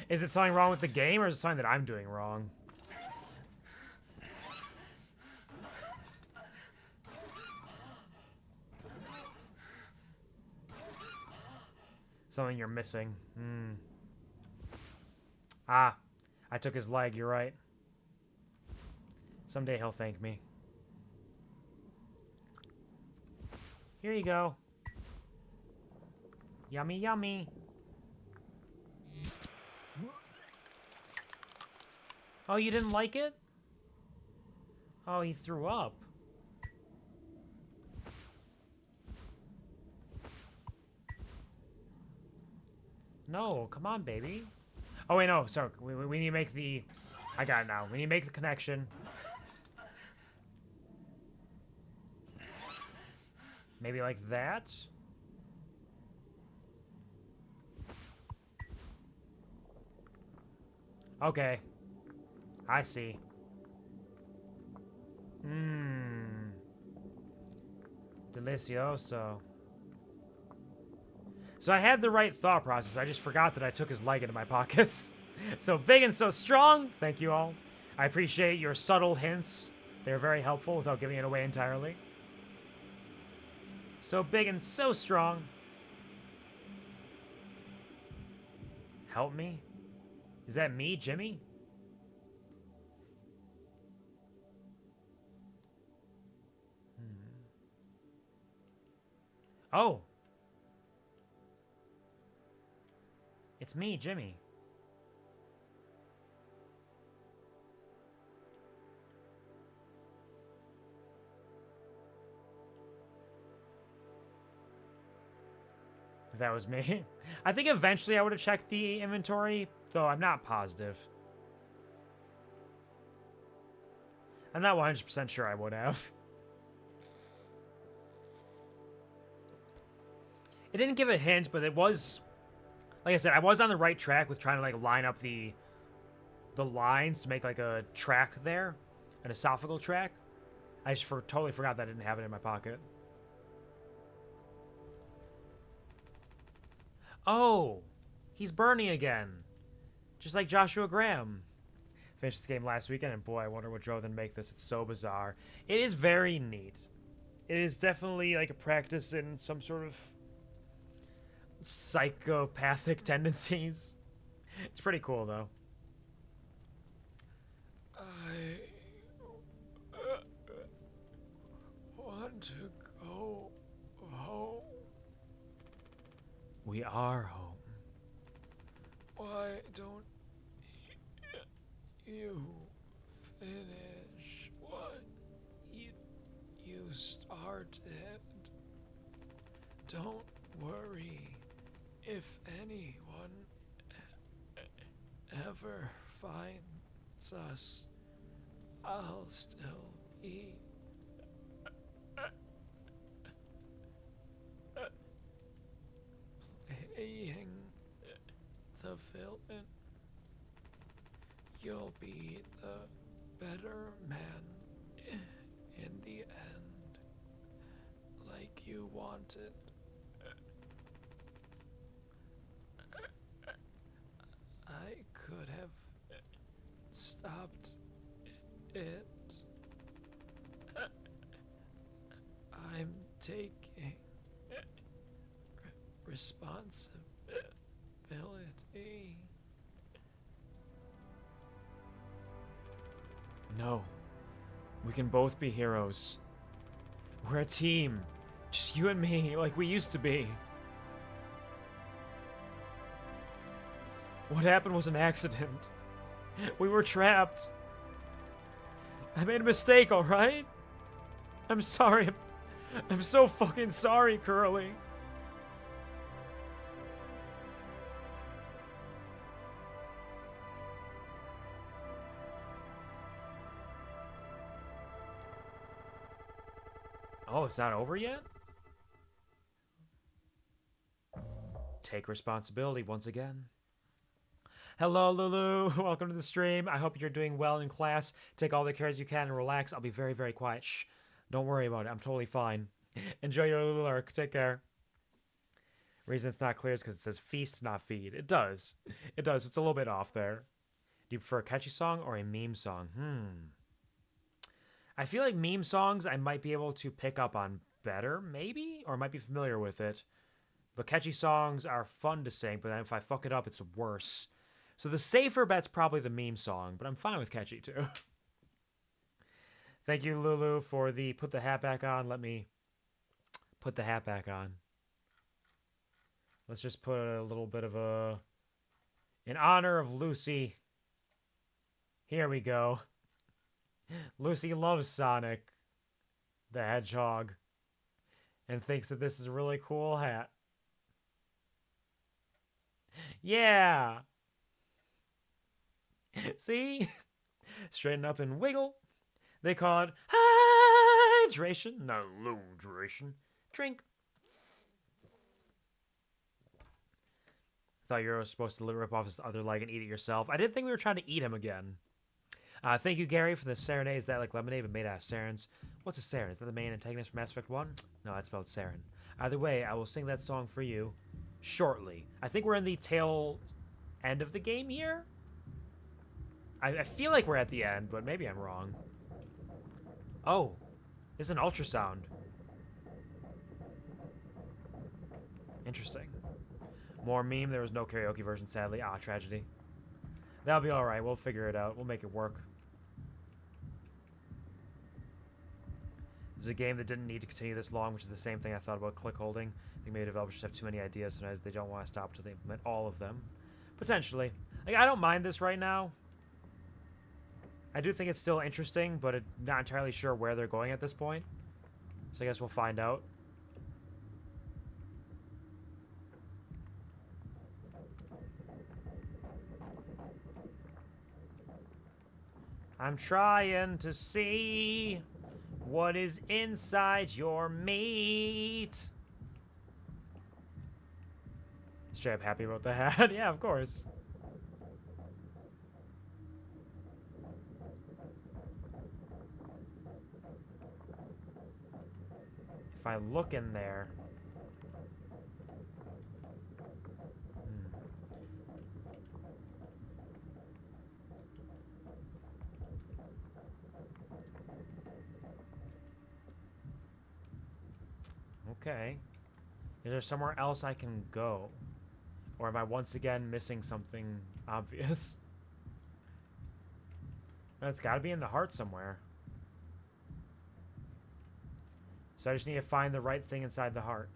Is it something wrong with the game, or is it something that I'm doing wrong? Something you're missing. Ah, I took his leg, you're right. Someday he'll thank me. Here you go. Yummy, yummy. Oh, you didn't like it? Oh, he threw up. No, come on, baby. Oh, wait, no. Sorry, we need to make the... I got it now. We need to make the connection. Maybe like that? Okay. I see. Delicioso. So I had the right thought process. I just forgot that I took his leg into my pockets. So big and so strong. Thank you all. I appreciate your subtle hints. They're very helpful without giving it away entirely. So big and so strong. Help me? Is that me, Jimmy? Oh. It's me, Jimmy. If that was me. I think eventually I would have checked the inventory, though I'm not positive. I'm not 100% sure I would have. It didn't give a hint, but it was... Like I said, I was on the right track with trying to like line up the lines to make like a track there, an esophageal track. I just totally forgot that I didn't have it in my pocket. Oh, he's Bernie again, just like Joshua Graham. Finished this game last weekend, and boy, I wonder what drove them to make this. It's so bizarre. It is very neat. It is definitely like a practice in some sort of psychopathic tendencies. It's pretty cool, though. I want to go home. We are home. Why don't you finish what you started? Don't worry if anyone ever finds us. I'll still be playing the villain. You'll be the better man in the end, like you wanted. I could have stopped it. I'm taking responsibility. No. We can both be heroes. We're a team. Just you and me, like we used to be. What happened was an accident. We were trapped. I made a mistake, alright? I'm sorry. I'm so fucking sorry, Curly. Oh, it's not over yet? Take responsibility once again. Hello, Lulu. Welcome to the stream. I hope you're doing well in class. Take all the cares you can and relax. I'll be very, very quiet. Shh. Don't worry about it. I'm totally fine. Enjoy your Lulu arc. Take care. Reason it's not clear is because it says feast, not feed. It does. It does. It's a little bit off there. Do you prefer a catchy song or a meme song? I feel like meme songs I might be able to pick up on better, maybe? Or might be familiar with it. But catchy songs are fun to sing, but then if I fuck it up, it's worse. So the safer bet's probably the meme song, but I'm fine with catchy too. Thank you, Lulu, for the put the hat back on. Let me put the hat back on. Let's just put a little bit of a... In honor of Lucy. Here we go. Lucy loves Sonic the Hedgehog and thinks that this is a really cool hat. Yeah! See? Straighten up and wiggle. They call it hydration, not low duration. Drink. Thought you were supposed to rip off his other leg and eat it yourself. I didn't think we were trying to eat him again. Thank you, Gary, for the serenade. Is that like lemonade but made out of sarens? What's a saren? Is that the main antagonist from Mass Effect 1? No, that's spelled sarin. Either way, I will sing that song for you shortly. I think we're in the tail end of the game here? I feel like we're at the end, but maybe I'm wrong. Oh, it's an ultrasound. Interesting. More meme. There was no karaoke version, sadly. Ah, tragedy. That'll be alright. We'll figure it out. We'll make it work. This is a game that didn't need to continue this long, which is the same thing I thought about click holding. I think maybe developers just have too many ideas. Sometimes they don't want to stop until they implement all of them. Potentially. Like, I don't mind this right now. I do think it's still interesting, but I'm not entirely sure where they're going at this point. So I guess we'll find out. I'm trying to see what is inside your meat. Straight up happy about the hat. Yeah, of course. If I look in there... Okay. Is there somewhere else I can go? Or am I once again missing something obvious? No, it's gotta be in the heart somewhere. So I just need to find the right thing inside the heart.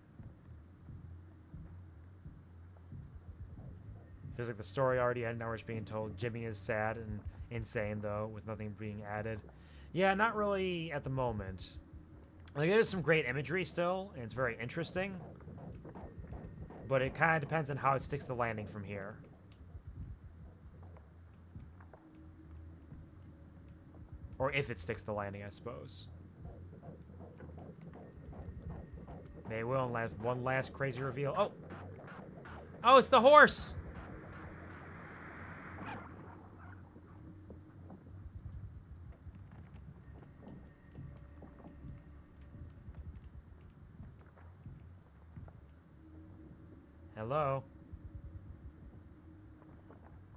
Feels like the story already ended, now we're just being told. Jimmy is sad and insane, though, with nothing being added. Yeah, not really at the moment. Like, there's some great imagery still, and it's very interesting. But it kind of depends on how it sticks the landing from here. Or if it sticks the landing, I suppose. Maybe we'll have one last crazy reveal. Oh! Oh, it's the horse! Hello?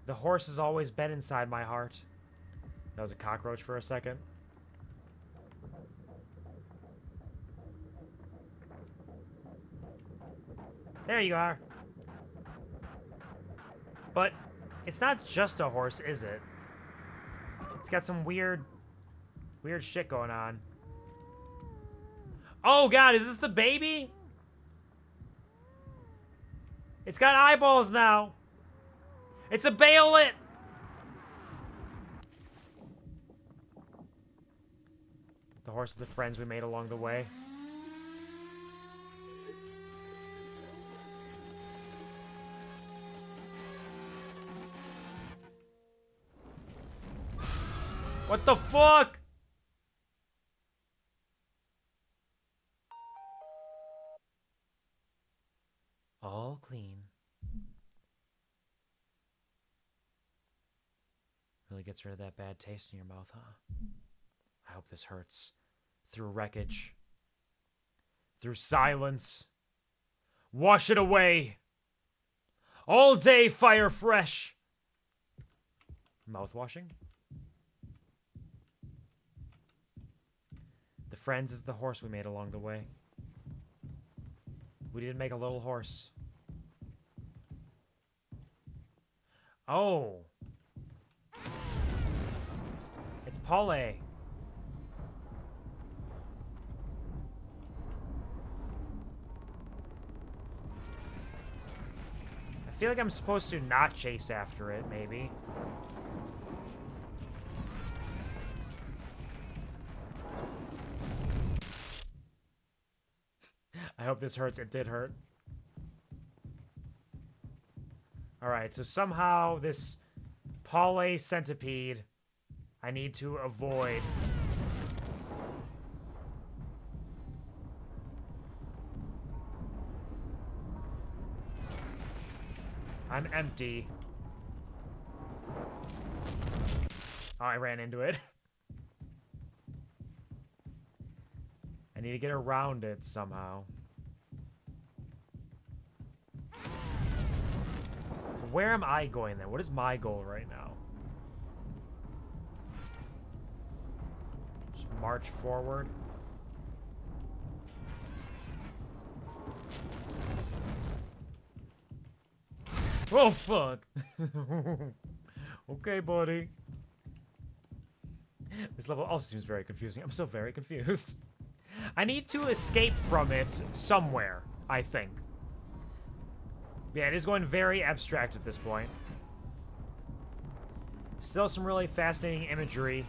The horse has always been inside my heart. That was a cockroach for a second. There you are. But it's not just a horse, is it? It's got some weird shit going on. Oh god, is this the baby? It's got eyeballs now. It's a bayolet. The horse are the friends we made along the way. What the fuck? All clean. Really gets rid of that bad taste in your mouth, huh? I hope this hurts. Through wreckage. Through silence. Wash it away. All day fire fresh. Mouthwashing? The friends is the horse we made along the way. We did make a little horse. Oh. It's Paule. I feel like I'm supposed to not chase after it, maybe. I hope this hurts. It did hurt. Alright, so somehow this Paule centipede I need to avoid. I'm empty. Oh, I ran into it. I need to get around it somehow. Where am I going then? What is my goal right now? Just march forward. Oh, fuck. Okay, buddy. This level also seems very confusing. I'm so very confused. I need to escape from it somewhere, I think. Yeah, it is going very abstract at this point. Still some really fascinating imagery.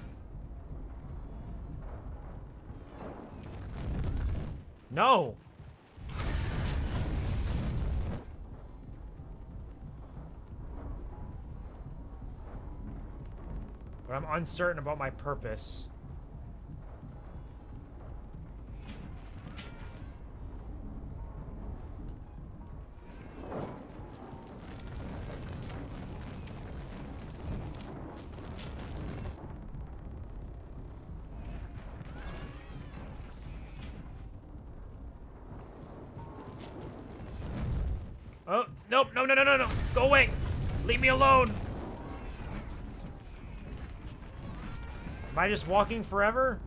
No! But I'm uncertain about my purpose. Oh, nope, no, no, no, no, no. Go away. Leave me alone. Am I just walking forever?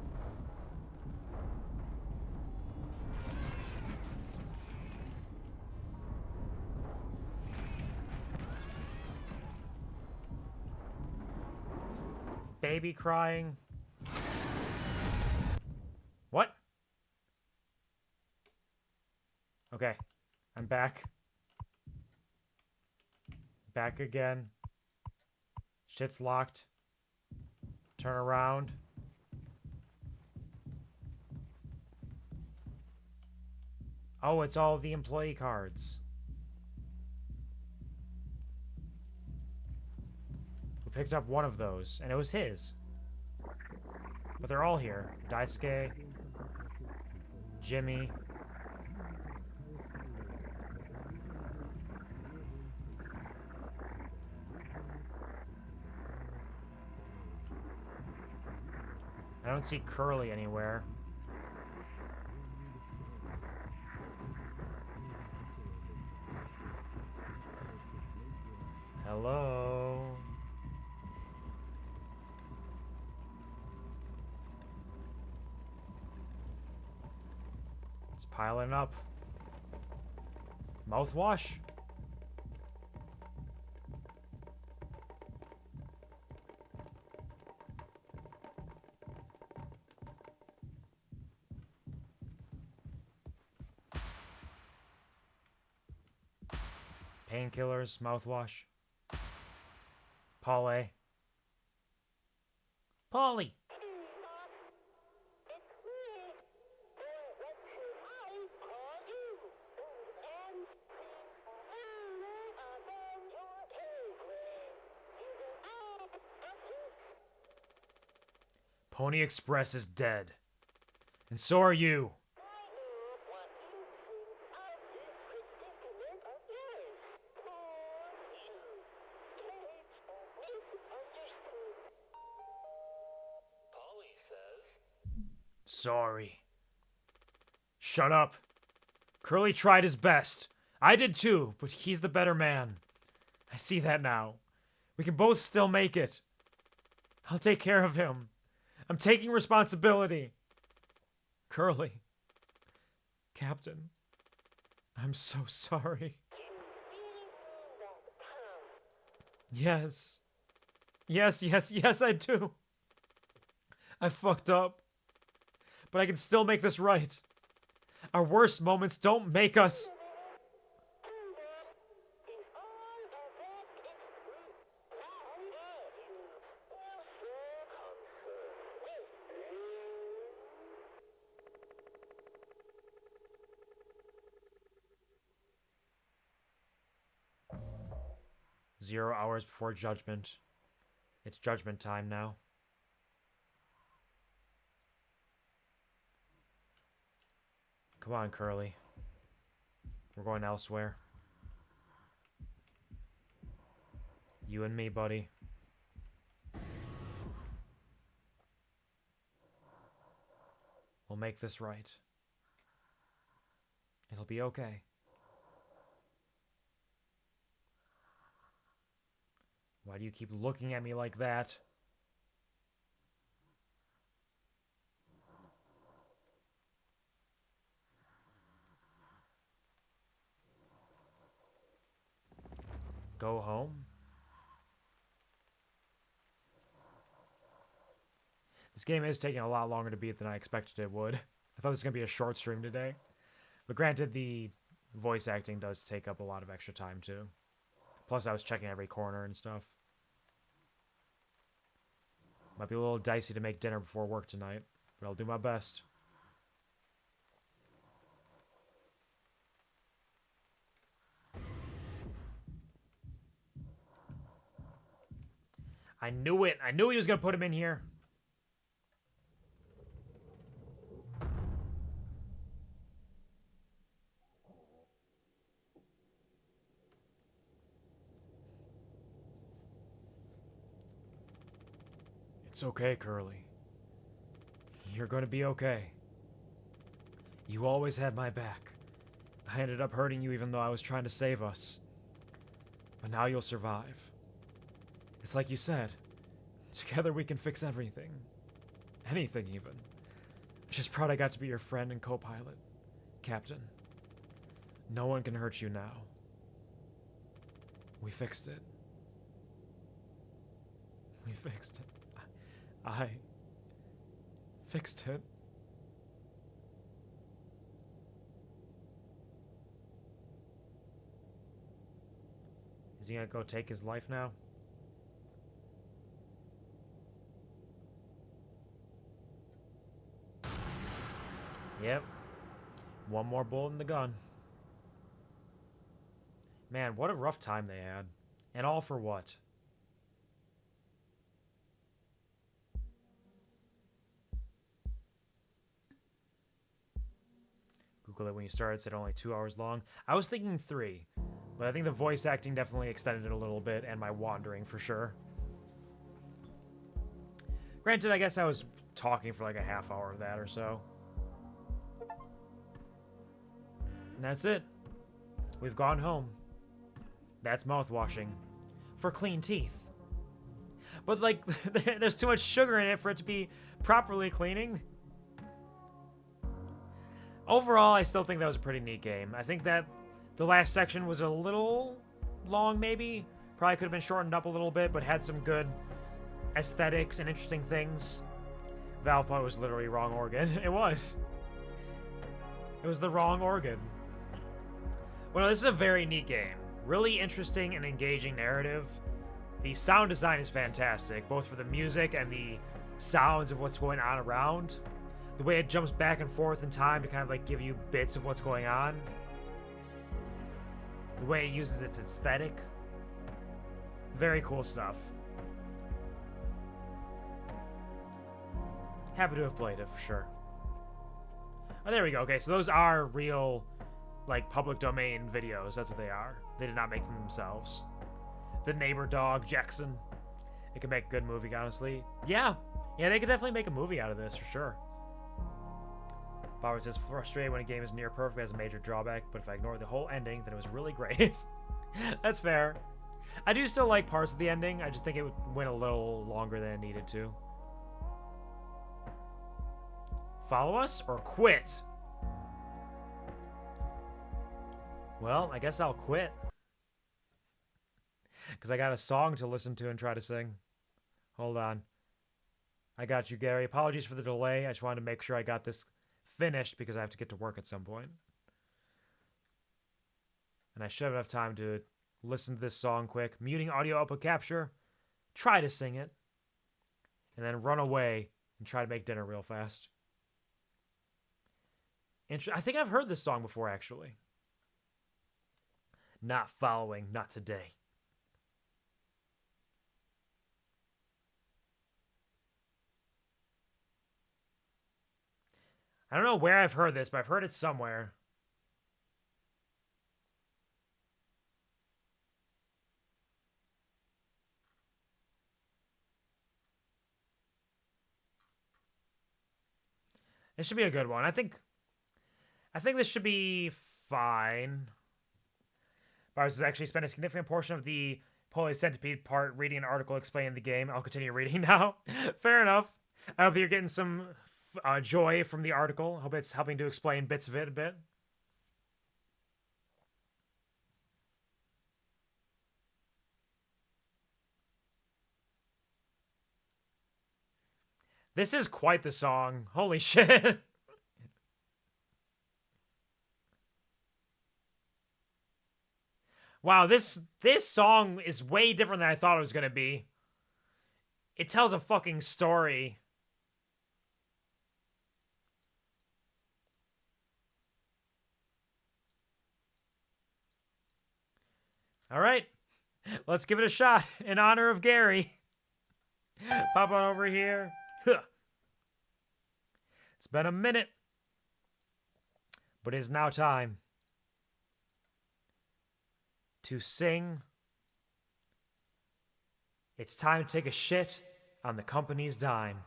baby crying. What? Okay. I'm back. Back again. Shit's locked. Turn around. Oh, it's all the employee cards. We picked up one of those, and it was his. But they're all here. Daisuke, Jimmy. I don't see Curly anywhere. Hello? It's piling up. Mouthwash? Painkillers, mouthwash. Polly. Polly! Pony Express is dead. And so are you. Sorry. Shut up. Curly tried his best. I did too, but he's the better man. I see that now. We can both still make it. I'll take care of him. I'm taking responsibility. Curly. Captain. I'm so sorry. Yes. Yes, I do. I fucked up. But I can still make this right. Our worst moments don't make us. Zero hours before judgment. It's judgment time now. Come on, Curly. We're going elsewhere. You and me, buddy. We'll make this right. It'll be okay. Why do you keep looking at me like that? Go home? This game is taking a lot longer to beat than I expected it would. I thought this was going to be a short stream today. But granted, the voice acting does take up a lot of extra time too. Plus, I was checking every corner and stuff. Might be a little dicey to make dinner before work tonight, but I'll do my best. I knew it. I knew he was going to put him in here. It's okay, Curly. You're going to be okay. You always had my back. I ended up hurting you even though I was trying to save us. But now you'll survive. It's like you said. Together we can fix everything. Anything, even. I'm just proud I got to be your friend and co-pilot. Captain. No one can hurt you now. We fixed it. We fixed it. I fixed it. Is he gonna go take his life now? Yep. One more bullet in the gun. Man, what a rough time they had. And all for what? Google it when you start. It said only 2 hours long. I was thinking 3. But I think the voice acting definitely extended it a little bit, and my wandering for sure. Granted, I guess I was talking for like a half hour of that or so. And that's it. We've gone home. That's mouthwashing. For clean teeth. But like, there's too much sugar in it for it to be properly cleaning. Overall, I still think that was a pretty neat game. I think that the last section was a little long, maybe. Probably could have been shortened up a little bit, but had some good aesthetics and interesting things. Valve Point was literally wrong organ. It was. It was the wrong organ. Well, this is a very neat game. Really interesting and engaging narrative. The sound design is fantastic, both for the music and the sounds of what's going on around. The way it jumps back and forth in time to kind of like give you bits of what's going on. The way it uses its aesthetic. Very cool stuff. Happy to have played it for sure. Oh, there we go. Okay, so those are real, like, public domain videos. That's what they are. They did not make them themselves. The neighbor dog, Jackson. It could make a good movie, honestly. Yeah. Yeah, they could definitely make a movie out of this, for sure. Bauer says, frustrated when a game is near perfect as a major drawback, but if I ignore the whole ending, then it was really great. That's fair. I do still like parts of the ending. I just think it went a little longer than it needed to. Follow us or quit? Well, I guess I'll quit. Because I got a song to listen to and try to sing. Hold on. I got you, Gary. Apologies for the delay. I just wanted to make sure I got this finished because I have to get to work at some point. And I should have enough time to listen to this song quick. Muting audio output capture. Try to sing it. And then run away and try to make dinner real fast. I think I've heard this song before, actually. Not following, not today. I don't know where I've heard this, but I've heard it somewhere. This should be a good one. I think this should be fine. Bars has actually spent a significant portion of the Polar Centipede part reading an article explaining the game. I'll continue reading now. Fair enough. I hope you're getting some joy from the article. Hope it's helping to explain bits of it a bit. This is quite the song. Holy shit. Wow, this song is way different than I thought it was going to be. It tells a fucking story. All right, let's give it a shot in honor of Gary. Pop on over here. It's been a minute, but it is now time to sing. It's time to take a shit on the company's dime.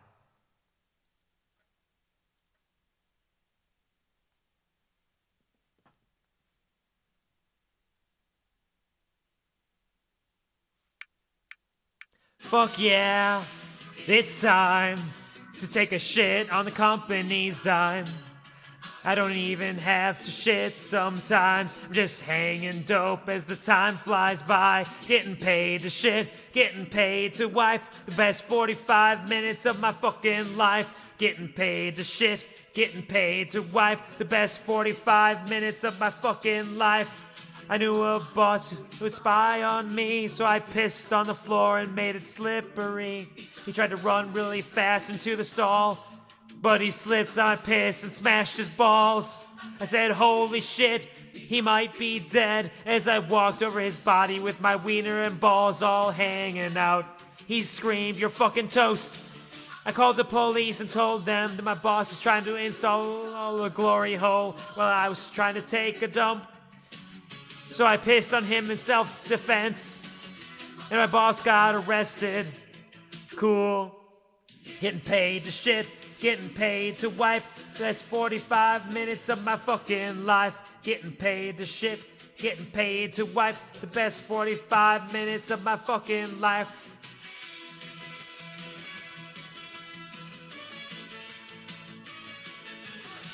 Fuck yeah, it's time to take a shit on the company's dime. I don't even have to shit sometimes. I'm just hanging dope as the time flies by. Getting paid to shit, getting paid to wipe. The best 45 minutes of my fucking life. Getting paid to shit, getting paid to wipe. The best 45 minutes of my fucking life. I knew a boss who'd spy on me, so I pissed on the floor and made it slippery. He tried to run really fast into the stall, but he slipped on piss and smashed his balls. I said, holy shit, he might be dead, as I walked over his body with my wiener and balls all hanging out. He screamed, you're fucking toast. I called the police and told them that my boss is trying to install a glory hole while I was trying to take a dump. So I pissed on him in self-defense, and my boss got arrested. Cool. Getting paid to shit, getting paid to wipe. That's 45 minutes of my fucking life. Getting paid to shit, getting paid to wipe. The best 45 minutes of my fucking life.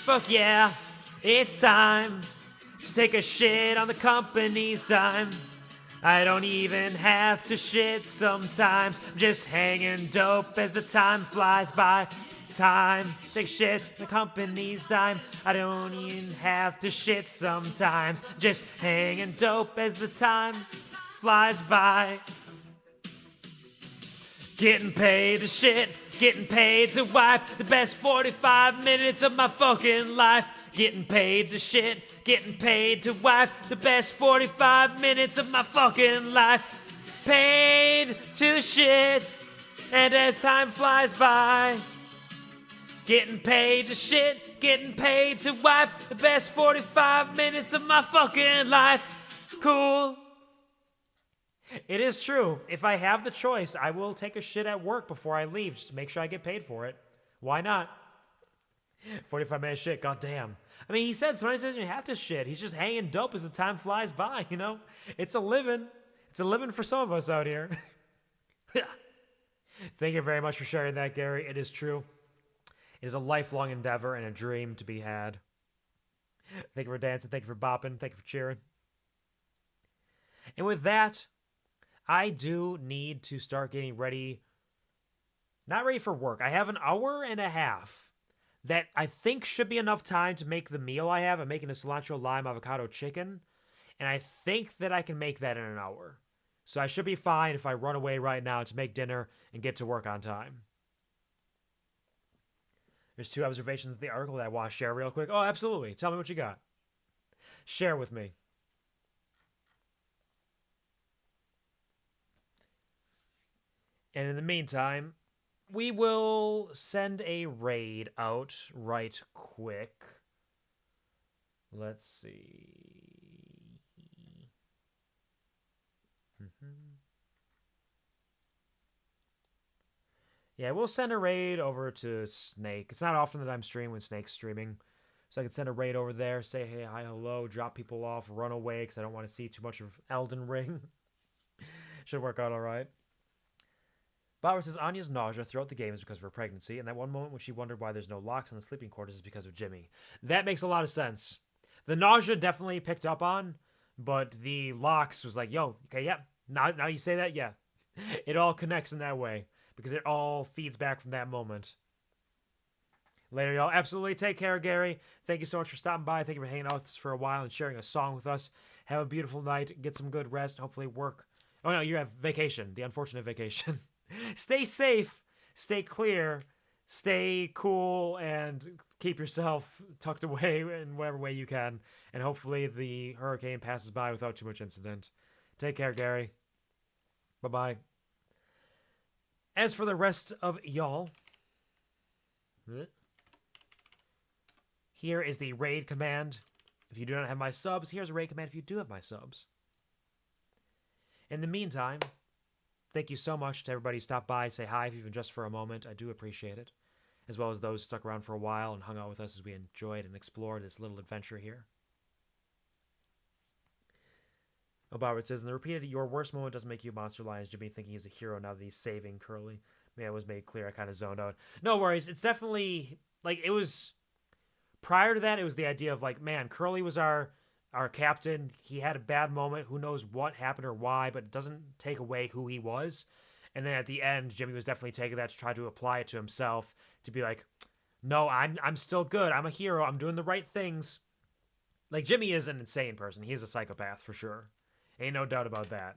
Fuck yeah, it's time to take a shit on the company's dime. I don't even have to shit sometimes. I'm just hanging dope as the time flies by. It's time to take shit on the company's dime. I don't even have to shit sometimes. Just hanging dope as the time flies by. Getting paid to shit, getting paid to wipe. The best 45 minutes of my fucking life. Getting paid to shit, getting paid to wipe. The best 45 minutes of my fucking life. Paid to shit, and as time flies by. Getting paid to shit, getting paid to wipe. The best 45 minutes of my fucking life. Cool. It is true. If I have the choice, I will take a shit at work before I leave, just to make sure I get paid for it. Why not? 45-minute shit, goddamn. I mean, he said sometimes he doesn't have to shit. He's just hanging dope as the time flies by, you know? It's a living. It's a living for some of us out here. Thank you very much for sharing that, Gary. It is true. It is a lifelong endeavor and a dream to be had. Thank you for dancing. Thank you for bopping. Thank you for cheering. And with that, I do need to start getting ready. Not ready for work. I have an hour and a half that I think should be enough time to make the meal I have. I'm making a cilantro lime avocado chicken, and I think that I can make that in an hour. So I should be fine if I run away right now to make dinner and get to work on time. There's 2 observations in the article that I want to share real quick. Oh, absolutely. Tell me what you got. Share with me. And in the meantime, we will send a raid out right quick. Let's see. Yeah, we'll send a raid over to Snake. It's not often that I'm streaming when Snake's streaming. So I can send a raid over there, say hey, hi, hello, drop people off, run away because I don't want to see too much of Elden Ring. Should work out all right. Bauer says Anya's nausea throughout the game is because of her pregnancy, and that one moment when she wondered why there's no locks on the sleeping quarters is because of Jimmy. That makes a lot of sense. The nausea definitely picked up on, but the locks was like, yo, okay, yeah, now you say that, yeah. It all connects in that way, because it all feeds back from that moment. Later, y'all. Absolutely. Take care, Gary. Thank you so much for stopping by. Thank you for hanging out with us for a while and sharing a song with us. Have a beautiful night. Get some good rest. Hopefully work. Oh, no, you have vacation. The unfortunate vacation. Stay safe. Stay clear. Stay cool. And keep yourself tucked away in whatever way you can. And hopefully the hurricane passes by without too much incident. Take care, Gary. Bye-bye. As for the rest of y'all... Here is the raid command. If you do not have my subs, here's a raid command if you do have my subs. In the meantime, thank you so much to everybody who stopped by and say hi, even just for a moment. I do appreciate it. As well as those who stuck around for a while and hung out with us as we enjoyed and explored this little adventure here. Obama says, in the repeated, your worst moment doesn't make you a monster lion. Jimmy thinking he's a hero now that he's saving Curly. Man, it was made clear. I kind of zoned out. No worries. It's definitely, like, it was... Prior to that, it was the idea of like, man, Curly was our captain. He had a bad moment. Who knows what happened or why, but it doesn't take away who he was. And then at the end, Jimmy was definitely taking that to try to apply it to himself, to be like, no, I'm still good. I'm a hero. I'm doing the right things. Like, Jimmy is an insane person. He is a psychopath for sure. Ain't no doubt about that.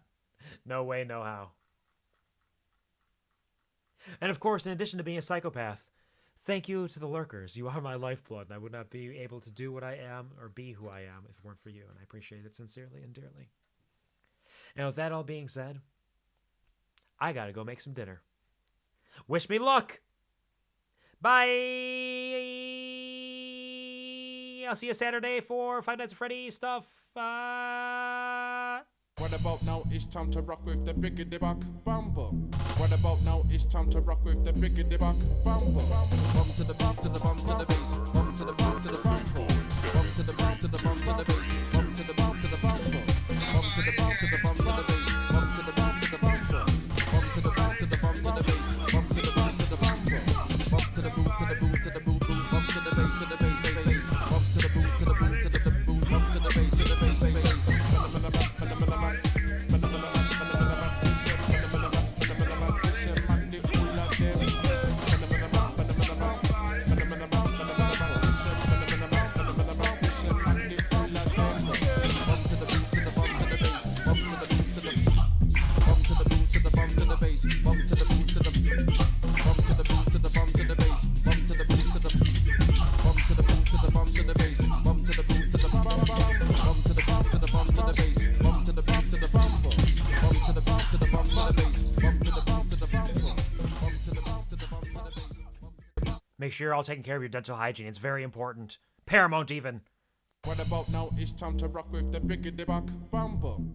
No way, no how. And of course, in addition to being a psychopath, thank you to the lurkers. You are my lifeblood, and I would not be able to do what I am or be who I am if it weren't for you, and I appreciate it sincerely and dearly. And with that all being said, I gotta go make some dinner. Wish me luck! Bye! I'll see you Saturday for Five Nights at Freddy's stuff. What about now? It's time to rock with the biggity back bumble. What about now? It's time to rock with the biggity back bumble. Bump to the bump to the bump to the bass. Bump to the bump to the bumble. Bump to the bump to the bump to the bass. Bump to the bump to the bumble. Bump to the bump to the bump to the bass. Bump to the bump to the bumble. Bump to the bump to the bump to the bass. Bump to the bump to the bumble. Bump to the boot to the boot to the boot boot. Bump to the bass to the bass bass. Bump to the boot to the boot to the boot. Bump to the bass to the bass bass. Make sure you're all taking care of your dental hygiene. It's very important. Paramount even. What about now? It's time to rock with the biggity back bumble.